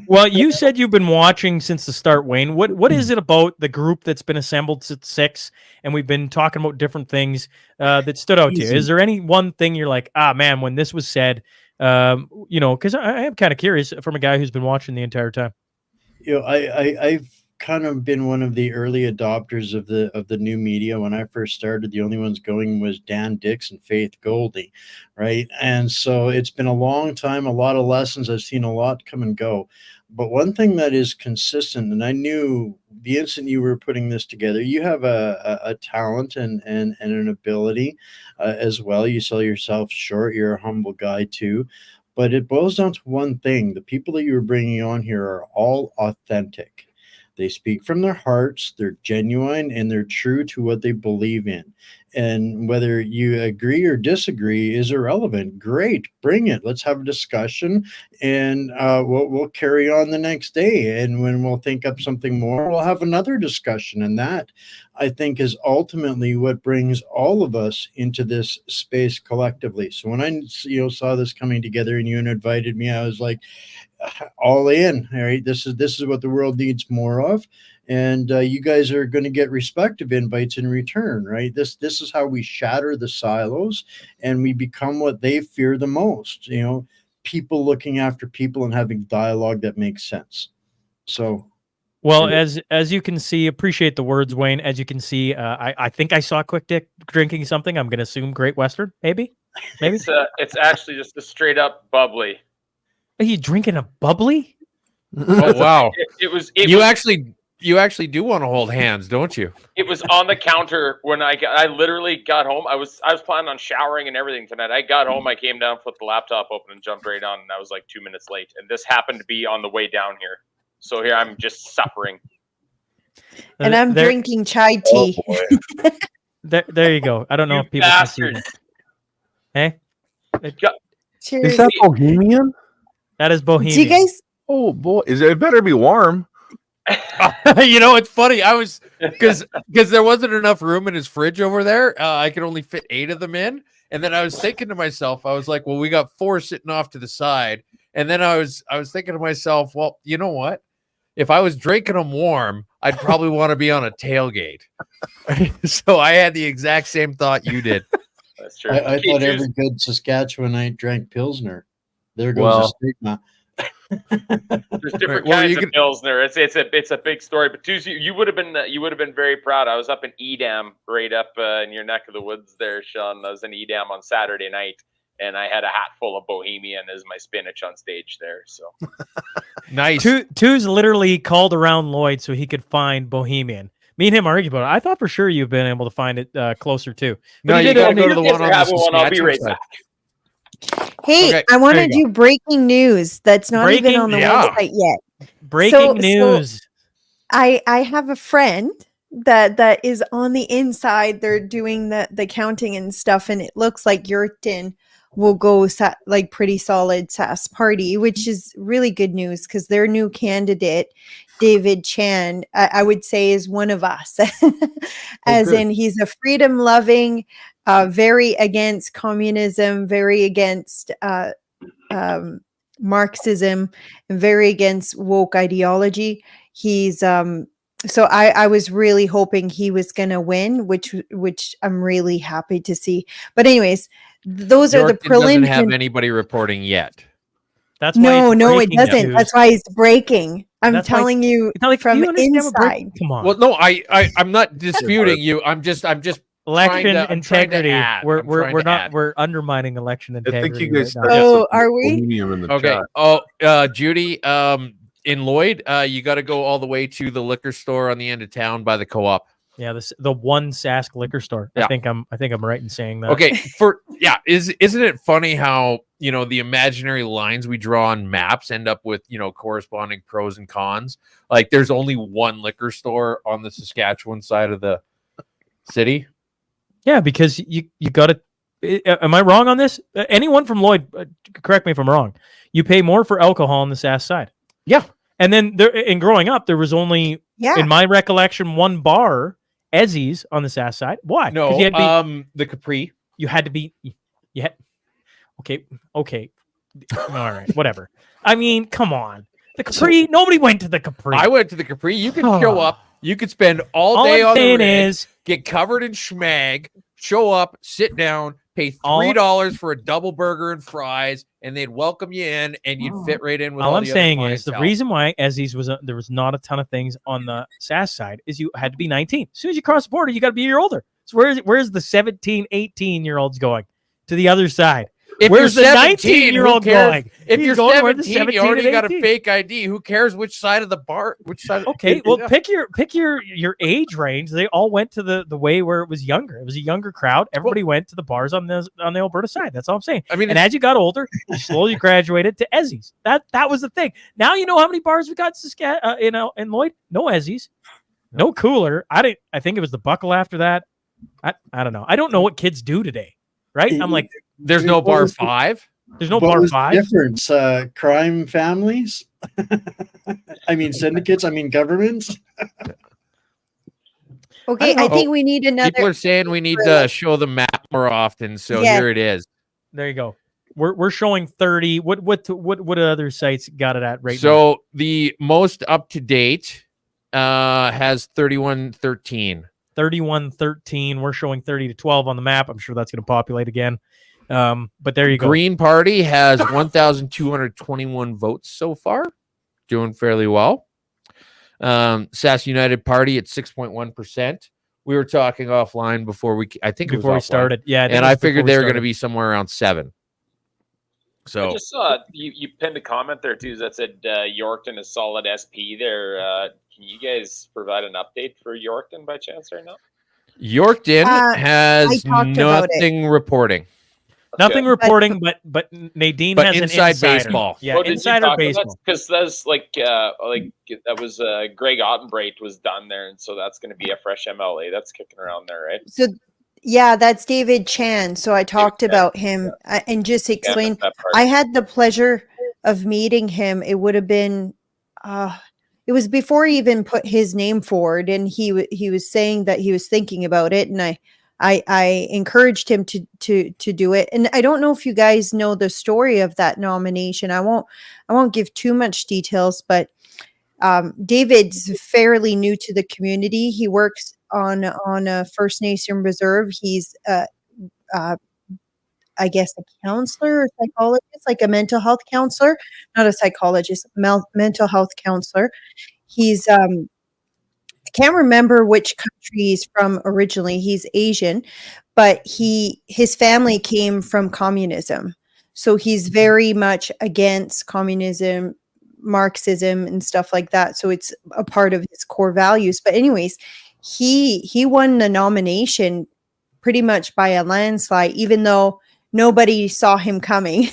Well, you said you've been watching since the start, Wayne. What is it about the group that's been assembled since 6, and we've been talking about different things that stood out to you? Is there any one thing you're like, man, when this was said, because I am kind of curious from a guy who's been watching the entire time. I've kind of been one of the early adopters of the new media. When I first started, the only ones going was Dan Dix and Faith Goldie, right? And so it's been a long time, a lot of lessons. I've seen a lot come and go. But one thing that is consistent, and I knew the instant you were putting this together, you have a talent and an ability as well. You sell yourself short. You're a humble guy too. But it boils down to one thing. The people that you were bringing on here are all authentic. They speak from their hearts, they're genuine, and they're true to what they believe in. And whether you agree or disagree is irrelevant. Great, bring it. Let's have a discussion, and we'll carry on the next day. And when we'll think up something more, we'll have another discussion. And that, I think, is ultimately what brings all of us into this space collectively. So when I saw this coming together and you invited me, I was like, all in. All right, this is what the world needs more of, and you guys are going to get respective invites in return, right? This is how we shatter the silos and we become what they fear the most. People looking after people and having dialogue that makes sense. So Well, as you can see, appreciate the words, Wayne. As you can see, I think I saw Quick Dick drinking something. I'm going to assume Great Western, maybe. It's actually just a straight up bubbly. Are you drinking a bubbly? Oh wow! You actually do want to hold hands, don't you? It was on the counter when I literally got home. I was planning on showering and everything tonight. I got home, I came down, flipped the laptop open, and jumped right on. And I was like 2 minutes late. And this happened to be on the way down here. So here I'm just suffering. And I'm drinking chai tea. Oh, there you go. I don't know if people can see that. Hey? Cheers. Is that Bohemian? That is Bohemian. Do you guys? Oh boy, it better be warm. You know, it's funny. I was because there wasn't enough room in his fridge over there. I could only fit 8 of them in, and then I was thinking to myself, I was like, well, we got 4 sitting off to the side, and then I was thinking to myself, well, you know what? If I was drinking them warm, I'd probably want to be on a tailgate. So I had the exact same thought you did. That's true. I thought every good Saskatchewanite drank Pilsner. There goes the stigma. There's different kinds of Pilsner. It's a big story. But Tuesday, you would have been very proud. I was up in Edam, right up in your neck of the woods there, Shaun. I was in Edam on Saturday night, and I had a hat full of Bohemian as my spinach on stage there. So nice. Two's literally called around Lloyd so he could find Bohemian. Me and him argued about it. I thought for sure you've been able to find it closer too. No, you got to go to the one on the Saskatchewan I'll be right back. Hey, Okay, I want to do breaking news. That's not even on the yeah. website yet. Breaking news. I have a friend that is on the inside. They're doing the counting and stuff, and it looks like Yurton will go like pretty solid SAS party, which is really good news because their new candidate, David Chan, I would say is one of us, as in he's a freedom loving, very against communism, very against Marxism, and very against woke ideology. He's so I was really hoping he was going to win, which I'm really happy to see. But anyways, those are the prelims. Doesn't have anybody reporting yet. That's why no, it doesn't. That's why it's breaking. I'm telling you from inside. Come on. Well, no, I'm not disputing you. I'm just election integrity. We're undermining election integrity. I think you guys. Oh, are we? Okay. Chat. Oh, Judy, in Lloyd, you got to go all the way to the liquor store on the end of town by the co-op. Yeah, the one Sask liquor store. Yeah. I think I'm right in saying that. Okay, isn't it funny how the imaginary lines we draw on maps end up with corresponding pros and cons? Like there's only one liquor store on the Saskatchewan side of the city. Yeah, because you got to. Am I wrong on this? Anyone from Lloyd, correct me if I'm wrong. You pay more for alcohol on the Sask side. Yeah, and then in growing up, there was only, in my recollection, one bar. Ezzy's on the Sask side. Why? No, the Capri. You had to be. Okay. All right. Whatever. I mean, come on. The Capri. Nobody went to the Capri. I went to the Capri. You could show up. You could spend all day on the rig, get covered in schmag, show up, sit down, pay $3 for a double burger and fries, and they'd welcome you in, and you'd fit right in with all I'm the saying other is the clientele. reason why Ezzy's there was not a ton of things on the Sask side is you had to be 19. As soon as you cross the border, you got to be a year older. So where's the 17, 18-year-olds going? To the other side. If Where's you're the 17, 19-year-old going? If you're 17, you already got a 18. fake ID. Who cares which side of the bar? Which side? Okay, well, pick your age range. They all went to the way where it was younger. It was a younger crowd. Everybody went to the bars on the Alberta side. That's all I'm saying. I mean, and as you got older, you slowly graduated to Ezzy's. That was the thing. Now you know how many bars we got in Lloyd. No Ezzy's, no Cooler. I think it was the Buckle after that. I don't know. I don't know what kids do today. Right? I'm like, there's no bar 5. There's no bar 5. Difference, crime families. I mean syndicates. I mean governments. Okay, I think we need another. People are saying we need to show the map more often. So here it is. There you go. We're showing 30. What other sites got it at right now? So the most up to date has 3113. 3113. We're showing 30-12 on the map. I'm sure that's going to populate again. But there you go. Green Party has 1,221 votes so far. Doing fairly well. Sask United Party at 6.1%. We were talking offline before I think before we started. Yeah, and I figured they were going to be somewhere around 7. So I just saw you pinned a comment there too that said Yorkton is solid SP there. Can you guys provide an update for Yorkton by chance right now? Yorkton has nothing reporting. Nothing reporting, but Nadine has inside an insider. baseball. Yeah, insider baseball. Because that's like that was Greg Ottenbreit was done there, and so that's going to be a fresh MLA that's kicking around there, right? So yeah, that's David Chan. So I talked about him and just explained. I had the pleasure of meeting him. It would have been, it was before he even put his name forward, and he was saying that he was thinking about it, and I encouraged him to do it. And I don't know if you guys know the story of that nomination. I won't give too much details, but David's fairly new to the community. He works on a First Nation reserve. He's I guess a counselor or psychologist, like a mental health counselor, not a psychologist, mental health counselor. He's I can't remember which country he's from originally. He's Asian, but his family came from communism. So he's very much against communism, Marxism and stuff like that. So it's a part of his core values. But anyways, he won the nomination pretty much by a landslide, even though nobody saw him coming.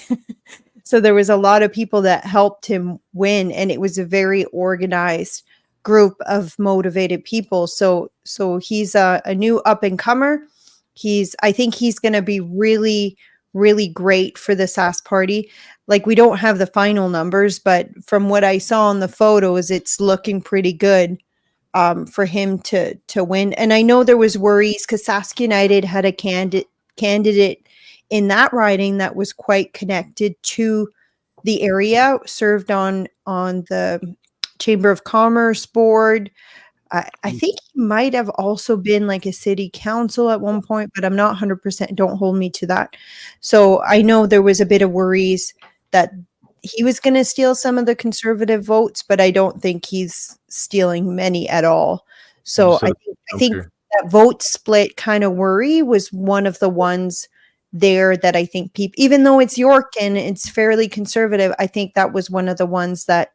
So there was a lot of people that helped him win, and it was a very organized group of motivated people. So he's a new up and comer. I think he's going to be really, really great for the Sask party. Like, we don't have the final numbers, but from what I saw in the photos, it's looking pretty good for him to win. And I know there was worries because Sask United had a candidate in that riding that was quite connected to the area, served on the Chamber of Commerce board. I think he might have also been like a city council at one point, but I'm not 100%. Don't hold me to that. So I know there was a bit of worries that he was going to steal some of the conservative votes, but I don't think he's stealing many at all. So I think that vote split kind of worry was one of the ones there that I think people, even though it's York and it's fairly conservative, I think that was one of the ones that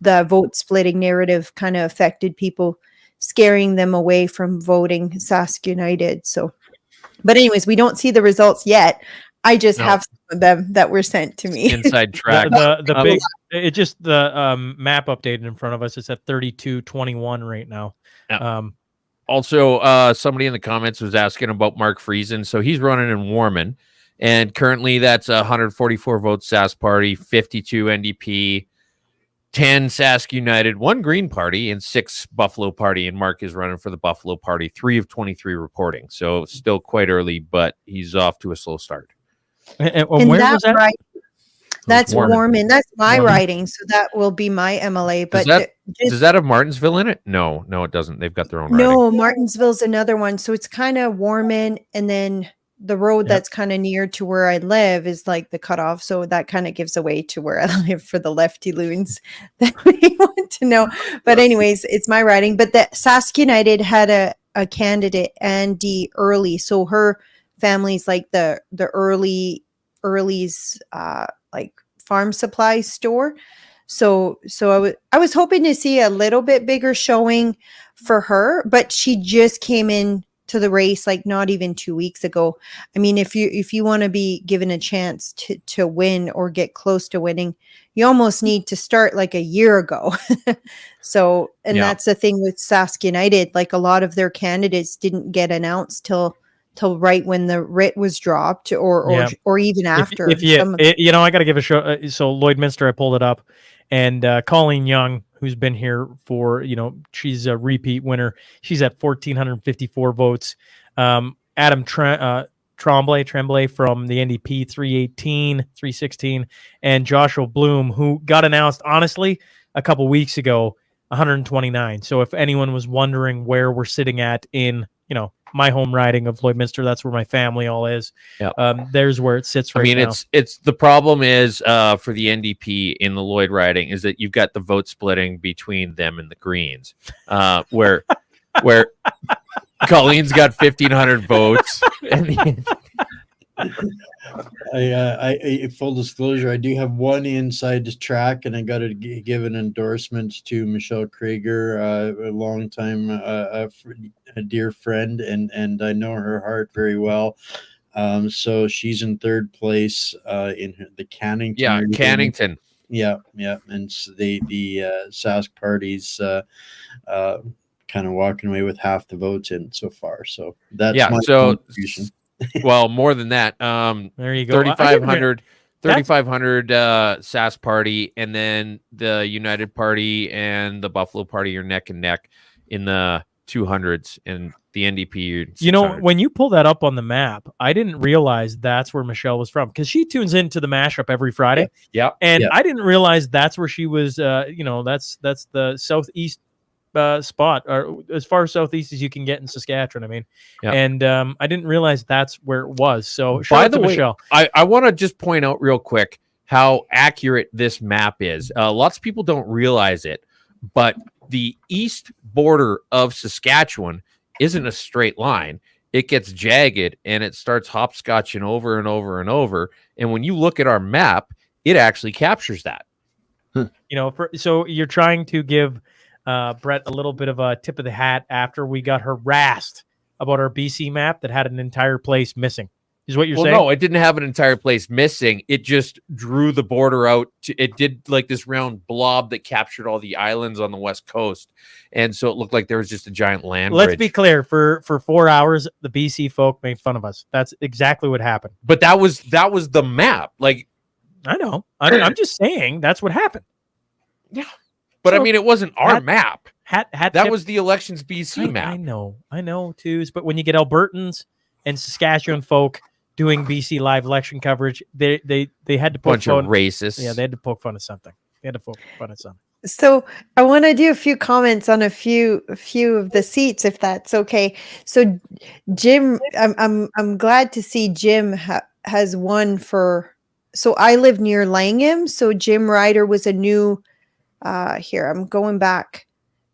the vote splitting narrative kind of affected people, scaring them away from voting Sask United. So, but anyways, we don't see the results yet. I just have some of them that were sent to me. Inside track. The big, it just the map updated in front of us. It's at 32-21 right now. Yeah. Also, somebody in the comments was asking about Mark Friesen. So he's running in Warman, and currently that's 144 votes Sask Party, 52 NDP, 10 Sask United, 1 Green Party, and 6 Buffalo Party. And Mark is running for the Buffalo Party, 3 of 23 reporting. So still quite early, but he's off to a slow start. And where was that? Right. That's Warman. That's my riding, so that will be my MLA. But does that have Martinsville in it? No, it doesn't. They've got their own. No, riding. Martinsville's another one. So it's kind of Warman, and then the road that's kind of near to where I live is like the cutoff. So that kind of gives away to where I live for the lefty loons that we want to know. But anyways, it's my riding. But the Sask United had a candidate, Andy Early. So her family's like the Early's like farm supply store. So I was hoping to see a little bit bigger showing for her, but she just came in to the race like not even 2 weeks ago. I mean, if you want to be given a chance to win or get close to winning, you almost need to start like a year ago. So, and that's the thing with Sask United, like a lot of their candidates didn't get announced till right when the writ was dropped or even after. I got to give a show. So Lloydminster, I pulled it up, and Colleen Young, who's been here for, she's a repeat winner. She's at 1,454 votes. Adam Tremblay from the NDP, 316, and Joshua Bloom, who got announced, honestly, a couple weeks ago, 129. So if anyone was wondering where we're sitting at in, my home riding of Lloydminster. That's where my family all is. There's where it sits right now. It's the problem is for the NDP in the Lloyd riding is that you've got the vote splitting between them and the Greens, where Colleen's got 1,500 votes. I full disclosure, I do have one inside track, and I got to give an endorsement to Michelle Krager, a long time a dear friend, and I know her heart very well. So she's in third place in the Cannington. Yeah, region. Cannington. Yeah, and so the Sask party's kind of walking away with half the votes in so far. So that's my contribution. Well, more than that. There you go. 3,500 Sask Party, and then the United Party and the Buffalo Party are neck and neck in the 200s, and the NDP. You know, when you pull that up on the map, I didn't realize that's where Michelle was from, because she tunes into the Mashup every Friday. Yeah. And I didn't realize that's where she was. That's the southeast spot, or as far southeast as you can get in Saskatchewan. I mean, and I didn't realize that's where it was. So by the way, Michelle, I want to just point out real quick how accurate this map is. Lots of people don't realize it, but the east border of Saskatchewan isn't a straight line. It gets jagged and it starts hopscotching over and over and over. And when you look at our map, it actually captures that. So you're trying to give Brett a little bit of a tip of the hat after we got harassed about our BC map that had an entire place missing. Is what you're saying? No, it didn't have an entire place missing. It just drew the border out. It did like this round blob that captured all the islands on the west coast, and so it looked like there was just a giant land Let's bridge. be clear. For 4 hours, the BC folk made fun of us. That's exactly what happened. But that was the map. Like, I know. I'm just saying that's what happened. Yeah. But So, I mean, it wasn't our map. That was the elections BC map. I know, twos. But when you get Albertans and Saskatchewan folk doing BC live election coverage, they had to poke Bunch of racists. Yeah, they had to poke fun of something. They had to poke fun of something. So I want to do a few comments on a few of the seats, if that's okay. So Jim, I'm glad to see Jim has won for. So I live near Langham. So Jim Ryder was a new. Here I'm going back.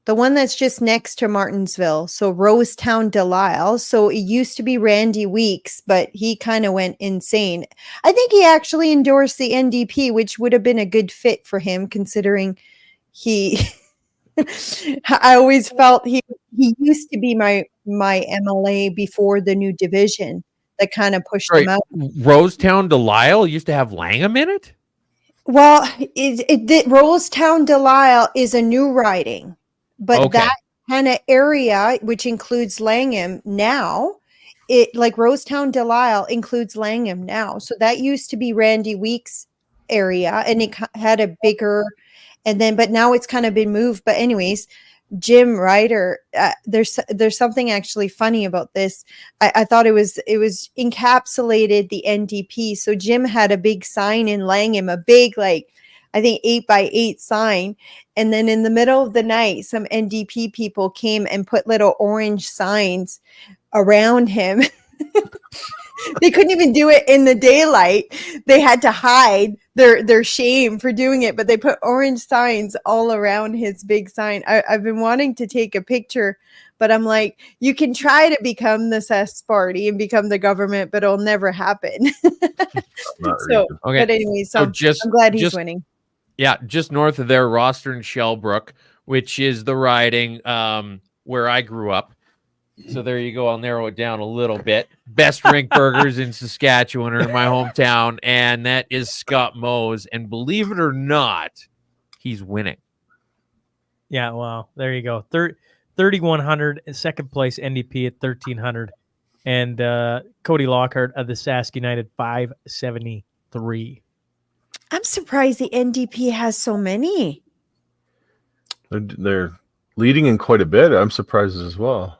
The one that's just next to Martinsville. So Rosetown Delisle. So it used to be Randy Weeks, but he kind of went insane. I think he actually endorsed the NDP, which would have been a good fit for him, considering he I always felt he used to be my MLA before the new division that kind of pushed him out. Rosetown Delisle used to have Langham in it? Well, Rosetown Delisle is a new riding, but that kind of area, which includes Langham now, Rosetown Delisle includes Langham now. So that used to be Randy Weeks' area, and it had a bigger, but now it's kind of been moved. But anyways, Jim Ryder, there's something actually funny about this. I thought it was encapsulated the NDP. So Jim had a big sign in Langham, a big, I think 8x8 sign. And then in the middle of the night, some NDP people came and put little orange signs around him. They couldn't even do it in the daylight. They had to hide their shame for doing it, but they put orange signs all around his big sign. I've been wanting to take a picture, but I'm like, you can try to become the Sask party and become the government, but it'll never happen. But anyway, I'm glad he's winning. Yeah, just north of there, Roster and Shellbrook, which is the riding where I grew up. So there you go. I'll narrow it down a little bit. Best Rink Burgers in Saskatchewan are in my hometown, and that is Scott Mose. And believe it or not, he's winning. Yeah, well, there you go. 3,100, second place NDP at 1,300, and Cody Lockhart of the Sask United 573. I'm surprised the NDP has so many. They're leading in quite a bit. I'm surprised as well.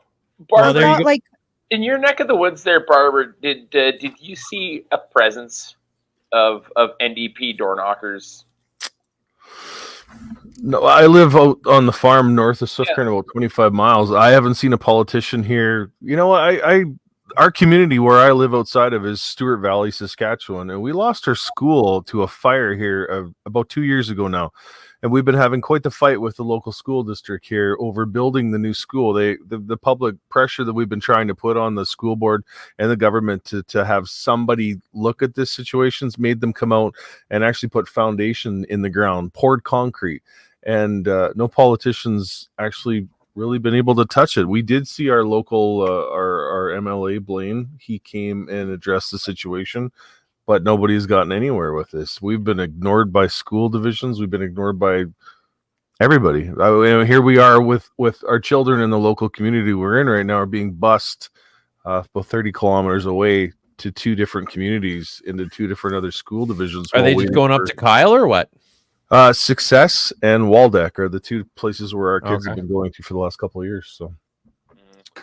Barber, in your neck of the woods there, Barber, did you see a presence of NDP door knockers? No, I live out on the farm north of Swift Current, about 25 miles. I haven't seen a politician here. You know, our community where I live outside of is Stewart Valley, Saskatchewan, and we lost our school to a fire here about 2 years ago now. And we've been having quite the fight with the local school district here over building the new school. The public pressure that we've been trying to put on the school board and the government to have somebody look at this situation's made them come out and actually put foundation in the ground, poured concrete, and no politicians actually really been able to touch it. We did see our local, our MLA Blaine. He came and addressed the situation, but nobody's gotten anywhere with this. We've been ignored by school divisions. We've been ignored by everybody. Here we are with our children in the local community we're in right now are being bused about 30 kilometers away to 2 different communities into 2 different other school divisions. Are they just going up to Kyle or what? Success and Waldeck are the 2 places where our kids have been going to for the last couple of years. So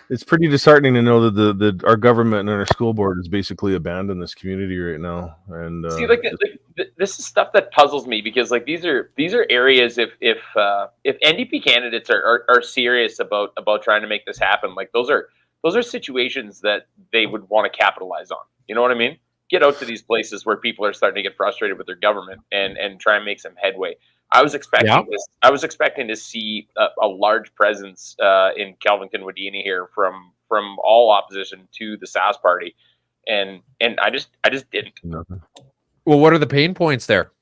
it's pretty disheartening to know that our government and our school board has basically abandoned this community right now. And see, this is stuff that puzzles me because like these are areas if NDP candidates are serious about trying to make this happen, like those are situations that they would want to capitalize on. You know what I mean? Get out to these places where people are starting to get frustrated with their government and try and make some headway. I was expecting this. I was expecting to see a large presence in Kelvington Wadena here from all opposition to the SAS party, and I just didn't. Nothing. Well, what are the pain points there?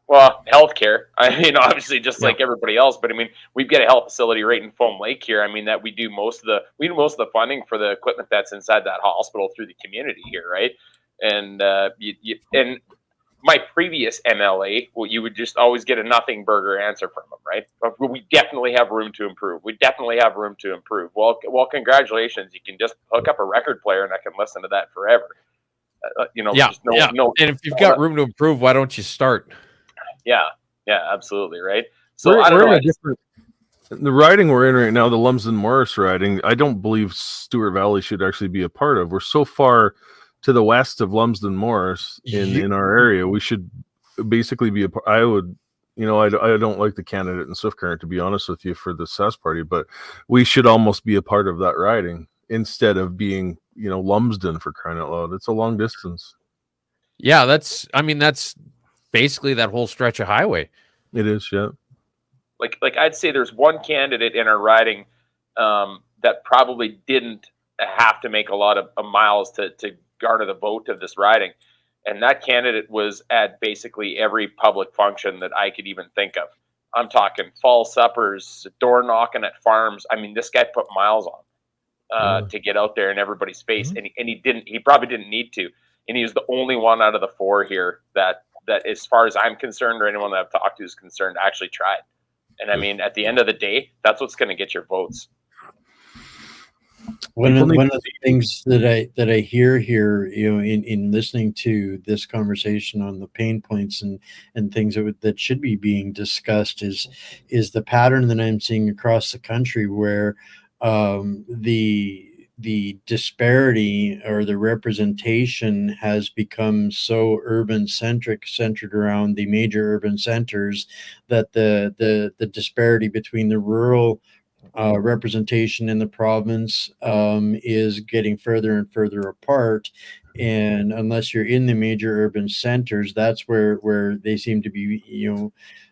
Well, healthcare. I mean, obviously, just like everybody else, but I mean, we've got a health facility right in Foam Lake here. I mean, that we do most of the funding for the equipment that's inside that hospital through the community here, right? And and my previous MLA, well, you would just always get a nothing burger answer from him, right? But we definitely have room to improve. We definitely have room to improve. Well, congratulations. You can just hook up a record player and I can listen to that forever. No. And if you've got room to improve, why don't you start? Yeah, absolutely, right? So I don't know. The riding we're in right now, the Lumsden Morris riding, I don't believe Stewart Valley should actually be a part of. We're so far to the west of Lumsden Morris in our area. We should basically be I don't like the candidate in Swift Current, to be honest with you, for the SAS party, but we should almost be a part of that riding instead of being, Lumsden, for crying out loud. It's a long distance. Yeah, that's basically that whole stretch of highway. It is, yeah. Like I'd say there's one candidate in our riding that probably didn't have to make a lot of miles to garner the vote of this riding, and that candidate was at basically every public function that I could even think of. I'm talking fall suppers, door knocking at farms. I mean, this guy put miles on to get out there in everybody's face, and he probably didn't need to, and he was the only one out of the 4 here that as far as I'm concerned, or anyone that I've talked to is concerned, actually tried. And I mean, at the end of the day, that's what's going to get your votes. One of the things that I hear here, in listening to this conversation on the pain points and things that should be being discussed is the pattern that I'm seeing across the country where the disparity or the representation has become so centered around the major urban centers that the disparity between the rural representation in the province is getting further and further apart. And unless you're in the major urban centers, that's where they seem to be,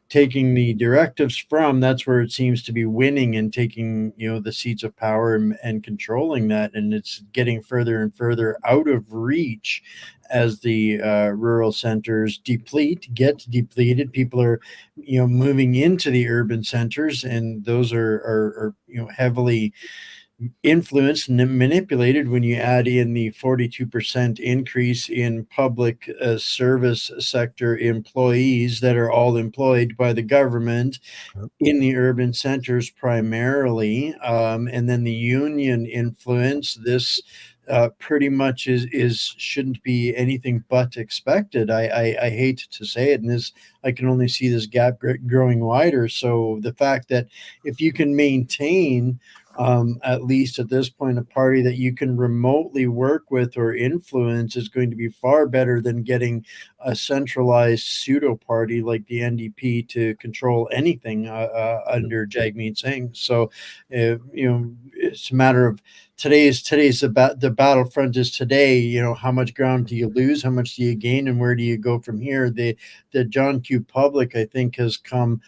taking the directives from. That's where it seems to be winning and taking, the seats of power and controlling that. And it's getting further and further out of reach as the rural centers get depleted. People are, moving into the urban centers, and those are heavily influenced and manipulated when you add in the 42% increase in public service sector employees that are all employed by the government in the urban centers primarily, and then the union influence. This pretty much is shouldn't be anything but expected. I hate to say it, and I can only see this gap growing wider. So the fact that if you can maintain at least at this point, a party that you can remotely work with or influence is going to be far better than getting a centralized pseudo party like the NDP to control anything under Jagmeet Singh. So, it's a matter of the battlefront is today. How much ground do you lose? How much do you gain? And where do you go from here? The John Q public, I think, has come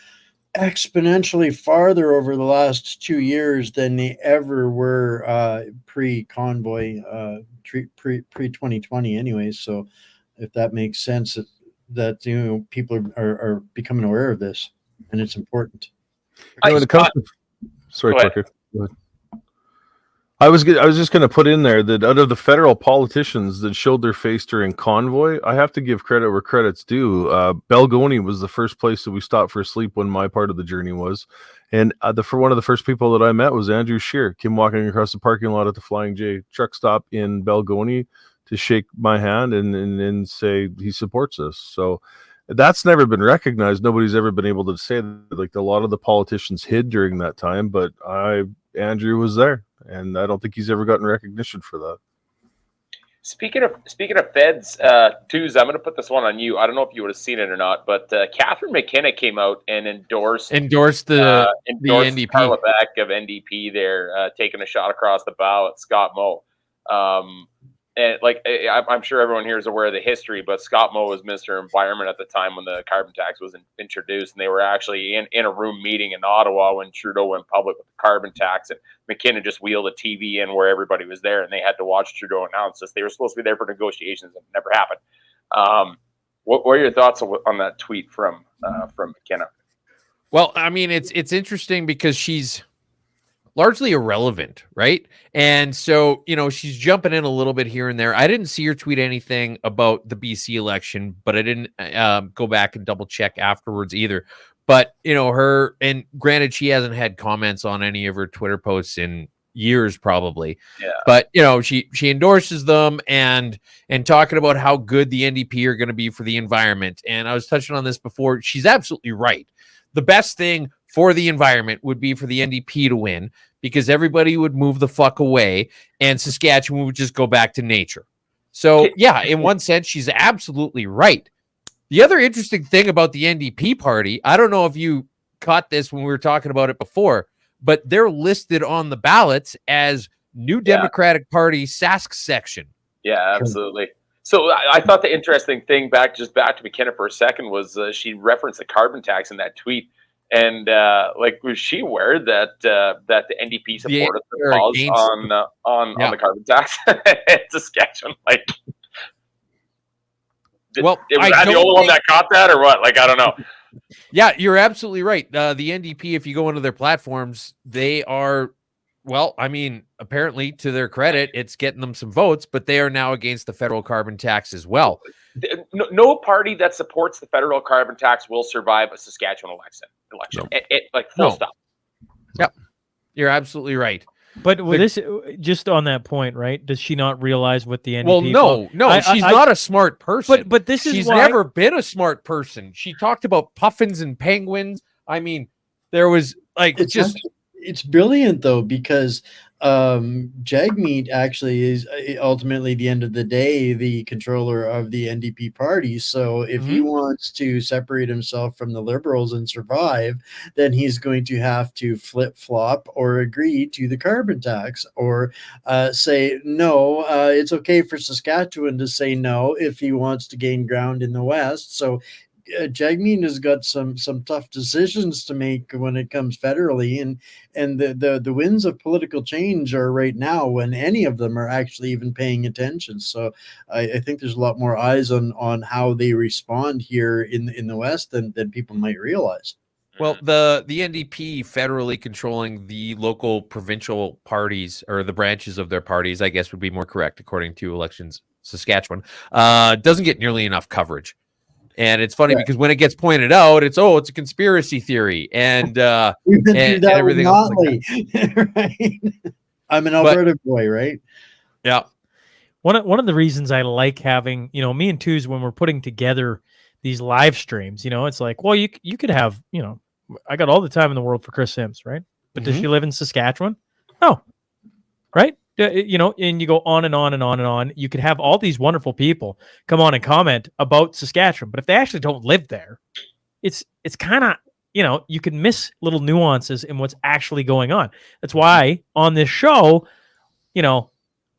exponentially farther over the last 2 years than they ever were pre-convoy, pre-2020 anyways. So if that makes sense, that people are becoming aware of this, and it's important. When it comes to, sorry, Parker. Go ahead. I was just going to put in there that out of the federal politicians that showed their face during convoy, I have to give credit where credit's due. Balgoni was the first place that we stopped for sleep when my part of the journey was. And for one of the first people that I met was Andrew Scheer. Came walking across the parking lot at the Flying J truck stop in Balgoni to shake my hand and say he supports us. So that's never been recognized. Nobody's ever been able to say that. Like, a lot of the politicians hid during that time, but Andrew was there. And I don't think he's ever gotten recognition for that. Speaking of feds, Tooz, I'm going to put this one on you. I don't know if you would have seen it or not, but Catherine McKenna came out and endorsed the NDP. Carla Beck of NDP there, taking a shot across the bow at Scott Moe. And I'm sure everyone here is aware of the history, but Scott Moe was Minister of Environment at the time when the carbon tax was introduced, and they were actually in a room meeting in Ottawa when Trudeau went public with the carbon tax, and McKinnon just wheeled a TV in where everybody was there, and they had to watch Trudeau announce this. They were supposed to be there for negotiations, and it never happened. What are your thoughts on that tweet from McKenna? Well, I mean, it's interesting because she's largely irrelevant, right? And so, she's jumping in a little bit here and there. I didn't see her tweet anything about the BC election, but I didn't go back and double check afterwards either. But, her, and granted, she hasn't had comments on any of her Twitter posts in years, probably. Yeah. But, she endorses them and talking about how good the NDP are going to be for the environment. And I was touching on this before. She's absolutely right. The best thing for the environment would be for the NDP to win, because everybody would move the fuck away and Saskatchewan would just go back to nature. So, yeah, in one sense, she's absolutely right. The other interesting thing about the NDP party, I don't know if you caught this when we were talking about it before, but they're listed on the ballots as New Democratic Party Sask section. Yeah, absolutely. So I thought the interesting thing, back to McKenna for a second, was she referenced the carbon tax in that tweet. And was she aware that the NDP supported the pause on the carbon tax in Saskatchewan? Was I the only one that caught that, or what? I don't know. Yeah, you're absolutely right. The NDP, if you go into their platforms, they are, well, I mean, apparently to their credit, it's getting them some votes, but they are now against the federal carbon tax as well. No party that supports the federal carbon tax will survive a Saskatchewan election. No. Full stop. Yep, you're absolutely right. But this, just on that point, right? Does she not realize what the NDP? Well, no, she's not a smart person. But this is she's never been a smart person. She talked about puffins and penguins. I mean, there was it's brilliant though, because Jagmeet actually is ultimately, the end of the day, the controller of the NDP party. So if he wants to separate himself from the Liberals and survive, then he's going to have to flip-flop or agree to the carbon tax, or say no. It's okay for Saskatchewan to say no if he wants to gain ground in the West. So Jagmeet has got some tough decisions to make when it comes federally, and the winds of political change are right now when any of them are actually even paying attention. So I think there's a lot more eyes on how they respond here in the West than people might realize. Well, the NDP federally controlling the local provincial parties, or the branches of their parties, I guess would be more correct according to Elections Saskatchewan, doesn't get nearly enough coverage. And it's funny because when it gets pointed out, it's a conspiracy theory, and everything else. Right? I'm an Alberta boy, right? Yeah. One of the reasons I like having, me and Tooz, when we're putting together these live streams, it's like, well, you could have, I got all the time in the world for Chris Sims, right? But does she live in Saskatchewan? Oh, right. You know, and you go on and on and on and on. You could have all these wonderful people come on and comment about Saskatchewan, but if they actually don't live there, it's kind of, you know, you can miss little nuances in what's actually going on. That's why on this show, you know,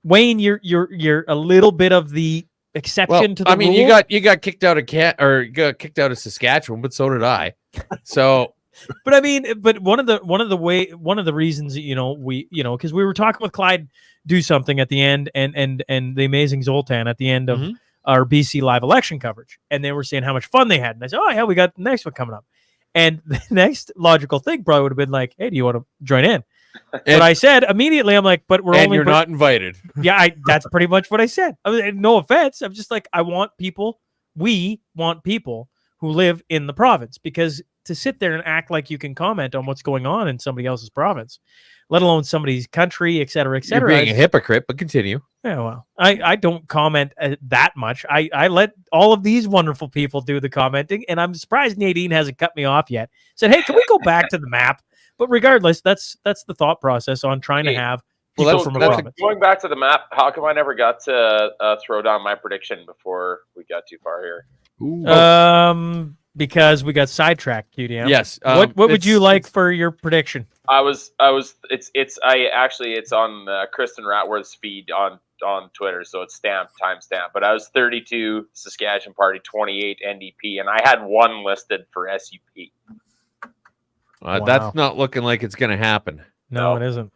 Wayne, you're a little bit of the exception to the rule. You got kicked out of you got kicked out of Saskatchewan, but so did I. So but I mean, but one of the reasons, you know, because we were talking with Clyde Do Something at the end and the amazing Zoltan at the end of our BC live election coverage, and they were saying how much fun they had, and I said, oh yeah, we got the next one coming up, and the next logical thing probably would have been like, hey, do you want to join in? But I said immediately, I'm like, but you're not invited. Yeah, that's pretty much what I said. I mean, no offense, I'm just like, we want people who live in the province, because to sit there and act like you can comment on what's going on in somebody else's province, let alone somebody's country, et cetera, et cetera. You're being a hypocrite, but continue. Yeah, well, I don't comment that much. I let all of these wonderful people do the commenting, and I'm surprised Nadine hasn't cut me off yet. Said, hey, can we go back to the map? But regardless, that's the thought process on trying to have people from a province. Going back to the map, how come I never got to throw down my prediction before we got too far here? Because we got sidetracked, QDM. Yes. What would you like for your prediction? It's on Kristen Ratworth's feed on Twitter, so it's timestamp. But I was 32 Saskatchewan Party, 28 NDP, and I had one listed for SUP. Wow. That's not looking like it's going to happen. No, it isn't.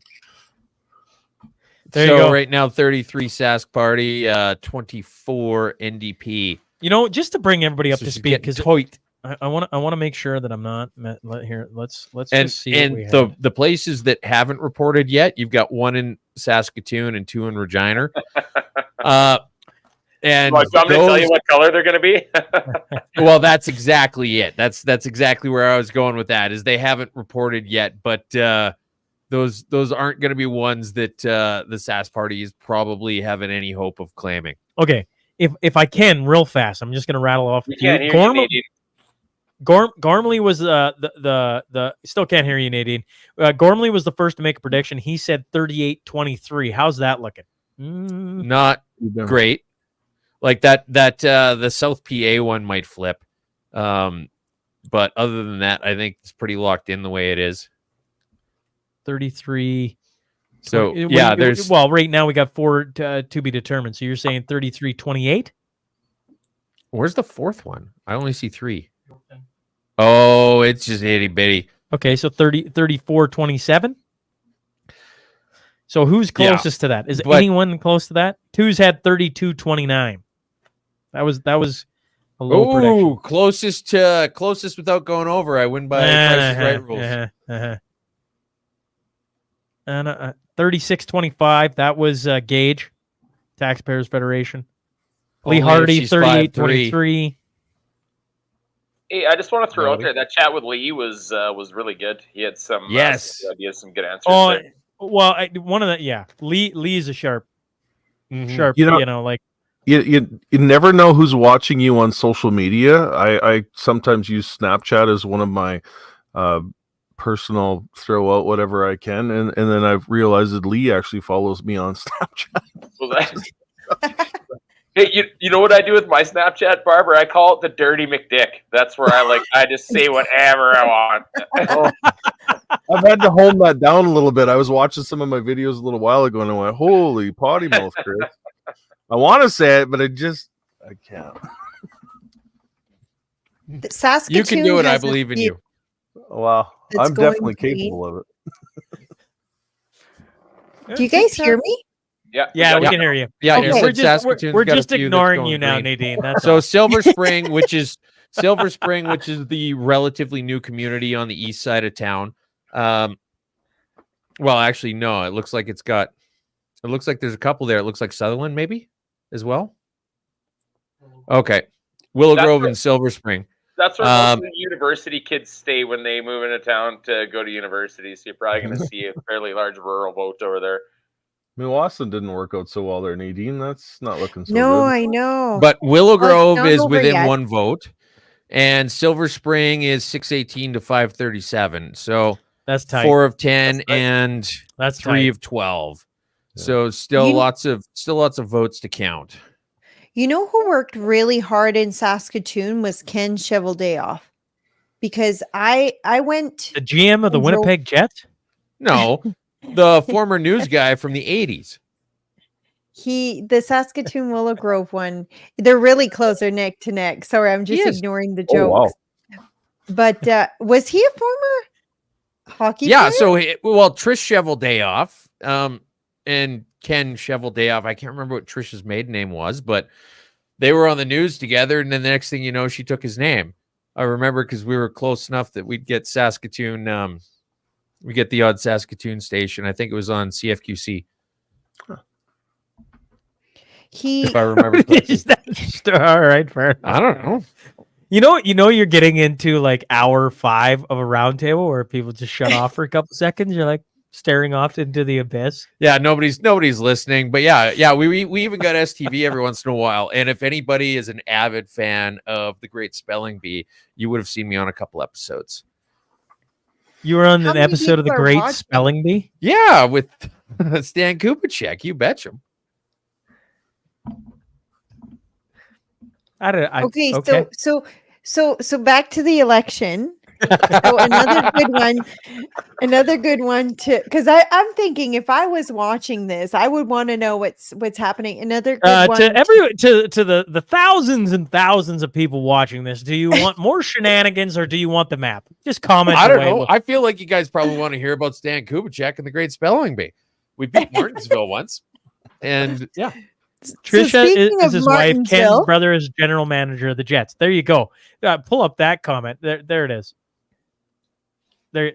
There you go. Right now, 33 Sask Party, 24 NDP. You know, just to bring everybody up to speed, because I want to make sure that I'm not here. Let's just see. And the places that haven't reported yet, you've got one in Saskatoon and two in Regina. And do you want me to tell you what color they're going to be? Well, that's exactly it. That's exactly where I was going with that. Is they haven't reported yet, but those aren't going to be ones that the Sask Party is probably having any hope of claiming. Okay, if I can, real fast, I'm just going to rattle off. Gormley was the still can't hear you, Nadine. Gormley was the first to make a prediction. He said 38-23. How's that looking? Not great. Like that the South PA one might flip. But other than that, I think it's pretty locked in the way it is. 33. So yeah, there's right now we got 4 to be determined. So you're saying 33-28? Where's the fourth one? I only see 3. Oh, it's just itty bitty. Okay, so 34-27. So who's closest to that? Is anyone close to that? Two's had 32-29. That was a low prediction. Closest without going over. I win by Price is Right rules. And 36-25. That was Gage, Taxpayers Federation. Lee Hardy, 38-23. Hey, I just want to throw out there that chat with Lee was really good. He had some ideas, some good answers. Oh, well, one of the Lee's a sharp, sharp. You know, like you never know who's watching you on social media. I sometimes use Snapchat as one of my personal throw out whatever I can, and then I've realized that Lee actually follows me on Snapchat. Well, hey, you know what I do with my Snapchat, Barber? I call it the Dirty McDick. That's where I just say whatever I want. I've had to hold that down a little bit. I was watching some of my videos a little while ago, and I went, "Holy potty mouth, Chris!" I want to say it, but I can't. Saskatoon, you can do it. I believe in you. Wow, I'm definitely capable of it. Do you guys hear me? Yeah, we can hear you. Yeah, okay. We're just ignoring you now, Nadine. That's so Silver Spring, which is the relatively new community on the east side of town. Well, actually, no. It looks like there's a couple there. It looks like Sutherland, maybe, as well. Okay, Willow Grove and Silver Spring. That's where most of the university kids stay when they move into town to go to university. So you're probably going to see a fairly large rural vote over there. Milwaukee didn't work out so well there, Nadine. That's not looking so good. No, I know. But Willow Grove is within one vote, and Silver Spring is 618 to 537. So That's tight. 4 of 10 and that's 3 tight. of 12. So still lots of votes to count. You know who worked really hard in Saskatoon was Ken Cheveldayoff, because I went the GM of the Winnipeg Jets. No, the former news guy from the 80s. The Saskatoon Willow Grove one. They're really close. They're neck to neck. Sorry, I'm just ignoring the jokes. But was he a former hockey player? So Trish Cheveldayoff, and Ken Cheveldayoff. I can't remember what Trish's maiden name was, but they were on the news together, and then the next thing you know, she took his name. I remember because we were close enough that we'd get Saskatoon. We get the odd Saskatoon station. I think it was on CFQC. If I remember correctly. All right, fair enough. I don't know. You know, you're getting into like hour 5 of a roundtable where people just shut off for a couple seconds. You're like staring off into the abyss. Yeah, nobody's listening. But we even got STV every once in a while. And if anybody is an avid fan of The Great Spelling Bee, you would have seen me on a couple episodes. You were on an episode of The Great Spelling Bee? Yeah, with Stan Kupacek. You betcha. Okay. So back to the election. So another good one to, because I'm thinking if I was watching this, I would want to know what's happening. Another good one to the thousands and thousands of people watching this. Do you want more shenanigans or do you want the map? Just comment. I don't know. I feel like you guys probably want to hear about Stan Kupacek and The Great Spelling Bee. We beat Martinsville once, and yeah. Trisha is his wife. Ken's brother is general manager of the Jets. There you go. Pull up that comment. There it is. There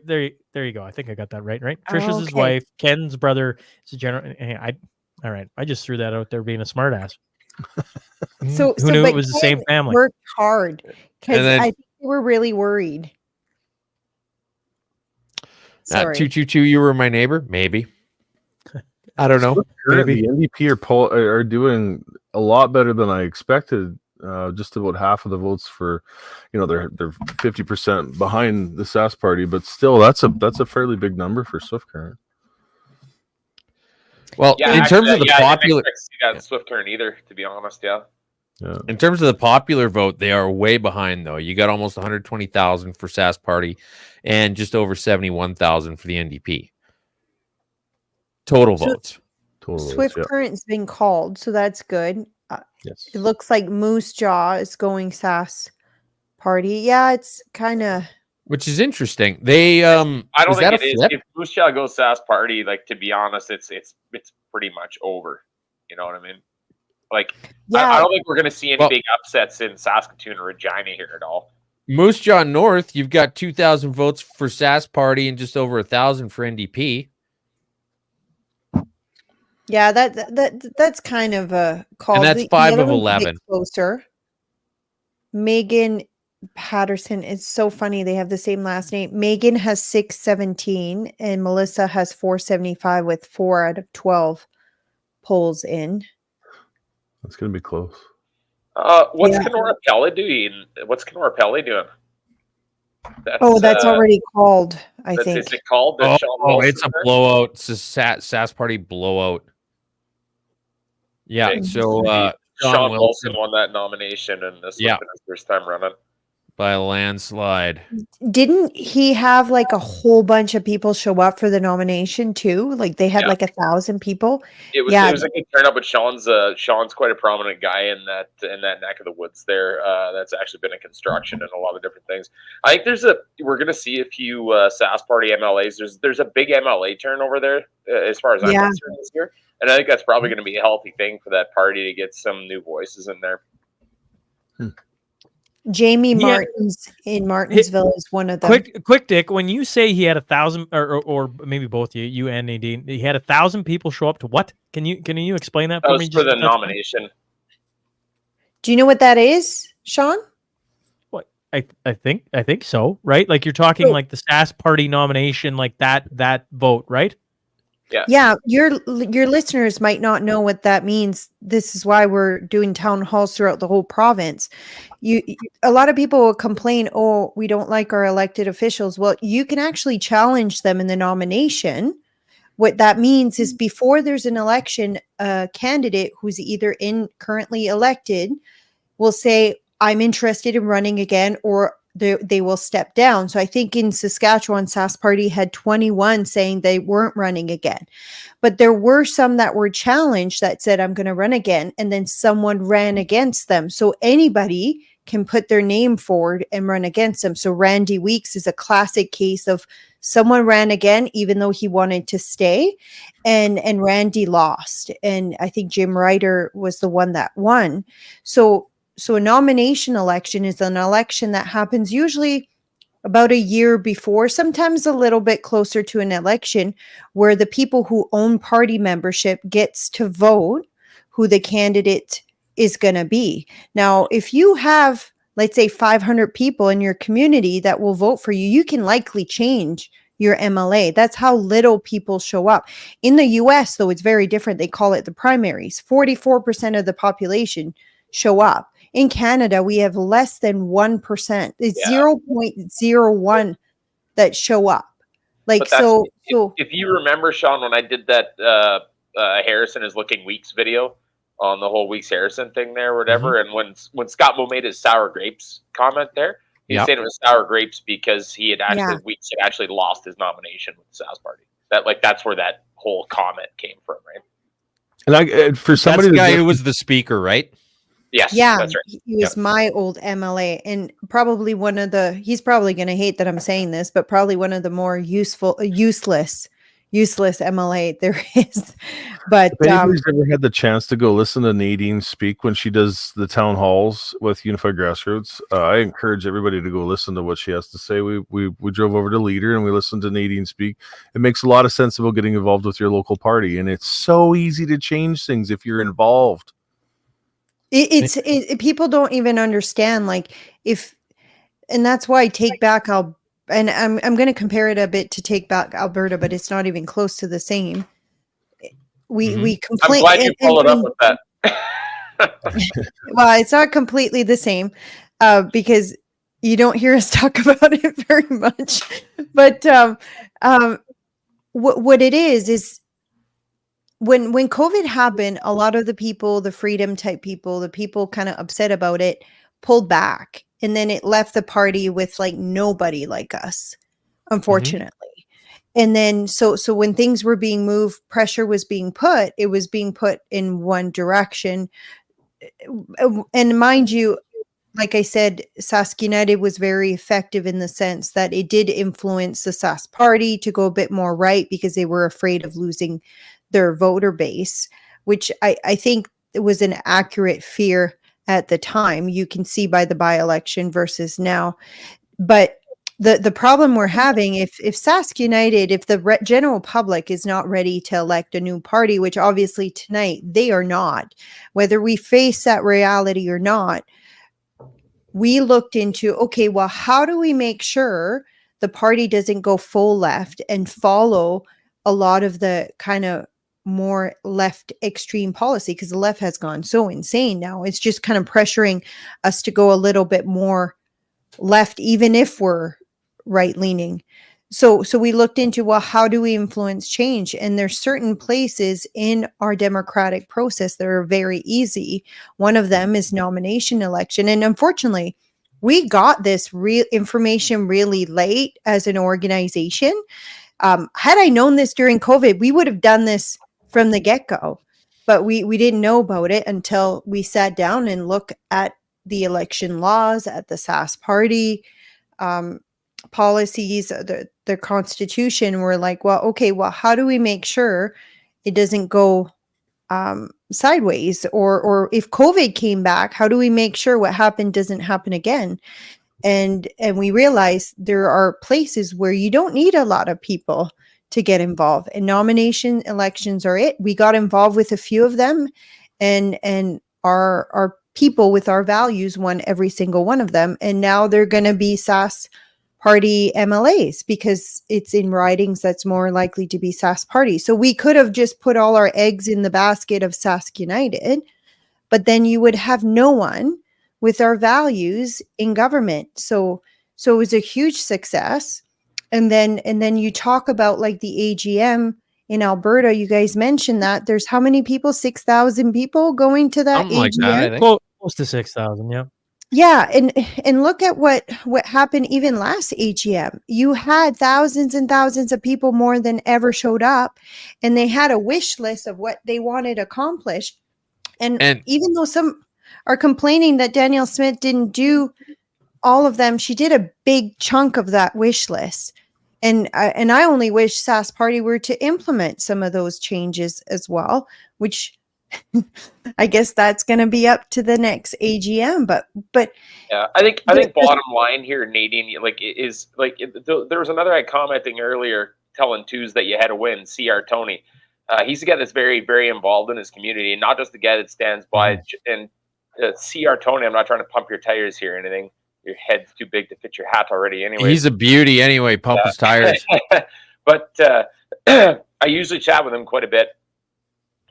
you go. I think I got that right. Trisha's his wife. Ken's brother is a general. All right. I just threw that out there being a smartass. Who knew it was the same family? Worked hard because I think they were really worried. Sorry. 222. You were my neighbor. Maybe. I don't know. Maybe. The NDP are doing a lot better than I expected. Just about half of the votes for, they're 50% behind the SAS party, but still, that's a fairly big number for Swift Current. Well, in terms of the popular, I got Swift Current either, to be honest. Yeah. In terms of the popular vote, they are way behind though. You got almost 120,000 for SAS party, and just over 71,000 for the NDP. Total votes. Swift Current's been called, so that's good. Yes. It looks like Moose Jaw is going SAS party. Yeah, it's kind of. Which is interesting. They I don't think it is. If Moose Jaw goes SAS party, like, to be honest, it's pretty much over. You know what I mean? Like, I don't think we're going to see any big upsets in Saskatoon or Regina here at all. Moose Jaw North, you've got 2,000 votes for SAS party and just over 1,000 for NDP. Yeah, that's kind of a call. And that's 5 of 11. Closer. Megan Patterson. It's so funny. They have the same last name. Megan has 617 and Melissa has 475 with 4 out of 12 polls in. That's going to be close. What's Kenora Pelle doing? That's already called, I think. Is it called? It's a blowout. It's a SAS party blowout. Yeah, okay. So Sean Wilson won that nomination, and this was his first time running. By a landslide. Didn't he have like a whole bunch of people show up for the nomination too? Like they had like 1,000 people. It was a good turnout, but Sean's quite a prominent guy in that neck of the woods there. That's actually been in construction and a lot of different things. I think we're going to see a few SAS party MLAs. There's a big MLA turnover there as far as I'm concerned this year, and I think that's probably going to be a healthy thing for that party to get some new voices in there. Jamie Martins in Martinsville is one of them. Quick, Dick. When you say he had 1,000, or maybe both you and Nadine, he had 1,000 people show up to what? Can you explain that for me? For the nomination. Do you know what that is, Sean? What I think so. Right? Like you're talking like the SAS party nomination, like that vote, right? Yeah, your listeners might not know what that means. This is why we're doing town halls throughout the whole province. A lot of people will complain, oh, we don't like our elected officials. Well, you can actually challenge them in the nomination. What that means is before there's an election, a candidate who's either currently elected will say, I'm interested in running again, or they will step down. So I think in Saskatchewan, Sask Party had 21 saying they weren't running again. But there were some that were challenged that said, I'm going to run again. And then someone ran against them. So anybody can put their name forward and run against them. So Randy Weeks is a classic case of someone ran again, even though he wanted to stay, and Randy lost. And I think Jim Ryder was the one that won. So a nomination election is an election that happens usually about a year before, sometimes a little bit closer to an election, where the people who own party membership gets to vote who the candidate is going to be. Now, if you have, let's say, 500 people in your community that will vote for you, you can likely change your MLA. That's how little people show up. In the US, though, it's very different. They call it the primaries. 44% of the population show up. In Canada, we have less than 1%. It's 0.01 that show up. Like, so if you remember, Shaun, when I did that Harrison is looking Weeks video on the whole Weeks Harrison thing there, or whatever, and when Scott Moe made his sour grapes comment there, he was saying it was sour grapes because he had actually Weeks had actually lost his nomination with the Sask Party. That's where that whole comment came from, right? And for somebody, that's the guy who was the speaker, right? Yes, yeah, that's right. He was my old MLA, and probably he's probably going to hate that I'm saying this, but probably one of the more useless MLA there is. But if anybody's ever had the chance to go listen to Nadine speak when she does the town halls with Unified Grassroots, I encourage everybody to go listen to what she has to say. We drove over to Leader and we listened to Nadine speak. It makes a lot of sense about getting involved with your local party, and it's so easy to change things if you're involved. People don't even understand, like, and that's why Take Back I'm going to compare it a bit to Take Back Alberta, but it's not even close to the same. We complain. I'm glad you followed up with that. Well, it's not completely the same because you don't hear us talk about it very much. But what it is when COVID happened, a lot of the people, the freedom type people, the people kind of upset about it, pulled back. And then it left the party with like nobody like us, unfortunately. And then so when things were being moved, pressure was being put, it was being put in one direction. And mind you, like I said, Sask United was very effective in the sense that it did influence the Sask Party to go a bit more right because they were afraid of losing their voter base, which I think it was an accurate fear at the time. You can see by the by-election versus now. But the problem we're having, if Sask United, if the general public is not ready to elect a new party, which obviously tonight they are not, whether we face that reality or not, we looked into, okay, well, how do we make sure the party doesn't go full left and follow a lot of the kind of more left extreme policy, because the left has gone so insane now. It's just kind of pressuring us to go a little bit more left, even if we're right leaning. So we looked into, well, how do we influence change? And there's certain places in our democratic process that are very easy. One of them is nomination election. And unfortunately, we got this real information really late as an organization. Had I known this during COVID, we would have done this from the get-go, but we didn't know about it until we sat down and looked at the election laws, at the Sask Party policies, the constitution. We're like, well, okay, well, how do we make sure it doesn't go sideways? Or if COVID came back, how do we make sure what happened doesn't happen again? And we realized there are places where you don't need a lot of people to get involved, and nomination elections are it. We got involved with a few of them, and our people with our values won every single one of them. And now they're going to be Sask party MLAs because it's in ridings that's more likely to be Sask party. So we could have just put all our eggs in the basket of Sask United, but then you would have no one with our values in government. So it was a huge success. And then you talk about like the AGM in Alberta. You guys mentioned that there's how many people? 6,000 people going to that Something AGM. like that, I think. Close to 6,000. Yeah. Yeah, and look at what happened even last AGM. You had thousands and thousands of people more than ever showed up, and they had a wish list of what they wanted accomplished. And even though some are complaining that Danielle Smith didn't do all of them, she did a big chunk of that wish list. And I only wish Sask Party were to implement some of those changes as well, which I guess that's going to be up to the next AGM. But yeah, I think bottom line here, Nadine, is there was another guy commenting earlier telling Twos that you had to win. CR Tony, he's the guy that's very, very involved in his community, and not just the guy that stands by. And CR Tony, I'm not trying to pump your tires here or anything. Your head's too big to fit your hat already. Anyway, he's a beauty. Anyway, pump his tires. But I usually chat with him quite a bit.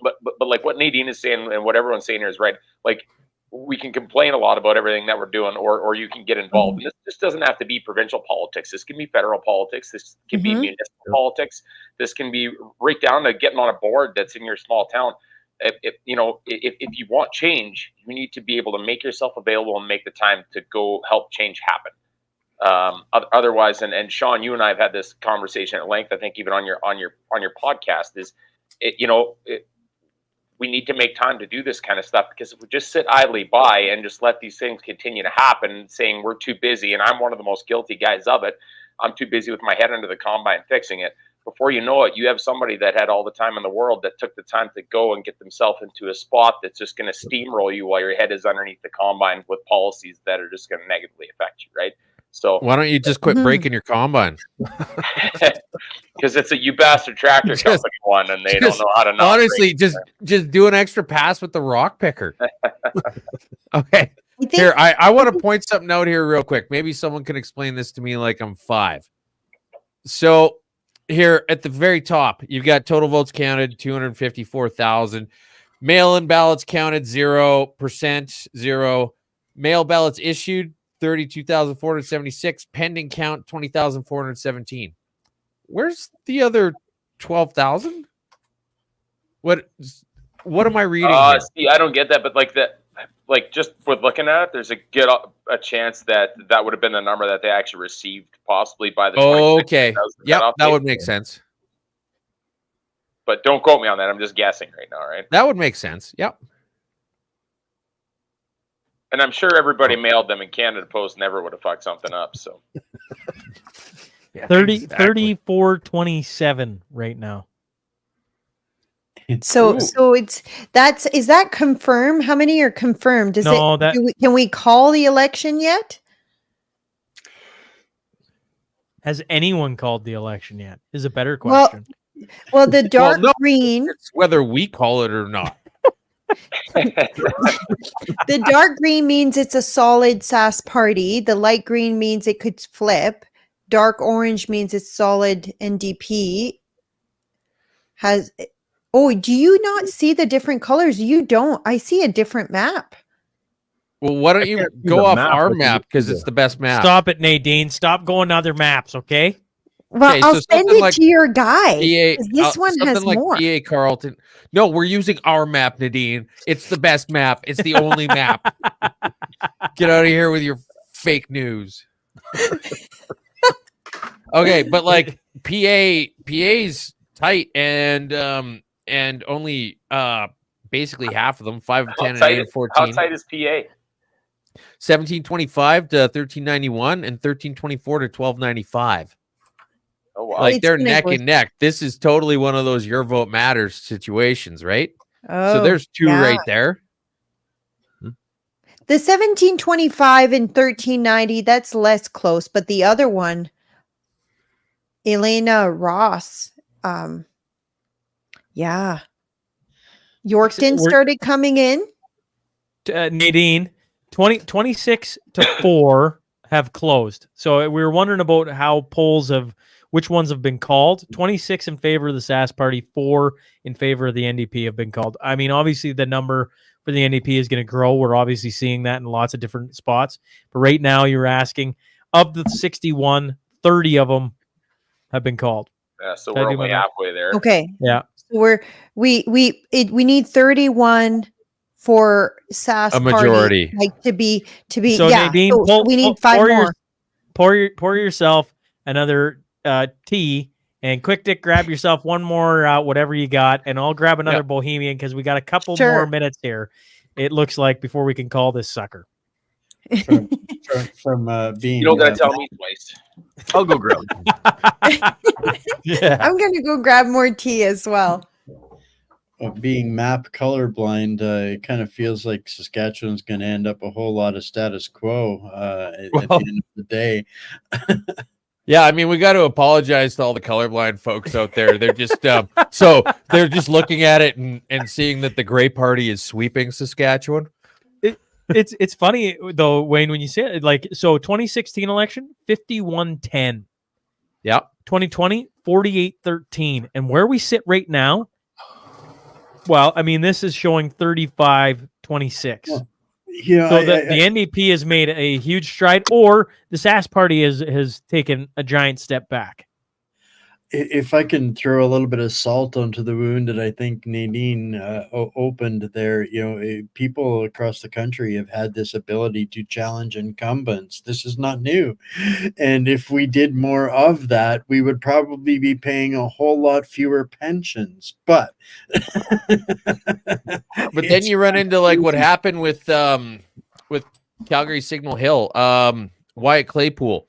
But like what Nadine is saying and what everyone's saying here is right. Like we can complain a lot about everything that we're doing, or you can get involved. And this doesn't have to be provincial politics. This can be federal politics. This can be municipal politics. This can be right down to getting on a board that's in your small town. If you want change, you need to be able to make yourself available and make the time to go help change happen. Otherwise, and Shaun, you and I have had this conversation at length. I think even on your podcast we need to make time to do this kind of stuff, because if we just sit idly by and just let these things continue to happen, saying we're too busy, and I'm one of the most guilty guys of it, I'm too busy with my head under the combine fixing it. Before you know it, you have somebody that had all the time in the world that took the time to go and get themselves into a spot that's just going to steamroll you while your head is underneath the combine with policies that are just going to negatively affect you, right? So why don't you just quit breaking your combine? Because it's a you bastard tractor company one, and they don't know how to. Honestly, just do an extra pass with the rock picker. Okay, here I want to point something out here real quick. Maybe someone can explain this to me like I'm 5. So here at the very top, you've got total votes counted 254,000, mail-in ballots counted 0%, 0, mail ballots issued 32,476, pending count 20,417. Where's the other 12,000? What am I reading? See, I don't get that, but just with looking at it, there's a chance that would have been the number that they actually received, possibly by the. Okay, yep, that would make sense. But don't quote me on that. I'm just guessing right now, right? That would make sense. Yep. And I'm sure everybody mailed them, and Canada Post never would have fucked something up. So 3427 right now. So is that confirmed? How many are confirmed? Can we call the election yet? Has anyone called the election yet? Is a better question. Well, the dark green. It's whether we call it or not. The dark green means it's a solid Sask party. The light green means it could flip. Dark orange means it's solid NDP. Do you not see the different colors? You don't. I see a different map. Well, why don't you go off our map, because it's the best map? Stop it, Nadine. Stop going to other maps, okay? Well, I'll send it to your guy. This one has more. PA Carlton. No, we're using our map, Nadine. It's the best map. It's the only map. Get out of here with your fake news. Okay, but like PA's tight, and only basically half of them, 5 of 10 and 8 of 14. How tight is PA? 1725 to 1391 and 1324 to 1295. Oh wow! Like they're neck and neck. This is totally one of those your vote matters situations, right? So there's 2 right there. The 1725 and 1390, that's less close, but the other one, Elena Ross, Yorkton started coming in. Nadine, 26 to 4 have closed. So we were wondering about how which ones have been called. 26 in favor of the Sask Party, 4 in favor of the NDP have been called. I mean, obviously the number for the NDP is going to grow. We're obviously seeing that in lots of different spots. But right now you're asking, of the 61, 30 of them have been called. Yeah, so we're only halfway there. Okay. Yeah. So we need 31 for Sask A majority. Party, like to be So yeah. Nadine, So we need 5 more. Pour yourself another tea, and Quick Dick, grab yourself one more whatever you got, and I'll grab another Bohemian because we got a couple more minutes here. It looks like before we can call this sucker. From being, you don't gotta tell me twice. I'll go grab. Yeah, I'm gonna go grab more tea as well. Being map colorblind, it kind of feels like Saskatchewan's going to end up a whole lot of status quo at the end of the day. Yeah, I mean, we got to apologize to all the colorblind folks out there. They're just so they're just looking at it and seeing that the Grey Party is sweeping Saskatchewan. It's funny though, Wayne, when you say it, like, so 2016 election 51-10. Yeah. 2020 48-13, and where we sit right now. Well, I mean, this is showing 35-26. Yeah, so the NDP has made a huge stride, or the Sask Party has taken a giant step back. If I can throw a little bit of salt onto the wound that I think Nadine opened there, people across the country have had this ability to challenge incumbents. This is not new. And if we did more of that, we would probably be paying a whole lot fewer pensions. But then you run into like what happened with Calgary Signal Hill, Wyatt Claypool.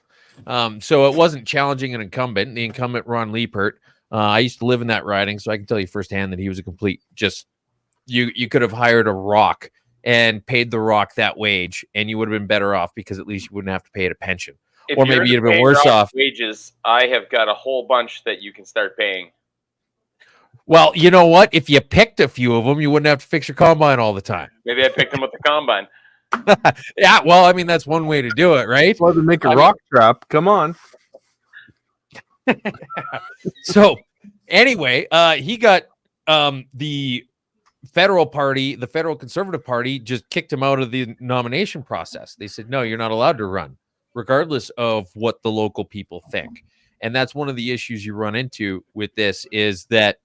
So it wasn't challenging an incumbent, the incumbent Ron Liepert. I used to live in that riding, so I can tell you firsthand that he was a complete you could have hired a rock and paid the rock that wage, and you would have been better off because at least you wouldn't have to pay it a pension. Or maybe you'd have been worse off. Wages, I have got a whole bunch that you can start paying. Well, you know what? If you picked a few of them, you wouldn't have to fix your combine all the time. Maybe I picked them with the combine. Yeah, well, I mean, that's one way to do it, right? Well, to make a rock trap. Come on. So, anyway, he got the federal party, the federal Conservative Party, just kicked him out of the nomination process. They said, no, you're not allowed to run, regardless of what the local people think. And that's one of the issues you run into with this is that,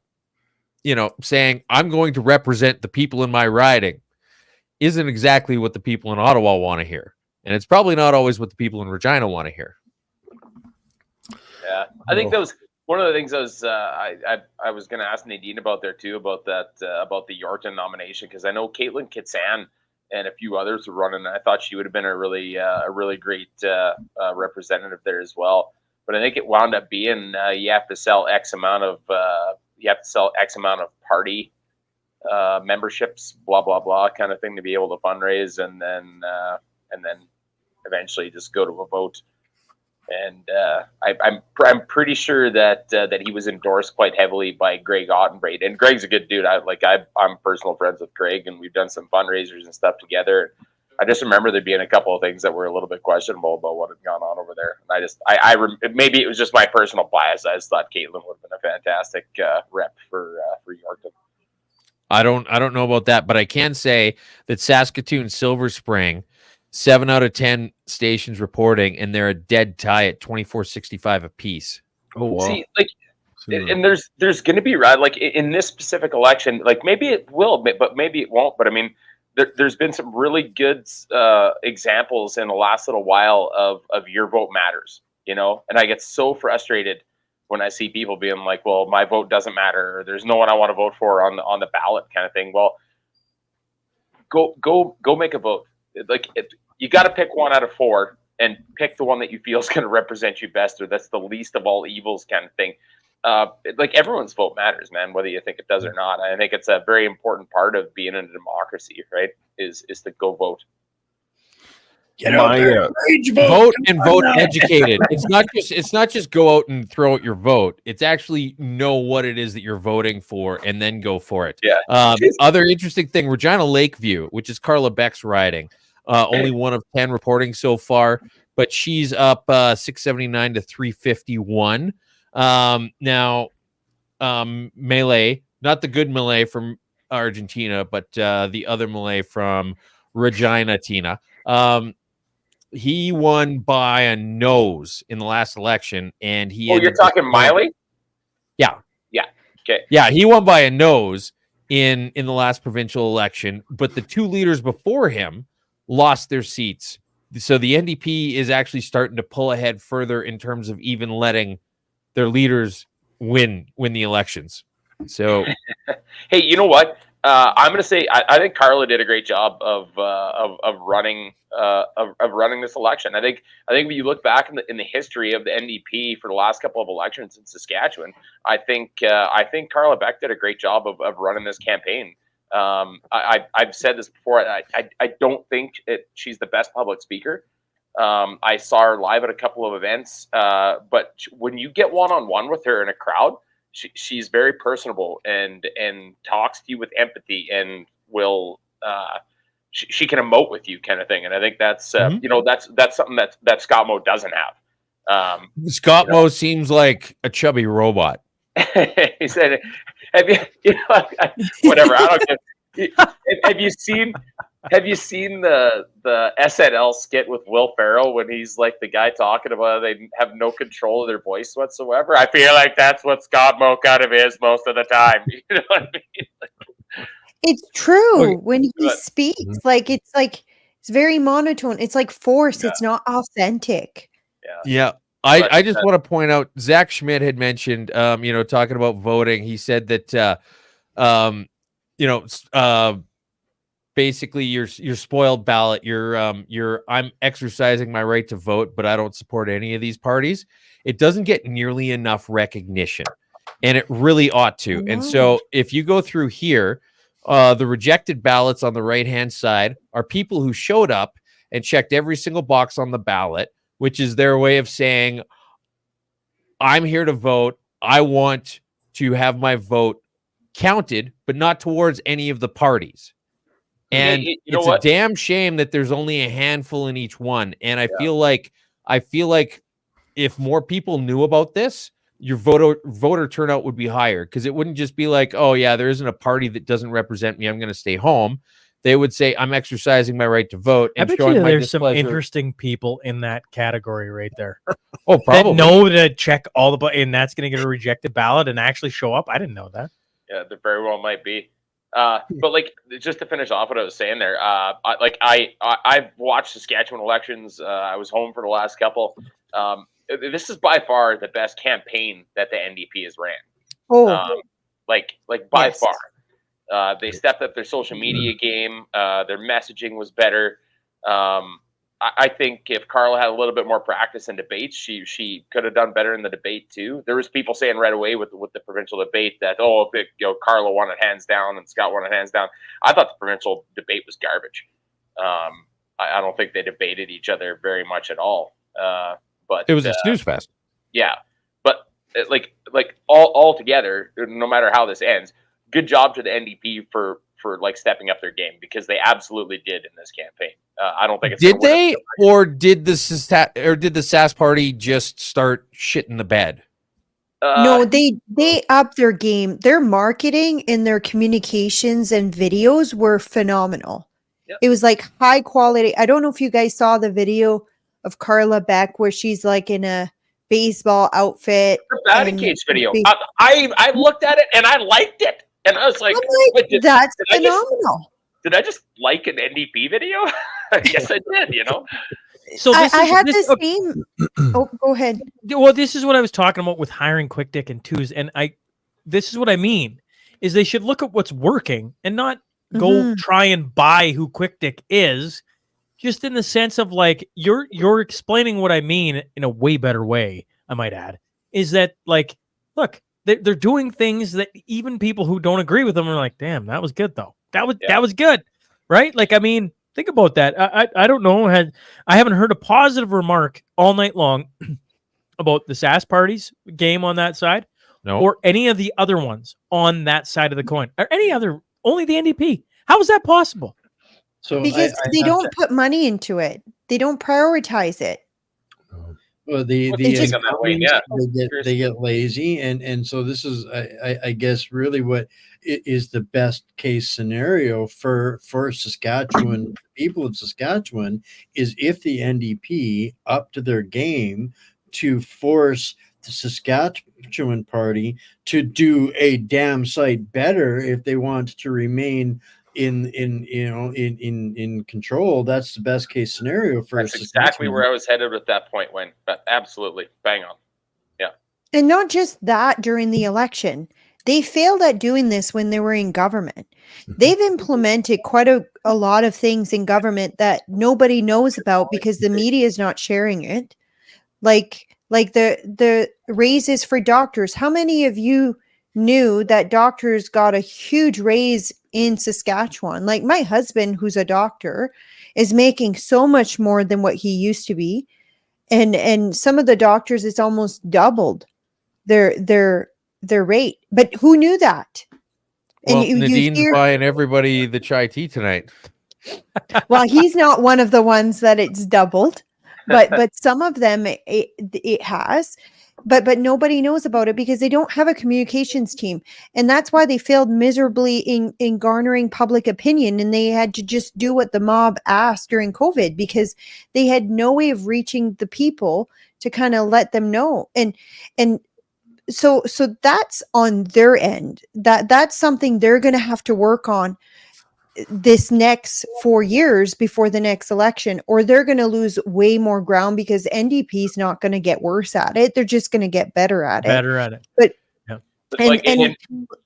saying, I'm going to represent the people in my riding isn't exactly what the people in Ottawa want to hear. And it's probably not always what the people in Regina want to hear. Yeah, I think that was one of the things I was going to ask Nadine about there too, about that, about the Yorkton nomination, because I know Caitlin Kitsan and a few others were running. And I thought she would have been a really great representative there as well. But I think it wound up being you have to sell X amount of party memberships, blah blah blah, kind of thing, to be able to fundraise, and then eventually just go to a vote. And I'm pretty sure that he was endorsed quite heavily by Greg Ottenbreit, and Greg's a good dude. I'm personal friends with Greg, and we've done some fundraisers and stuff together. I just remember there being a couple of things that were a little bit questionable about what had gone on over there. And maybe it was just my personal bias. I just thought Caitlin would have been a fantastic rep for Yorkton. I don't know about that, but I can say that Saskatoon Silver Spring, 7 out of 10 stations reporting, and they're a dead tie at 24.65 apiece. Oh wow! See, and there's going to be like in this specific election, like maybe it will, but maybe it won't. But I mean, there's been some really good examples in the last little while of your vote matters, and I get so frustrated when I see people being like, well, my vote doesn't matter, or there's no one I want to vote for on the ballot, kind of thing. Well, go make a vote. Like, you got to pick one out of 4 and pick the one that you feel is going to represent you best, or that's the least of all evils, kind of thing. Like, everyone's vote matters, man, whether you think it does or not. I think it's a very important part of being in a democracy, right? Is to go vote. Get out there, vote and vote educated. It's not just go out and throw out your vote. It's actually know what it is that you're voting for and then go for it. Yeah. Other interesting thing, Regina Lakeview, which is Carla Beck's riding, only 1 of 10 reporting so far. but she's up 679 to 351. Now, Malay, not the good Malay from Argentina, but the other Malay from Regina, Tina. He won by a nose in the last election, and he. Oh, you're talking Miley? Yeah. Yeah. Okay. Yeah, he won by a nose in the last provincial election, but the two leaders before him lost their seats. So the NDP is actually starting to pull ahead further in terms of even letting their leaders win the elections. So, hey, you know what? I'm going to say I think Carla did a great job of running this election. I think when you look back in the history of the NDP for the last couple of elections in Saskatchewan, I think Carla Beck did a great job of running this campaign. I've said this before. I don't think she's the best public speaker. I saw her live at a couple of events, but when you get one-on-one with her in a crowd, she's very personable and talks to you with empathy and will she can emote with you, kind of thing. And I think that's that's something that Scott Moe doesn't have. Scott Moe seems like a chubby robot. He said, "Have you whatever? I don't get." Have you seen the SNL skit with Will Ferrell when he's like the guy talking about they have no control of their voice whatsoever? I feel like that's what Scott Moe kind of is most of the time. You know what I mean? It's true. When he speaks, it's very monotone. It's like forced. Yeah. It's not authentic. Yeah. I just want to point out, Zach Schmidt had mentioned, talking about voting. He said that, basically your spoiled ballot. I'm exercising my right to vote, but I don't support any of these parties. It doesn't get nearly enough recognition, and it really ought to. And so if you go through here, the rejected ballots on the right-hand side are people who showed up and checked every single box on the ballot, which is their way of saying, I'm here to vote. I want to have my vote counted, but not towards any of the parties. And it's a damn shame that there's only a handful in each one. And I feel like if more people knew about this, your voter turnout would be higher, because it wouldn't just be like, oh yeah, there isn't a party that doesn't represent me, I'm going to stay home. They would say, I'm exercising my right to vote. And I bet you there's some interesting people in that category right there. Oh, probably. That know to check all the and that's going to get a rejected ballot and actually show up. I didn't know that. Yeah, there very well might be. But like, just to finish off what I was saying there, I've watched Saskatchewan elections. I was home for the last couple. This is by far the best campaign that the NDP has ran. By far. They stepped up their social media game. Their messaging was better. I think if Carla had a little bit more practice in debates, she could have done better in the debate too. There was people saying right away with the provincial debate that Carla won it hands down and Scott won it hands down. I thought the provincial debate was garbage. I don't think they debated each other very much at all. But it was a snooze fest. Yeah, but all together, no matter how this ends, good job to the NDP for stepping up their game, because they absolutely did in this campaign. I don't think it's did they or did the Sask party just start shitting the bed? No, they upped their game. Their marketing and their communications and videos were phenomenal. Yep. It was like high quality. I don't know if you guys saw the video of Carla Beck where she's like in a baseball outfit. The batting cage video. I looked at it and I liked it. And I was like, that's phenomenal. Did I just like an NDP video? Yes, I did, So I had the same. Oh, go ahead. Well, this is what I was talking about with hiring Quick Dick and Twos. And this is what I mean, is they should look at what's working and not go try and buy who Quick Dick is, just in the sense of like, you're explaining what I mean in a way better way, I might add, is that like, look, they're doing things that even people who don't agree with them are like, damn, that was good though. That was good, right? Like, I mean, think about that. I don't know. I haven't heard a positive remark all night long about the Sask party's game on that side, or any of the other ones on that side of the coin, or any other. Only the NDP. How is that possible? So because they don't put money into it. They don't prioritize it. Well, the just- they get lazy, and so this is I guess really what is the best case scenario for Saskatchewan people of Saskatchewan is if the NDP up to their game to force the Saskatchewan party to do a damn sight better if they want to remain in control. That's the best case scenario for That's exactly where I was headed with that point, Wayne. But absolutely, bang on. Yeah. And not just that, during the election, they failed at doing this when they were in government. They've implemented quite a lot of things in government that nobody knows about because the media is not sharing it. Like the raises for doctors. How many of you knew that doctors got a huge raise in Saskatchewan? Like my husband, who's a doctor, is making so much more than what he used to be. And some of the doctors, it's almost doubled their rate. But who knew that? Well, And Nadine's buying everybody the chai tea tonight. Well, he's not one of the ones that it's doubled, but some of them it has. But nobody knows about it because they don't have a communications team. And that's why they failed miserably in garnering public opinion. And they had to just do what the mob asked during COVID because they had no way of reaching the people to kind of let them know. And so that's on their end. That's something they're going to have to work on this next 4 years before the next election, or they're going to lose way more ground because NDP is not going to get worse at it. They're just going to get better at it. But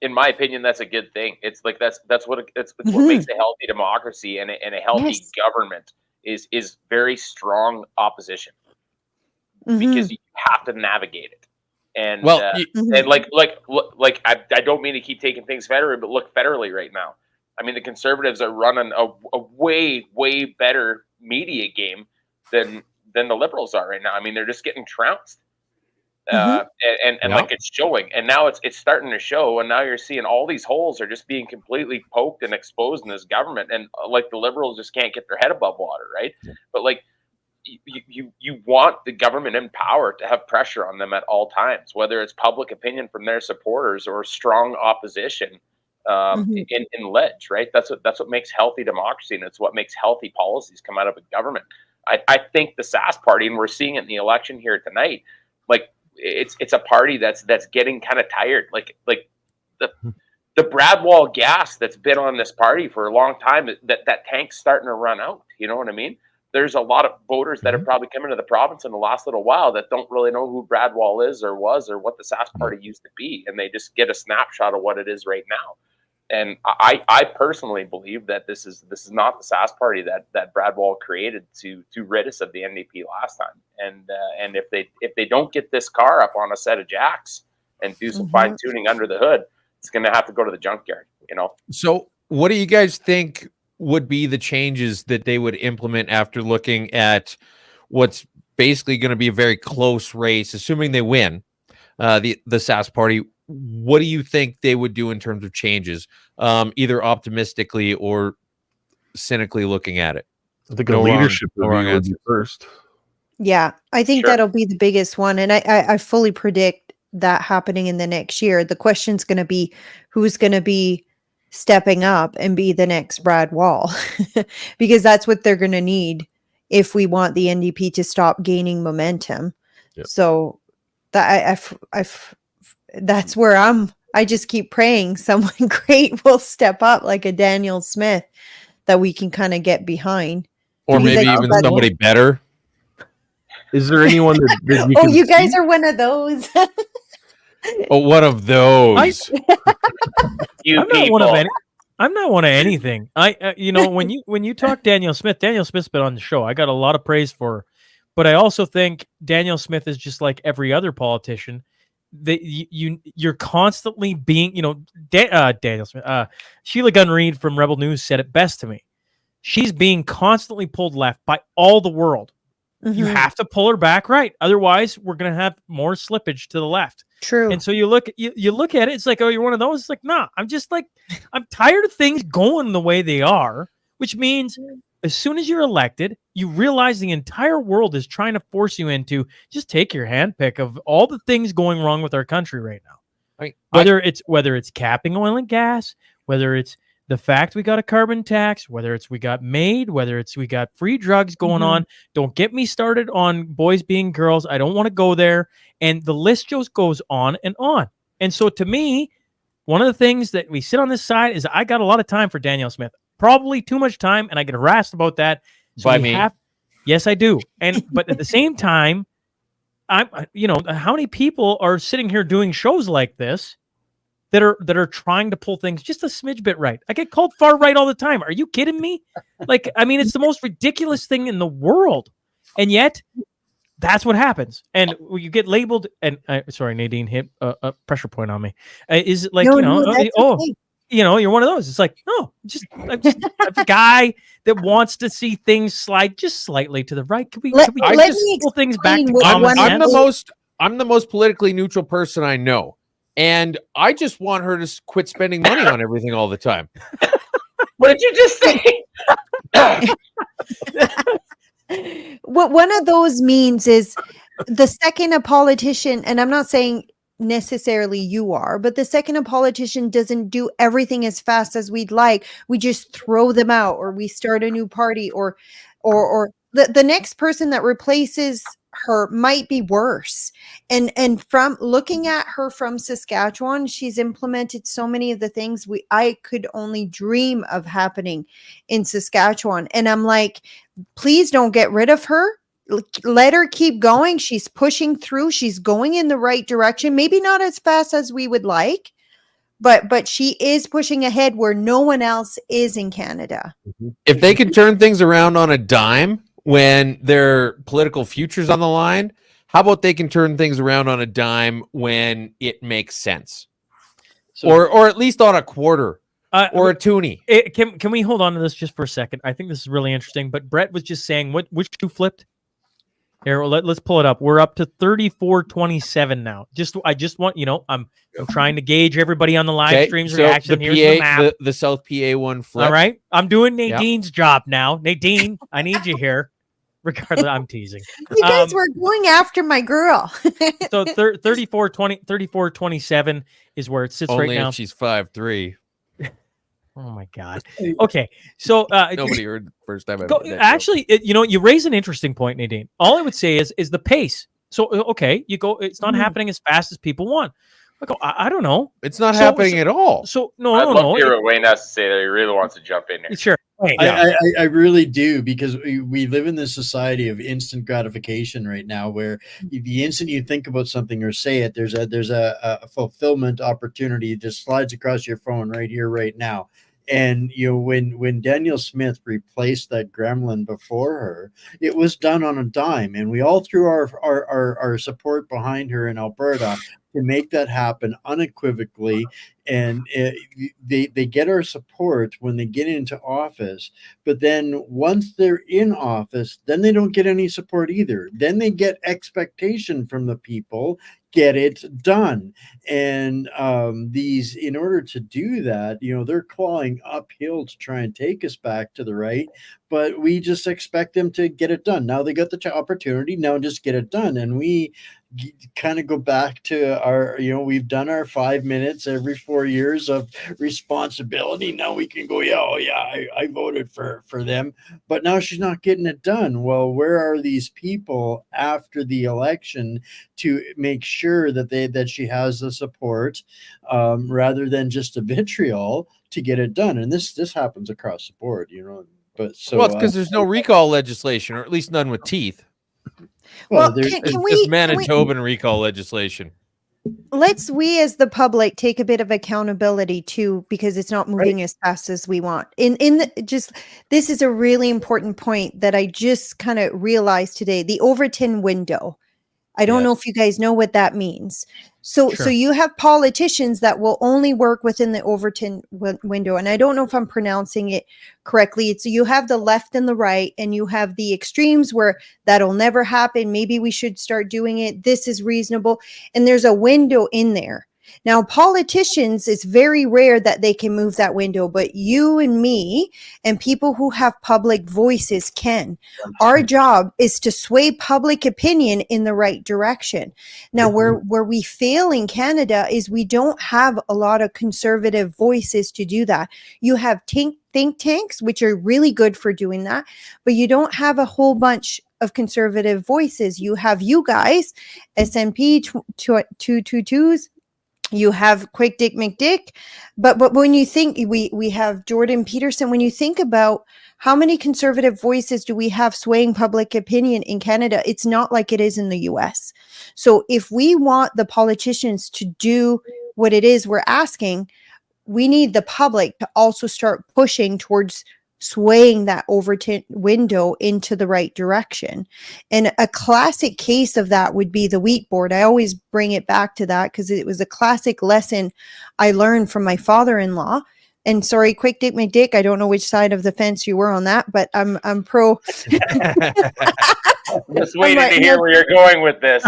in my opinion, that's a good thing. It's like that's what what makes a healthy democracy and a healthy government is very strong opposition because you have to navigate it. And and like I don't mean to keep taking things federally, but look federally right now. I mean, the Conservatives are running a way better media game than the Liberals are right now. I mean, they're just getting trounced, and like it's showing. And now it's starting to show. And now you're seeing all these holes are just being completely poked and exposed in this government. And like the Liberals just can't get their head above water, right? Yeah. But like you want the government in power to have pressure on them at all times, whether it's public opinion from their supporters or strong opposition. In ledge, right? That's what makes healthy democracy, and it's what makes healthy policies come out of a government. I think the SAS party, and we're seeing it in the election here tonight, like it's a party that's getting kind of tired. Like the Bradwall gas that's been on this party for a long time, that tank's starting to run out. You know what I mean? There's a lot of voters that have probably come into the province in the last little while that don't really know who Bradwall is or was or what the SAS party used to be, and they just get a snapshot of what it is right now. And I personally believe that this is not the SAS party that Bradwall created to rid us of the NDP last time. And if they don't get this car up on a set of jacks and do some fine tuning under the hood, it's going to have to go to the junkyard. You know. So, what do you guys think would be the changes that they would implement after looking at what's basically going to be a very close race, assuming they win the SAS party? What do you think they would do in terms of changes, either optimistically or cynically looking at it? I think a leadership review would be first. Yeah, I think that'll be the biggest one. And I fully predict that happening in the next year. The question's going to be who's going to be stepping up and be the next Brad Wall, because that's what they're going to need if we want the NDP to stop gaining momentum. Yep. So that that's where I just keep praying someone great will step up, like a Daniel Smith, that we can kind of get behind. Or maybe even somebody better. Is there anyone that you guys are one of those. Oh, one of those. I'm not one of anything. When you talk Daniel Smith's been on the show. I got a lot of praise for her, but I also think Daniel Smith is just like every other politician. That you're constantly being, Daniel Smith, Sheila Gunn Reid from Rebel News said it best to me. She's being constantly pulled left by all the world. You have to pull her back right. Otherwise, we're going to have more slippage to the left. True. And so you look at it, it's like, oh, you're one of those. It's like, nah, I'm just like, I'm tired of things going the way they are, which means as soon as you're elected, you realize the entire world is trying to force you into just take your handpick of all the things going wrong with our country right now. Whether it's capping oil and gas, whether it's the fact we got a carbon tax, whether it's we got MAID, whether it's we got free drugs going on. Don't get me started on boys being girls. I don't want to go there. And the list just goes on and on. And so to me, one of the things that we sit on this side is I got a lot of time for Danielle Smith. Probably too much time, and I get harassed about that. So By me? Yes, I do. But at the same time, how many people are sitting here doing shows like this that are trying to pull things just a smidge bit right? I get called far right all the time. Are you kidding me? It's the most ridiculous thing in the world, and yet that's what happens. And you get labeled. And sorry, Nadine hit a pressure point on me. Is it like okay. You're one of those. It's like, no, I'm just a guy that wants to see things slide just slightly to the right. Can we pull things back to common sense? I'm the most politically neutral person I know. And I just want her to quit spending money on everything all the time. What did you just say? What one of those means is the second a politician, and I'm not saying necessarily you are, but the second a politician doesn't do everything as fast as we'd like, we just throw them out, or we start a new party, or the next person that replaces her might be worse. And from looking at her from Saskatchewan, she's implemented so many of the things I could only dream of happening in Saskatchewan. And I'm like, please don't get rid of her. Let her keep going. She's pushing through. She's going in the right direction. Maybe not as fast as we would like, but she is pushing ahead where no one else is in Canada. If they could turn things around on a dime when their political future's on the line, how about they can turn things around on a dime when it makes sense? Or at least on a quarter or a toonie. Can we hold on to this just for a second? I think this is really interesting. But Brett was just saying, which two flipped? Here, let's pull it up. We're up to 34-27 now. I just want, I'm trying to gauge everybody on the live stream's reaction. Here's the map. The South PA one flipped. All right. I'm doing Nadine's job now. Nadine, I need you here. Regardless, I'm teasing. You guys were going after my girl. So 34-27 is where it sits right now. Only if she's 5'3". Oh my God. Okay. So nobody heard the first time. Actually, you raise an interesting point, Nadine. All I would say is the pace. So, okay, you go, it's not happening as fast as people want. I don't know. It's not happening at all. So I'd love to hear what Wayne has to say there. He really wants to jump in there. Sure. I really do, because we live in this society of instant gratification right now, where the instant you think about something or say it, there's a fulfillment opportunity just slides across your phone right here, right now. And when Danielle Smith replaced that gremlin before her, it was done on a dime, and we all threw our support behind her in Alberta to make that happen unequivocally. And they get our support when they get into office, but then once they're in office, then they don't get any support either. Then they get expectation from the people, get it done. And in order to do that, they're clawing uphill to try and take us back to the right, but we just expect them to get it done. Now they got the opportunity, now just get it done. And we kind of go back to our, we've done our 5 minutes every 4 years of responsibility. Now we can go, I voted for them, but now she's not getting it done. Well, where are these people after the election to make sure that she has the support, rather than just a vitriol to get it done? And this happens across the board, But so it's because there's no recall legislation, or at least none with teeth. Well, there's just Manitoban recall legislation. We as the public take a bit of accountability too, because it's not moving as fast as we want. This is a really important point that I just kind of realized today. The Overton window. I don't know if you guys know what that means. So you have politicians that will only work within the Overton window. And I don't know if I'm pronouncing it correctly. You have the left and the right, and you have the extremes where that'll never happen. Maybe we should start doing it. This is reasonable. And there's a window in there. Now, politicians, it's very rare that they can move that window, but you and me and people who have public voices can. Our job is to sway public opinion in the right direction. Now, where we fail in Canada is we don't have a lot of conservative voices to do that. You have think tanks, which are really good for doing that, but you don't have a whole bunch of conservative voices. You have you guys, SNP 222s, you have Quick Dick McDick, but when you think we have Jordan Peterson, when you think about how many conservative voices do we have swaying public opinion in Canada, it's not like it is in the US. So if we want the politicians to do what it is we're asking, we need the public to also start pushing towards swaying that Overton window into the right direction. And a classic case of that would be the wheat board. I always bring it back to that because it was a classic lesson I learned from my father-in-law. And sorry, Quick Dick McDick, I don't know which side of the fence you were on that, but I'm pro. Just waiting to hear where you're going with this.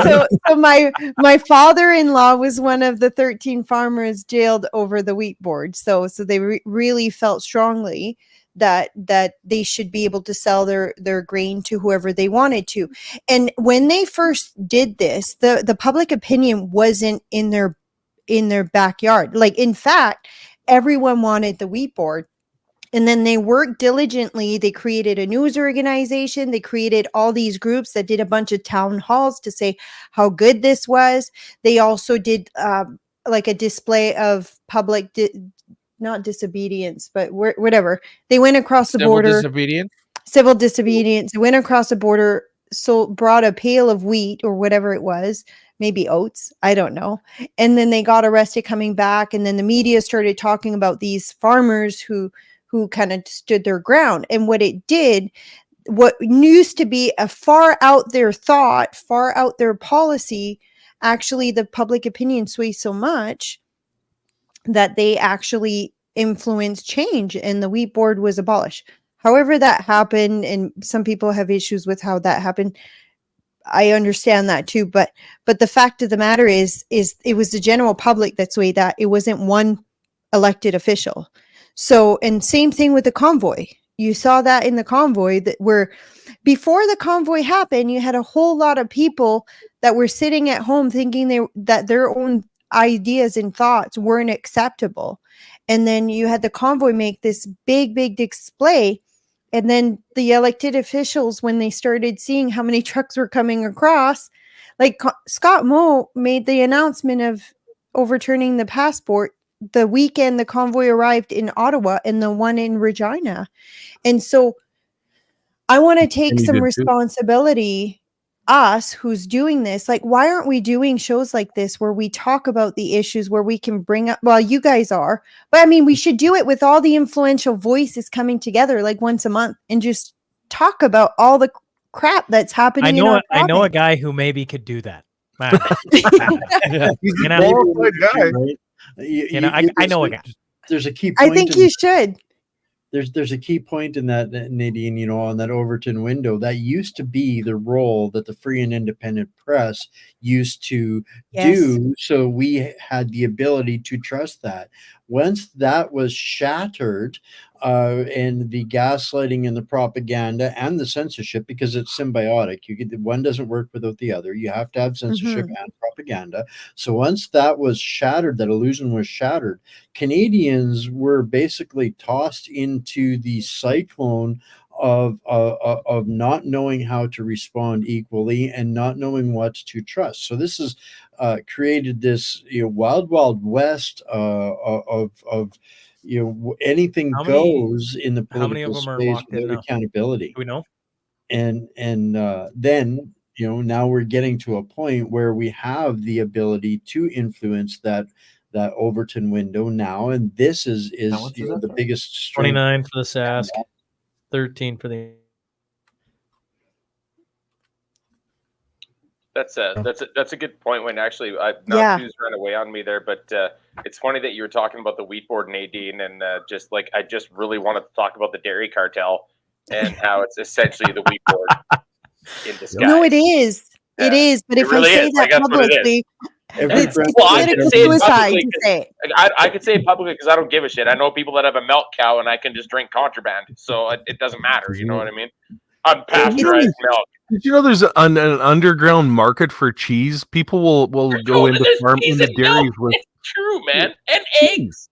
So my father-in-law was one of the 13 farmers jailed over the wheat board. So they really felt strongly that they should be able to sell their grain to whoever they wanted to. And when they first did this, the public opinion wasn't in their backyard. Like, in fact, everyone wanted the wheat board. And then they worked diligently. They created a news organization. They created all these groups that did a bunch of town halls to say how good this was. They also did like a display of public, not disobedience, but whatever. They went across the border. Civil disobedience. They went across the border, so brought a pail of wheat or whatever it was, maybe oats, I don't know. And then they got arrested coming back. And then the media started talking about these farmers who kind of stood their ground. And what it did, what used to be a far out there thought, far out there policy, actually the public opinion sways so much that they actually influenced change, and the wheat board was abolished. However that happened, and some people have issues with how that happened, I understand that too, but the fact of the matter is it was the general public that swayed that. It wasn't one elected official. So, and same thing with the convoy. You saw that in the convoy, that where before the convoy happened, you had a whole lot of people that were sitting at home thinking that their own ideas and thoughts weren't acceptable. And then you had the convoy make this big display. And then the elected officials, when they started seeing how many trucks were coming across, like Scott Moe made the announcement of overturning the passport the weekend the convoy arrived in Ottawa and the one in Regina. And so I want to take some responsibility, us who's doing this. Like, why aren't we doing shows like this where we talk about the issues, where we can bring up, well, you guys are, but I mean, we should do it with all the influential voices coming together like once a month and just talk about all the crap that's happening. I know a guy who maybe could do that. He's a qualified guy. Right? I know a guy. There's a key point. I think you should. There's a key point in that, Nadine, on that Overton window. That used to be the role that the free and independent press used to do. So we had the ability to trust that. Once that was shattered, and the gaslighting and the propaganda and the censorship, because it's symbiotic, one doesn't work without the other. You have to have censorship and propaganda. So once that was shattered, that illusion was shattered, Canadians were basically tossed into the cyclone of not knowing how to respond equally and not knowing what to trust. So this has created this wild west of anything goes in the political space without accountability. Do we know? And then now we're getting to a point where we have the ability to influence that Overton window now, and this is the biggest strength. 29 for the Sask, 13 for the. That's a good point. When actually, news ran away on me there, but it's funny that you were talking about the wheat board, Nadine, and I just really wanted to talk about the dairy cartel and how it's essentially the wheat board in disguise. No, it is. It is. But if really I say that publicly, It's Well, I can political say it suicide publicly to 'cause- say it. I could say it publicly because I don't give a shit. I know people that have a milk cow and I can just drink contraband, so it doesn't matter. You know what I mean? Unpasteurized milk. Did you know there's an underground market for cheese? People will go into Cheese and dairies milk. with It's true, man. And eggs.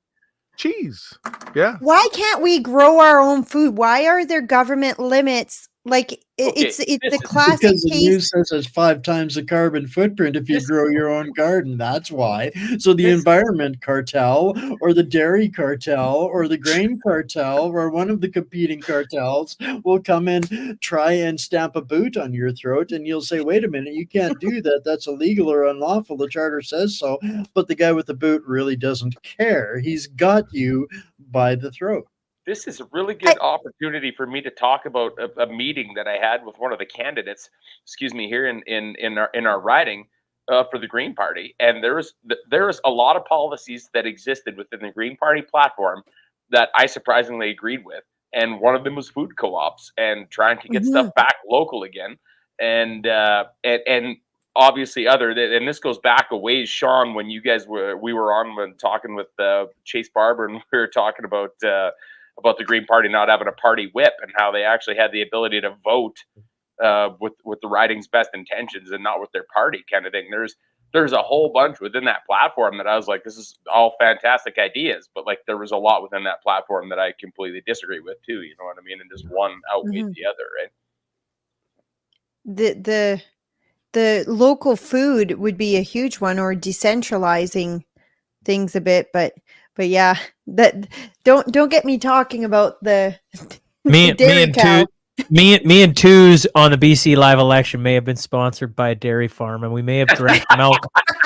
cheese. Yeah. Why can't we grow our own food? Why are there government limits? Like it's the classic Because the case. news says it's 5 times the carbon footprint if you grow your own garden. That's why. So the environment cartel or the dairy cartel or the grain cartel or one of the competing cartels will come in, try and stamp a boot on your throat, and you'll say, wait a minute, you can't do that. That's illegal or unlawful. The charter says so. But the guy with the boot really doesn't care. He's got you by the throat. This is a really good opportunity for me to talk about a meeting that I had with one of the candidates, here in our riding for the Green Party. And there was a lot of policies that existed within the Green Party platform that I surprisingly agreed with. And one of them was food co-ops and trying to get stuff back local again. And obviously and this goes back a ways, Shaun, when we were on when talking with Chase Barber, and we were talking about the Green Party not having a party whip and how they actually had the ability to vote with the riding's best intentions and not with their party kind of thing. There's a whole bunch within that platform that I was like, this is all fantastic ideas, but like there was a lot within that platform that I completely disagree with too. You know what I mean? And just one outweighed the other, right? The local food would be a huge one, or decentralizing things a bit, but yeah, that don't get me talking about the me and Twos on the BC live election may have been sponsored by a dairy farm, and we may have drank milk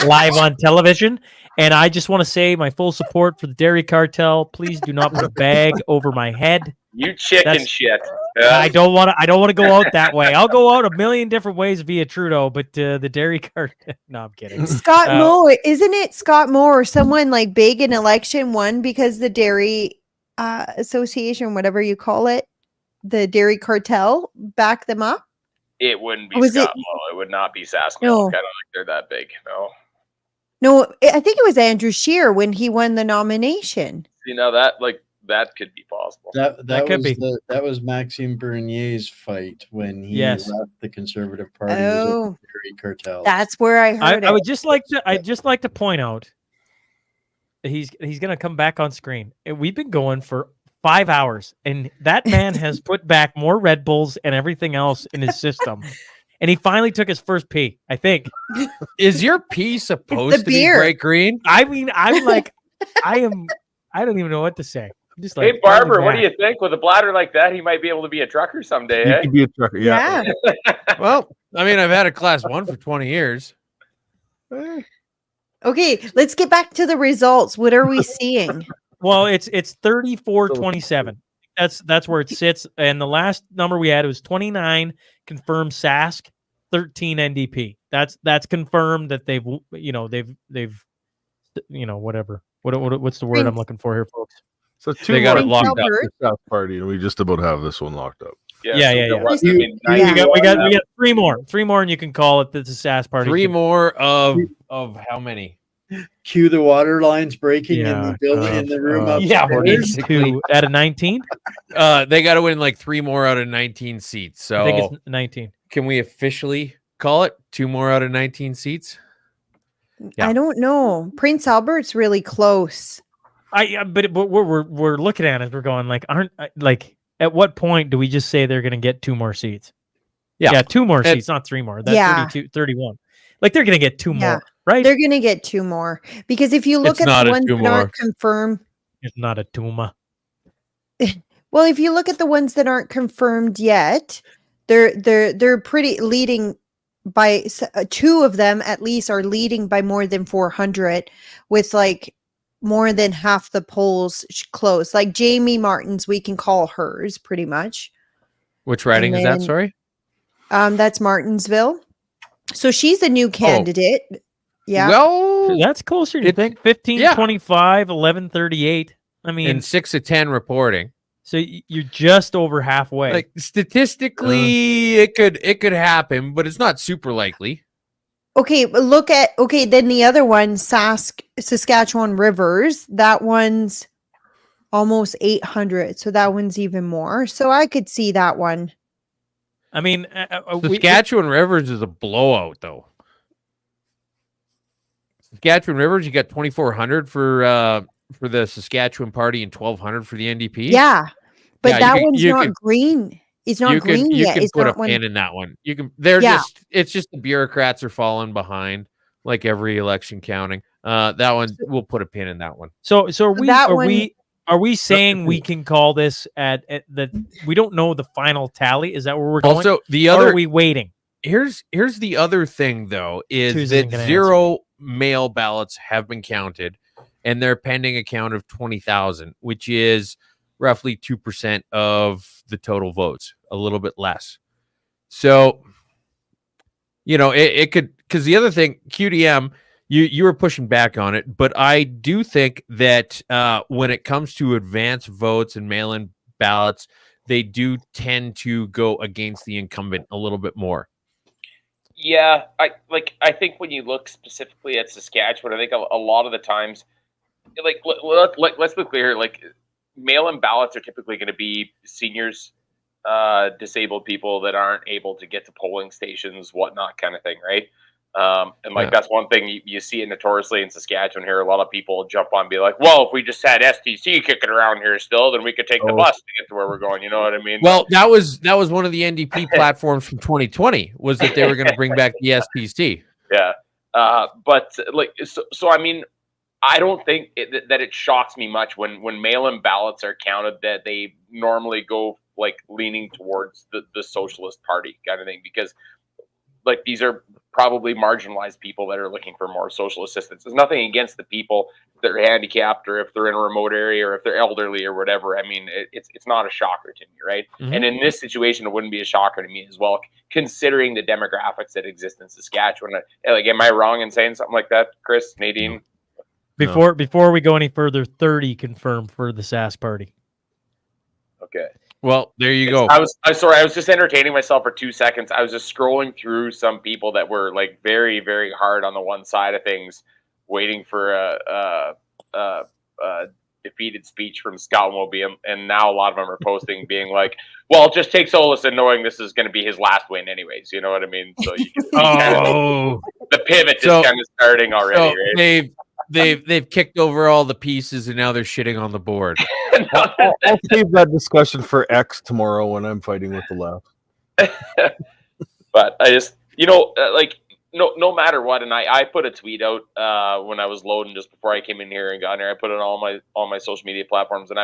live on television. And I just want to say my full support for the dairy cartel. Please do not put a bag over my head. You chicken shit. I don't want to go out that way. I'll go out a million different ways via Trudeau, but the dairy cartel. No, I'm kidding. Scott Moe, isn't it Scott Moe or someone like big in election won because the dairy association, whatever you call it, the dairy cartel backed them up? It wouldn't be Scott Moe. It would not be Saskatchewan. No. I don't think they're that big. No, I think it was Andrew Scheer when he won the nomination. You know that could be possible. That was Maxime Bernier's fight when he left the Conservative Party. Oh, the dairy cartel. That's where I heard it. I would just like to point out he's going to come back on screen. We've been going for 5 hours, and that man has put back more Red Bulls and everything else in his system. And he finally took his first pee, I think. Is your pee supposed to be bright green? I mean, I'm like, I don't even know what to say. I'm just like, hey, Barber, what do you think? With a bladder like that, he might be able to be a trucker someday. He could be a trucker, yeah. Well, I mean, I've had a class 1 for 20 years. Okay, let's get back to the results. What are we seeing? Well, it's 34-27. That's where it sits. And the last number we had was 29 confirmed Sask, 13 NDP. That's confirmed that they've whatever. What's the word I'm looking for here, folks? So they got it locked up. The South Party, and we just about have this one locked up. Yeah. We got three more, and you can call it the Sask Party. 3 more of how many? Cue the water lines breaking in the building in the room upstairs. 2 out of 19. They got to win like 3 more out of 19 seats. So I think it's 19. Can we officially call it 2 more out of 19 seats? Yeah. I don't know. Prince Albert's really close. But we're looking at it. We're going like, at what point do we just say they're going to get 2 more seats? Yeah, 2 more seats, not 3 more. That's 31. Like they're going to get 2 more, right? They're going to get 2 more because if you look at the ones that aren't confirmed, it's not a Tuma. Well, if you look at the ones that aren't confirmed yet, they're pretty leading by 2 of them at least are leading by more than 400 with like more than half the polls close. Like Jamie Martin's, we can call hers pretty much. Which riding is that? Sorry. That's Martinsville. So she's a new candidate. Yeah. Well, that's closer to think 15-25, 11-38. I mean, and 6 of 10 reporting. So you're just over halfway. Like statistically, it could happen, but it's not super likely. Okay, but look at then the other one, Saskatchewan Rivers, that one's almost 800, so that one's even more. So I could see that one. I mean, Saskatchewan Rivers is a blowout, though. Saskatchewan Rivers, you got 2,400 for the Saskatchewan Party and 1,200 for the NDP. Yeah, but that one's not green. It's not green yet. You can it's put not a pin in that one. You can. It's just the bureaucrats are falling behind, like every election counting. That one, we'll put a pin in that one. So are we saying we can call this at that? We don't know the final tally. Is that where we're going? Also, or are we waiting? Here's the other thing, though, is that 0 mail ballots have been counted, and they're pending a count of 20,000, which is roughly 2% of the total votes, a little bit less. So, it could, because the other thing, QDM, you were pushing back on it, but I do think that when it comes to advance votes and mail-in ballots, they do tend to go against the incumbent a little bit more. Yeah, I think when you look specifically at Saskatchewan, I think a lot of the times, let's be clear, mail-in ballots are typically going to be seniors, disabled people that aren't able to get to polling stations, whatnot, kind of thing, right? That's one thing you see it notoriously in Saskatchewan here. A lot of people jump on and be like, well, if we just had STC kicking around here still, then we could take the bus to get to where we're going. You know what I mean? Well, that was one of the NDP platforms from 2020 was that they were going to bring back the STC. Yeah. So I mean, I don't think that it shocks me much when mail-in ballots are counted that they normally go leaning towards the Socialist Party kind of thing, because these are probably marginalized people that are looking for more social assistance. There's nothing against the people that are handicapped or if they're in a remote area or if they're elderly or whatever. I mean, it's not a shocker to me, right? Mm-hmm. And in this situation, it wouldn't be a shocker to me as well, considering the demographics that exist in Saskatchewan. Am I wrong in saying something like that, Chris, Nadine? Before we go any further, 30 confirmed for the SAS Party. Okay. Well, there you go. I'm sorry. I was just entertaining myself for 2 seconds. I was just scrolling through some people that were very, very hard on the one side of things, waiting for a defeated speech from Scott Moby, and now a lot of them are posting, being like, "Well, just take solace in knowing this is going to be his last win, anyways." You know what I mean? So you can see the pivot is kind of starting already, right? They've kicked over all the pieces and now they're shitting on the board. I'll save that discussion for X tomorrow when I'm fighting with the left. But I just, no matter what, and I put a tweet out when I was loading just before I came in here and got in here. I put it on all my social media platforms, and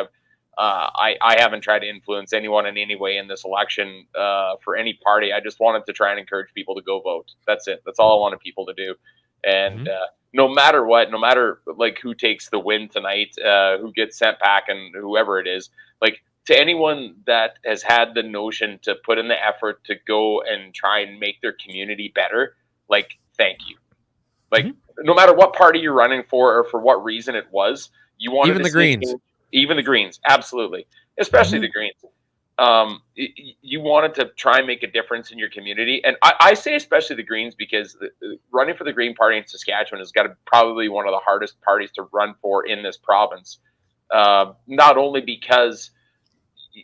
I haven't tried to influence anyone in any way in this election for any party. I just wanted to try and encourage people to go vote. That's it. That's all I wanted people to do. And no matter what, no matter who takes the win tonight, who gets sent back, and whoever it is, to anyone that has had the notion to put in the effort to go and try and make their community better, thank you. No matter what party you're running for or for what reason it was, you wanted even to the Greens, even the Greens, absolutely, especially the Greens. You wanted to try and make a difference in your community. And I say especially the Greens, because running for the Green Party in Saskatchewan has got to probably one of the hardest parties to run for in this province. Not only because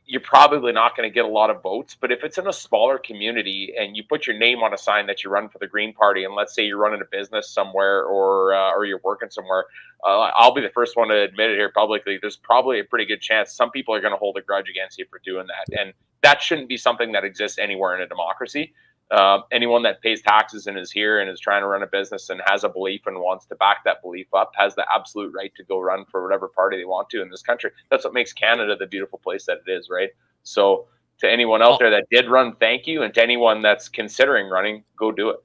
you're probably not going to get a lot of votes, but if it's in a smaller community and you put your name on a sign that you run for the Green Party, and let's say you're running a business somewhere or you're working somewhere, I'll be the first one to admit it here publicly. There's probably a pretty good chance some people are going to hold a grudge against you for doing that. And that shouldn't be something that exists anywhere in a democracy. Anyone that pays taxes and is here and is trying to run a business and has a belief and wants to back that belief up has the absolute right to go run for whatever party they want to in this country. That's what makes Canada the beautiful place that it is, right? So to anyone out there that did run, thank you. And to anyone that's considering running, go do it.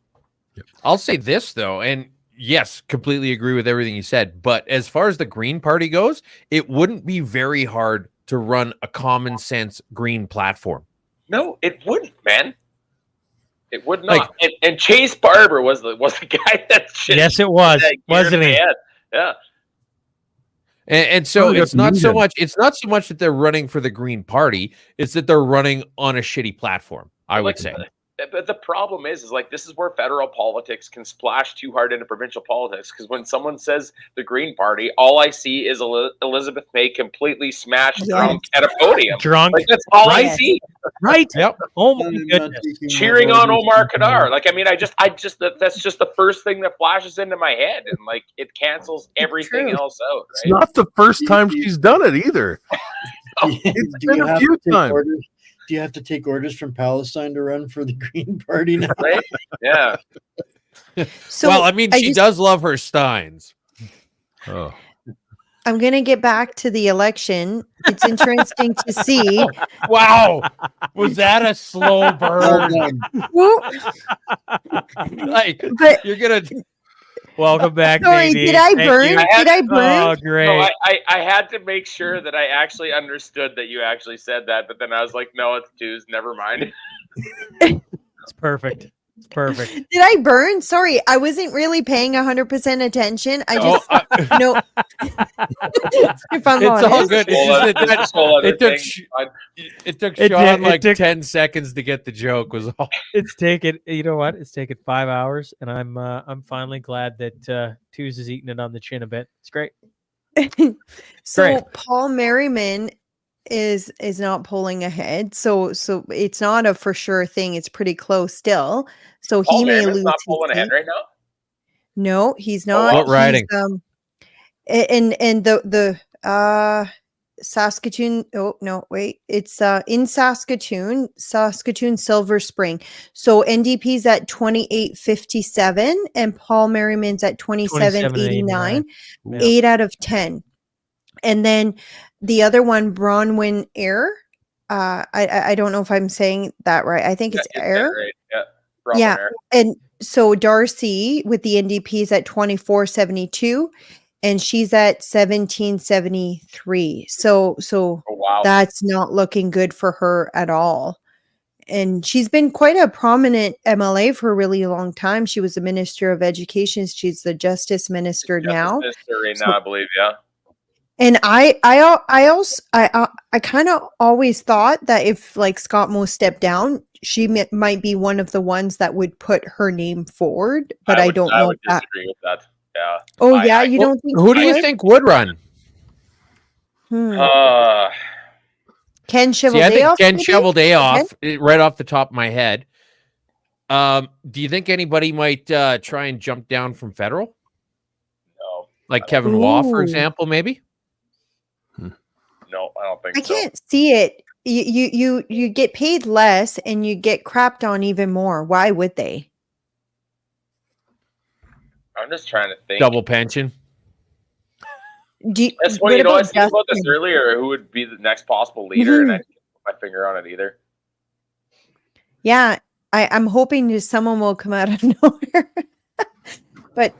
I'll say this, though, and yes, completely agree with everything you said. But as far as the Green Party goes, it wouldn't be very hard to run a common sense Green platform. No, it wouldn't, man. It would not. And Chase Barber was the guy that shit. Yes, it was, wasn't he? Yeah. And so it's not so much that they're running for the Green Party, it's that they're running on a shitty platform, I would say. But the problem is like this is where federal politics can splash too hard into provincial politics, because when someone says the Green Party, all I see is Elizabeth May completely smashed drunk at a podium. Drunk. Like that's all I see. Right. Yep. Oh my goodness. Cheering on Omar Kadar. Like, I mean, that's just the first thing that flashes into my head, and like it cancels everything else out. Right? It's not the first time she's done it either. It's been a few times. Do you have to take orders from Palestine to run for the Green Party now? Right? Yeah. So well, I mean, she does love her Steins. Oh. I'm going to get back to the election. It's interesting to see. Wow. Was that a slow burn? Like, But- you're going to... Welcome back, Sorry, Nadine. did I Thank burn? you. Did I burn? Oh, great. No, I had to make sure that I actually understood that you actually said that, but then I was like, no, it's twos. Never mind. It's perfect. It's perfect. Did I burn? Sorry, I wasn't really paying 100% attention. I just no. If I'm It's honest. all good. It's just it took Shaun like 10 seconds to get the joke was all. It's taken, you know what? It's taken 5 hours, and I'm finally glad that Twos is eating it on the chin a bit. It's great. So Great. Paul Merriman is not pulling ahead. So it's not a for sure thing. It's pretty close still. So he Paul may Merriman's lose. not his pulling ahead seat. right now. No, he's not. What riding? And the Saskatoon. Oh no, wait. It's in Saskatoon, Silver Spring. So NDP's at 2857 and Paul Merriman's at 2789. 8 out of 10. And then the other one, Bronwyn Air. I don't know if I'm saying that right. I think it's Air. Right. Yeah. Yeah. And so Darcy with the NDP is at 2472 and she's at 1773. So wow. That's not looking good for her at all. And she's been quite a prominent MLA for a really long time. She was the Minister of Education. She's the Justice Minister now. Right now, I believe, yeah. And I kind of always thought that if like Scott Moe stepped down, she might be one of the ones that would put her name forward, but I don't know. I would disagree with that. Yeah. Oh yeah, you don't think? Who do you think would run? Ken See, I Cheveldayoff. think Ken maybe? Cheveldayoff, right off the top of my head. Do you think anybody might try and jump down from federal? No. Like Kevin Waugh, for Ooh. example, maybe? No, I don't think I so. can't see it. You get paid less and you get crapped on even more. Why would they? I'm just trying to think. Double pension. That's what what you know. I was about thinking about this Dustin? earlier. Who would be the next possible leader? And I Mhm. didn't put my finger on it either. Yeah, I'm hoping that someone will come out of nowhere. But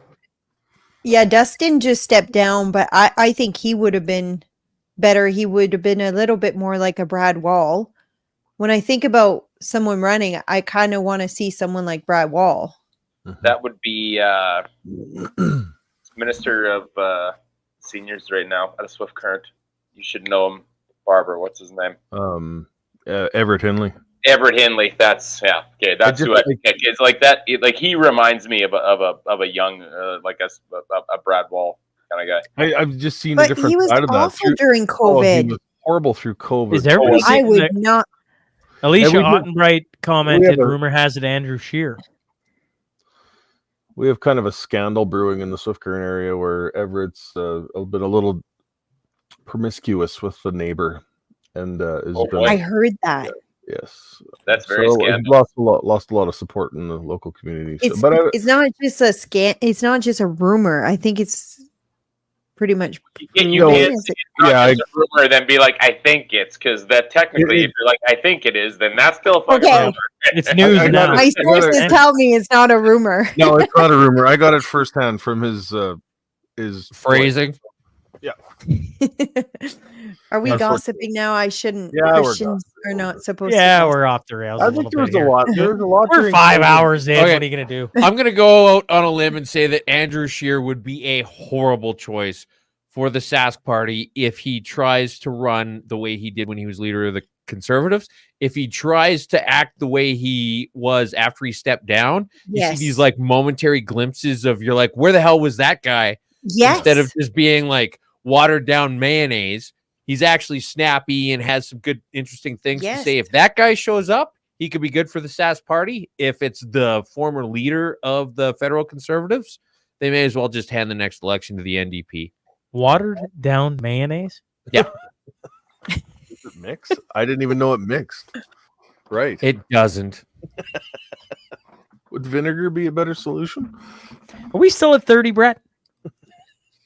yeah, Dustin just stepped down, but I think he would have been better. He would have been a little bit more like a Brad Wall. When I think about someone running, I kind of want to see someone like Brad Wall. That would be Minister of Seniors right now at a Swift Current. You should know him, Barber. What's his name? Everett Henley. Everett Henley. That's okay. That's who I think. It's like that. Like he reminds me of a young like a Brad Wall kind of guy. I've just seen But a different he was side of that. awful during COVID. He was horrible through COVID. Is everybody I saying would that not. Alicia And we have- Ottenbright commented, a- rumor has it Andrew Scheer. We have kind of a scandal brewing in the Swift Current area where Everett's been a little promiscuous with the neighbor, and has been. I heard that. Yes, That's very so scandalous. lost a lot of support in the local community. It's, But it's not just a It's not just a rumor. I think it's pretty much. You No, can't Is it- not yeah, just a rumor, then be like, I think it's, because that technically, if you're like, I think it is, then that's still a fucking Okay. rumor. It's news I now. got My it. sources tell me it's not a rumor. no, it's not a rumor. I got it firsthand from his Phrasing. Are we Unfortunately. gossiping now? I shouldn't. Yeah, we're Christians are not supposed to. Yeah, gossip. we're off the rails. I a think little there was bit a here. lot. There was a lot. We're during 5 COVID. hours in. Okay. What are you gonna do? I'm going to go out on a limb and say that Andrew Scheer would be a horrible choice for the Sask party if he tries to run the way he did when he was leader of the Conservatives. If he tries to act the way he was after he stepped down, you see these like momentary glimpses of you're like, where the hell was that guy? Yes. Instead of just being like watered down mayonnaise, he's actually snappy and has some good, interesting things to say. If that guy shows up, he could be good for the Sask party. If it's the former leader of the federal Conservatives, they may as well just hand the next election to the NDP. Watered down mayonnaise? Yeah. Does it mix? I didn't even know it mixed. Right. It doesn't. Would vinegar be a better solution? Are we still at 30, Brett?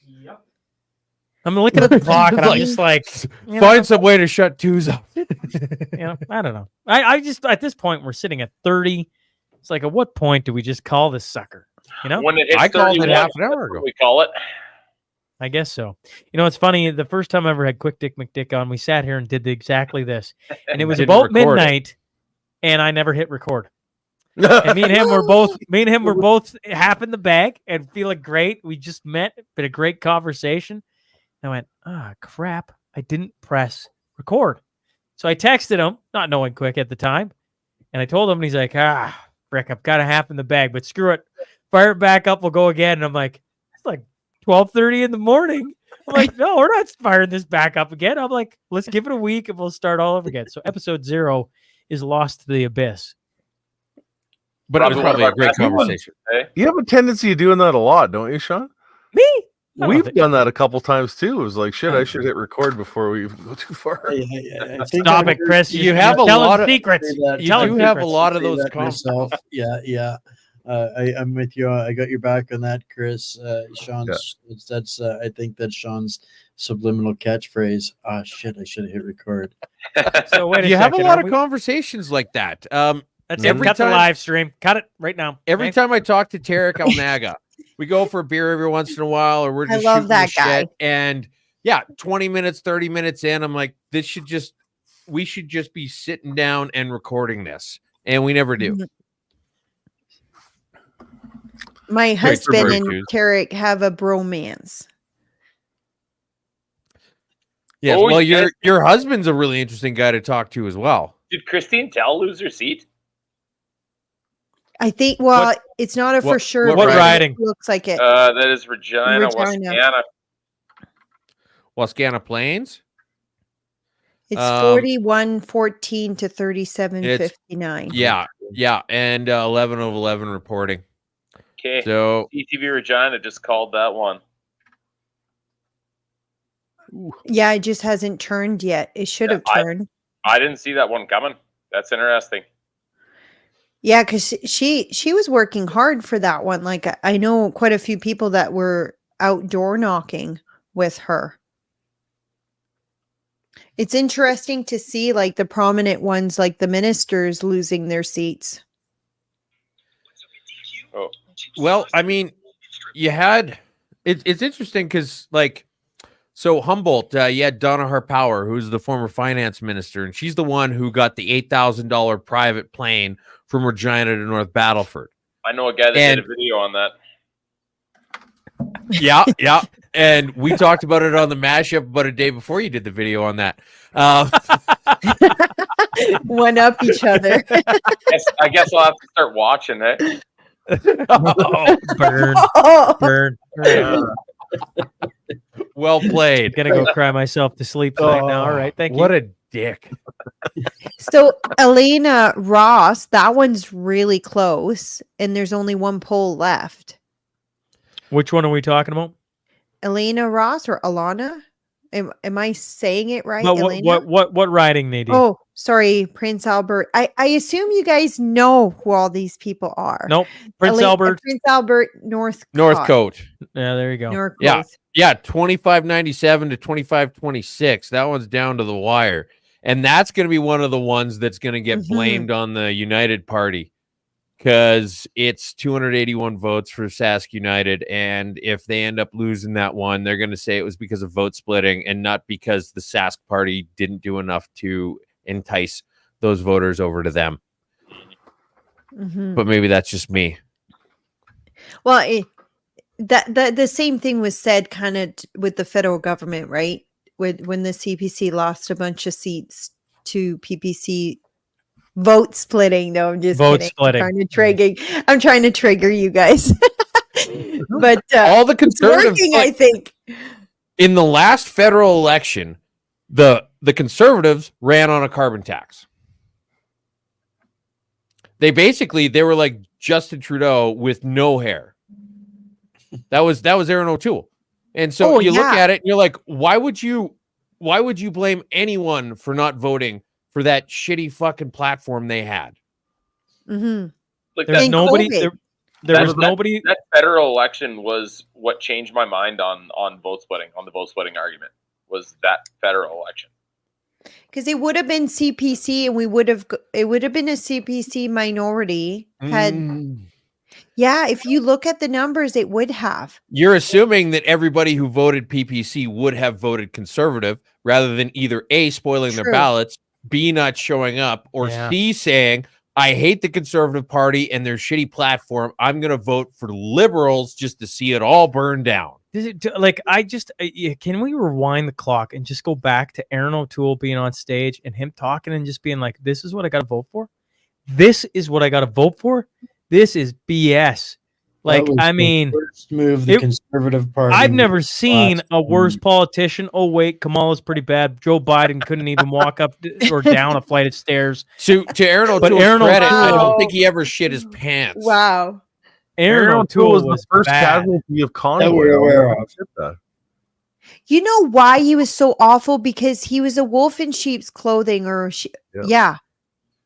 Yep. I'm looking at the clock and I'm just like, find some way to shut twos up. I don't know. I just, at this point, we're sitting at 30. It's like, at what point do we just call this sucker? You know, When it hits I called it 31, half an hour that's what ago. we call it. I guess so. You know, it's funny. The first time I ever had Quick Dick McDick on, we sat here and did exactly this. And it was Didn't about record it. midnight, and I never hit record. And me and him were both half in the bag and feeling great. We just met, been a great conversation. And I went, crap, I didn't press record. So I texted him, not knowing Quick at the time, and I told him, and he's like, Rick, I've got a half in the bag, but screw it. Fire it back up, we'll go again. And I'm like, it's like 12:30 in the morning. I'm like, no, we're not firing this back up again. I'm like, let's give it a week and we'll start all over again. So episode 0 is lost to the abyss. But it was probably a great conversation. You have a tendency of doing that a lot, don't you, Sean? Me? I don't We've think- done that a couple times too. It was like, shit, I should hit record before we go too far. I think Stop I it, Chris. You have a telling lot of secrets. that. You Telling do have a secrets. lot of say those that comments. myself. Yeah. I'm with you. I got your back on that, Chris. Sean's. That's. I think that's Sean's subliminal catchphrase. Shit! I should have hit record. So wait a You have a second, lot are of we- conversations like that. That's every it. Cut the time- live stream. Cut it right now. Every time I talk to Tarek Alnaga, we go for a beer every once in a while, or we're I just love shooting the that guy. shit. And yeah, 20 minutes, 30 minutes in, I'm like, we should just be sitting down and recording this. And we never do. My husband very and cute. Tarek have a bromance. Yes, Oh, well, yes. your husband's a really interesting guy to talk to as well. Did Christine Tell lose her seat? I think, well, it's not a for sure. what but riding? it looks like it. That is Regina, Regina. Wascana. Wascana Plains? It's um, 41-14 to 37-59. Yeah. And 11 of 11 reporting. Okay. So ETV Regina just called that one. Yeah, it just hasn't turned yet. It should have turned. I didn't see that one coming. That's interesting. Yeah, because she was working hard for that one. Like I know quite a few people that were outdoor knocking with her. It's interesting to see like the prominent ones, like the ministers losing their seats. Oh, well, I mean, you had it's interesting because so Humboldt, you had Donna Harpower, who's the former finance minister, and she's the one who got the $8,000 private plane from Regina to North Battleford. I know a guy that did a video on that. Yeah. And we talked about it on the Mashup about a day before you did the video on that. One up each other. I guess I'll have to start watching it. Burn. Well played. Gonna go cry myself to sleep tonight now. All right, thank you. What a dick. So Elena Ross, that one's really close, and there's only one poll left. Which one are we talking about? Elena Ross or Alana? Am I saying it right? Well, Elena? what riding they do? Oh, sorry, Prince Albert. I assume you guys know who all these people are. Nope. Prince Albert. Prince Albert, Northcote. Yeah, there you go. Northcote. Yeah, 2597 to 2526. That one's down to the wire. And that's going to be one of the ones that's going to get blamed on the United Party because it's 281 votes for Sask United. And if they end up losing that one, they're going to say it was because of vote splitting and not because the Sask Party didn't do enough to entice those voters over to them. But maybe that's just me. Well, that the same thing was said kind of with the federal government, right? When the CPC lost a bunch of seats to PPC vote splitting. No, I'm just Vote kidding. splitting. I'm trying to trigger you guys. But all the it's conservatives, working, like, I think. in the last federal election, the conservatives ran on a carbon tax. They were like Justin Trudeau with no hair. That was Aaron O'Toole. And so look at it and you're like, why would you blame anyone for not voting for that shitty fucking platform they had? Mm-hmm. Like There's nobody. There was nobody. That federal election was what changed my mind on vote splitting, on the vote splitting argument, was that federal election. Because it would have been CPC, and it would have been a CPC minority. Yeah, if you look at the numbers, it would have. You're assuming that everybody who voted PPC would have voted conservative, rather than either A, spoiling their ballots, B, not showing up, or C, saying, I hate the Conservative Party and their shitty platform. I'm going to vote for liberals just to see it all burn down. Can we rewind the clock and just go back to Aaron O'Toole being on stage and him talking and just being like, this is what I got to vote for? This is what I got to vote for? This is BS. Like, I mean, first move the Conservative Party. I've never seen a worse politician. Oh, wait, Kamala's pretty bad. Joe Biden couldn't even walk up or down a flight of stairs. To Aaron O'Toole's credit, I don't think he ever shit his pants. Wow. Aaron O'Toole was the first casualty of Conway. That we're aware of. You know why he was so awful? Because he was a wolf in sheep's clothing,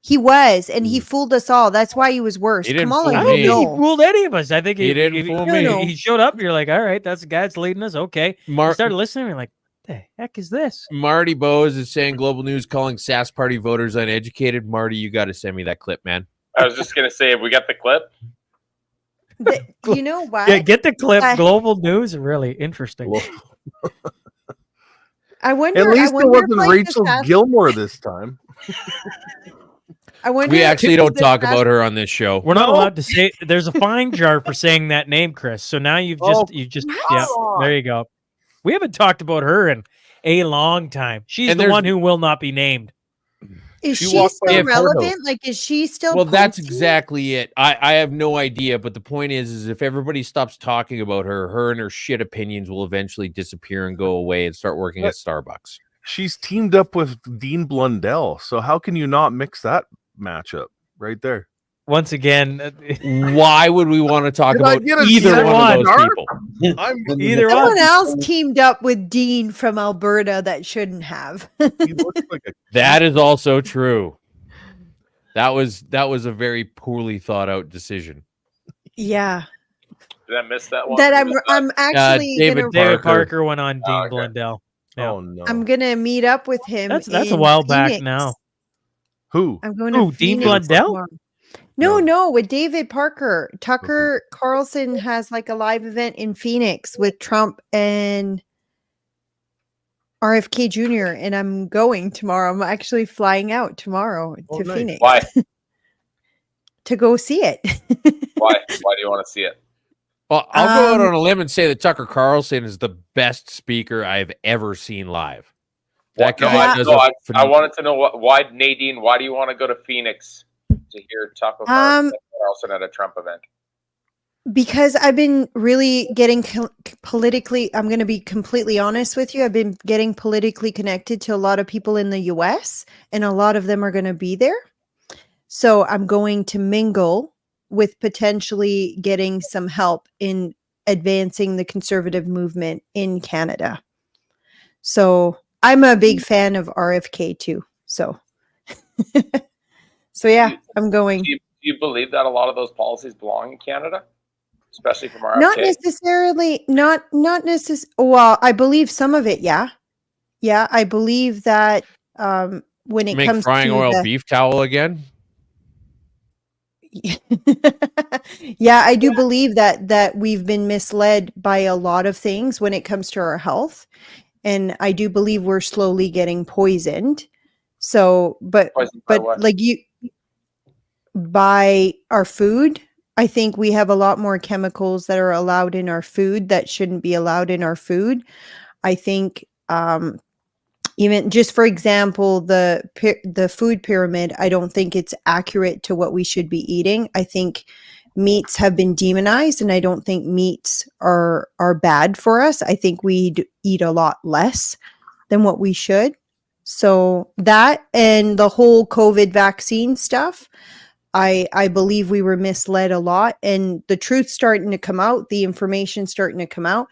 he was, and he fooled us all. That's why he was worse. I don't think he fooled any of us. I think he didn't fool me. He showed up. You're like, all right, that's the guy that's leading us. Okay. You started listening. You're like, what the heck is this? Marty Bowes is saying Global News calling SAS Party voters uneducated. Marty, you got to send me that clip, man. I was just going to say, have we got the clip? You know what? Yeah, get the clip. Global News, really interesting. I wonder. At least it wasn't like Rachel Gilmore this time. I wonder. We actually don't talk about her on this show. We're not allowed to say. There's a fine jar for saying that name, Chris. So now you just yeah. There you go. We haven't talked about her in a long time. She's the one who will not be named. Is she still relevant? Like, is she still? Well, that's exactly it. I have no idea, but the point is if everybody stops talking about her and her shit opinions will eventually disappear and go away and start working at Starbucks. She's teamed up with Dean Blundell, so how can you not mix that matchup right there? Once again, why would we want to talk about either one of those people? Either someone else teamed up with Dean from Alberta that shouldn't have. He looks like that is also true. That was a very poorly thought out decision. Yeah. Did I miss that one? That I'm actually David Parker went on Dean Blundell. Yeah. Oh no! I'm gonna meet up with him. That's a while Phoenix. back now. Who? I'm going to Dean Phoenix Blundell? tomorrow. No, with David Parker. Tucker Carlson has like a live event in Phoenix with Trump and RFK Jr. And I'm going tomorrow. I'm actually flying out tomorrow to Phoenix. Why? To go see it. Why do you want to see it? Well, I'll go out on a limb and say that Tucker Carlson is the best speaker I've ever seen live. That guy does I wanted to know why, Nadine, why do you want to go to Phoenix to hear Tucker Carlson at a Trump event? Because I've been really getting politically, I'm going to be completely honest with you. I've been getting politically connected to a lot of people in the US, and a lot of them are going to be there. So I'm going to mingle with potentially getting some help in advancing the conservative movement in Canada. So I'm a big fan of RFK too. So, yeah, I'm going. Do you believe that a lot of those policies belong in Canada, especially from RFK? Not necessarily. Not necessarily. Well, I believe some of it. Yeah, I believe that when it comes frying to oil beef towel again. Yeah, I do believe that we've been misled by a lot of things when it comes to our health. And I do believe we're slowly getting poisoned. So, but like by our food, I think we have a lot more chemicals that are allowed in our food that shouldn't be allowed in our food. I think even just for example, the food pyramid, I don't think it's accurate to what we should be eating. I think meats have been demonized, and I don't think meats are bad for us. I think we eat a lot less than what we should. So that and the whole COVID vaccine stuff, I believe we were misled a lot, and the truth's starting to come out, the information's starting to come out.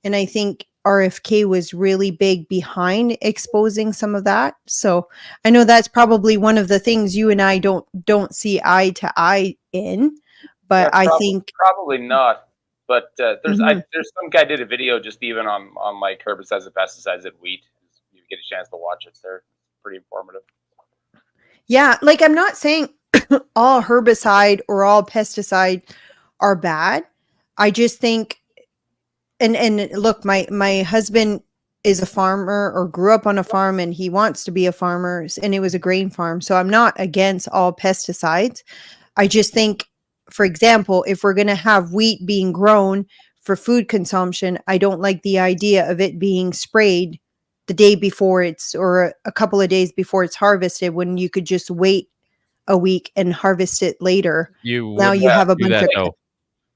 And I think RFK was really big behind exposing some of that. So I know that's probably one of the things you and I don't see eye to eye in, but I think probably not. But there's Mhm. there's some guy did a video just even on like herbicides and pesticides in wheat. You get a chance to watch it. They're pretty informative. Yeah, like I'm not saying all herbicide or all pesticide are bad. I just think and look, my husband is a farmer or grew up on a farm, and he wants to be a farmer, and it was a grain farm. So I'm not against all pesticides. I just think, for example, if we're going to have wheat being grown for food consumption, I don't like the idea of it being sprayed the day before or a couple of days before it's harvested, when you could just wait a week and harvest it later. Now you have a bunch of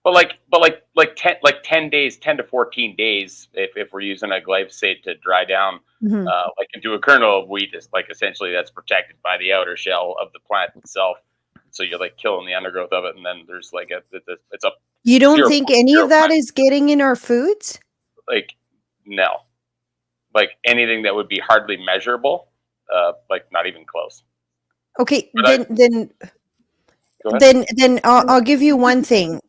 But like 10 days, 10 to 14 days, if we're using a glyphosate to dry down, Mhm. like into a kernel of wheat, is like essentially that's protected by the outer shell of the plant itself. So you're like killing the undergrowth of it, and then there's like it's a You don't think any of that is getting in our foods? like no, like anything that would be hardly measurable, like not even close. Okay, But then Go ahead. then I'll give you one thing.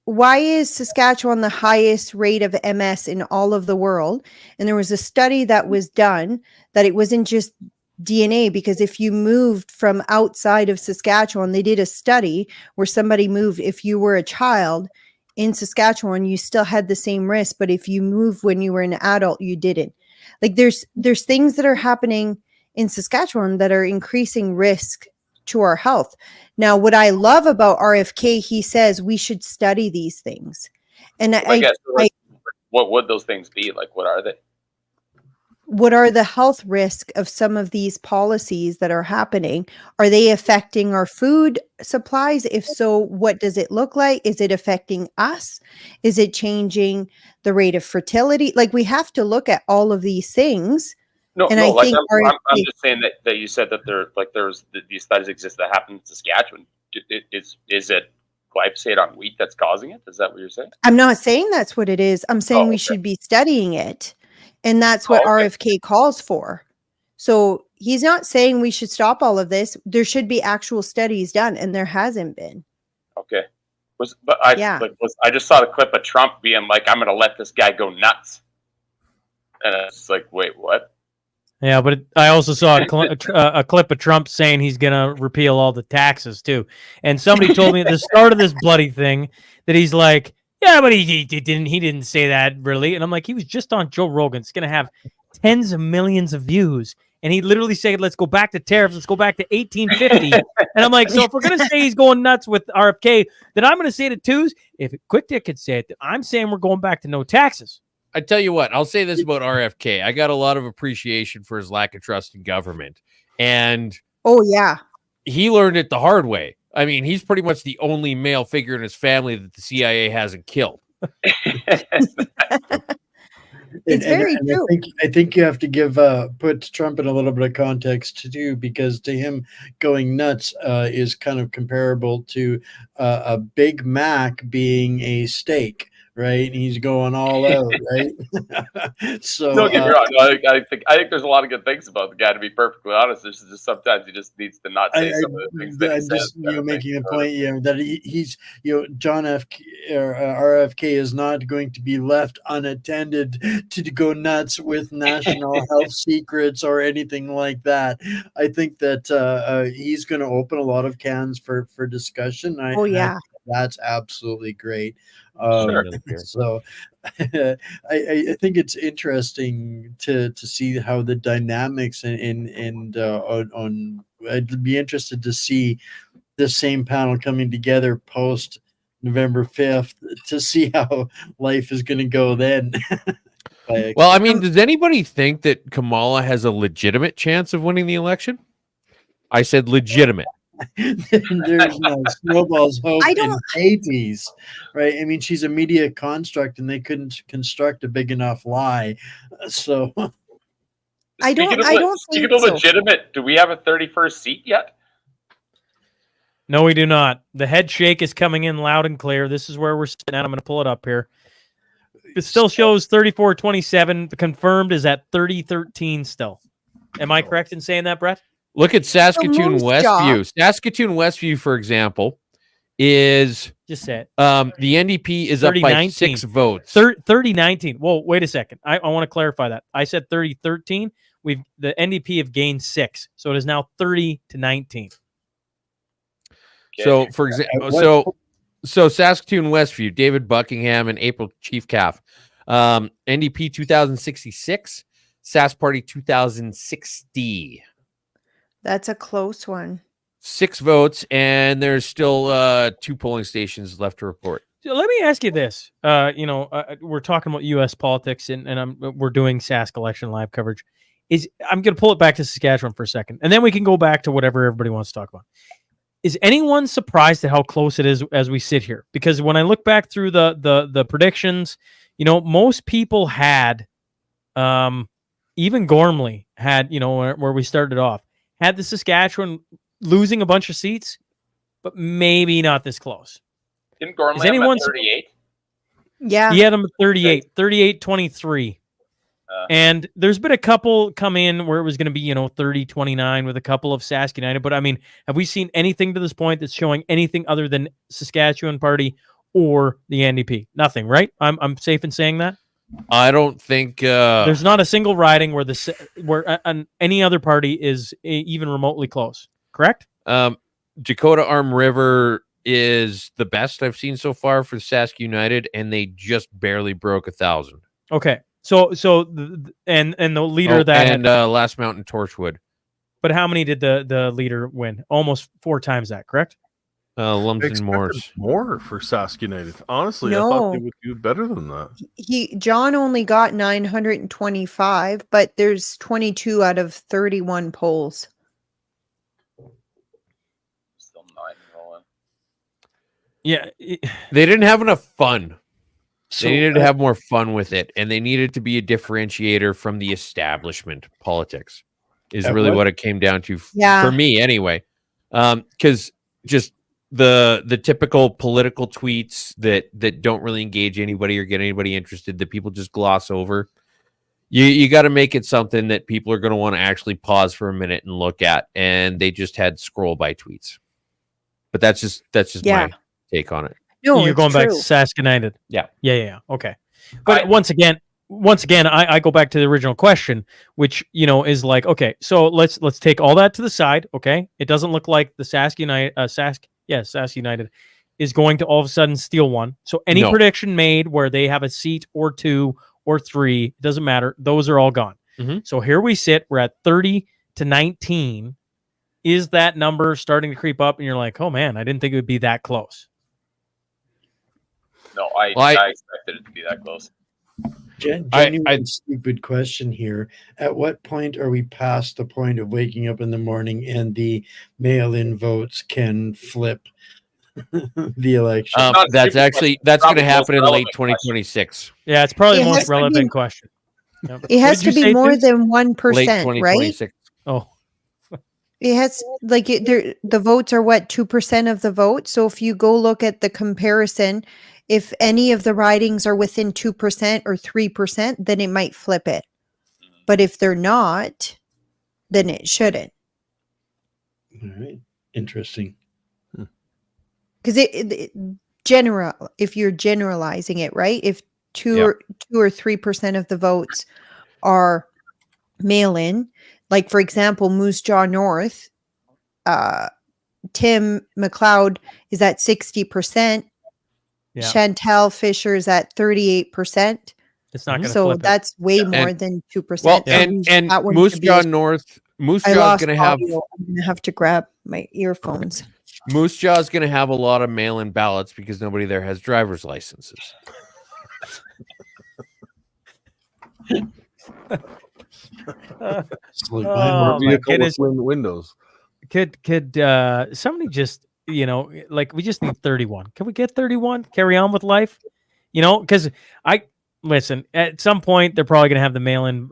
Why is Saskatchewan the highest rate of MS in all of the world? And there was a study that was done that it wasn't just DNA, because if you moved from outside of Saskatchewan, they did a study where somebody moved, if you were a child in Saskatchewan, you still had the same risk, but if you moved when you were an adult, you didn't. Like there's things that are happening in Saskatchewan that are increasing risk to our health. Now, what I love about RFK, he says we should study these things. And I guess what would those things be? Like, what are they? What are the health risks of some of these policies that are happening? Are they affecting our food supplies? If so, what does it look like? Is it affecting us? Is it changing the rate of fertility? Like, we have to look at all of these things. No, and no, I like think I'm just saying that you said that there's these studies exist that happen in Saskatchewan. Is it glyphosate on wheat that's causing it? Is that what you're saying? I'm not saying that's what it is. I'm saying we should be studying it. And that's what RFK calls for. So he's not saying we should stop all of this. There should be actual studies done, and there hasn't been. Okay. I just saw the clip of Trump being like, I'm going to let this guy go nuts. And it's like, wait, what? Yeah, but I also saw a clip of Trump saying he's going to repeal all the taxes too. And somebody told me at the start of this bloody thing that he's like, yeah, but he didn't say that really. And I'm like, he was just on Joe Rogan. It's going to have tens of millions of views. And he literally said, let's go back to tariffs. Let's go back to 1850. And I'm like, so if we're going to say he's going nuts with RFK, then I'm going to say it too. If Quick Dick could say it, then I'm saying we're going back to no taxes. I tell you what, I'll say this about RFK. I got a lot of appreciation for his lack of trust in government. And oh, yeah, he learned it the hard way. I mean, he's pretty much the only male figure in his family that the CIA hasn't killed. It's very true. I think you have to put Trump in a little bit of context too, because to him going nuts is kind of comparable to a Big Mac being a steak. Right, and he's going all out, right? So don't get me wrong. No, I think there's a lot of good things about the guy. To be perfectly honest, there's just sometimes he just needs to not say some of the things that he says. Making a point, that he's John RFK is not going to be left unattended to go nuts with national health secrets or anything like that. I think that he's going to open a lot of cans for discussion. That's absolutely great. So I think it's interesting to see how the dynamics and I'd be interested to see the same panel coming together post November 5th to see how life is going to go then. Well, I mean, does anybody think that Kamala has a legitimate chance of winning the election? I said legitimate. There's no snowball's hope I in don't- Hades, right? I mean, she's a media construct, and they couldn't construct a big enough lie. So I don't think Speaking of so. legitimate, do we have a 31st seat yet? No, we do not. The head shake is coming in loud and clear. This is where we're sitting at. I'm going to pull it up here. It still shows 34-27. The confirmed is at 30-13 still. Am I correct in saying that, Brett? Look at Saskatoon Moose Westview. Saskatoon Westview, for example, is just say it. The NDP is up by 6 votes. 30-19. Whoa, wait a second. I want to clarify that. I said 30-13. The NDP have gained 6, so it is now 30-19. So, for example, so Saskatoon Westview, David Buckingham and April Chief Calf, NDP 2066, Sask Party 2060. That's a close one. 6 votes, and there's still 2 polling stations left to report. So let me ask you this. We're talking about U.S. politics, and we're doing Sask election live coverage. I'm going to pull it back to Saskatchewan for a second, and then we can go back to whatever everybody wants to talk about. Is anyone surprised at how close it is as we sit here? Because when I look back through the predictions, most people had, even Gormley had, where we started off, had the Saskatchewan losing a bunch of seats, but maybe not this close. Didn't Gormley have him at 38? Yeah. He had him at 38, 38-23. And there's been a couple come in where it was going to be, 30-29 with a couple of Sask United. But I mean, have we seen anything to this point that's showing anything other than Saskatchewan Party or the NDP? Nothing, right? I'm safe in saying that. I don't think there's not a single riding where any other party is even remotely close. Correct? Dakota Arm River is the best I've seen so far for Sask United, and they just barely broke 1,000. Okay. So the leader Last Mountain Torchwood. But how many did the leader win? Almost 4 times that, correct? Lumsden Morse. More for Sask United. Honestly, No. I thought they would do better than that. John only got 925, but there's 22 out of 31 polls. Still 9 rolling. Yeah. They didn't have enough fun. So, they needed to have more fun with it, and they needed to be a differentiator from the establishment politics is really what it came down to for me anyway. Because just the typical political tweets that don't really engage anybody or get anybody interested, that people just gloss over. You got to make it something that people are going to want to actually pause for a minute and look at, and they just had scroll by tweets. But that's just my take on it. No, you're going back to Sask United. Yeah. Okay. But once again, I go back to the original question, which is like, okay, so let's take all that to the side. Okay, it doesn't look like the Sask United is going to all of a sudden steal one. So any prediction made where they have a seat or 2 or 3, it doesn't matter. Those are all gone. Mm-hmm. So here we sit. We're at 30-19. Is that number starting to creep up? And you're like, oh man, I didn't think it would be that close. No, I expected it to be that close. Genuine stupid question here. At what point are we past the point of waking up in the morning and the mail-in votes can flip the election? That's going to happen in late 2026. Yeah, it's probably the most relevant question. Yep. It has to be more than 1%, right? Oh. It has the votes are 2% of the vote. So if you go look at the comparison, if any of the ridings are within 2% or 3%, then it might flip it. But if they're not, then it shouldn't. All right. Interesting. Because if you're generalizing it, right? If 2 or 3% of the votes are mail-in, like for example, Moose Jaw North, Tim McLeod is at 60%. Yeah. Chantal Fisher is at 38%. It's not going to so that's way more than 2%. Well, and Moose Moose I Jaw's lost going to have audio. I'm gonna have to grab my earphones. Moose Jaw's going to have a lot of mail-in ballots because nobody there has driver's licenses. Oh my goodness! Windows. Could somebody just like we just need 31? Can we get 31? Carry on with life, because listen. At some point, they're probably gonna have the mail-in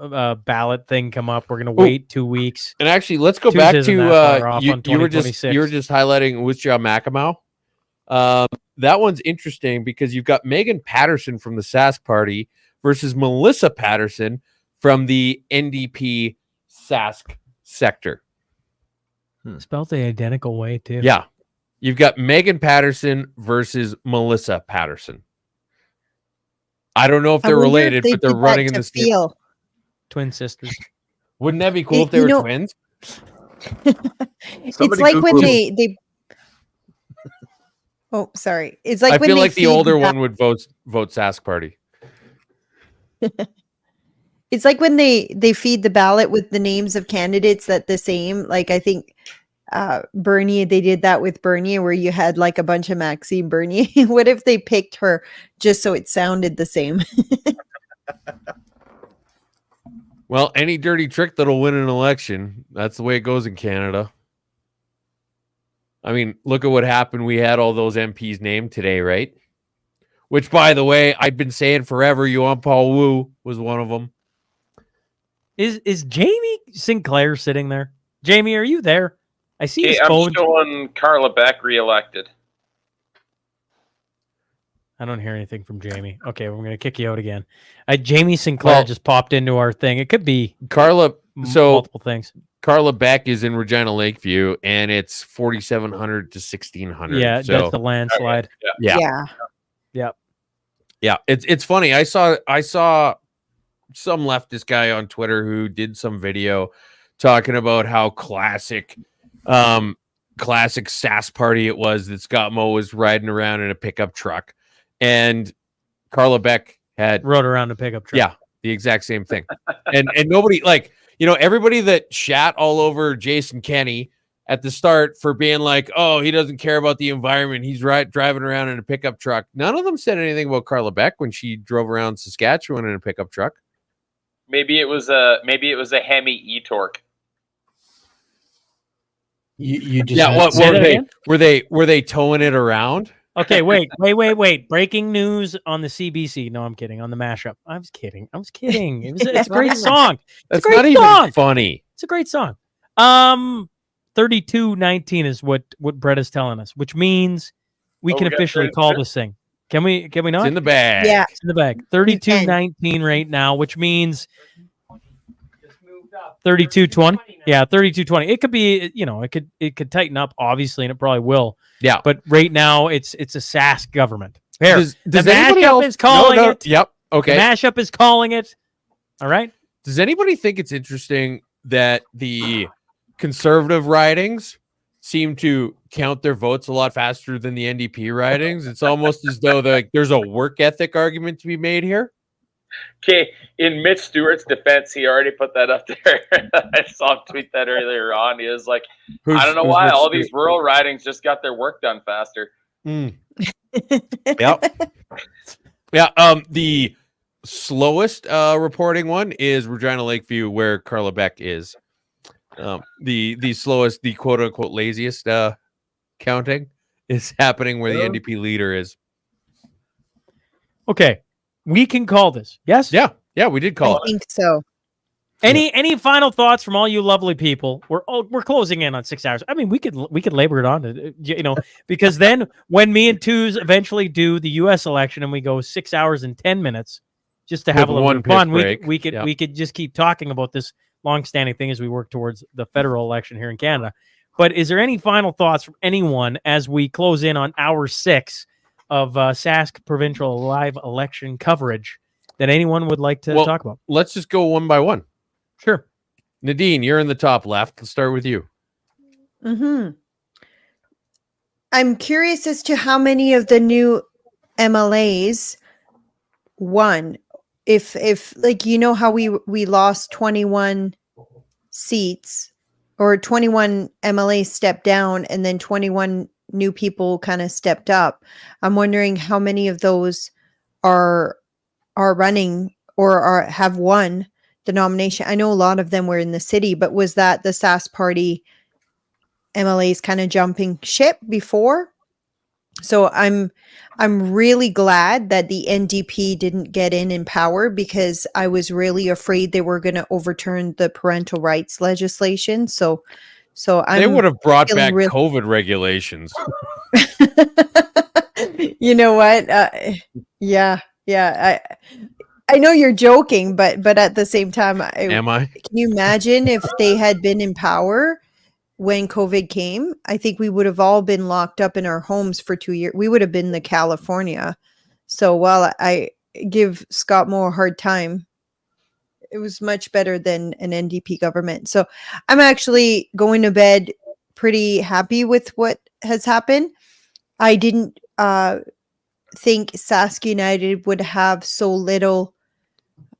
ballot thing come up. We're gonna wait 2 weeks. And actually, let's go back to you were just highlighting Moose Jaw Mackinac. That one's interesting because you've got Megan Patterson from the Sask Party versus Melissa Patterson from the NDP Sask sector. Spelled the identical way too. Yeah. You've got Megan Patterson versus Melissa Patterson. I don't know if they're related, but they're running in the same twin sisters. Wouldn't that be cool if they were twins? It's like when they Oh, sorry. It's like I when feel they like the older one would vote Sask Party. It's like when they feed the ballot with the names of candidates that the same. Like I think Bernie, they did that with Bernie, where you had like a bunch of Maxime Bernier. What if they picked her just so it sounded the same? Well, any dirty trick that'll win an election. That's the way it goes in Canada. I mean, look at what happened. We had all those MPs named today, right? Which, by the way, I've been saying forever. Yuan Paul Wu was one of them. Is Jamie Sinclair sitting there? Jamie, are you there? I see his phone. I'm showing Carla Beck reelected. I don't hear anything from Jamie. Okay, we're going to kick you out again. Jamie Sinclair just popped into our thing. It could be Carla. Multiple things. Carla Beck is in Regina Lakeview, and it's 4,700 to 1,600. Yeah, that's the landslide. Yeah. Yeah. It's funny. I saw some leftist guy on Twitter who did some video talking about how classic Sask Party it was that Scott Moe was riding around in a pickup truck, and Carla Beck rode around a pickup truck. Yeah, the exact same thing. and nobody everybody that shat all over Jason Kenney at the start for being like, oh, he doesn't care about the environment. He's driving around in a pickup truck. None of them said anything about Carla Beck when she drove around Saskatchewan in a pickup truck. Maybe it was a Hemi e-torque. You just were they towing it around? Okay, wait. Breaking news on the CBC. No, I'm kidding. On the Mashup. I was kidding. It's a great song. That's not even funny. It's a great song. 32-19 is what Brett is telling us, which means we can officially call this thing. Can we not? It's in the bag. Yeah. It's in the bag. 32-19 right now, which means 32-20. Yeah, 32-20. It could be, it could tighten up, obviously, and it probably will. Yeah. But right now it's a Sask government. Here, Does the anybody Mashup else is calling it. Yep. Okay. The Mashup is calling it. All right. Does anybody think it's interesting that the conservative ridings seem to count their votes a lot faster than the NDP ridings? It's almost as though there's a work ethic argument to be made here. Okay, in Mitch Stewart's defense, he already put that up there. I saw him tweet that earlier on. He was like, I don't know why all these rural ridings just got their work done faster. Yep. Yeah. The slowest reporting one is Regina Lakeview, where Carla Beck is. The slowest, the quote unquote laziest counting is happening where the NDP leader is. Okay. We can call this. Yes? Yeah, we did call it. I think so. Any final thoughts from all you lovely people? We're closing in on 6 hours. I mean, we could labor it on, because then when me and Twos eventually do the U.S. election and we go 6 hours and 10 minutes just to have a little bit of fun, we could just keep talking about this long-standing thing as we work towards the federal election here in Canada. But is there any final thoughts from anyone as we close in on hour 6 of Sask Provincial live election coverage that anyone would like to talk about? Let's just go one by one. Sure. Nadine, you're in the top left. Let's start with you. I'm curious as to how many of the new MLAs won. If like how we lost 21 seats or 21 MLAs stepped down and then 21 new people kind of stepped up. I'm wondering how many of those are running or have won the nomination. I know a lot of them were in the city, but was that the Sask Party MLAs kind of jumping ship before? So I'm really glad that the NDP didn't get in power, because I was really afraid they were going to overturn the parental rights legislation. So They would have brought back feeling COVID regulations. You know what? Yeah. I know you're joking, but at the same time, Am I? Can you imagine if they had been in power when COVID came? I think we would have all been locked up in our homes for 2 years. We would have been the California. So while I give Scott Moe a hard time, it was much better than an NDP government. So I'm actually going to bed pretty happy with what has happened. I didn't think Sask United would have so little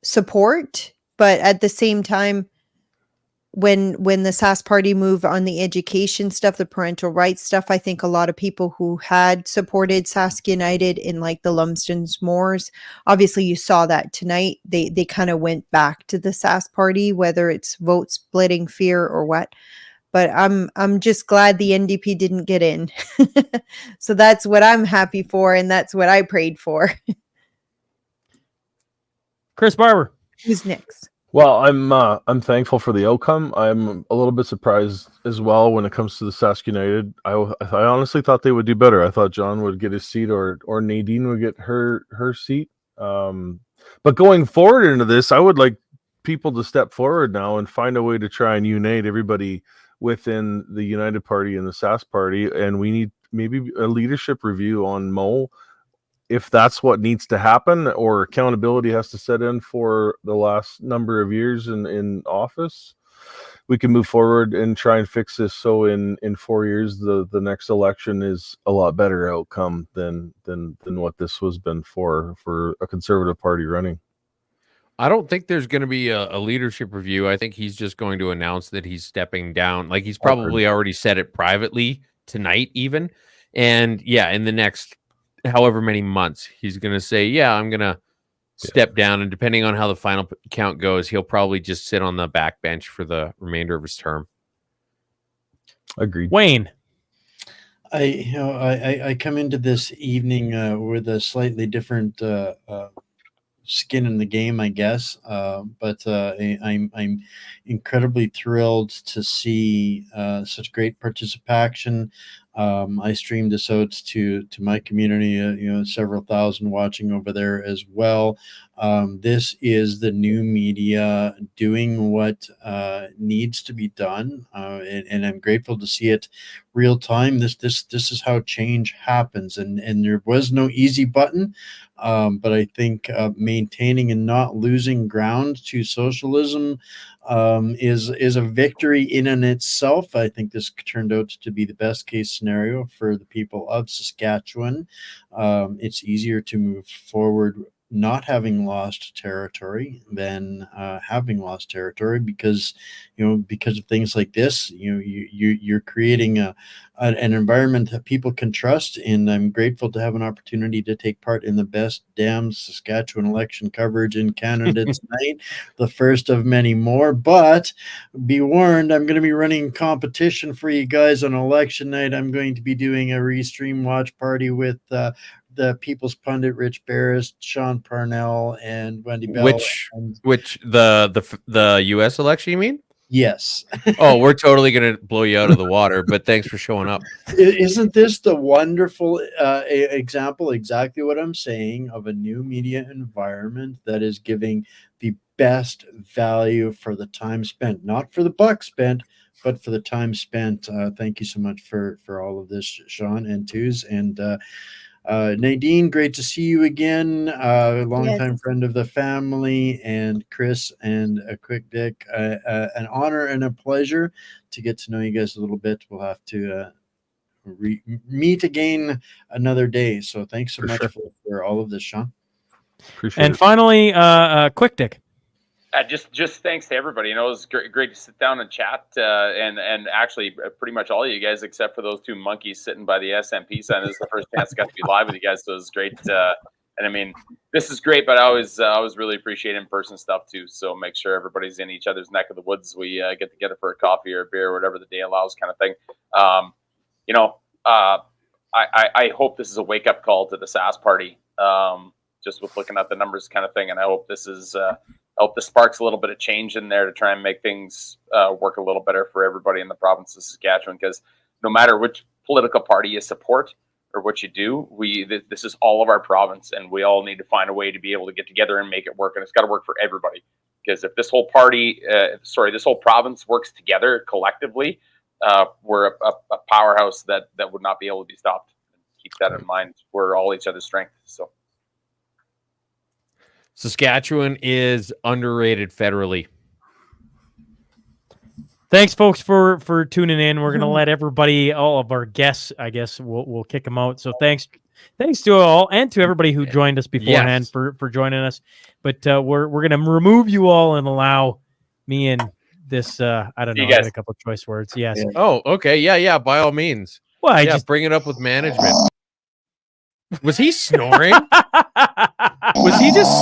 support, but at the same time, when the Sask Party moved on the education stuff, the parental rights stuff, I think a lot of people who had supported Sask United in like the Lumsden's Moors, obviously you saw that tonight, they kind of went back to the Sask Party, whether it's vote splitting fear or what. But I'm just glad the NDP didn't get in. So that's what I'm happy for, and that's what I prayed for. Chris Barber, who's next? Well, I'm thankful for the outcome. I'm a little bit surprised as well when it comes to the Sask United. I honestly thought they would do better. I thought John would get his seat, or Nadine would get her seat. But going forward into this, I would like people to step forward now and find a way to try and unite everybody within the United Party and the Sask Party, and we need maybe a leadership review on Moe, if that's what needs to happen, or accountability has to set in for the last number of years in office. We can move forward and try and fix this, so in 4 years the next election is a lot better outcome than what this was been for a Conservative Party running. I don't think there's going to be a leadership review. I think he's just going to announce that he's stepping down. Like, he's probably already said it privately tonight even. And yeah, in the next however many months, he's going to say, yeah, I'm going to step down. And depending on how the final count goes, he'll probably just sit on the backbench for the remainder of his term. Agreed. Wayne. I come into this evening with a slightly different skin in the game, I guess. But I'm incredibly thrilled to see such great participation. I streamed this out to my community, several thousand watching over there as well. This is the new media doing what needs to be done, and I'm grateful to see it real time. This is how change happens, and there was no easy button, but I think maintaining and not losing ground to socialism is a victory in and itself. I think this turned out to be the best case scenario for the people of Saskatchewan. It's easier to move forward not having lost territory than having lost territory, because of things like this. You're creating an environment that people can trust, and I'm grateful to have an opportunity to take part in the best damn Saskatchewan election coverage in Canada tonight, the first of many more. But be warned, I'm going to be running competition for you guys on election night. I'm going to be doing a restream watch party with the People's Pundit, Rich Barris, Sean Parnell, and Wendy Bell. Which the U.S. election, you mean? Yes. Oh, we're totally going to blow you out of the water, but thanks for showing up. Isn't this the wonderful example, exactly what I'm saying, of a new media environment that is giving the best value for the time spent, not for the buck spent, but for the time spent. Thank you so much for all of this, Sean and Tuz. And Nadine, great to see you again. Longtime friend of the family, and Chris and Mcdick. An honor and a pleasure to get to know you guys a little bit. We'll have to meet again another day. So thanks so much for all of this, Sean. Appreciate it. Finally, Mcdick. Just thanks to everybody. It was great to sit down and chat, and actually pretty much all of you guys except for those two monkeys sitting by the SMP sign. This is the first chance I got to be live with you guys, so it was great. And I mean, this is great, but I always really appreciate in-person stuff too. So make sure everybody's in each other's neck of the woods. We get together for a coffee or a beer or whatever the day allows, kind of thing. I hope this is a wake-up call to the SAS party, just with looking at the numbers, kind of thing. And I hope this is. Hope this sparks a little bit of change in there to try and make things work a little better for everybody in the province of Saskatchewan. Because no matter which political party you support or what you do, this is all of our province, and we all need to find a way to be able to get together and make it work. And it's got to work for everybody. Because if this whole this whole province works together collectively, we're a powerhouse that would not be able to be stopped. Keep that in mind. We're all each other's strength. So. Saskatchewan is underrated federally. Thanks, folks, for tuning in. We're gonna let everybody, all of our guests, I guess, we'll kick them out. So thanks to all and to everybody who joined us beforehand for joining us. But we're gonna remove you all and allow me and this. I don't know. I got a couple of choice words. Yes. Yeah. Oh, okay. Yeah. By all means. Well, I just bring it up with management. Was he snoring? Was he just?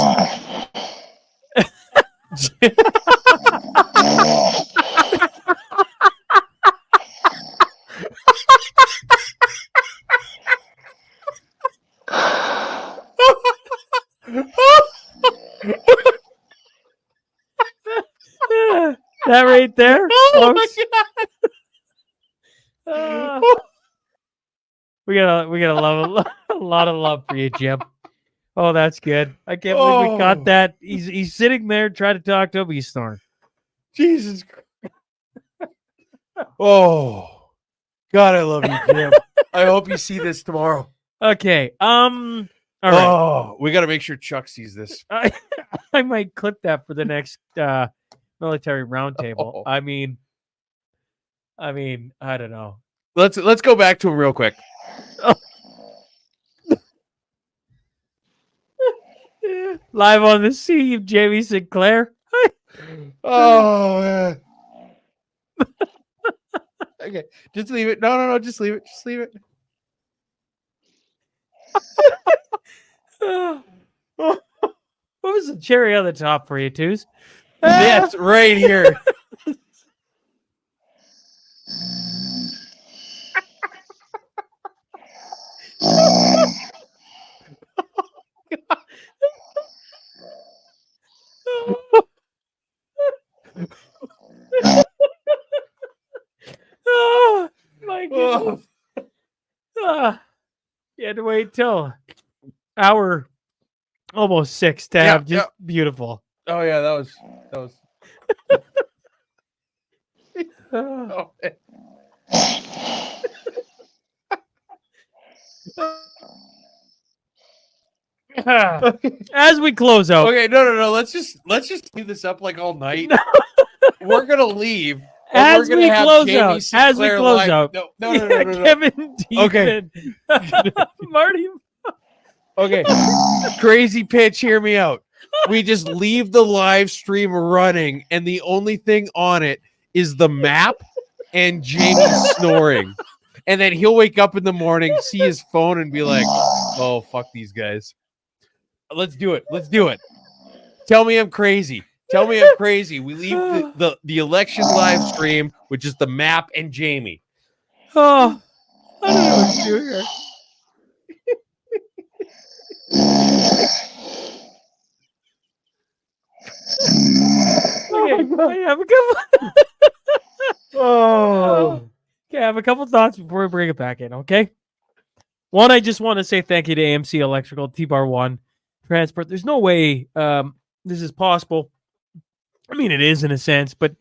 That right there, oh folks. My God. We got a lot of love for you, Jim. Oh, that's good. I can't believe we got that. He's sitting there trying to talk to him. He's snoring. Jesus Christ. Oh, God, I love you, Jim. I hope you see this tomorrow. Okay. All right. Oh, we got to make sure Chuck sees this. I might clip that for the next military roundtable. Oh. I mean, I don't know. Let's go back to him real quick. Live on the sea, Jamie Sinclair. Oh, man. Okay, just leave it. No, just leave it. Just leave it. What was the cherry on the top for you, Twos? That's right here. Oh my goodness. You had to wait till hour almost 6 to have just beautiful. Oh yeah, that was oh, as we close out. Okay, no. Let's just leave this up like all night. We're gonna leave. As we close out. No. Kevin Deacon. Okay. Marty. Okay. Crazy pitch, hear me out. We just leave the live stream running, and the only thing on it is the map and Jamie snoring. And then he'll wake up in the morning, see his phone, and be like, oh, fuck these guys. Let's do it. Tell me I'm crazy. We leave the election live stream with just the map and Jamie. Oh, I don't know what to do here. Okay, I have a couple. Okay, I have a couple thoughts before we bring it back in. Okay. One, I just want to say thank you to AMC Electrical, T-Bar 1 Transport. There's no way this is possible. I mean, it is in a sense, but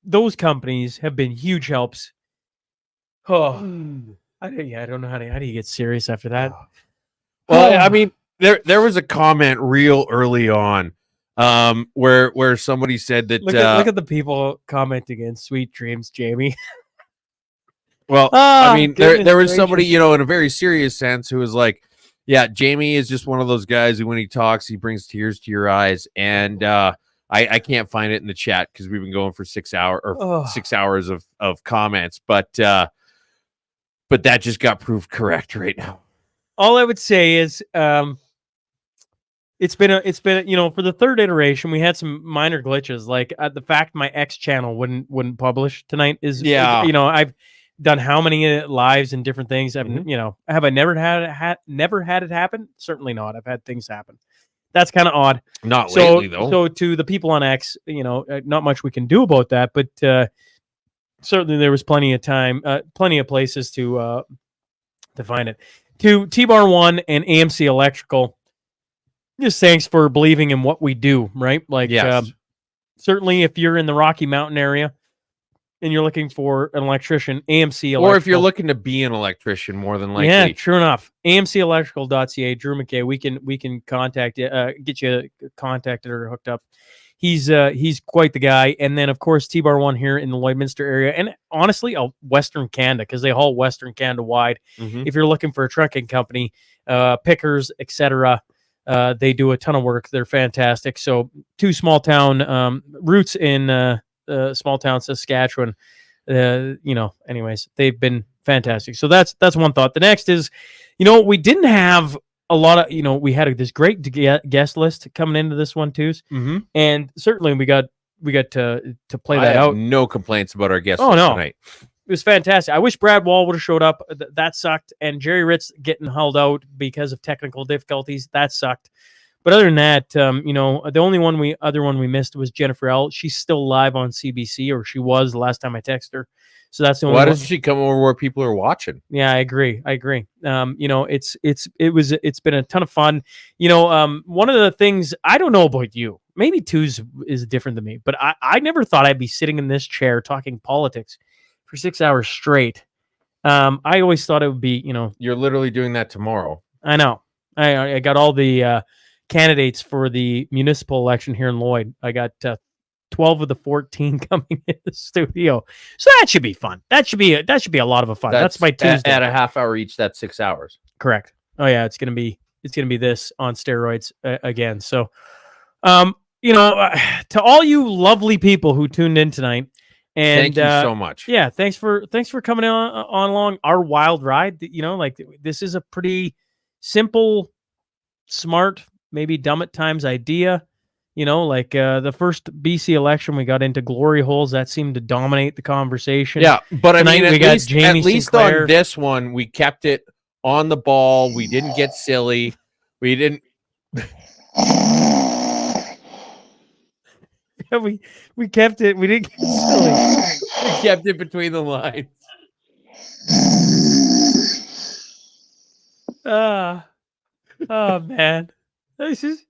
those companies have been huge helps. Oh, I don't know how do you get serious after that? Well, I mean, there was a comment real early on where somebody said that look at the people commenting in sweet dreams, Jamie. Well, I mean, there was somebody, in a very serious sense who was like, yeah, Jamie is just one of those guys who, when he talks, he brings tears to your eyes. And I can't find it in the chat because we've been going for 6 hours of comments, but that just got proved correct right now. All I would say is it's been for the third iteration we had some minor glitches, like the fact my X channel wouldn't publish tonight is I've done how many lives and different things. Have I never had it happen? Certainly not. I've had things happen. That's kind of odd. Not lately though. So to the people on X, not much we can do about that, but certainly there was plenty of time, plenty of places to find it. To T-Bar 1 and AMC Electrical, just thanks for believing in what we do, right? Like, yes. Certainly if you're in the Rocky Mountain area and you're looking for an electrician, AMC Electrical. Or if you're looking to be an electrician, more than likely. Yeah, true enough. AMCelectrical.ca, Drew McKay, we can contact you, get you contacted or hooked up. He's quite the guy. And then, of course, T-Bar 1 here in the Lloydminster area. And honestly, Western Canada, because they haul Western Canada wide. Mm-hmm. If you're looking for a trucking company, pickers, etc., they do a ton of work. They're fantastic. So 2 small town roots in small town Saskatchewan. Anyways, they've been fantastic. So that's one thought. The next is, we didn't have a lot of, we had this great guest list coming into this one too. Mm-hmm. And certainly we got to play that out. No complaints about our guest list tonight. It was fantastic. I wish Brad Wall would have showed up. That sucked. And Jerry Ritz getting held out because of technical difficulties. That sucked. But other than that, the only other one we missed was Jennifer L. She's still live on CBC, or she was the last time I texted her. So that's the only. Why doesn't she come over where people are watching? Yeah, I agree. It's been a ton of fun. One of the things, I don't know about you, maybe Two's is different than me, but I never thought I'd be sitting in this chair talking politics for 6 hours straight. I always thought it would be, You're literally doing that tomorrow. I know. I got all the candidates for the municipal election here in Lloyd. I got 12 of the 14 coming in the studio, so that should be fun. That should be a lot of fun. That's my Tuesday at a half hour each. That's 6 hours. Correct. Oh yeah, it's gonna be this on steroids again. So, to all you lovely people who tuned in tonight, and thank you so much. Yeah, thanks for coming on along our wild ride. This is a pretty simple, smart, maybe dumb at times idea. The first BC election, we got into glory holes that seemed to dominate the conversation. Yeah, but tonight, at least Sinclair. On this one, we kept it on the ball. We didn't get silly. We didn't. Yeah, we kept it. We didn't get silly. We kept it between the lines. Oh man, this is.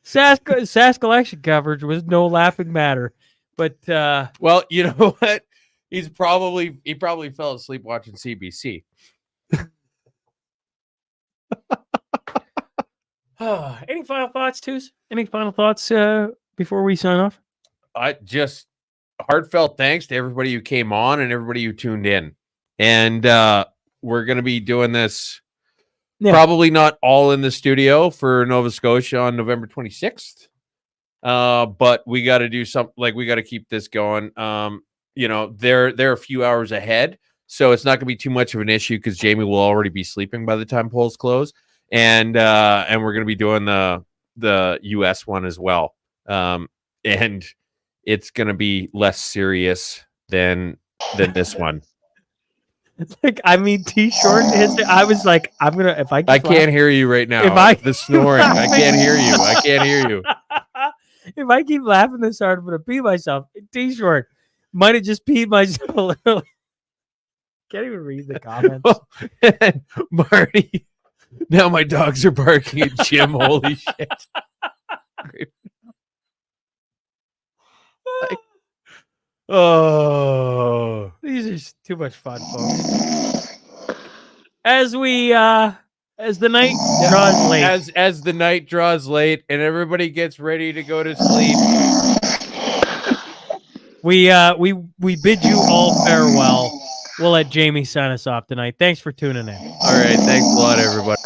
Sask election coverage was no laughing matter, but well, you know what? He probably fell asleep watching CBC. Any final thoughts, Toos? Any final thoughts before we sign off? I just heartfelt thanks to everybody who came on and everybody who tuned in, and we're going to be doing this. Yeah. Probably not all in the studio for Nova Scotia on November 26th. But we got to do something, we got to keep this going. They're a few hours ahead, so it's not going to be too much of an issue because Jamie will already be sleeping by the time polls close. And we're going to be doing the US one as well. And it's going to be less serious than this one. It's T-Short. I was like, I'm gonna. If I can't hear you right now. The snoring. I can't hear you. I can't hear you. If I keep laughing this hard, I'm gonna pee myself. T-Short might have just peed myself a little. Can't even read the comments. Marty. Now my dogs are barking at Jim. Holy shit. Oh, these are too much fun, folks. As the night draws late, as the night draws late, and everybody gets ready to go to sleep, we bid you all farewell. We'll let Jamie sign us off tonight. Thanks for tuning in. All right, thanks a lot, everybody.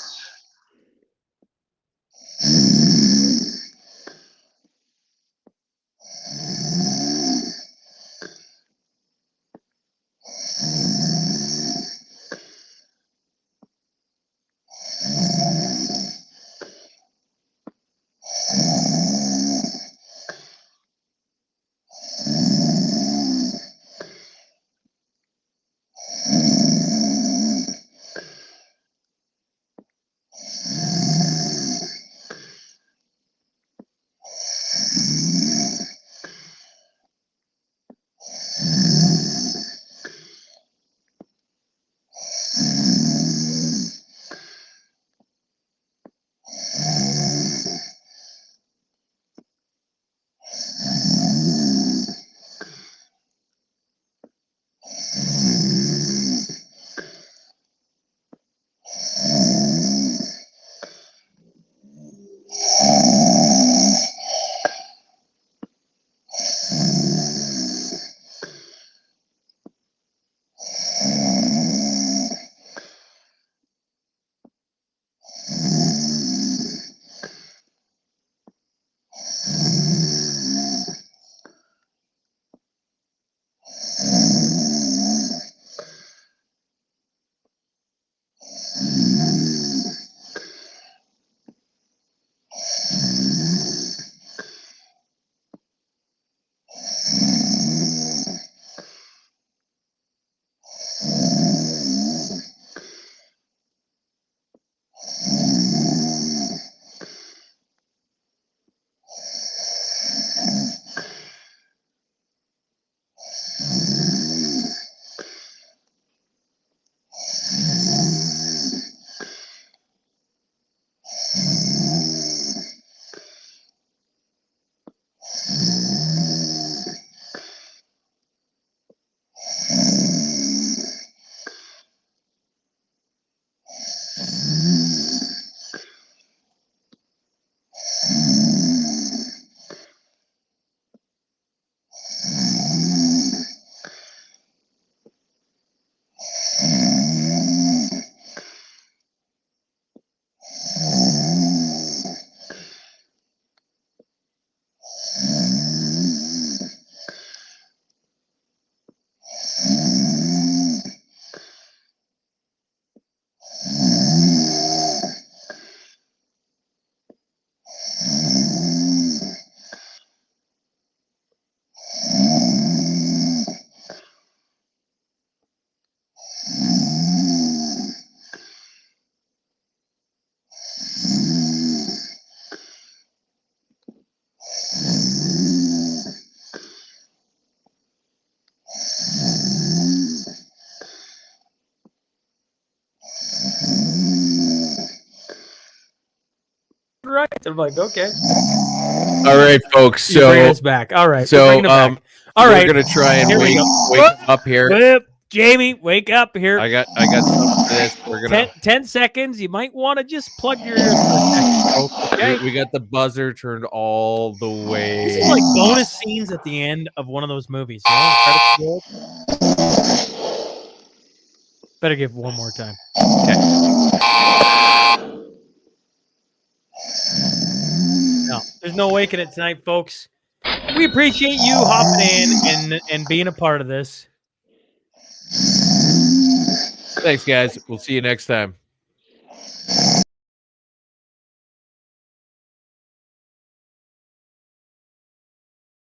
I'm like, okay. All right, folks. You're bringing So us back. All right. So we're back. All we're right. gonna try and Here we wake go. up here. Whip. Jamie, wake up here. I got something for this. We're gonna 10 seconds. You might want to just plug your ears for a second. Okay. we got the buzzer turned all the way. This is like bonus scenes at the end of one of those movies. You know, credits roll. Better give one more time. Okay. No, there's no waking it tonight, folks. We appreciate you hopping in and being a part of this. Thanks, guys. We'll see you next time.